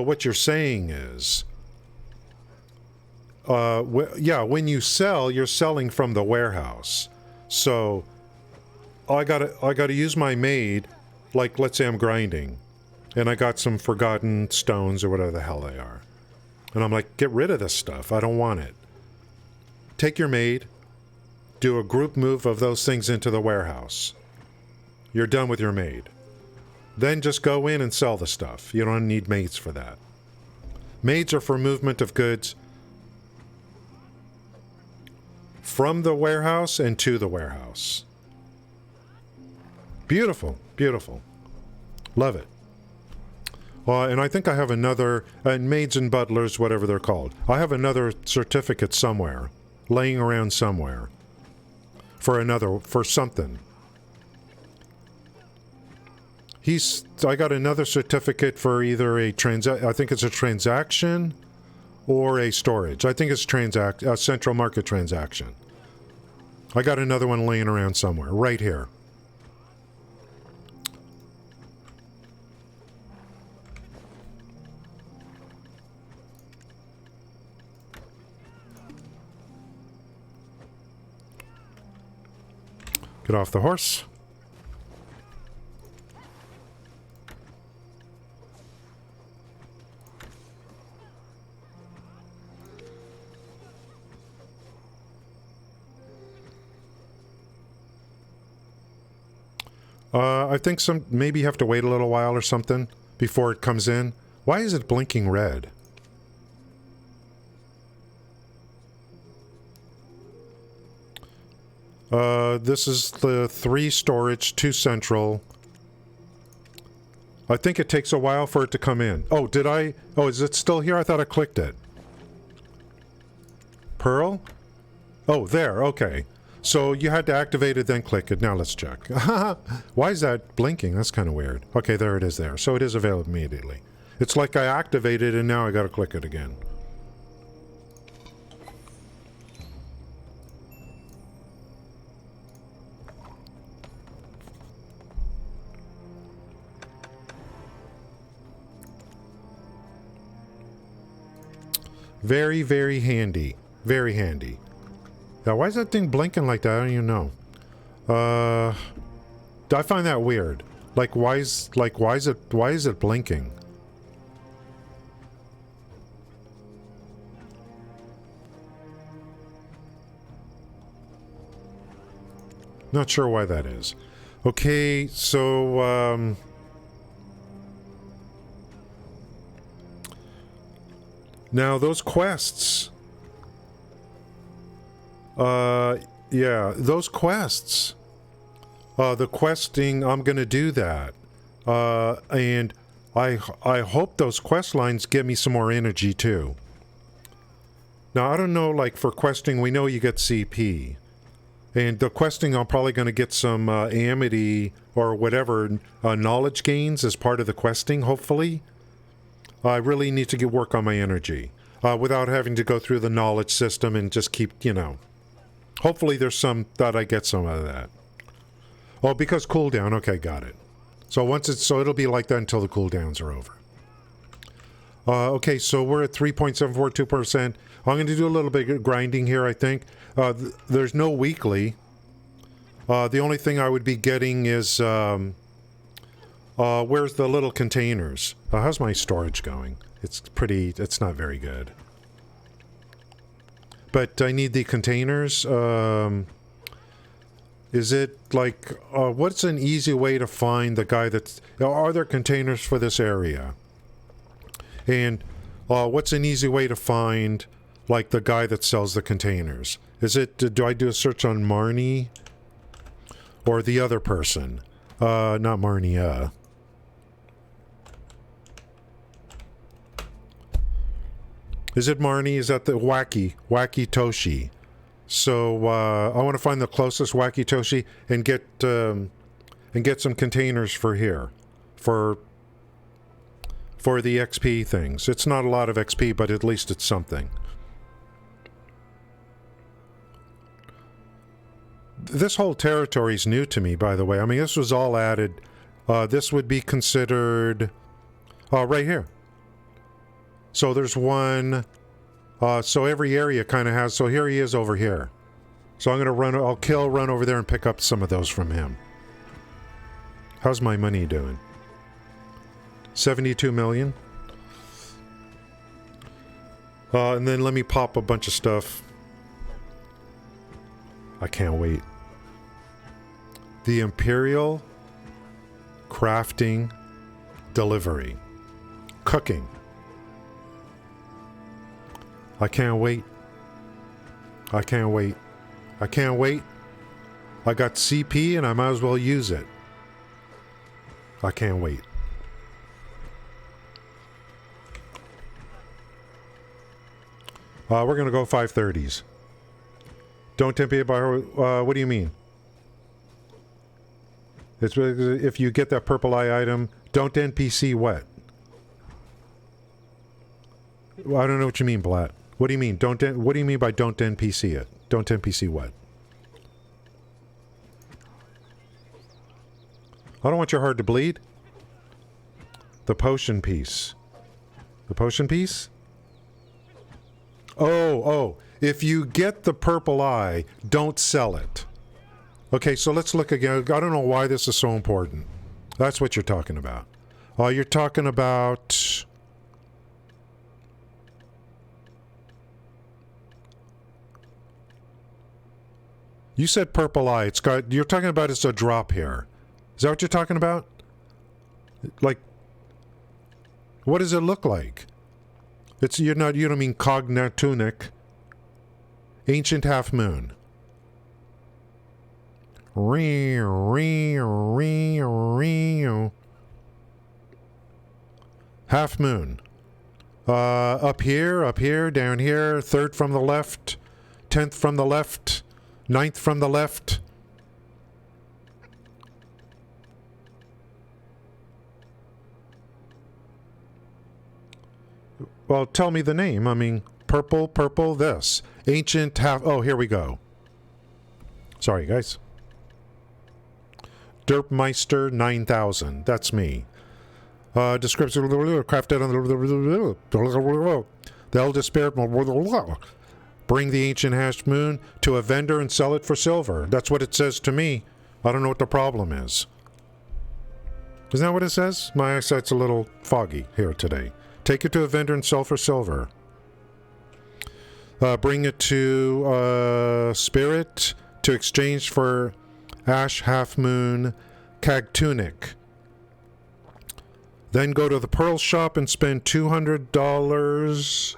what you're saying is, when you sell, you're selling from the warehouse. So I gotta use my Maid, like let's say I'm grinding, and I got some forgotten stones or whatever the hell they are, and I'm like, get rid of this stuff. I don't want it. Take your Maid, do a group move of those things into the warehouse. You're done with your Maid. Then just go in and sell the stuff. You don't need maids for that. Maids are for movement of goods from the warehouse and to the warehouse. Beautiful, beautiful. Love it. And I think I have another, maids and butlers, whatever they're called. I have another certificate somewhere, laying around somewhere, for something. I got another certificate for either I think it's a transaction or a storage. I think it's a central market transaction. I got another one laying around somewhere, right here. Get off the horse. I think maybe you have to wait a little while or something before it comes in. Why is it blinking red? This is the 3 storage, 2 central. I think it takes a while for it to come in. Oh, is it still here? I thought I clicked it. Pearl? Oh, there, okay. So you had to activate it, then click it. Now let's check. Why is that blinking? That's kind of weird. Okay, there it is there. So it is available immediately. It's like I activated and now I gotta click it again. Very, very handy. Very handy. Now, why is that thing blinking like that? I don't even know. I find that weird. Why is it blinking? Not sure why that is. Okay, so, now those quests... yeah, those quests. The questing, I'm gonna do that. And I hope those quest lines give me some more energy, too. Now, I don't know, like, for questing, we know you get CP. And the questing, I'm probably going to get some amity or whatever knowledge gains as part of the questing, hopefully. I really need to work on my energy without having to go through the knowledge system and just keep, you know. Hopefully there's some that I get some of that. Oh, because cooldown. Okay, got it. So so it'll be like that until the cooldowns are over. Okay, so we're at 3.742%. I'm going to do a little bit of grinding here, I think. There's no weekly. The only thing I would be getting is, where's the little containers? How's my storage going? It's not very good. But I need the containers. Is it like, what's an easy way to find the guy that's, are there containers for this area? And what's an easy way to find, like, the guy that sells the containers? Is it, do I do a search on Marnie? Or the other person? Not Marnie, Is it Marnie? Is that the Wacky Toshi? So, I want to find the closest Wacky Toshi and get some containers for here. For the XP things. It's not a lot of XP, but at least it's something. This whole territory is new to me, by the way. I mean, this was all added. This would be considered... right here. So there's one... so every area kind of has... So here he is over here. So I'm going to run... run over there and pick up some of those from him. How's my money doing? 72 million. And then let me pop a bunch of stuff. I can't wait. The Imperial Crafting Delivery. Cooking. I can't wait. I can't wait. I can't wait. I got CP and I might as well use it. I can't wait. We're going to go 530s. Don't tempt me by... what do you mean? It's, if you get that purple eye item, don't NPC what? I don't know what you mean, Blatt. What do you mean? What do you mean by don't NPC it? Don't NPC what? I don't want your heart to bleed. The potion piece. The potion piece? Oh. If you get the purple eye, don't sell it. Okay, so let's look again. I don't know why this is so important. That's what you're talking about. You're talking about... You said purple eye. It's got... You're talking about it's a drop here. Is that what you're talking about? Like... What does it look like? It's... You don't mean Cognatunic. Ancient Half Moon. Half Moon. Up here, down here, third from the left, 10th from the left, 9th from the left. Well, tell me the name. I mean, purple, this. Ancient half... Oh, here we go. Sorry, guys. Derpmeister 9000. That's me. Description... Crafted on the eldest spirit... Bring the ancient half moon to a vendor and sell it for silver. That's what it says to me. I don't know what the problem is. Isn't that what it says? My eyesight's a little foggy here today. Take it to a vendor and sell for silver. Bring it to Spirit to exchange for Ash Half Moon, Cagtunic. Then go to the Pearl Shop and spend $200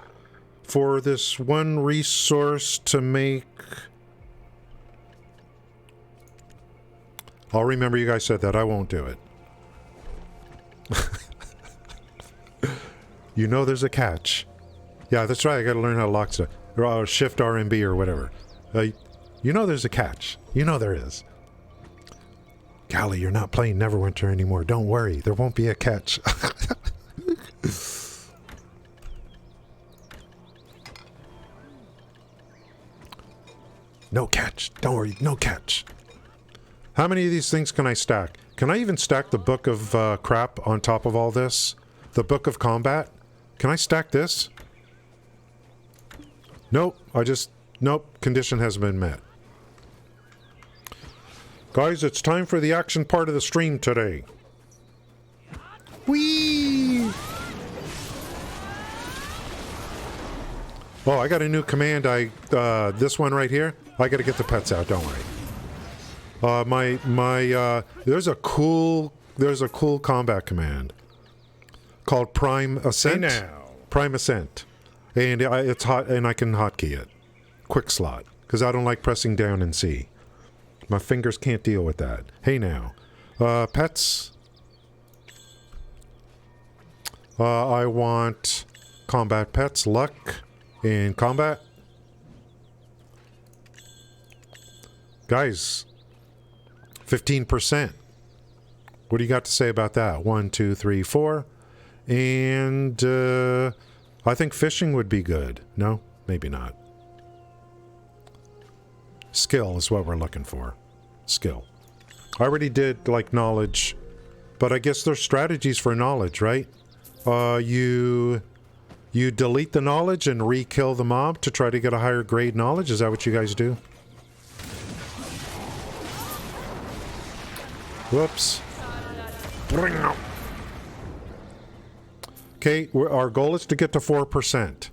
for this one resource to make... I'll remember you guys said that. I won't do it. You know there's a catch. Yeah, that's right. I gotta learn how to lock stuff. Or shift RMB or whatever. You know there's a catch. You know there is. Golly, you're not playing Neverwinter anymore. Don't worry. There won't be a catch. No catch. Don't worry. No catch. How many of these things can I stack? Can I even stack the Book of Crap on top of all this? The Book of Combat? Can I stack this? Nope. Nope. Condition hasn't been met. Guys, it's time for the action part of the stream today. Whee! Oh, I got a new command. This one right here. I gotta get the pets out, don't worry. There's a cool combat command called Prime Ascent. Hey now. Prime Ascent. And it's hot, and I can hotkey it. Quick slot. Because I don't like pressing down and C. My fingers can't deal with that. Hey now. Pets. I want combat pets. Luck in combat. Guys. 15%. What do you got to say about that? 1, 2, 3, 4. And I think fishing would be good. No? Maybe not. Skill is what we're looking for. Skill. I already did, like, knowledge. But I guess there's strategies for knowledge, right? You delete the knowledge and re-kill the mob to try to get a higher grade knowledge? Is that what you guys do? Whoops. Okay, our goal is to get to 4%.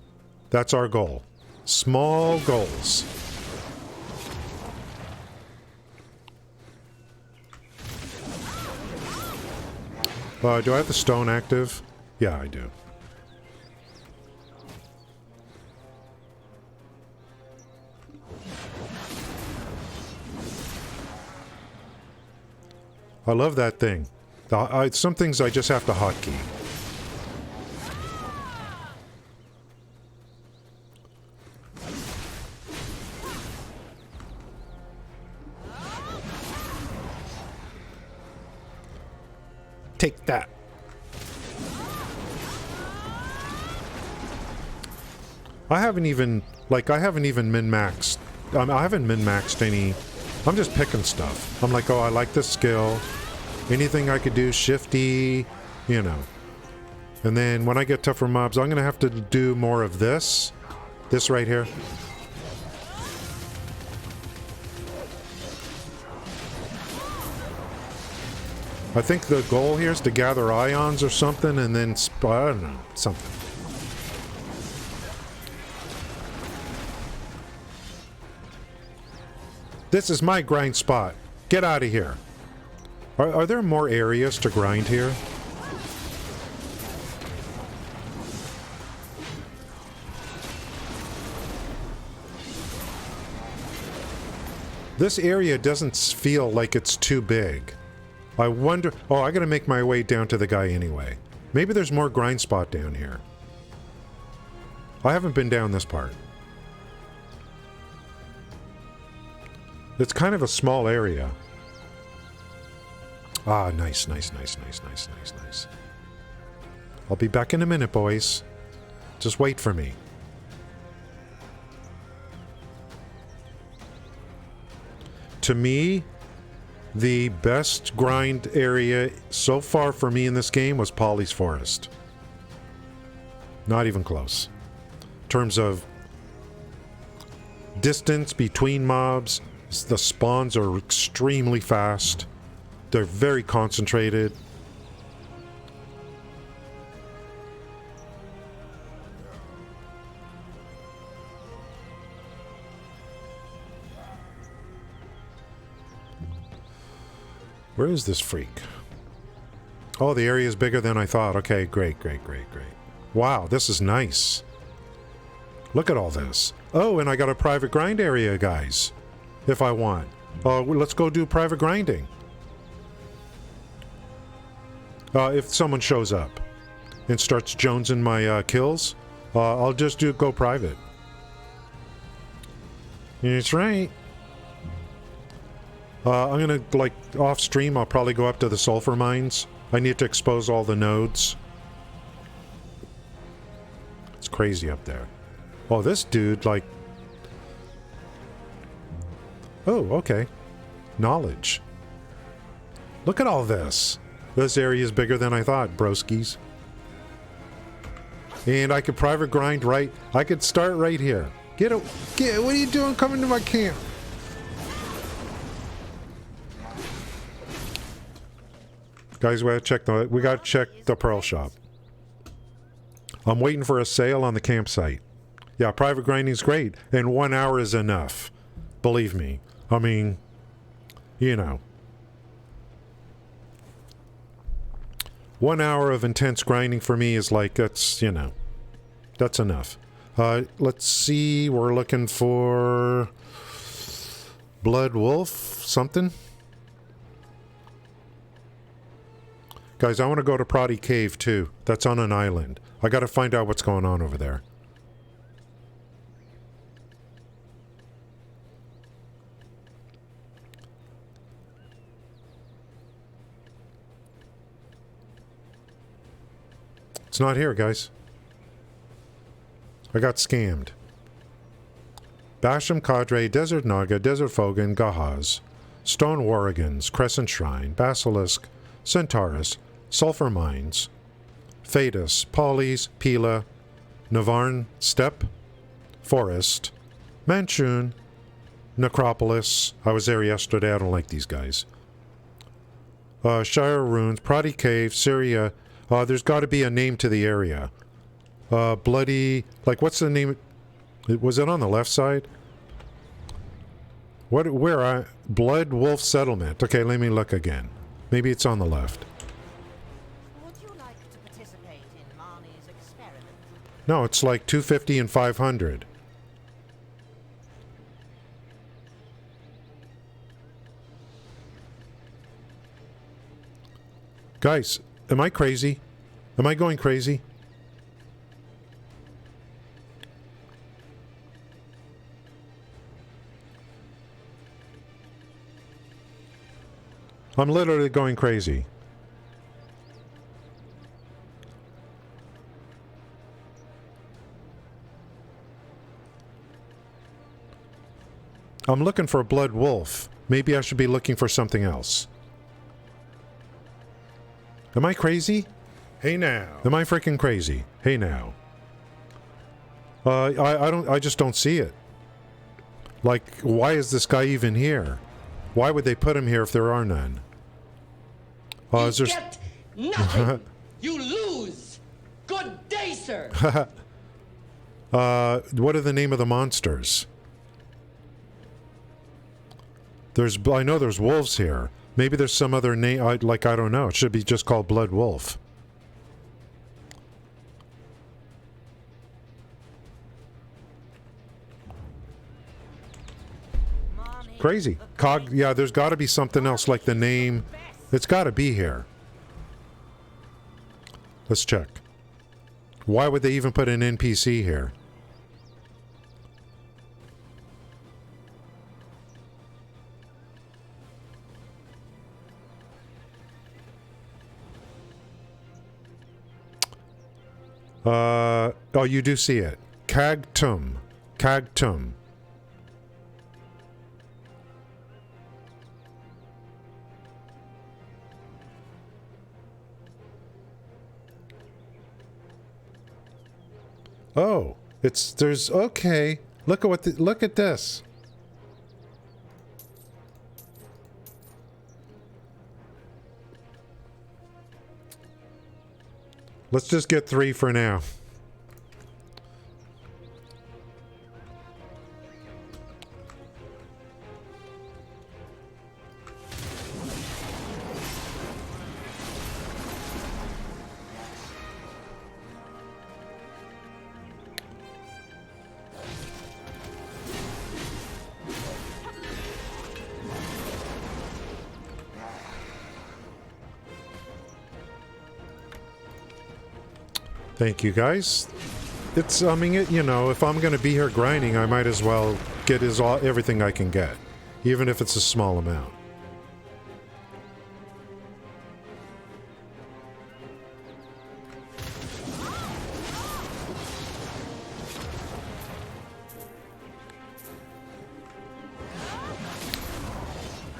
That's our goal. Small goals. Do I have the stone active? Yeah, I do. I love that thing. Some things I just have to hotkey. Take that. I haven't even min-maxed. I haven't min-maxed any. I'm just picking stuff. I'm like, oh, I like this skill. Anything I could do, shifty, you know. And then when I get tougher mobs, I'm going to have to do more of this. This right here. I think the goal here is to gather ions or something and then, I don't know, something. This is my grind spot. Get out of here. Are there more areas to grind here? This area doesn't feel like it's too big. I wonder... Oh, I gotta make my way down to the guy anyway. Maybe there's more grind spot down here. I haven't been down this part. It's kind of a small area. Ah, nice, nice, nice, nice, nice, nice, nice. I'll be back in a minute, boys. Just wait for me. To me, the best grind area so far for me in this game was Polly's Forest. Not even close. In terms of distance between mobs, the spawns are extremely fast. They're very concentrated. Where is this freak? Oh, the area is bigger than I thought. Okay, great, great, great, great. Wow, this is nice. Look at all this. Oh, and I got a private grind area, guys. If I want. Oh, let's go do private grinding. If someone shows up and starts jonesing my kills, I'll just go private. That's right. I'm gonna, like, off stream, I'll probably go up to the Sulfur Mines. I need to expose all the nodes. It's crazy up there. Oh, this dude, like... Oh, okay. Knowledge. Look at all this. This area is bigger than I thought, broskies. And I could private grind right... I could start right here. Get... What are you doing coming to my camp? Guys, we gotta check the pearl shop. I'm waiting for a sale on the campsite. Yeah, private grinding's great, and 1 hour is enough. Believe me. I mean, you know. 1 hour of intense grinding for me is like, that's, you know, that's enough. Let's see, we're looking for Blood Wolf, something. Guys, I want to go to Proddy Cave, too. That's on an island. I gotta find out what's going on over there. It's not here, guys. I got scammed. Basham Cadre, Desert Naga, Desert Fogan, Gahaz, Stone Warrigans, Crescent Shrine, Basilisk, Centaurus, Sulfur Mines, Thetis, Paulis, Pila, Navarn, Steppe, Forest, Manchun, Necropolis. I was there yesterday. I don't like these guys. Shire Ruins, Proddy Cave, Syria. There's got to be a name to the area. Bloody... Like, what's the name? Was it on the left side? Where? Blood Wolf Settlement. Okay, let me look again. Maybe it's on the left. Would you like to participate in Marnie's experiment? No, it's like 250 and 500. Guys, am I crazy? Am I going crazy? I'm literally going crazy. I'm looking for a blood wolf. Maybe I should be looking for something else. Am I crazy? Hey now. Am I freaking crazy? Hey now. I just don't see it. Like, why is this guy even here? Why would they put him here if there are none? You get nothing. You lose. Good day, sir. What are the name of the monsters? I know there's wolves here. Maybe there's some other name, I don't know. It should be just called Blood Wolf. Crazy. Yeah, there's got to be something else like the name. It's got to be here. Let's check. Why would they even put an NPC here? Oh, you do see it. Cagtum. Cagtum. Oh, okay. Look at this. Let's just get 3 for now. Thank you, guys. It's, I mean, you know, if I'm going to be here grinding, I might as well get everything I can get, even if it's a small amount.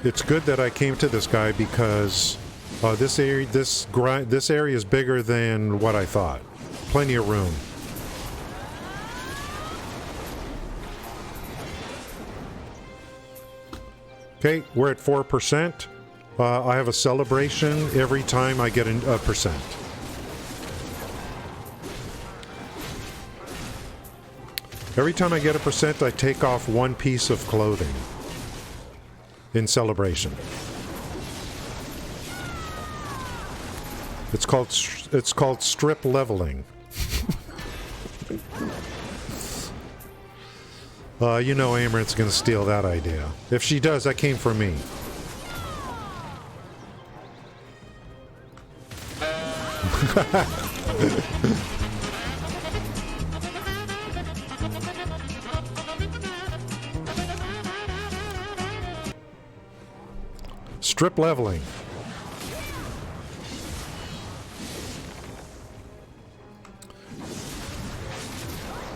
It's good that I came to this guy because this area is bigger than what I thought. Plenty of room. Okay, we're at 4%. I have a celebration every time I get a percent. Every time I get a percent, I take off one piece of clothing in celebration. It's called strip leveling. You know Amaranth's gonna steal that idea. If she does, that came from me. Strip leveling.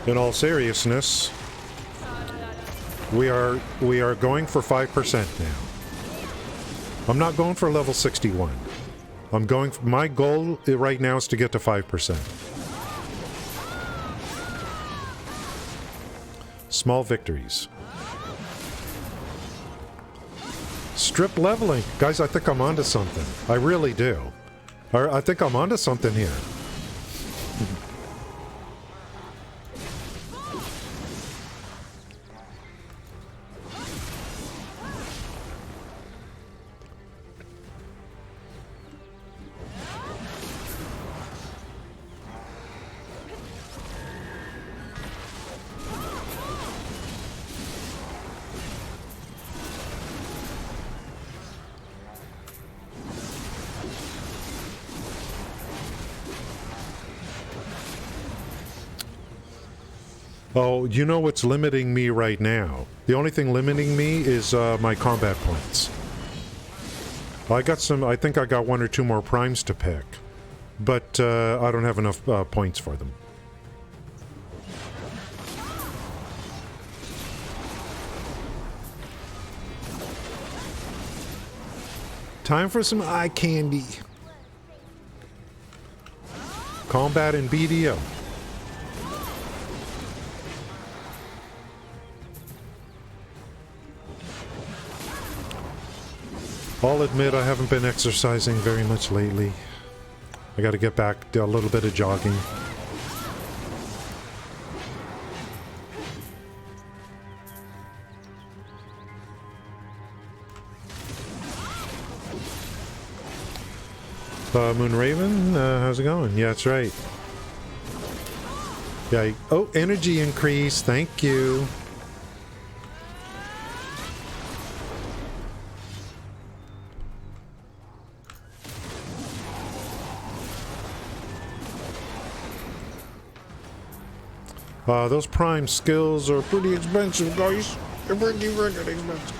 In all seriousness, we are going for 5% now. I'm not going for level 61. I'm going for, my goal right now is to get to 5%. Small victories. Strip leveling. Guys, I think I'm onto something. I really do. I think I'm onto something here. Oh, you know what's limiting me right now? The only thing limiting me is my combat points. I think I got one or two more primes to pick, but I don't have enough points for them. Time for some eye candy. Combat and BDO. I'll admit I haven't been exercising very much lately. I gotta get back to a little bit of jogging. Moonraven, how's it going? Yeah, that's right. Yeah. Oh, energy increase. Thank you. Those prime skills are pretty expensive, guys. They're pretty freaking expensive.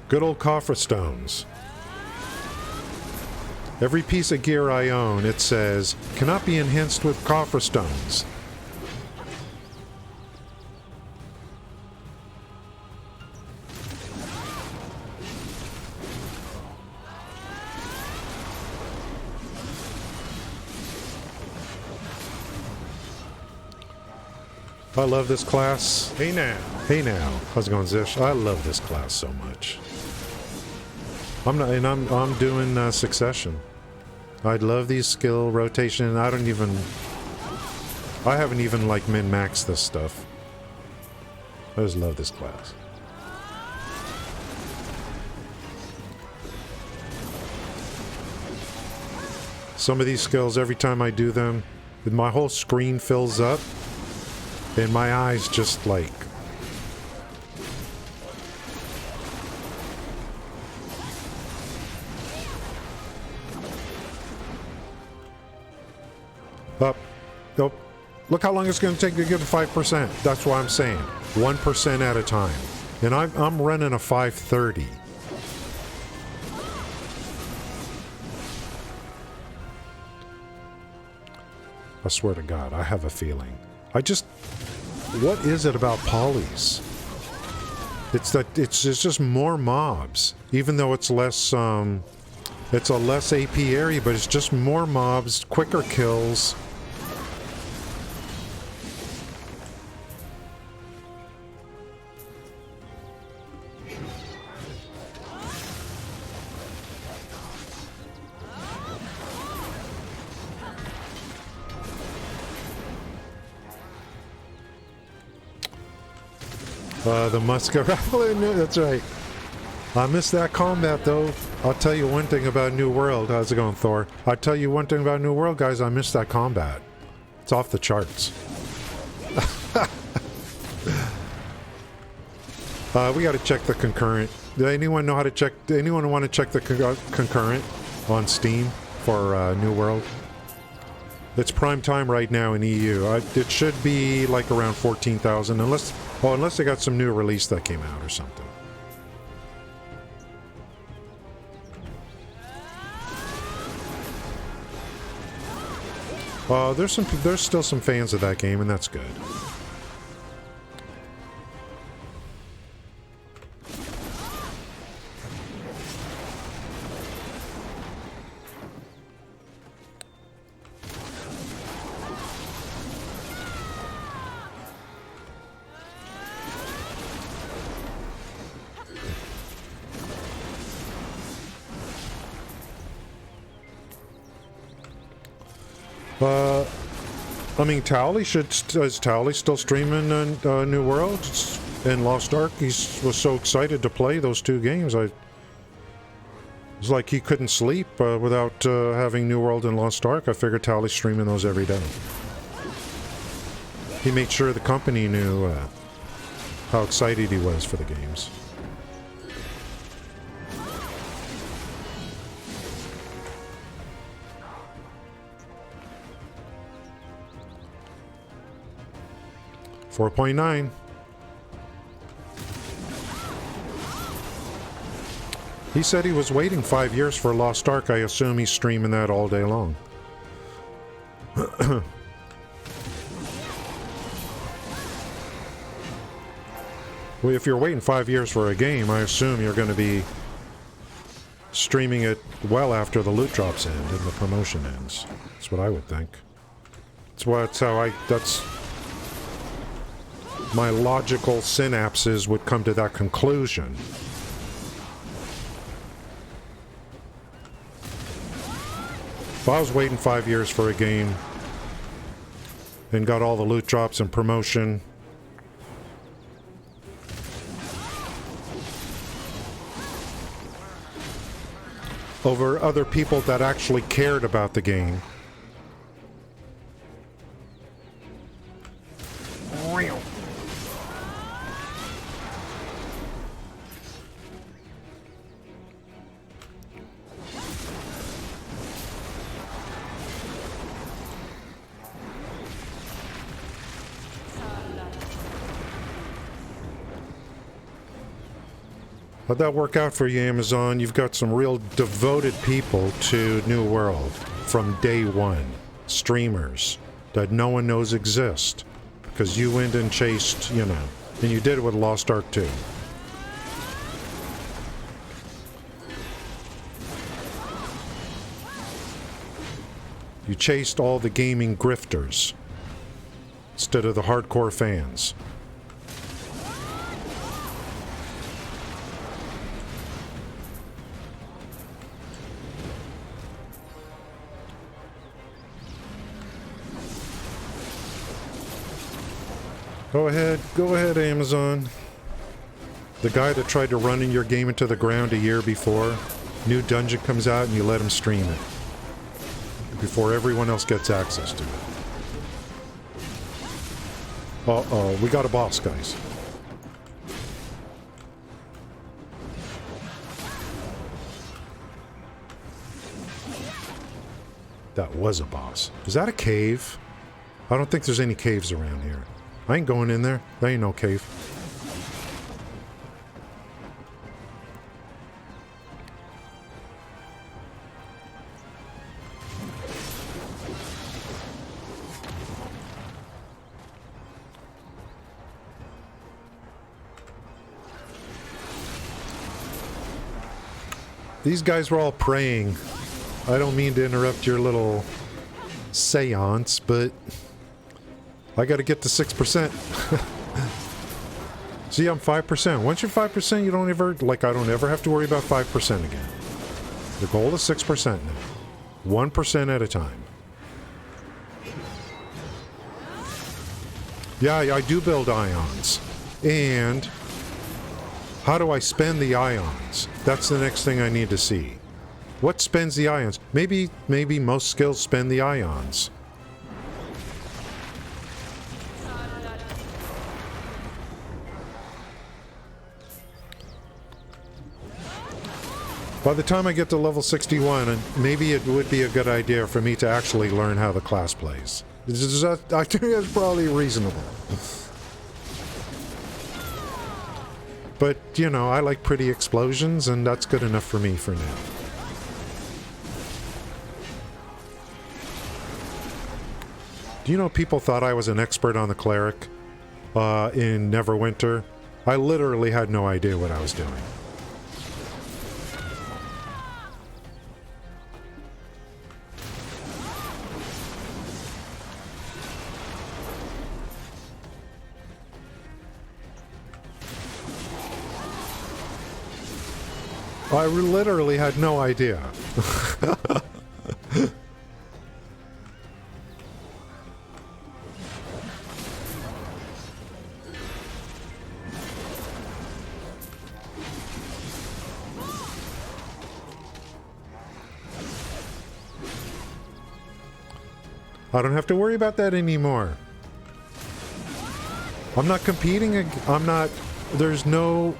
Good old coffer stones. Every piece of gear I own, it says, cannot be enhanced with coffer stones. I love this class. Hey now. Hey now. How's it going, Zish? I love this class so much. I'm doing Succession. I love these skill rotation. I haven't even like min-maxed this stuff. I just love this class. Some of these skills, every time I do them, my whole screen fills up. And my eyes just like... Up. Nope. Look how long it's going to take to get to 5%. That's what I'm saying. 1% at a time. And I'm running a 530. I swear to God, I have a feeling. What is it about polys? It's just more mobs. Even though it's less, it's a less AP area, but it's just more mobs, quicker kills. The musket rifle, that's right. I missed that combat though. I'll tell you one thing about New World. How's it going, Thor? I'll tell you one thing about New World, guys. I missed that combat. It's off the charts. We got to check the concurrent. Does anyone know how to check? Anyone want to check the concurrent on Steam for New World? It's prime time right now in EU. It should be like around 14,000, unless they got some new release that came out or something. There's still some fans of that game, and that's good. I mean, is Towley still streaming New World and Lost Ark? He was so excited to play those two games. It was like he couldn't sleep without having New World and Lost Ark. I figured Towley's streaming those every day. He made sure the company knew how excited he was for the games. .9. He said he was waiting 5 years for Lost Ark. I assume he's streaming that all day long. Well, if you're waiting 5 years for a game, I assume you're going to be streaming it well after the loot drops end and the promotion ends. That's what I would think. That's my logical synapses would come to that conclusion. If I was waiting 5 years for a game and got all the loot drops and promotion, over other people that actually cared about the game, how'd that work out for you, Amazon? You've got some real devoted people to New World from day one. Streamers that no one knows exist. Because you went and chased, and you did it with Lost Ark too. You chased all the gaming grifters instead of the hardcore fans. Go ahead, Amazon. The guy that tried to run in your game into the ground a year before, new dungeon comes out and you let him stream it before everyone else gets access to it. Uh-oh, we got a boss, guys. That was a boss. Is that a cave? I don't think there's any caves around here. I ain't going in there. There ain't no cave. These guys were all praying. I don't mean to interrupt your little seance, but I gotta get to 6%. See, I'm 5%. Once you're 5%, you don't ever, like, I don't ever have to worry about 5% again. The goal is 6% now. 1% at a time. Yeah, I do build ions. And how do I spend the ions? That's the next thing I need to see. What spends the ions? Maybe most skills spend the ions. By the time I get to level 61, maybe it would be a good idea for me to actually learn how the class plays. I think that's probably reasonable. But, you know, I like pretty explosions, and that's good enough for me for now. Do you know people thought I was an expert on the cleric in Neverwinter? I literally had no idea what I was doing. I literally had no idea. I don't have to worry about that anymore. I'm not competing. I'm not. There's no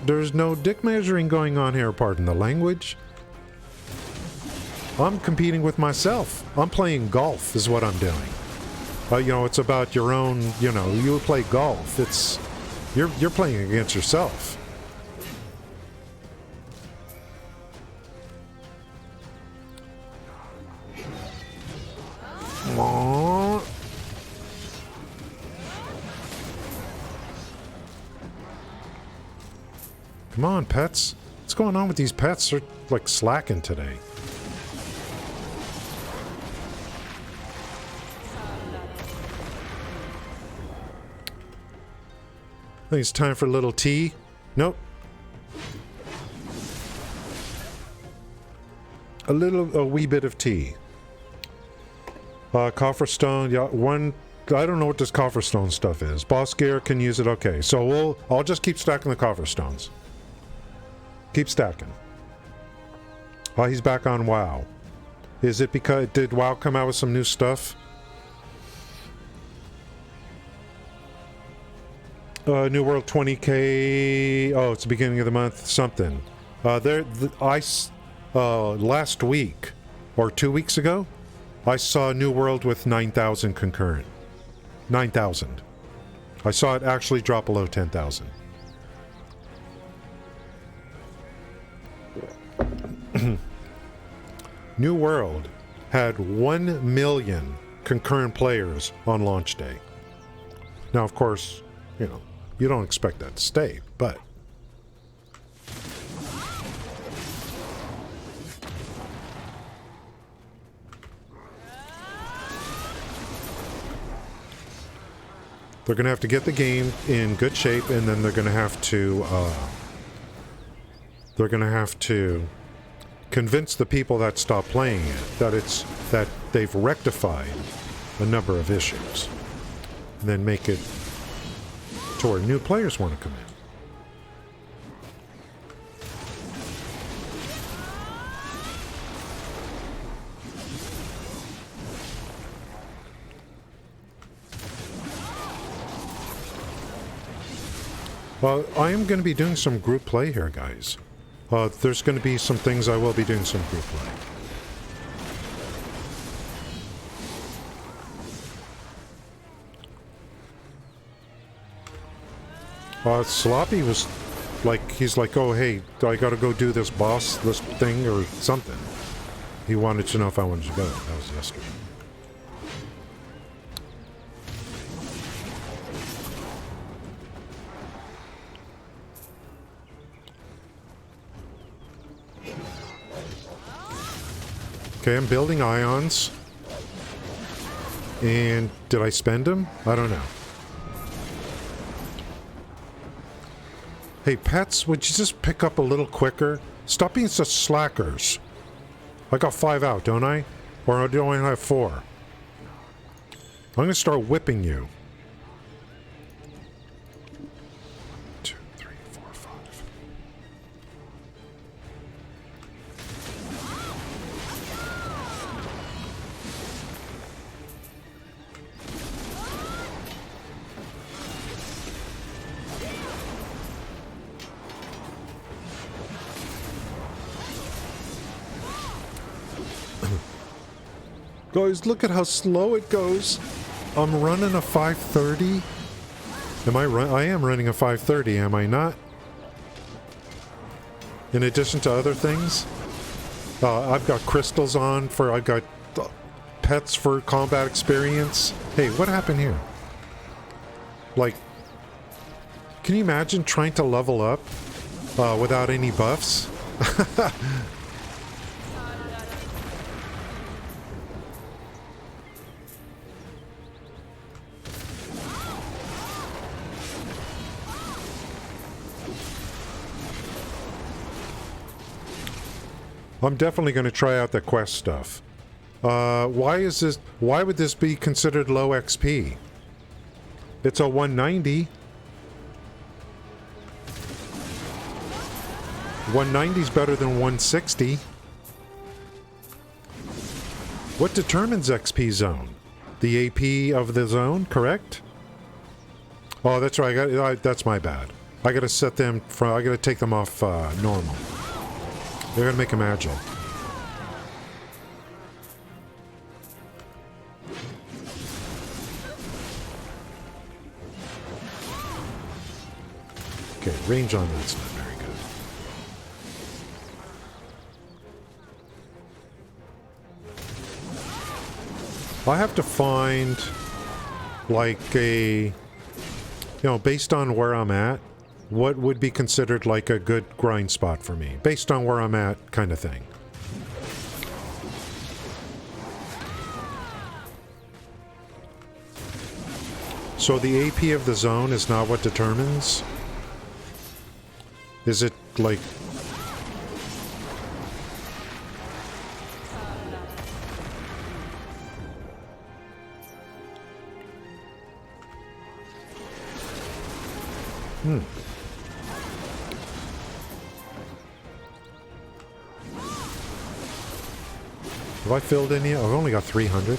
dick measuring going on here, pardon the language. I'm competing with myself. I'm playing golf is what I'm doing. You know, it's about your own, you know, you play golf. It's, you're playing against yourself. Aww. Come on, pets. What's going on with these pets? They're like slacking today. I think it's time for a little tea. Nope. A wee bit of tea. Cofferstone, yeah, one. I don't know what this cofferstone stuff is. Boss gear can use it. Okay, so I'll just keep stacking the cofferstones. Keep stacking. Oh, he's back on WoW. Is it because did WoW come out with some new stuff? New World 20k. Oh, it's the beginning of the month. Something. Last week or 2 weeks ago, I saw New World with 9,000 concurrent. 9,000. I saw it actually drop below 10,000. New World had 1 million concurrent players on launch day. Now, of course, you know, you don't expect that to stay, but they're going to have to get the game in good shape, and then they're going to have to convince the people that stop playing it that they've rectified a number of issues, and then make it to where new players want to come in. I am going to be doing some group play here, guys. There's going to be some things I will be doing some group play. Sloppy was like, he's like, oh, hey, I got to go do this this thing or something. He wanted to know if I wanted to go. That was yesterday. Okay, I'm building ions. And did I spend them? I don't know. Hey, pets, would you just pick up a little quicker? Stop being such slackers. I got 5 out, don't I? Or do I only have 4? I'm going to start whipping you. 2, 3, 4, 5. Guys, look at how slow it goes. I'm running a 530. I am running a 530, am I not? In addition to other things. I've got crystals on for, I've got pets for combat experience. Hey, what happened here? Like, can you imagine trying to level up without any buffs? I'm definitely going to try out the quest stuff. Why would this be considered low XP? It's a 190. 190 is better than 160. What determines XP zone? The AP of the zone, correct? Oh, that's right. That's my bad. I got to set them from. I got to take them off normal. They're gonna make them agile. Okay, range on that's not very good. I have to find like a, based on where I'm at, what would be considered like a good grind spot for me, based on where I'm at, kind of thing. So the AP of the zone is not what determines? Is it like... Have I filled any? I've only got 300.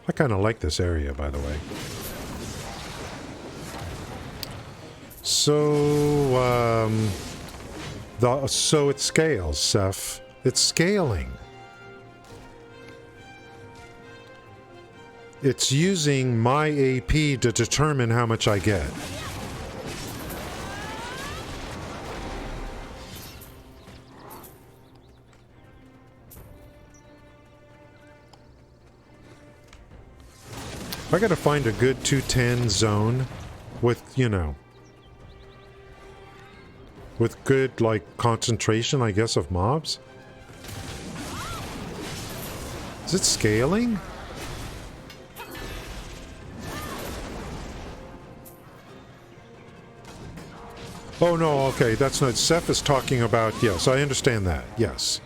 I kind of like this area, by the way. So, so it scales, Seth. It's scaling. It's using my AP to determine how much I get. I gotta find a good 210 zone with, with good, like, concentration, I guess, of mobs. Is it scaling? Oh, no, okay, that's not... Seth is talking about... Yes, I understand that, yes.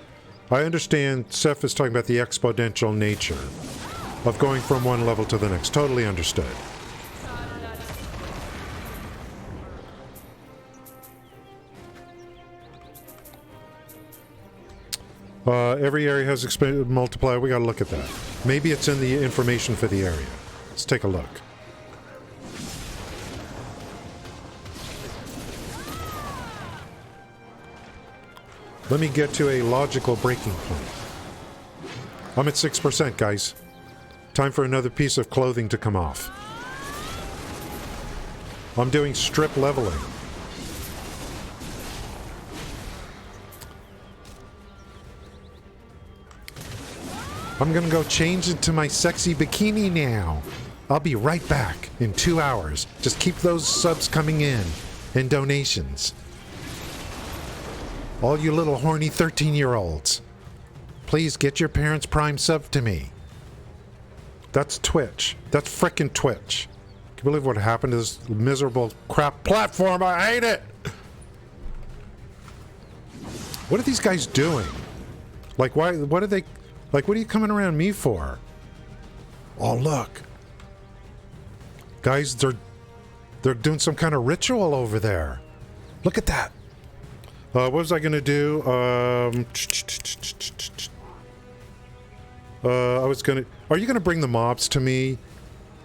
I understand Seth is talking about the exponential nature of going from one level to the next. Totally understood. Every area has expanded multiplier. We gotta look at that. Maybe it's in the information for the area. Let's take a look. Let me get to a logical breaking point. I'm at 6%, guys. Time for another piece of clothing to come off. I'm doing strip leveling. I'm gonna go change into my sexy bikini now. I'll be right back in 2 hours. Just keep those subs coming in and donations. All you little horny 13-year-olds. Please get your parents' Prime sub to me. That's Twitch. That's frickin' Twitch. Can you believe what happened to this miserable crap platform? I hate it! What are these guys doing? Like, why? What are they... Like, what are you coming around me for? Oh, look. Guys, they're doing some kind of ritual over there. Look at that. What was I going to do? I was going to... Are you going to bring the mobs to me?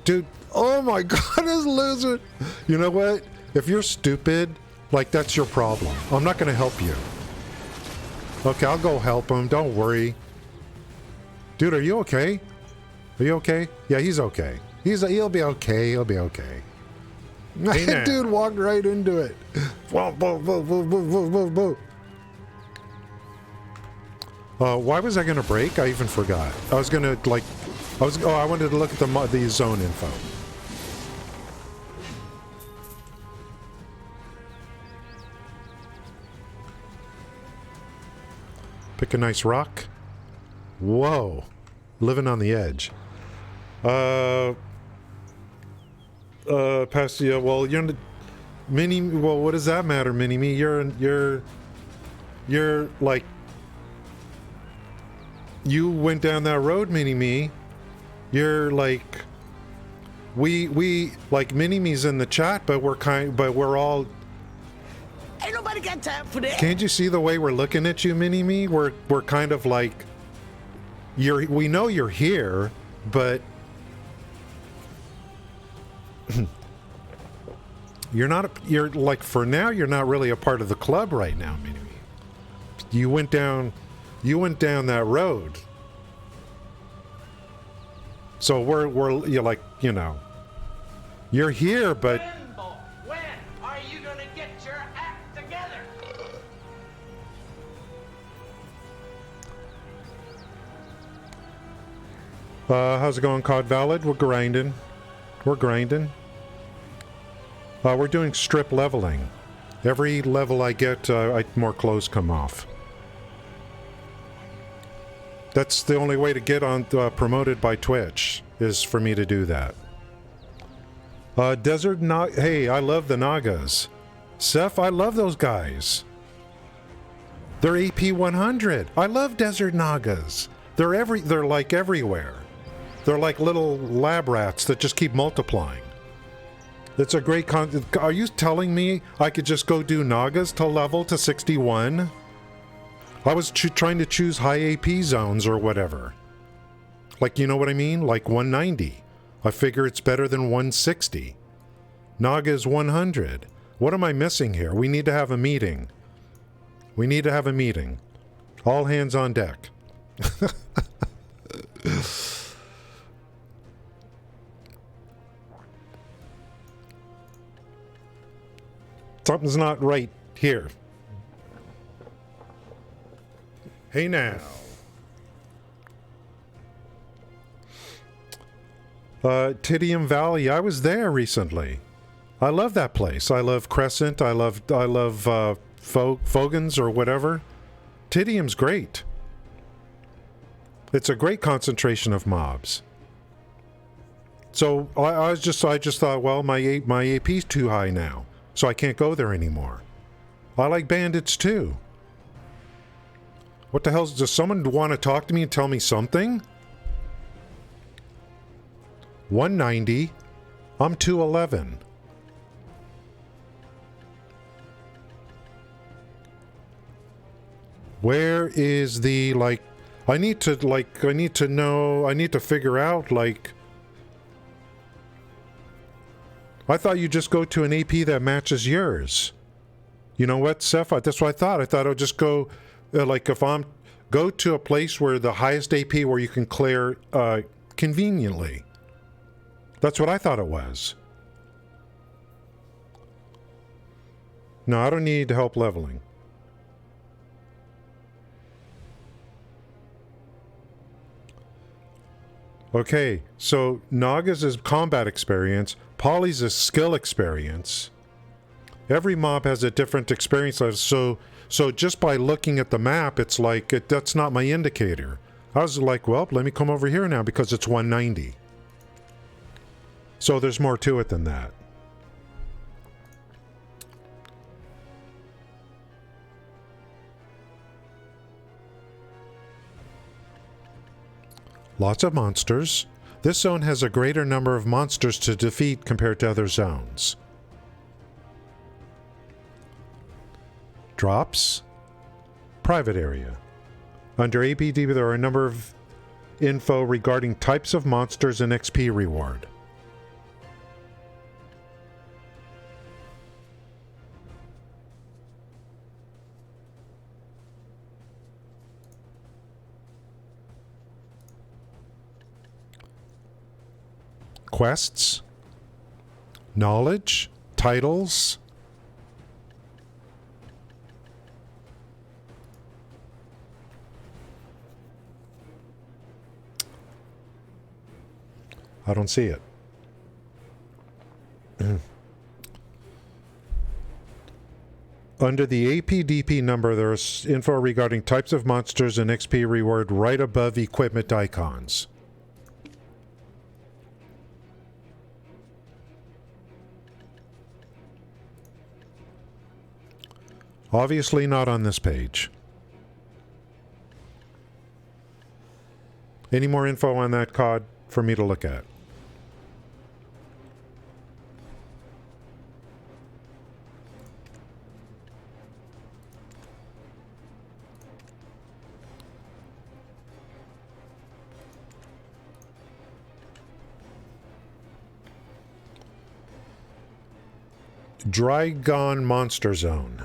Dude, oh my god, this loser. You know what? If you're stupid, like, that's your problem. I'm not going to help you. Okay, I'll go help him. Don't worry. Dude, are you okay? Are you okay? Yeah, he's okay. He'll be okay. He'll be okay. Hey, dude walked right into it. Whoa, whoa, whoa, whoa, whoa, whoa, whoa, whoa. Why was I going to break? I even forgot. I was going to, like... I wanted to look at the zone info. Pick a nice rock. Whoa. Living on the edge. Pastia, well, you're Mini, well, what does that matter, Mini-Me? You're like, you went down that road, Mini-Me. You're like, we like Mini-Me's in the chat, but we're all... Ain't nobody got time for that. Can't you see the way we're looking at you, Mini-Me? We're kind of like, we know you're here, but you're like, for now, you're not really a part of the club right now, Mini-Me. You went down that road. So you're like, you know, you're here, but When are you gonna get your act together? How's it going, COD Valid? We're grinding. We're doing strip leveling. Every level I get, more clothes come off. That's the only way to get on promoted by Twitch, is for me to do that. Hey, I love the Nagas. Seth, I love those guys. They're AP 100. I love Desert Nagas. They're like everywhere. They're like little lab rats that just keep multiplying. It's a great Are you telling me I could just go do Nagas to level to 61? I was trying to choose high AP zones or whatever. Like, you know what I mean? Like 190. I figure it's better than 160. Naga is 100. What am I missing here? We need to have a meeting. We need to have a meeting. All hands on deck. Something's not right here. Hey now. Tidium Valley, I was there recently. I love that place. I love Crescent. I love Fogans or whatever. Tidium's great. It's a great concentration of mobs. So I just thought, well, my AP's too high now, so I can't go there anymore. I like bandits too. What the hell? Does someone want to talk to me and tell me something? 190. I'm 211. Where is the, like... I need to know... I need to figure out, like... I thought you just go to an AP that matches yours. You know what, Seth? That's what I thought. I thought I would just go... like, if I'm... Go to a place where the highest AP where you can clear conveniently. That's what I thought it was. No, I don't need help leveling. Okay, so Naga's is combat experience, Polly's is skill experience. Every mob has a different experience level, so just by looking at the map, it's like, that's not my indicator. I was like, well, let me come over here now because it's 190. So there's more to it than that. Lots of monsters. This zone has a greater number of monsters to defeat compared to other zones. Drops. Private area. Under APD, there are a number of info regarding types of monsters and XP reward. Quests, knowledge, titles. I don't see it. Under the APDP number, there's info regarding types of monsters and XP reward right above equipment icons. Obviously not on this page. Any more info on that COD for me to look at? Drakania Monster Zone.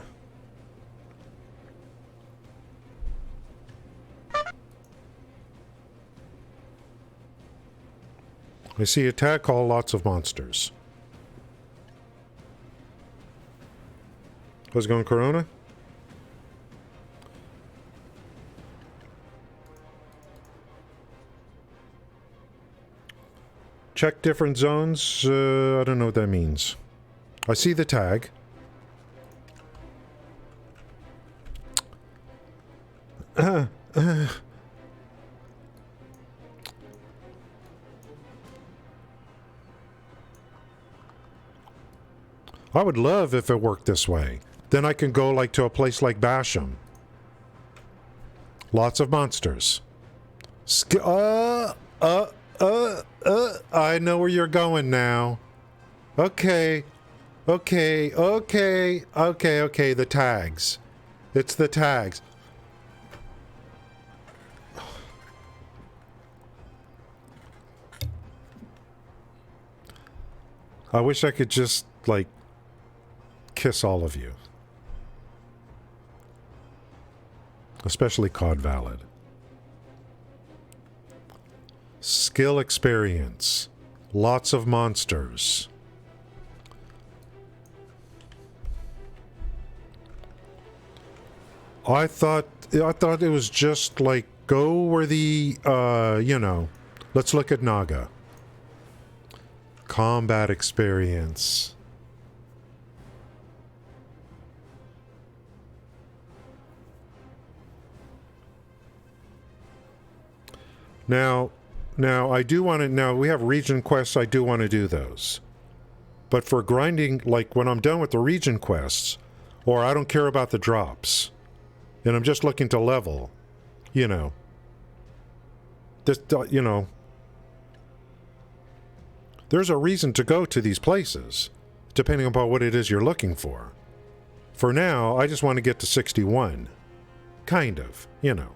I see attack call, lots of monsters. How's it going, Corona? Check different zones. I don't know what that means. I see the tag. I would love if it worked this way. Then I can go like to a place like Basham. Lots of monsters. I know where you're going now. Okay. Okay, the tags. It's the tags. I wish I could just, like, kiss all of you. Especially COD Valid. Skill experience. Lots of monsters. I thought it was just like go where the let's look at Naga. Combat experience. Now I do want to, now we have region quests, I do want to do those. But for grinding, like when I'm done with the region quests, or I don't care about the drops, and I'm just looking to level, You know. This, you know. There's a reason to go to these places, depending upon what it is you're looking for. For now, I just want to get to 61. Kind of, you know.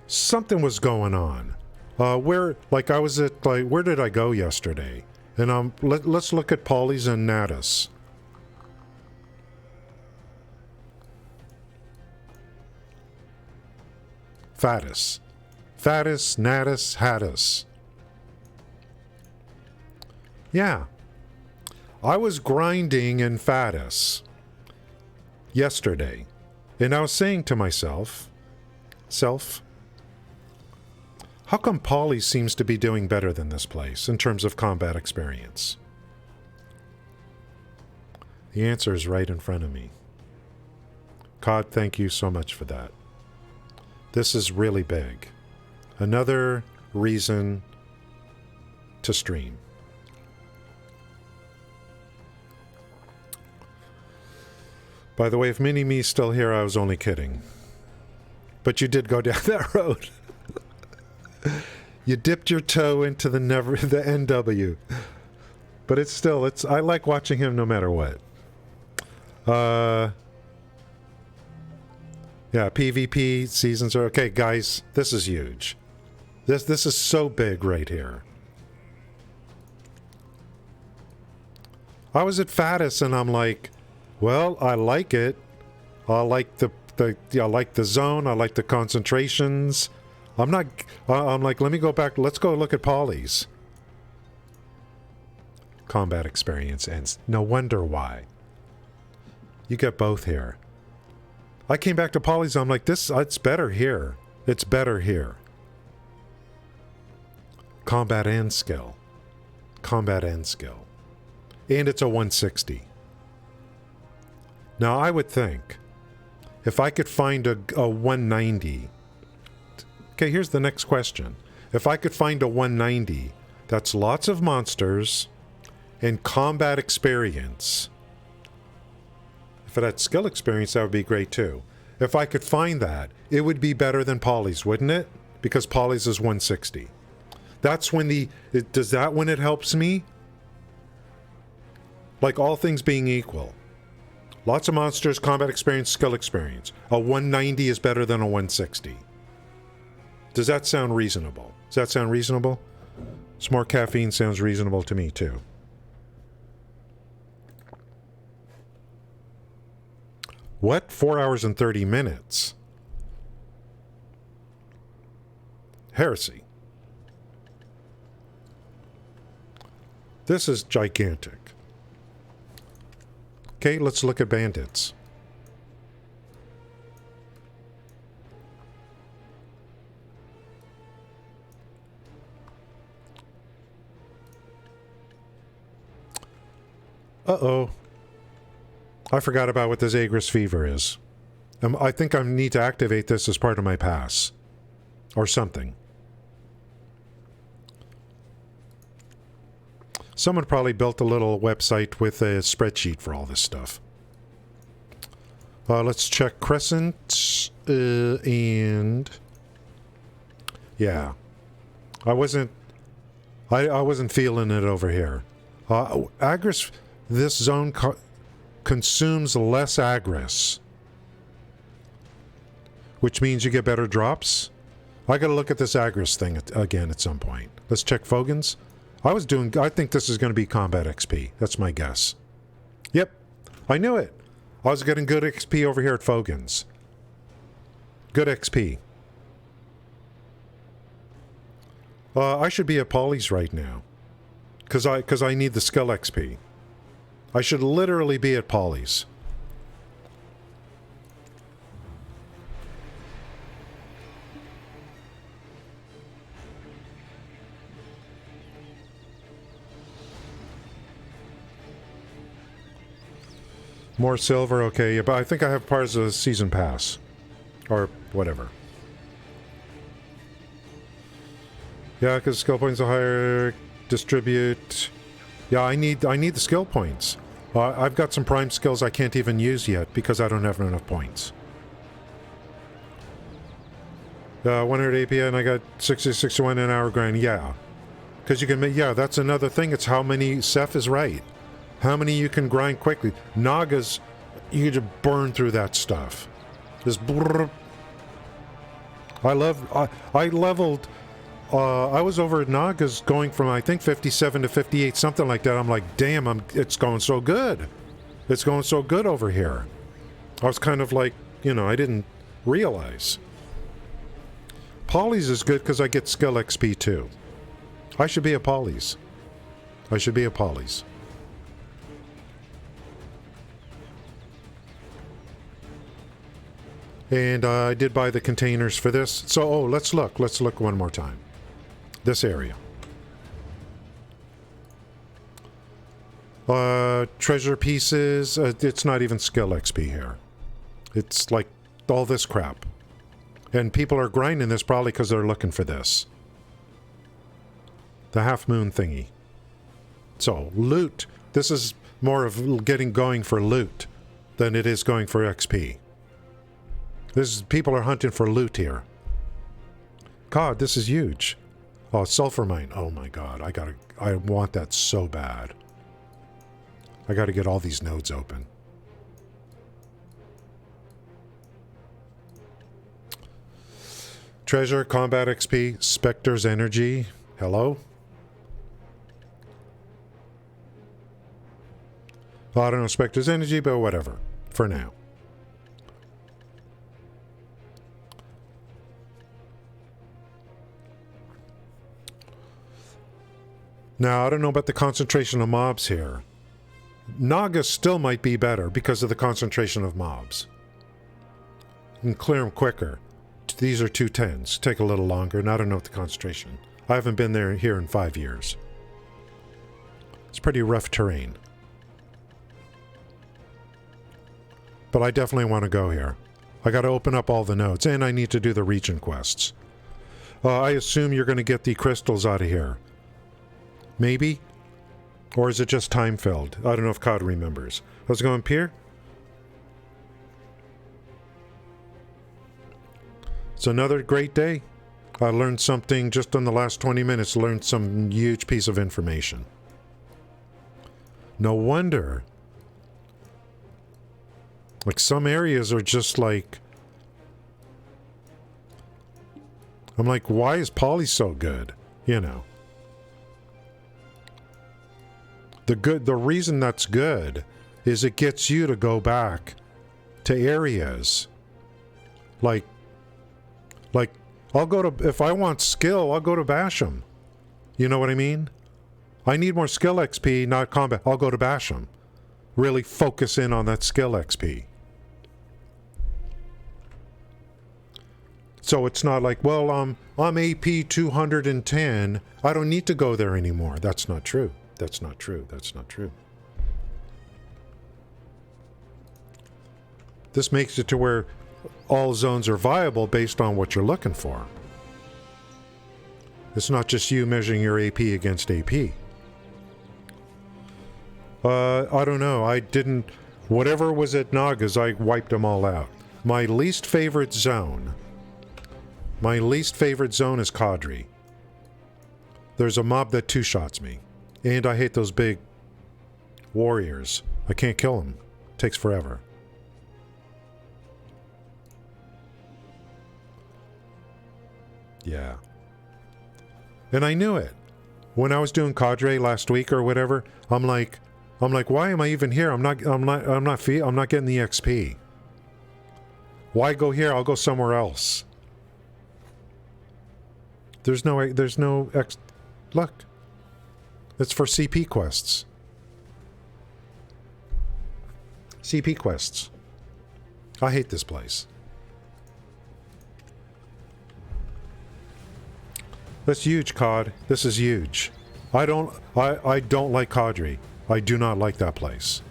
Something was going on. Where did I go yesterday? And let's look at Polly's and Natus. Fatus, Natus, Hattus. Yeah. I was grinding in Fatus yesterday, and I was saying to myself, how come Polly seems to be doing better than this place in terms of combat experience? The answer is right in front of me. Cod, thank you so much for that. This is really big. Another reason to stream. By the way, if Mini-Me's still here, I was only kidding. But you did go down that road. You dipped your toe into the NW. But I like watching him no matter what. Yeah, PvP seasons are okay, guys. This is huge. This is so big right here. I was at Fatus and I'm like, well, I like it. I like the zone. I like the concentrations. I'm like, let me go back. Let's go look at Polly's. Combat experience ends. No wonder why. You get both here. I came back to Polly's. I'm like, it's better here. It's better here. Combat and skill. Combat and skill. And it's a 160. Now, I would think, if I could find a 190... Okay, here's the next question. If I could find a 190, that's lots of monsters and combat experience. If it had skill experience, that would be great too. If I could find that, it would be better than Polly's, wouldn't it? Because Polly's is 160. That's when does that when it helps me? Like all things being equal. Lots of monsters, combat experience, skill experience. A 190 is better than a 160. Does that sound reasonable? Does that sound reasonable? Some more caffeine sounds reasonable to me too. What? 4 hours and 30 minutes? Heresy. This is gigantic. Okay, let's look at bandits. Uh-oh. I forgot about what the Zagreus fever is. I think I need to activate this as part of my pass. Or something. Someone probably built a little website with a spreadsheet for all this stuff. Let's check Crescent, and... Yeah. I wasn't feeling it over here. Agris, this zone consumes less Agris. Which means you get better drops. I gotta look at this Agris thing again at some point. Let's check Fogan's. I think this is going to be combat XP. That's my guess. Yep. I knew it. I was getting good XP over here at Fogan's. Good XP. I should be at Polly's right now. Because I need the skill XP. I should literally be at Polly's. More silver, okay, but I think I have part of the season pass. Or whatever. Yeah, because skill points are higher, distribute. Yeah, I need the skill points. I've got some prime skills I can't even use yet because I don't have enough points. 100 API and I got 60, 61 an hour grind. Yeah. Because you can make, yeah, that's another thing. It's how many, Seth is right. How many you can grind quickly. Nagas, you can just burn through that stuff. Just brrr. I leveled, I was over at Nagas going from, I think, 57 to 58, something like that. I'm like, damn, it's going so good. It's going so good over here. I was kind of like, you know, I didn't realize. Polys is good because I get skill XP too. I should be a Polys. I should be a Polys. And I did buy the containers for this. So, oh, let's look. Let's look one more time. This area. Treasure pieces. It's not even skill XP here. It's like all this crap. And people are grinding this probably because they're looking for this. The half moon thingy. So, loot. This is more of getting going for loot than it is going for XP. People are hunting for loot here. God, this is huge. Oh, Sulfur Mine. Oh my God, I want that so bad. I gotta get all these nodes open. Treasure, combat XP, Spectre's energy. Hello? Well, I don't know Spectre's energy, but whatever. For now. Now, I don't know about the concentration of mobs here. Naga still might be better because of the concentration of mobs. You can clear them quicker. These are 210s. Take a little longer, and I don't know what the concentration. I haven't been here in 5 years. It's pretty rough terrain. But I definitely want to go here. I got to open up all the nodes, and I need to do the region quests. I assume you're going to get the crystals out of here. Maybe? Or is it just time-filled? I don't know if COD remembers. How's it going, Pierre? It's another great day. I learned something just in the last 20 minutes, learned some huge piece of information. No wonder. Like, some areas are just like... I'm like, why is Poly so good? You know. The reason that's good is it gets you to go back to areas like I'll go to, if I want skill, I'll go to Basham. You know what I mean? I need more skill XP, not combat. I'll go to Basham. Really focus in on that skill XP. So it's not like, well, I'm AP 210. I don't need to go there anymore. That's not true. That's not true. That's not true. This makes it to where all zones are viable based on what you're looking for. It's not just you measuring your AP against AP. I don't know. I didn't... Whatever was at Nagas, I wiped them all out. My least favorite zone... My least favorite zone is Kadri. There's a mob that two-shots me. And I hate those big warriors. I can't kill them. It takes forever. Yeah. And I knew it. When I was doing Cadre last week or whatever, I'm like, why am I even here? I'm not getting the XP. Why go here? I'll go somewhere else. There's no look. It's for CP quests. CP quests. I hate this place. That's huge, COD. This is huge. I don't like Cadre. I do not like that place.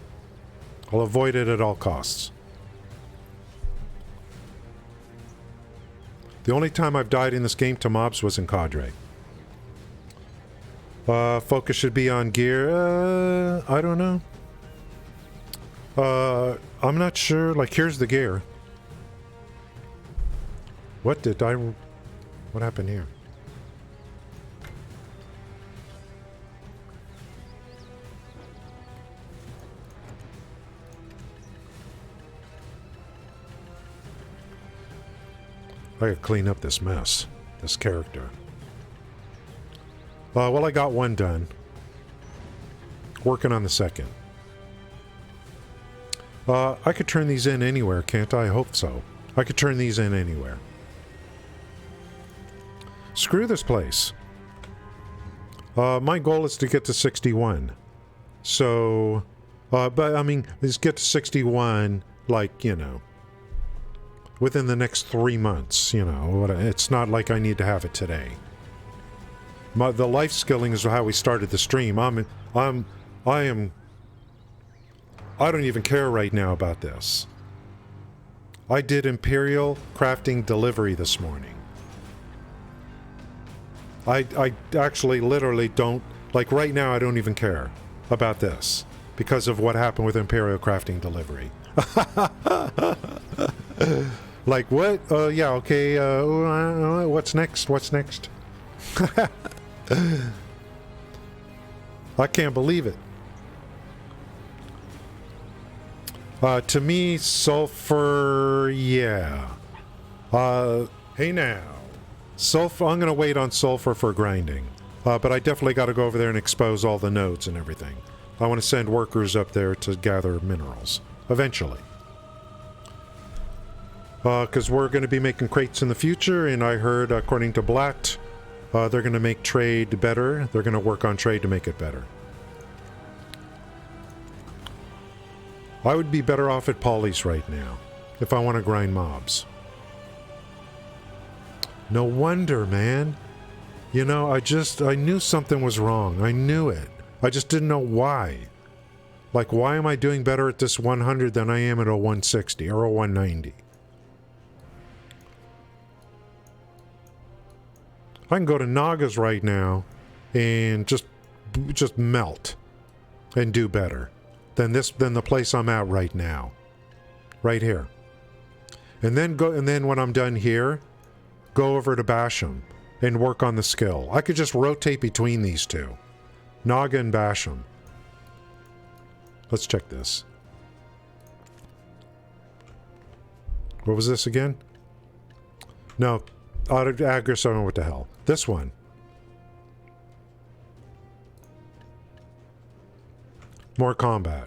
I'll avoid it at all costs. The only time I've died in this game to mobs was in Cadre. Focus should be on gear. I don't know. I'm not sure. Like, here's the gear. What did I... What happened here? I gotta clean up this mess. This character. Well, I got one done. Working on the second. I could turn these in anywhere, can't I? I hope so. I could turn these in anywhere. Screw this place. My goal is to get to 61. So, but I mean, let's get to 61, like, you know, within the next 3 months, you know. It's not like I need to have it today. The life skilling is how we started the stream. I don't even care right now about this. I did Imperial crafting delivery this morning. I actually literally don't, like right now I don't even care about this because of what happened with Imperial crafting delivery. Like what? Yeah, okay, what's next? What's next? I can't believe it. To me, sulfur, yeah. Hey now. Sulfur, I'm going to wait on sulfur for grinding. But I definitely got to go over there and expose all the nodes and everything. I want to send workers up there to gather minerals. Eventually. Because we're going to be making crates in the future, and I heard, according to Blatt, they're going to make trade better. They're going to work on trade to make it better. I would be better off at Polly's right now, if I want to grind mobs. No wonder, man. You know, I knew something was wrong. I knew it. I just didn't know why. Like, why am I doing better at this 100 than I am at a 160 or a 190? I can go to Naga's right now and just melt and do better than the place I'm at right now. Right here. And then when I'm done here, go over to Basham and work on the skill. I could just rotate between these two. Naga and Basham. Let's check this. What was this again? No. Agris, I don't know what the hell. This one. More combat.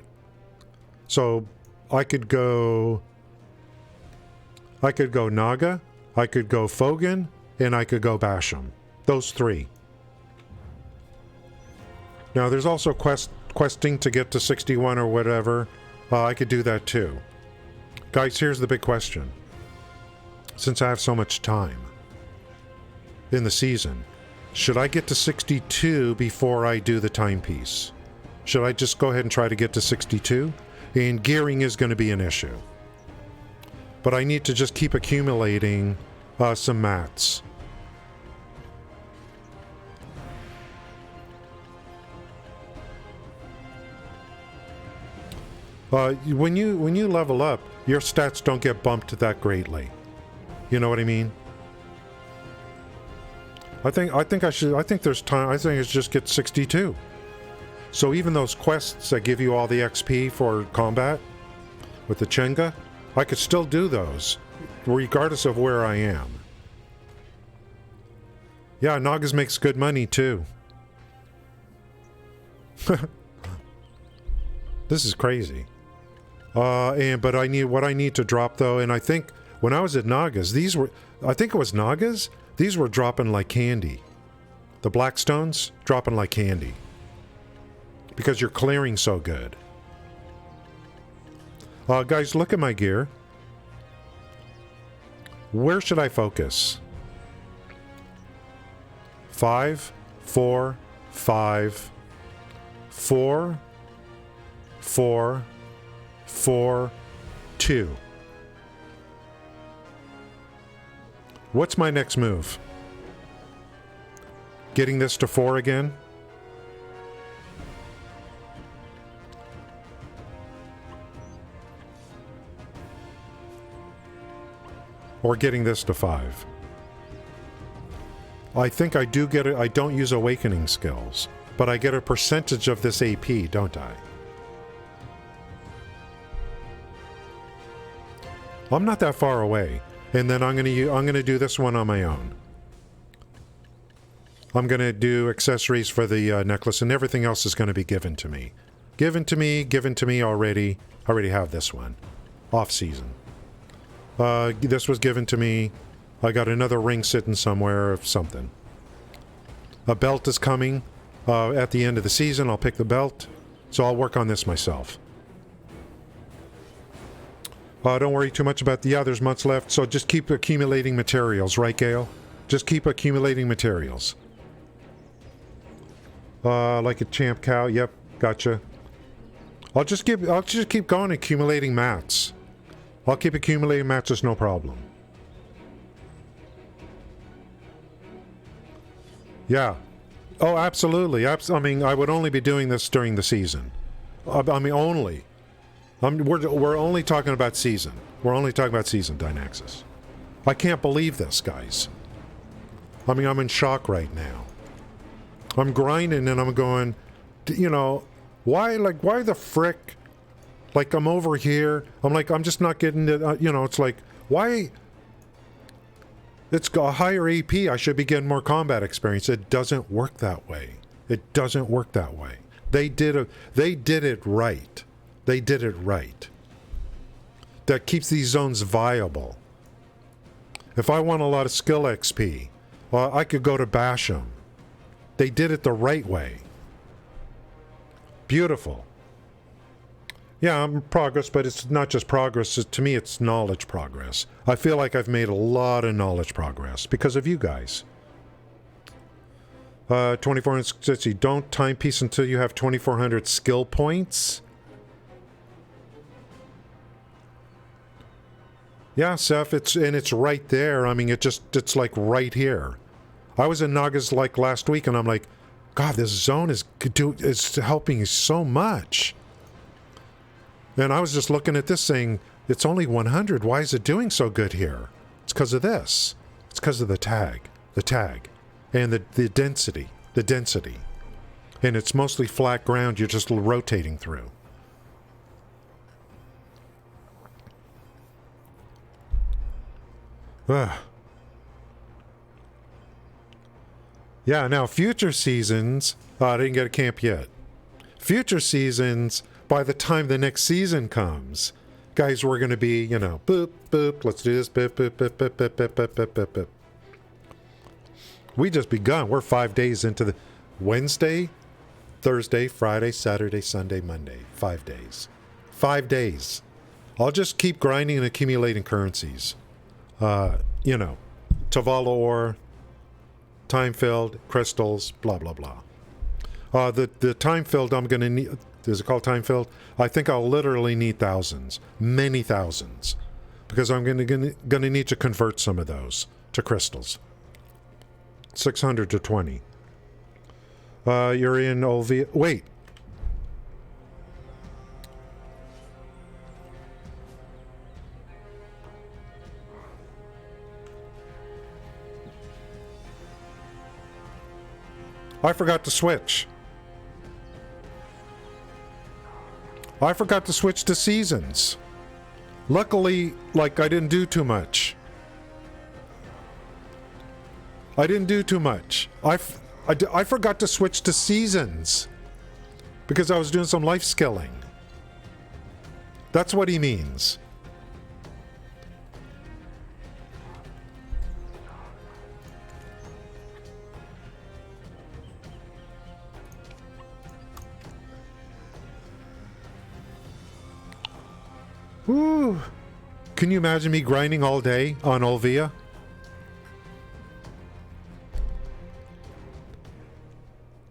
So I could go Naga, I could go Fogan, and I could go Basham. Those three. Now there's also questing to get to 61 or whatever. I could do that too. Guys, here's the big question. Since I have so much time in the season, should I get to 62 before I do the timepiece? Should I just go ahead and try to get to 62? And gearing is going to be an issue. But I need to just keep accumulating some mats. When you level up, your stats don't get bumped that greatly. You know what I mean? I think there's time. I think it's just get 62. So even those quests that give you all the XP for combat with the Chenga, I could still do those regardless of where I am. Yeah, Nagas makes good money too. This is crazy. But what I need to drop though, and I think when I was at Nagas, I think it was Nagas, these were dropping like candy. The Blackstones dropping like candy. Because you're clearing so good. Guys, look at my gear. Where should I focus? 5, 4, 5, 4, 4, 4, 2. What's my next move? Getting this to 4 again? Or getting this to 5? I think I do get it. I don't use awakening skills, but I get a percentage of this AP, don't I? I'm not that far away, and then I'm gonna do this one on my own. I'm gonna do accessories for the necklace, and everything else is gonna be given to me. Given to me already. I already have this one. Off season. This was given to me. I got another ring sitting somewhere of something. A belt is coming at the end of the season. I'll pick the belt. So I'll work on this myself. Don't worry too much about there's months left. So just keep accumulating materials, right, Gail? Just keep accumulating materials. Like a champ cow. Yep, gotcha. I'll just keep going accumulating mats. I'll keep accumulating mats, there's no problem. Yeah. Oh, absolutely. I mean, I would only be doing this during the season. I mean, only. We're only talking about season. We're only talking about season, Dynaxis. I can't believe this, guys. I mean, I'm in shock right now. I'm grinding and I'm going, you know, why the frick? Like, I'm over here. I'm just not getting it. You know, it's like, why? It's a higher AP. I should be getting more combat experience. It doesn't work that way. It doesn't work that way. They did it right. They did it right. That keeps these zones viable. If I want a lot of skill XP, well, I could go to Basham. They did it the right way. Beautiful. Yeah, I'm progress, but it's not just progress. To me, it's knowledge progress. I feel like I've made a lot of knowledge progress because of you guys. 2460. Don't timepiece until you have 2,400 skill points. Yeah, Seth, it's right there. I mean, it's like right here. I was in Nagas like last week, and I'm like, God, this zone is helping so much. And I was just looking at this saying, it's only 100. Why is it doing so good here? It's because of this. It's because of the tag, and the density, and it's mostly flat ground. You're just rotating through. Yeah, now future seasons, I didn't get a camp yet. Future seasons, by the time the next season comes, guys, we're going to be, you know, boop, boop, let's do this, boop, boop, boop, boop, boop, boop, boop, boop, boop, boop. We just begun. We're 5 days into the Wednesday, Thursday, Friday, Saturday, Sunday, Monday. 5 days. 5 days. I'll just keep grinding and accumulating currencies. You know, Tavala ore, time-filled, crystals, blah, blah, blah. The time-filled I'm going to need... Is it called time-filled? I think I'll literally need thousands. Many thousands. Because I'm going to need to convert some of those to crystals. 600 to 20. You're in Olvia... Wait. I forgot to switch. I forgot to switch to seasons. Luckily, like, I didn't do too much. I forgot to switch to seasons. Because I was doing some life skilling. That's what he means. Woo! Can you imagine me grinding all day on Olvia?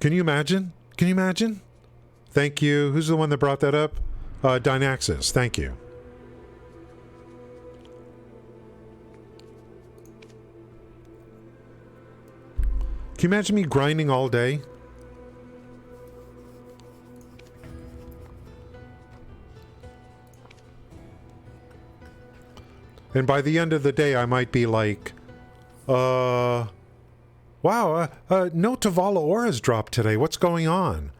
Can you imagine? Can you imagine? Thank you. Who's the one that brought that up? Dynaxis. Thank you. Can you imagine me grinding all day? And by the end of the day, I might be like, Wow, no Tavala auras dropped today. What's going on?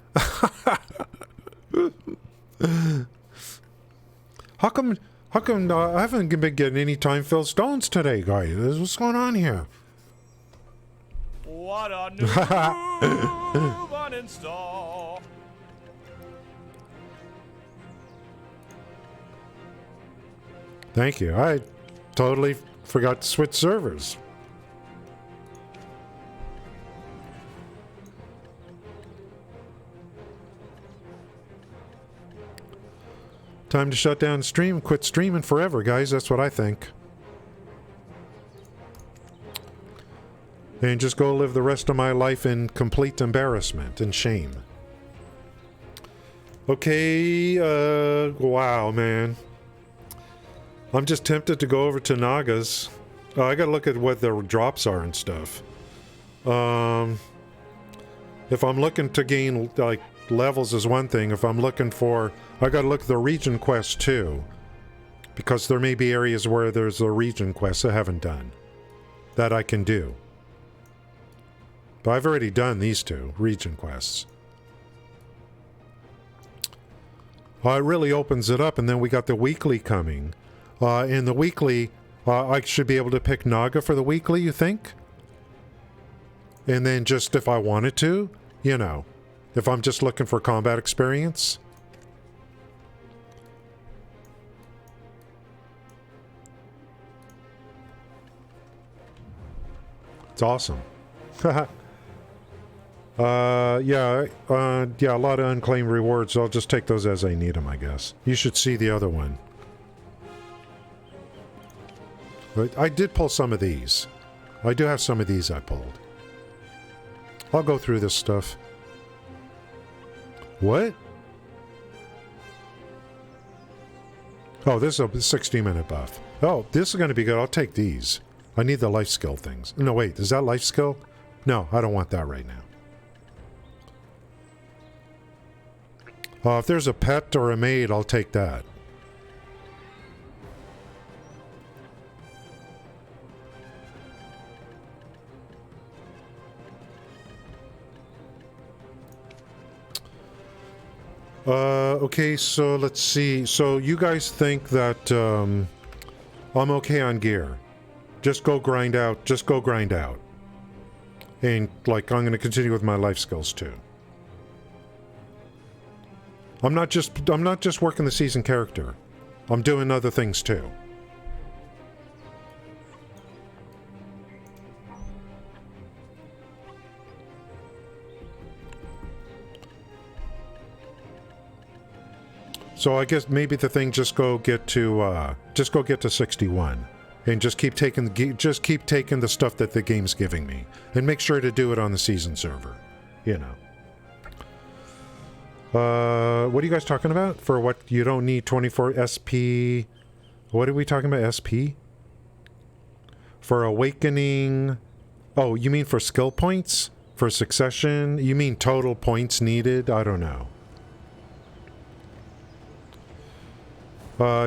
How come I haven't been getting any time-filled stones today, guys? What's going on here? What a new uninstall. Thank you. I totally forgot to switch servers. Time to shut down stream, quit streaming forever, guys. That's what I think. And just go live the rest of my life in complete embarrassment and shame. Okay, wow, man. I'm just tempted to go over to Naga's. I gotta look at what the drops are and stuff. If I'm looking to gain, like, levels is one thing. If I'm looking for... I gotta look at the region quest too. Because there may be areas where there's a region quest I haven't done. That I can do. But I've already done these two region quests. It really opens it up, and then we got the weekly coming. In the weekly, I should be able to pick Naga for the weekly, you think? And then just if I wanted to, you know, if I'm just looking for combat experience. It's awesome. Yeah, a lot of unclaimed rewards. I'll just take those as I need them, I guess. You should see the other one. But I did pull some of these. I do have some of these I pulled. I'll go through this stuff. What? Oh, this is a 60-minute buff. Oh, this is going to be good. I'll take these. I need the life skill things. No, wait. Is that life skill? No, I don't want that right now. If there's a pet or a maid, I'll take that. Okay, so let's see. So you guys think that I'm okay on gear. Just go grind out. Just go grind out. And, like, I'm going to continue with my life skills, too. I'm not just working the season character. I'm doing other things, too. So I guess maybe the thing just go get to 61. And just keep taking the stuff that the game's giving me, and make sure to do it on the season server, you know. What are you guys talking about? For what you don't need 24 SP? What are we talking about? SP? For awakening? Oh, you mean for skill points? For succession? You mean total points needed? I don't know.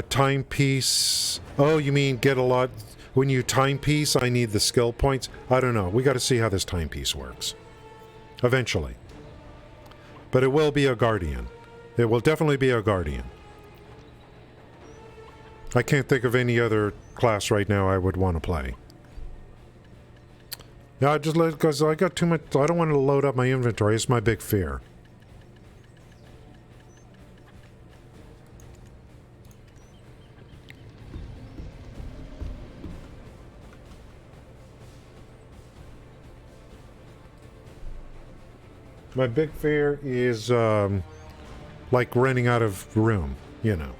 Timepiece. Oh, you mean get a lot... When you timepiece, I need the skill points? I don't know. We got to see how this timepiece works. Eventually. But it will be a guardian. It will definitely be a guardian. I can't think of any other class right now I would want to play. Yeah, just because I got too much... I don't want to load up my inventory. It's my big fear. My big fear is, like running out of room, you know.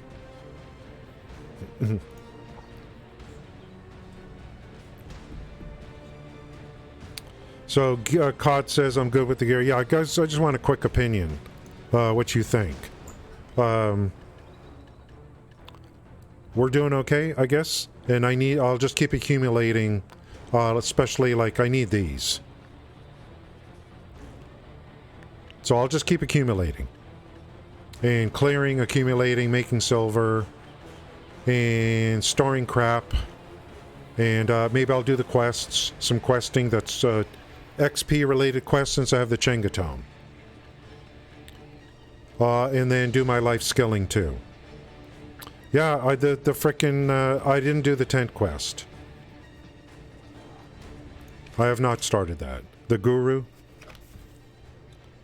So, Cod says I'm good with the gear. Yeah, guys, I just want a quick opinion. What you think. We're doing okay, I guess? And I'll just keep accumulating, especially, like, I need these. So I'll just keep accumulating. And clearing, accumulating, making silver. And storing crap. And maybe I'll do the quests. Some questing that's XP related quests since I have the Chenga Tome. And then do my life skilling too. Yeah, the frickin' I didn't do the tent quest. I have not started that. The Guru?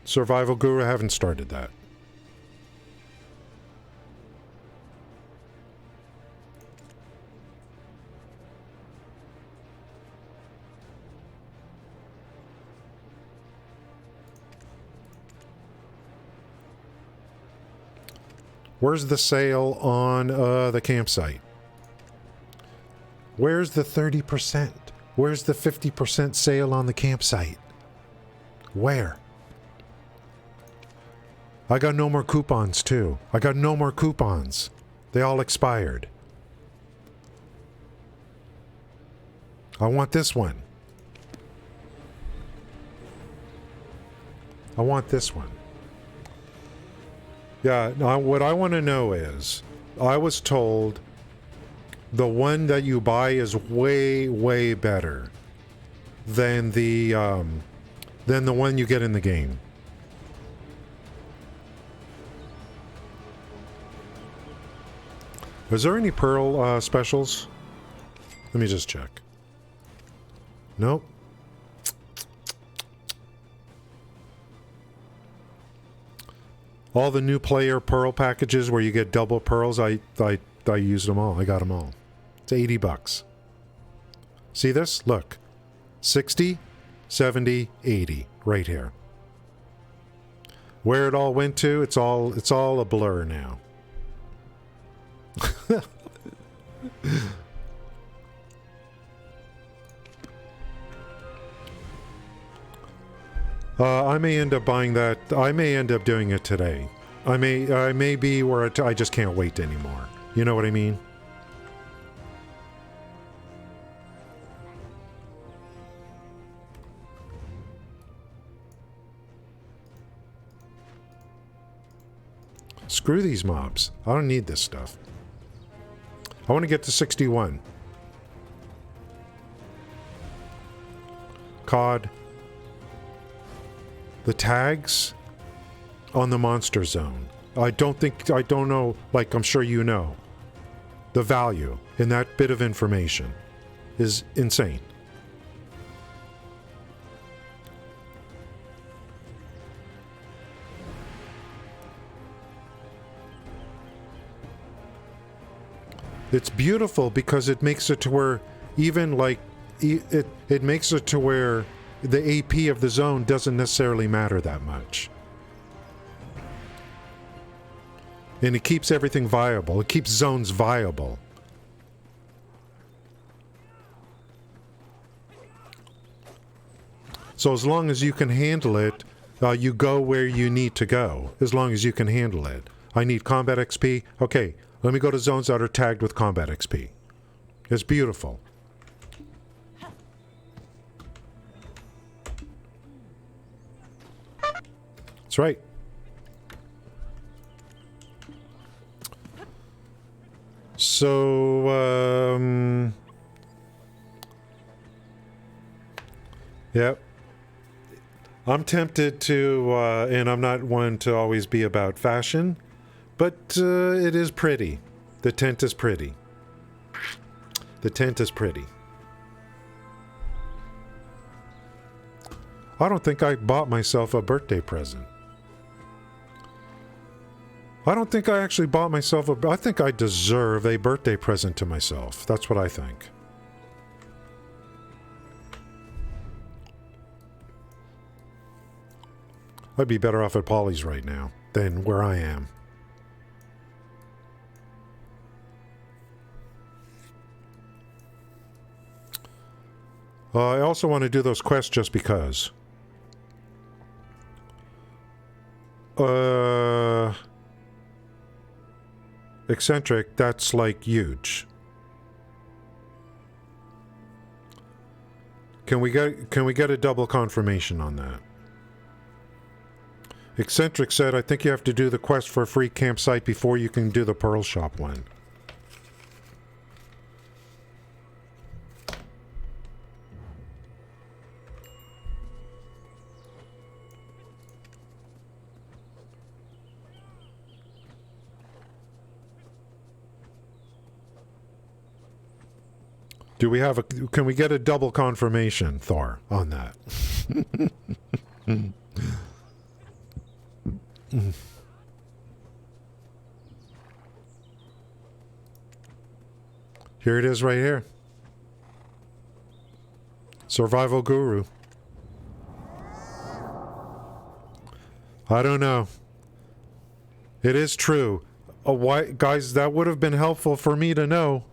Survival Guru, I haven't started that. Where's the sale on the campsite? Where's the 30%? Where's the 50% sale on the campsite? Where? I got no more coupons too. I got no more coupons. They all expired. I want this one. I want this one. Yeah, now what I want to know is, I was told the one that you buy is way, way better than the one you get in the game. Is there any Pearl specials? Let me just check. Nope. All the new player Pearl packages where you get double pearls, I used them all. I got them all. It's $80. See this? Look. 60, 70, 80 right here. Where it all went to, it's all a blur now. I may end up buying that. I may end up doing it today. I may be where I just can't wait anymore. You know what I mean? Screw these mobs. I don't need this stuff. I want to get to 61. COD. The tags on the monster zone. I don't know, like I'm sure you know. The value in that bit of information is insane. It's beautiful because it makes it to where even like it makes it to where the AP of the zone doesn't necessarily matter that much. And it keeps everything viable. It keeps zones viable. So as long as you can handle it, you go where you need to go. As long as you can handle it. I need combat XP. Okay, let me go to zones that are tagged with combat XP. It's beautiful. That's right. So, yep. I'm tempted to, and I'm not one to always be about fashion, but it is pretty. The tent is pretty. The tent is pretty. I don't think I bought myself a birthday present. I don't think I actually bought myself I think I deserve a birthday present to myself. That's what I think. I'd be better off at Polly's right now than where I am. I also want to do those quests just because. Eccentric, that's like huge. Can we get a double confirmation on that? Eccentric said, I think you have to do the quest for a free campsite before you can do the Pearl Shop one. Do we have a... Can we get a double confirmation, Thor, on that? Here it is right here. Survival Guru. I don't know. It is true. Why, guys, that would have been helpful for me to know.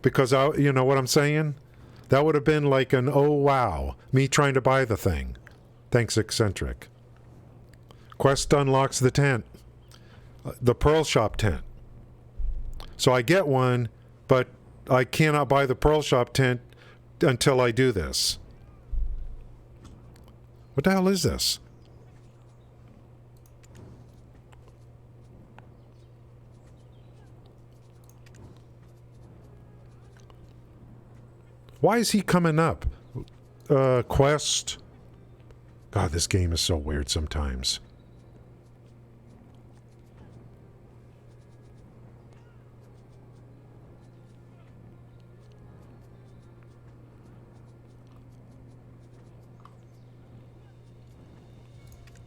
Because, you know what I'm saying? That would have been like an, oh wow, me trying to buy the thing. Thanks, Eccentric. Quest unlocks the tent. The Pearl Shop tent. So I get one, but I cannot buy the Pearl Shop tent until I do this. What the hell is this? Why is he coming up? Quest. God, this game is so weird sometimes.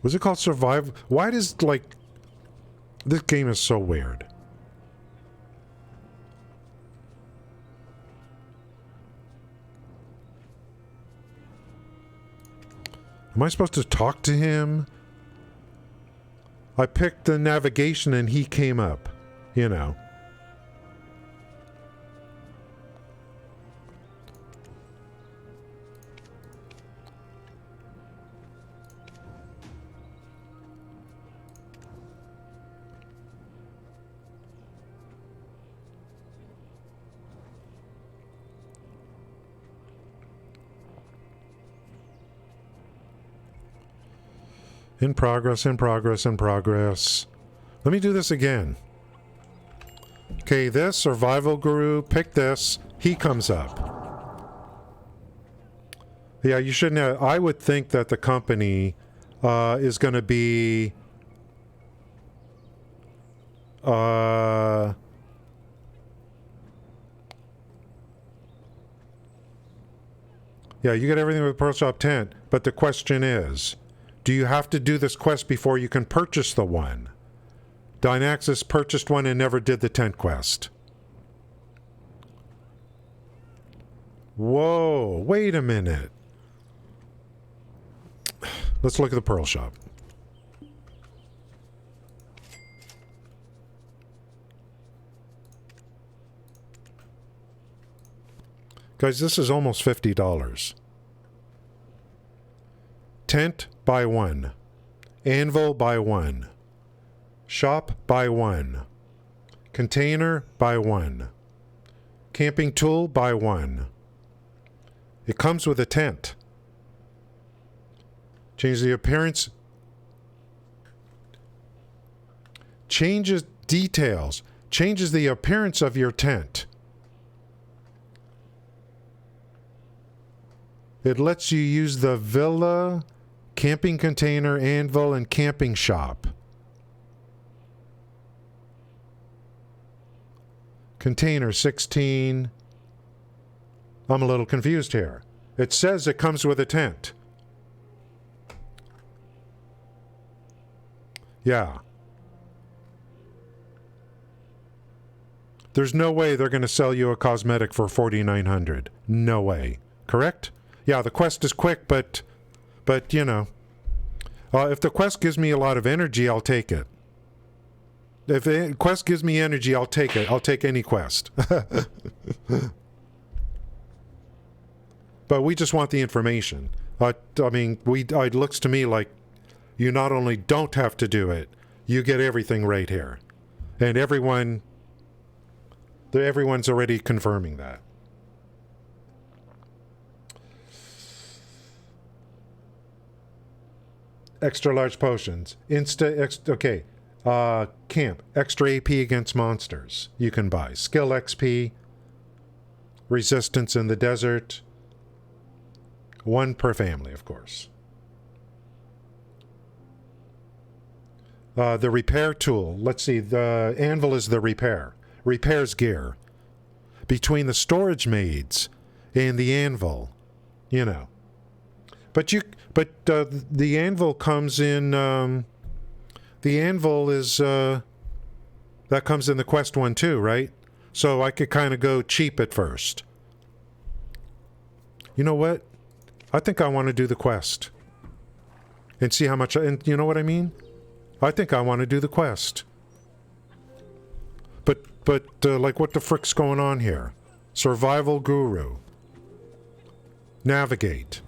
Was it called Survive? Why does, like... This game is so weird. Am I supposed to talk to him? I picked the navigation and he came up. You know. In progress, in progress, in progress. Let me do this again. Okay, this, Survival Guru, pick this. He comes up. Yeah, you shouldn't have... I would think that the company is going to be... Yeah, you get everything with Pearl Shop tent, but the question is... Do you have to do this quest before you can purchase the one? Dynaxis purchased one and never did the tent quest. Whoa, wait a minute. Let's look at the Pearl Shop. Guys, this is almost $50. Tent, buy one. Anvil, buy one. Shop, buy one. Container, buy one. Camping tool, buy one. It comes with a tent. Change the appearance. Changes details. Changes the appearance of your tent. It lets you use the villa, camping container, anvil, and camping shop. Container 16. I'm a little confused here. It says it comes with a tent. Yeah. There's no way they're going to sell you a cosmetic for $4,900. No way. Correct? Yeah, the quest is quick, but you know, if the quest gives me a lot of energy, I'll take it. If the quest gives me energy, I'll take it. I'll take any quest. But we just want the information. I mean, it looks to me like you not only don't have to do it, you get everything right here. And everyone's already confirming that. Extra large potions. Okay. Camp. Extra AP against monsters. You can buy. Skill XP. Resistance in the desert. One per family, of course. The repair tool. Let's see. The anvil is the repair. Repairs gear. Between the storage maids, and the anvil, you know. But the anvil comes in, the anvil is, that comes in the quest one too, right? So I could kind of go cheap at first. You know what? I think I want to do the quest. And see how much, and you know what I mean? I think I want to do the quest. But like, what the frick's going on here? Survival Guru. Navigate.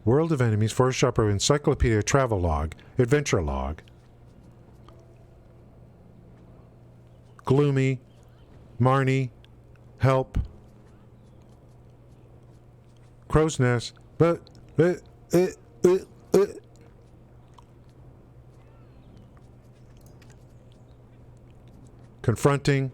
World of Enemies, Forest Shopper, Encyclopedia, Travel Log, Adventure Log. Gloomy, Marnie, Help, Crow's Nest, but confronting.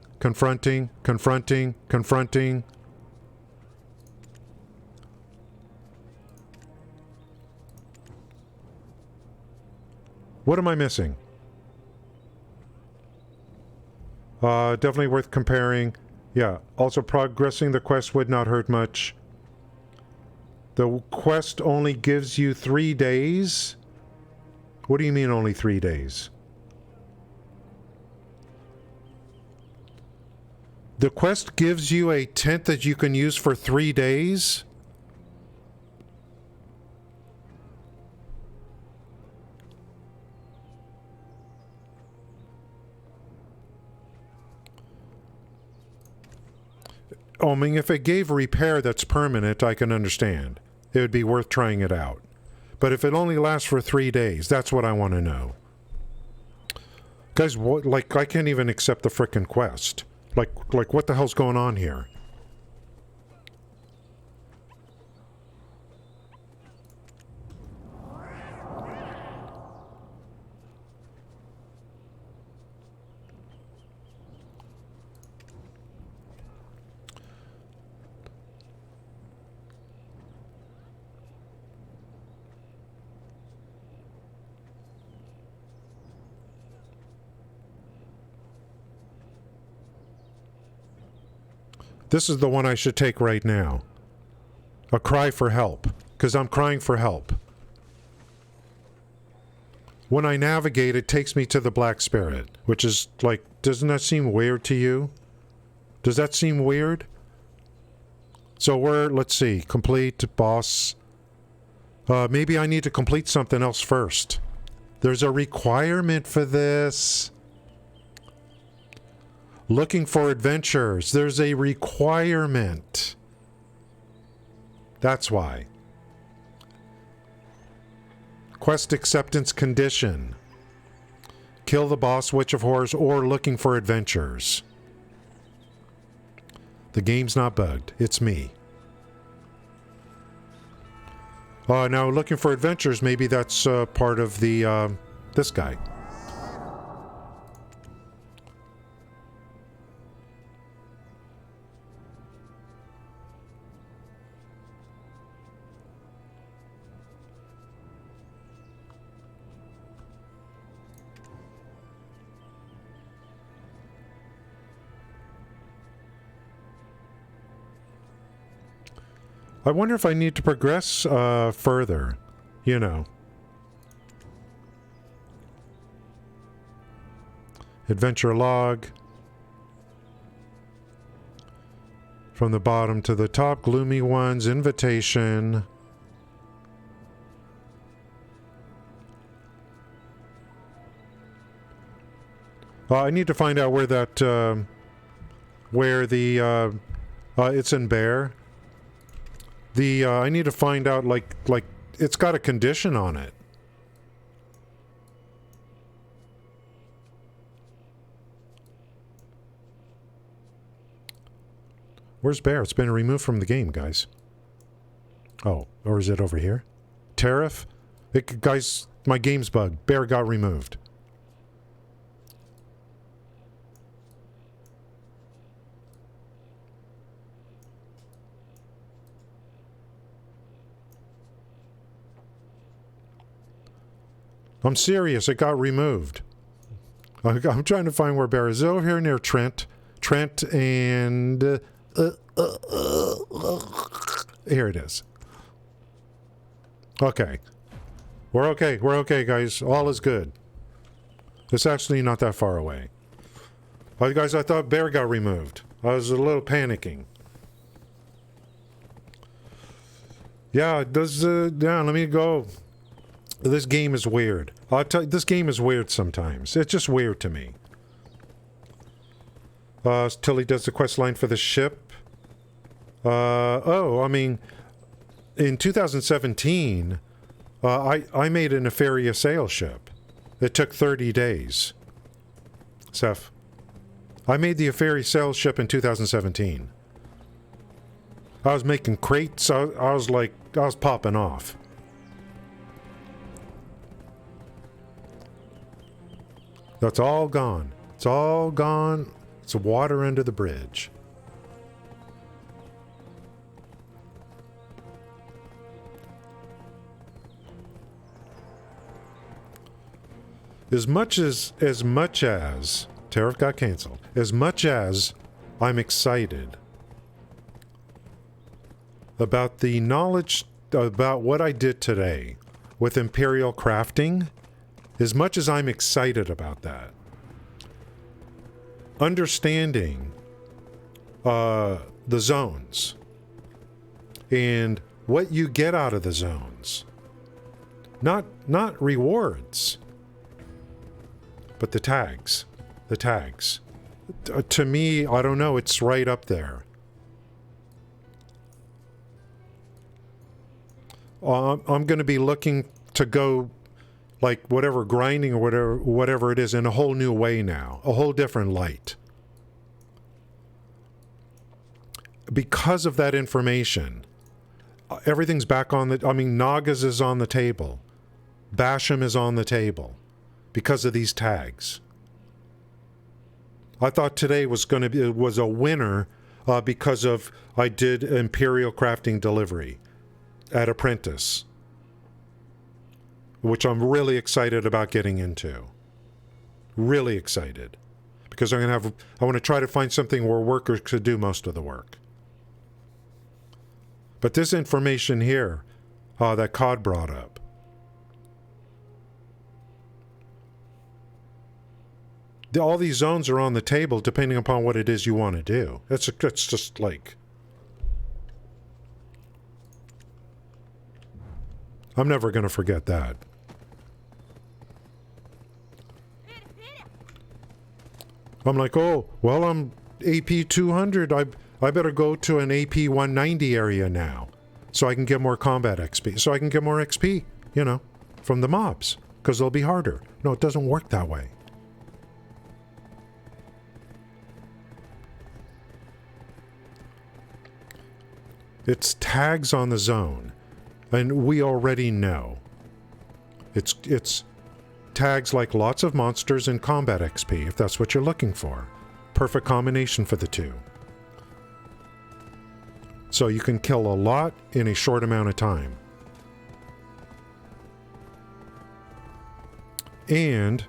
What am I missing? Definitely worth comparing. Yeah, also progressing the quest would not hurt much. The quest only gives you 3 days? What do you mean only 3 days? The quest gives you a tent that you can use for 3 days? Oh, I mean, if it gave repair that's permanent, I can understand. It would be worth trying it out. But if it only lasts for 3 days, that's what I want to know. Guys, what, like, I can't even accept the frickin' quest. Like, what the hell's going on here? This is the one I should take right now. A cry for help. Because I'm crying for help. When I navigate, it takes me to the Black Spirit. Which is, like, doesn't that seem weird to you? Does that seem weird? So let's see, complete, boss. Maybe I need to complete something else first. There's a requirement for this. Looking for adventures. There's a requirement. That's why. Quest acceptance condition. Kill the boss, Witch of Horrors, or looking for adventures. The game's not bugged. It's me. Now, looking for adventures, maybe that's part of the, this guy. I wonder if I need to progress further, you know. Adventure log. From the bottom to the top, gloomy ones, invitation. I need to find out where that, where the, it's in Bear. I need to find out, like, it's got a condition on it. Where's Bear? It's been removed from the game, guys. Oh, or is it over here? Tariff? Guys, my game's bugged. Bear got removed. I'm serious. It got removed. I'm trying to find where Bear is. Over here near Trent. Trent and... here it is. Okay. We're okay. We're okay, guys. All is good. It's actually not that far away. Oh, guys, I thought Bear got removed. I was a little panicking. Yeah, does yeah, let me go. This game is weird. I'll tell you, this game is weird sometimes. It's just weird to me. Tilly does the quest line for the ship. Oh, I mean, in 2017, I made a nefarious sail ship. It took 30 days. Seth, I made the nefarious sail ship in 2017. I was making crates. I was popping off. That's all gone. It's all gone. It's water under the bridge. As much as Tariff got canceled, as much as I'm excited about the knowledge about what I did today with Imperial crafting, as much as I'm excited about that, understanding the zones and what you get out of the zones, not rewards, but the tags. The tags. To me, I don't know, it's right up there. I'm going to be looking to go, like, whatever, grinding or whatever it is, in a whole new way now. A whole different light. Because of that information, everything's back on the... I mean, Nagas is on the table. Basham is on the table. Because of these tags. I thought today was going to be... was a winner because of... I did Imperial Crafting Delivery at Apprentice, which I'm really excited about getting into. Really excited. Because I want to try to find something where workers could do most of the work. But this information here that COD brought up, all these zones are on the table depending upon what it is you want to do. It's just like... I'm never going to forget that. I'm like, oh, well, I'm AP 200. I better go to an AP 190 area now so I can get more combat XP. So I can get more XP, you know, from the mobs because they'll be harder. No, it doesn't work that way. It's tags on the zone. And we already know. It's tags like lots of monsters and combat XP, if that's what you're looking for. Perfect combination for the two. So you can kill a lot in a short amount of time. And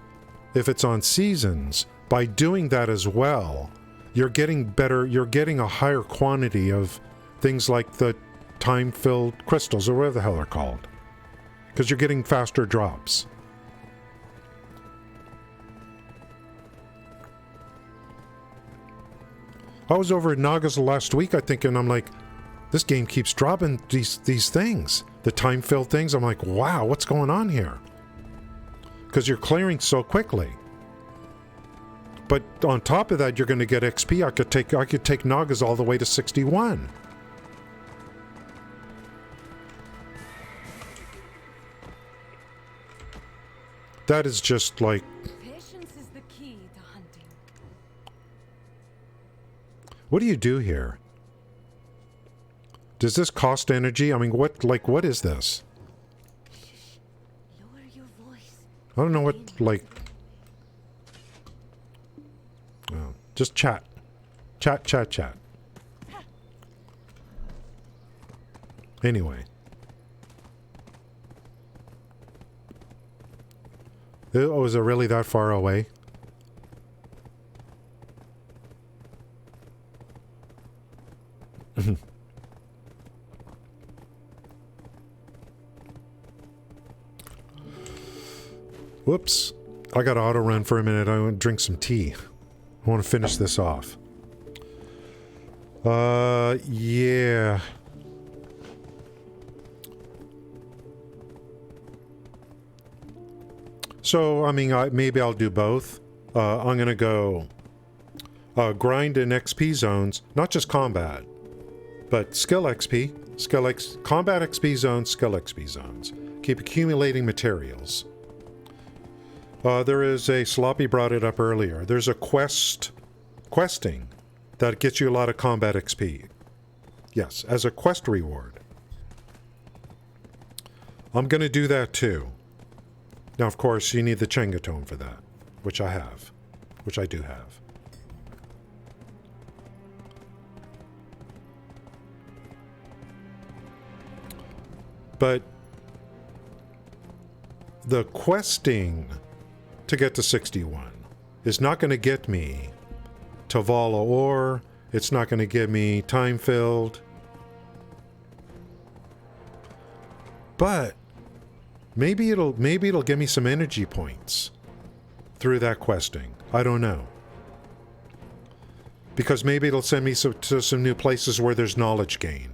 if it's on seasons, by doing that as well, you're getting a higher quantity of things like the time-filled crystals, or whatever the hell they're called. Because you're getting faster drops. I was over at Nagas last week, I think, and I'm like, this game keeps dropping these things. The time-filled things. I'm like, wow, what's going on here? Because you're clearing so quickly. But on top of that, you're going to get XP. I could take Nagas all the way to 61. That is just like... Patience is the key to hunting. What do you do here? Does this cost energy? I mean, what is this? Shh. Lower your voice. I don't know what, like... Oh, just chat. Chat. Anyway. Oh, is it really that far away? Whoops. I got to auto run for a minute. I want to drink some tea. I want to finish this off. Yeah. So, I mean, maybe I'll do both. I'm going to go grind in XP zones, not just combat, but skill XP, combat XP zones, skill XP zones. Keep accumulating materials. There is a, Sloppy brought it up earlier, there's a questing that gets you a lot of combat XP. Yes, as a quest reward. I'm going to do that too. Now, of course, you need the Chenga tome for that, which I have. Which I do have. But the questing to get to 61 is not going to get me to Vala Ore. It's not going to get me time filled. But maybe it'll give me some energy points through that questing. I don't know. Because maybe it'll send me to some new places where there's knowledge gain.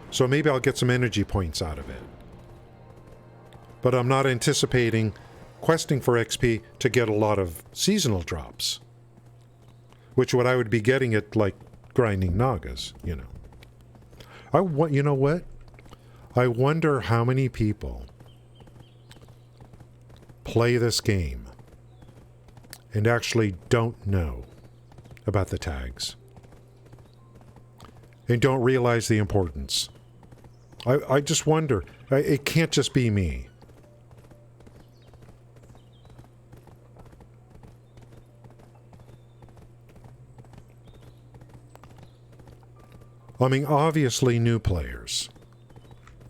So maybe I'll get some energy points out of it. But I'm not anticipating questing for XP to get a lot of seasonal drops. Which what I would be getting at, like, grinding Nagas, you know. You know what? I wonder how many people play this game and actually don't know about the tags. And don't realize the importance. I just wonder. It can't just be me. I mean, obviously new players.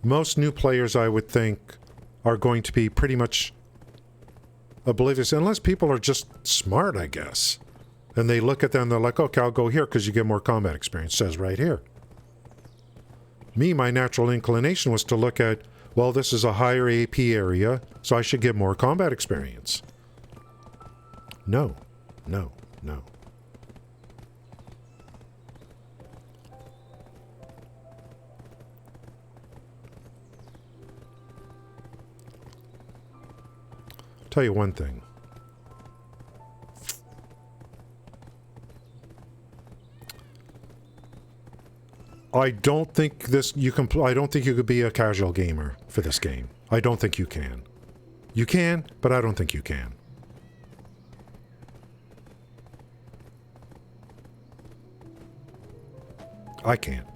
Most new players, I would think, are going to be pretty much oblivious, unless people are just smart, I guess. And they look at them and they're like, okay, I'll go here because you get more combat experience. It says right here. Me, my natural inclination was to look at, well, this is a higher AP area, so I should get more combat experience. No, no, no. Tell you one thing. I don't think I don't think you could be a casual gamer for this game. I don't think you can. You can, but I don't think you can. I can't.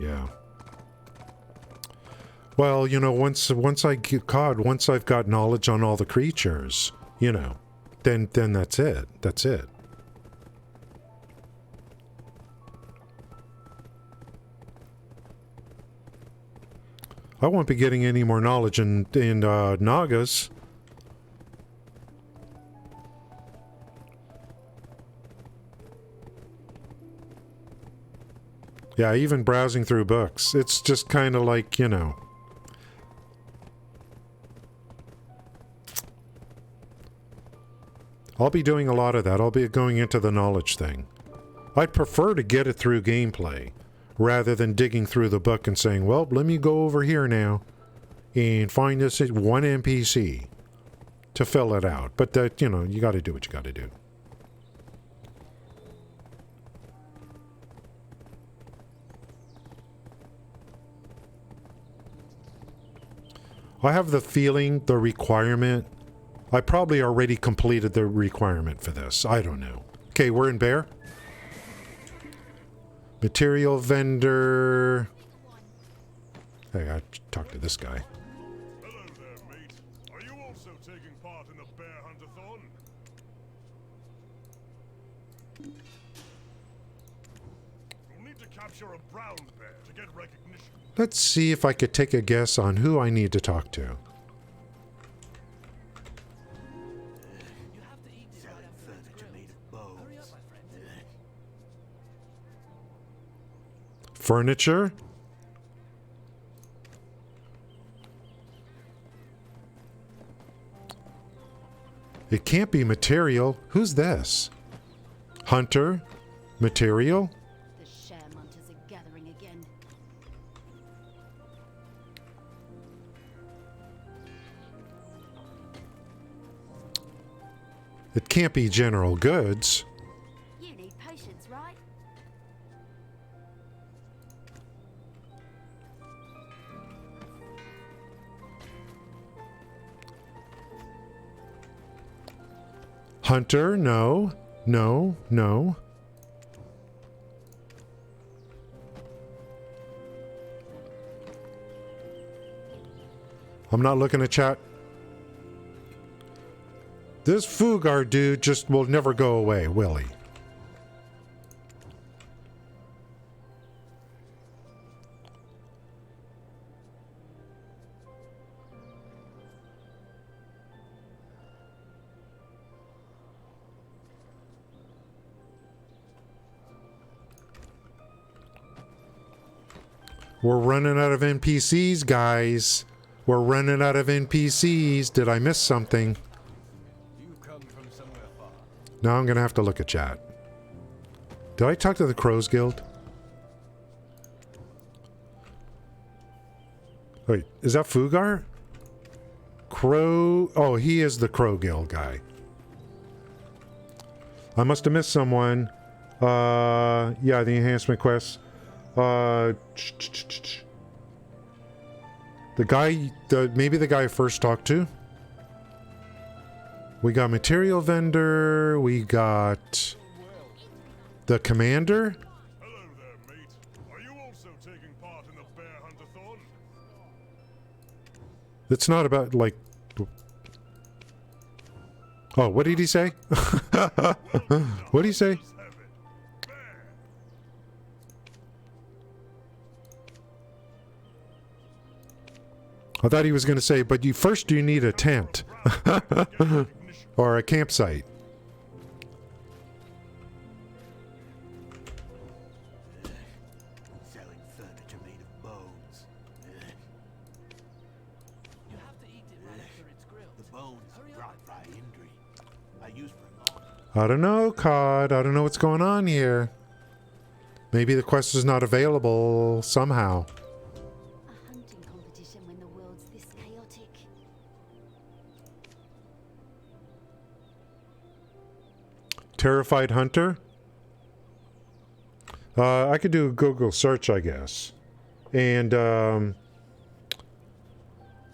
Yeah. Well, you know, once I've got knowledge on all the creatures, you know, then that's it. That's it. I won't be getting any more knowledge in Nagas. Yeah, even browsing through books, it's just kind of like, you know. I'll be doing a lot of that. I'll be going into the knowledge thing. I'd prefer to get it through gameplay, rather than digging through the book and saying, well, let me go over here now and find this one NPC to fill it out. But that, you know, you got to do what you got to do. I have the feeling, the requirement, I probably already completed the requirement for this. I don't know. Okay, we're in Bear. Material vendor. Hey, I talked to this guy. Hello there, mate. Are you also taking part You'll need to capture a brown bear to get recognition. Let's see if I could take a guess on who I need to talk to. Furniture? It can't be material. Who's this? Hunter? Material? The sharemunters are gathering again. It can't be general goods. You need patience, right? Hunter? No. No. No. I'm not looking at chat. This Fugar dude just will never go away, will he? We're running out of NPCs, guys. We're running out of NPCs. Did I miss something? Now I'm going to have to look at chat. Did I talk to the Crows Guild? Wait, is that Fugar? Crow... Oh, he is the Crow Guild guy. I must have missed someone. Yeah, the enhancement quest. The guy... maybe the guy I first talked to? We got material vendor. We got the commander. Hello there, mate. Are you also taking part in the bear huntathon? It's not about, like... Oh, what did he say? What did he say? I thought he was going to say, but first you need a tent. Or a campsite. Selling furniture made of bones. You have to eat it right after it's grilled. The bones brought by injury. I use for long. I don't know, COD. I don't know what's going on here. Maybe the quest is not available somehow. A hunting competition when the world's this chaotic. Terrified hunter? I could do a Google search, I guess. And,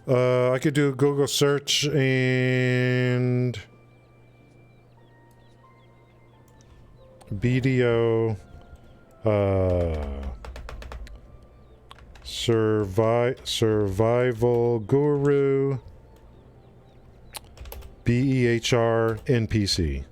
I could do a Google search and... BDO... Survival Guru... BEHR NPC.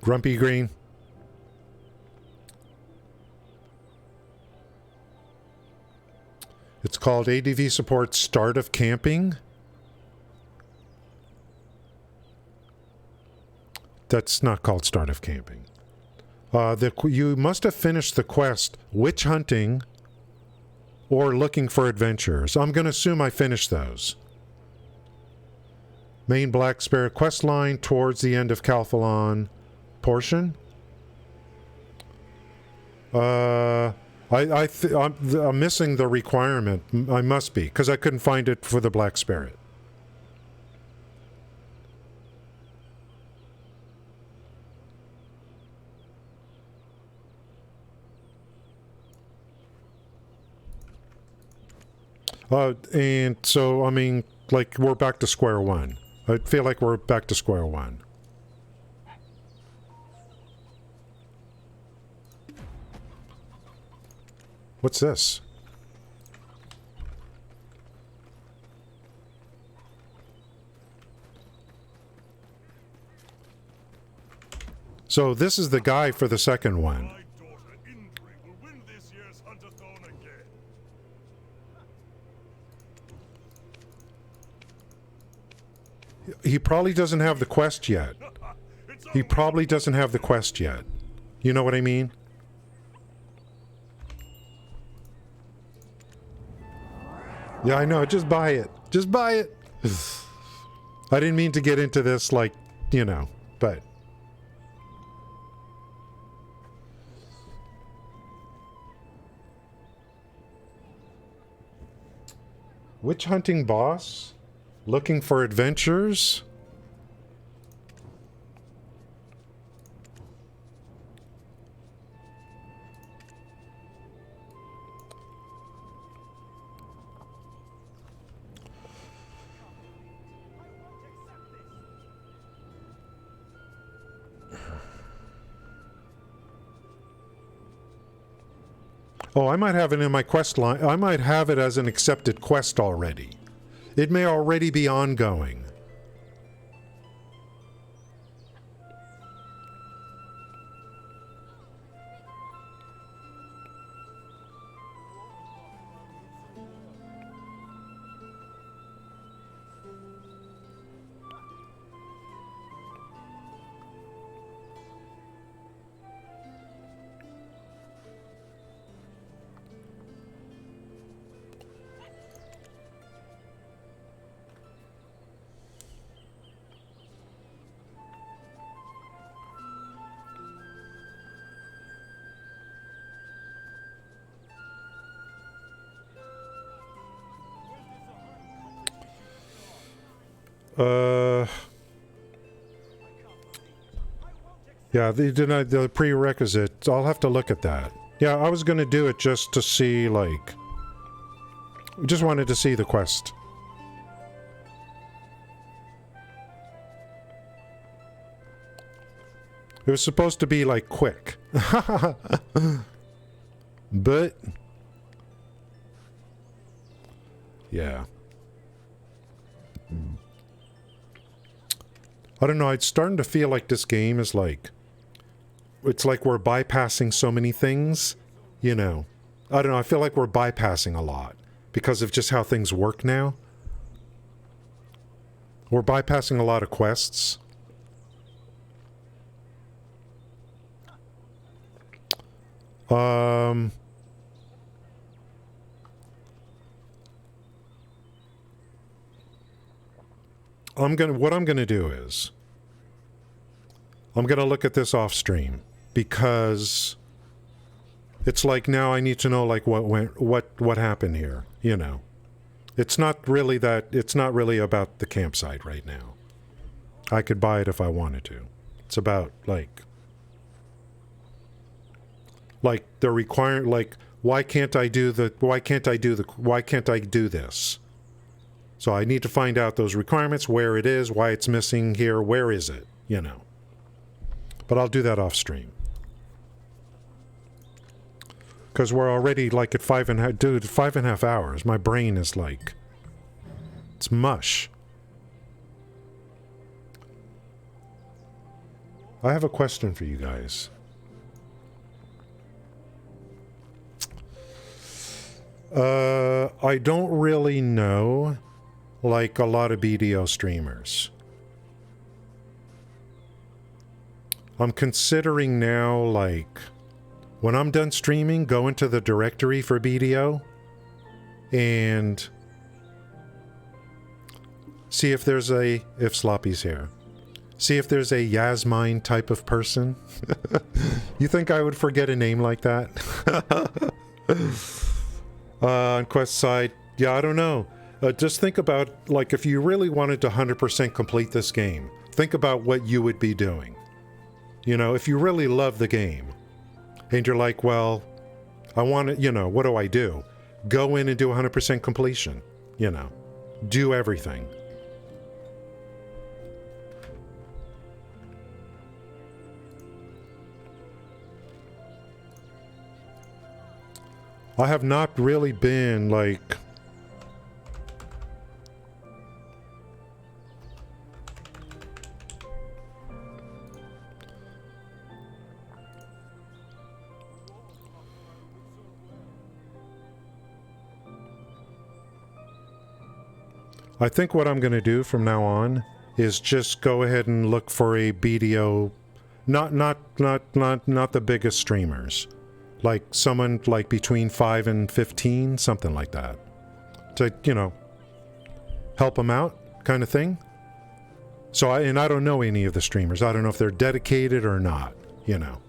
Grumpy Green. It's called ADV Support Start of Camping. That's not called Start of Camping. You must have finished the quest Witch Hunting or Looking for Adventures. I'm going to assume I finished those. Main Black Spirit quest line towards the end of Calphalon portion. I'm missing the requirement. I must be, because I couldn't find it for the Black Spirit. And so, I mean, like, we're back to square one. I feel like we're back to square one. What's this? So this is the guy for the second one. My daughter Indri will win this year's Huntathon again. He probably doesn't have the quest yet. He probably doesn't have the quest yet. You know what I mean? Yeah, I know. Just buy it. Just buy it. I didn't mean to get into this, like, you know, but... Witch hunting boss? Looking for adventures? Oh, I might have it in my quest line. I might have it as an accepted quest already. It may already be ongoing. Yeah, the prerequisite. I'll have to look at that. Yeah, I was gonna do it just to see, like... Just wanted to see the quest. It was supposed to be, like, quick. But... Yeah. I don't know, it's starting to feel like this game is like... It's like we're bypassing so many things, you know. I don't know, I feel like we're bypassing a lot because of just how things work now. We're bypassing a lot of quests. What I'm gonna do is I'm gonna look at this off stream because it's like now I need to know like what happened here, you know. It's not really about the campsite right now. I could buy it if I wanted to. It's about like the require like why can't I do this? So I need to find out those requirements, where it is, why it's missing here, where is it, you know. But I'll do that off stream. Because we're already like at 5.5 hours. My brain is like, it's mush. I have a question for you guys. I don't really know like a lot of BDO streamers. I'm considering now, like, when I'm done streaming, go into the directory for BDO and see if there's if Sloppy's here. See if there's a Yasmine type of person. You think I would forget a name like that? On quest side, yeah, I don't know. Just think about, like, if you really wanted to 100% complete this game, think about what you would be doing. You know, if you really love the game, and you're like, well, I want to, you know, what do I do? go in and do 100% completion. You know, do everything. I have not really been like... I think what I'm going to do from now on is just go ahead and look for a BDO, not the biggest streamers, like someone like between 5 and 15, something like that, to, you know, help them out, kind of thing. So I don't know any of the streamers. I don't know if they're dedicated or not, you know.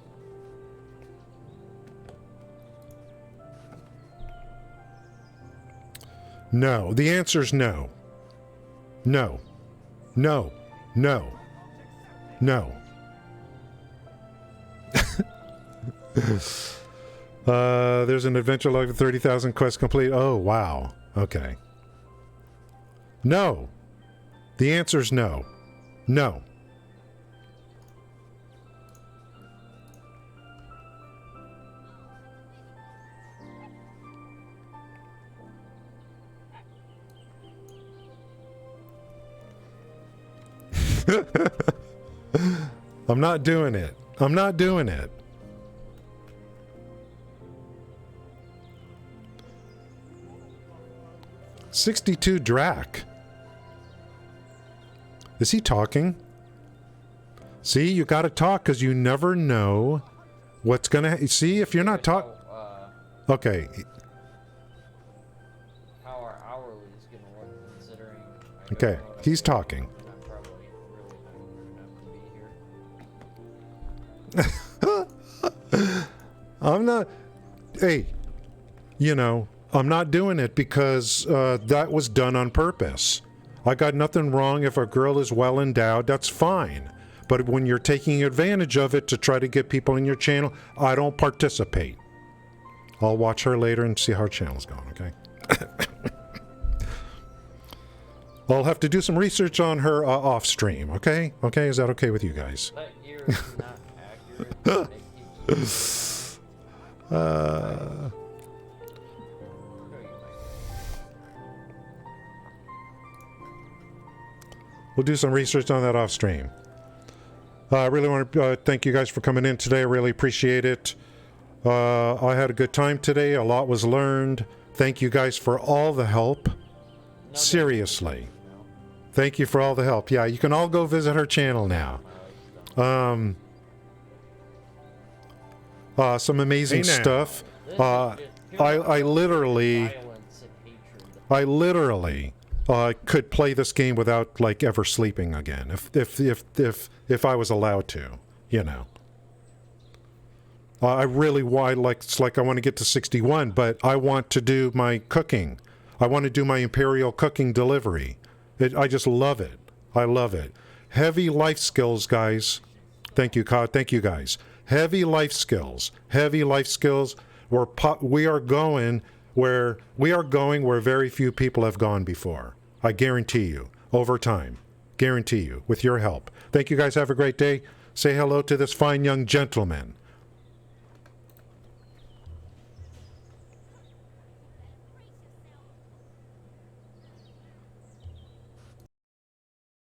No, the answer's no. No. No. No. No. There's an adventure log of 30,000 quests complete. Oh, wow. Okay. No. The answer's no. No. I'm not doing it. I'm not doing it. $62 Drak. Is he talking? See, you gotta talk because you never know what's gonna... See, if you're not talking... Okay. How our hourly is gonna work, considering... Okay, he's talking. I'm not... Hey, you know, I'm not doing it because that was done on purpose. I got nothing wrong if a girl is well endowed, that's fine. But when you're taking advantage of it to try to get people in your channel, I don't participate. I'll watch her later and see how her channel's going, okay? I'll have to do some research on her off stream, okay? Okay, is that okay with you guys? That year is not accurate. We'll do some research on that off stream. I really want to thank you guys for coming in today. I really appreciate it. I had a good time today. A lot was learned. Thank you guys for all the help. Seriously. Thank you for all the help. Yeah, you can all go visit her channel now. Some amazing stuff. I literally could play this game without like ever sleeping again if I was allowed to, you know. I really it's like I want to get to 61, but I want to do my cooking. I want to do my Imperial Cooking delivery. I just love it. I love it. Heavy life skills, guys. Thank you, Cod. Thank you, guys. Heavy life skills. Heavy life skills. We are going where very few people have gone before. I guarantee you. Over time. Guarantee you. With your help. Thank you, guys. Have a great day. Say hello to this fine young gentleman.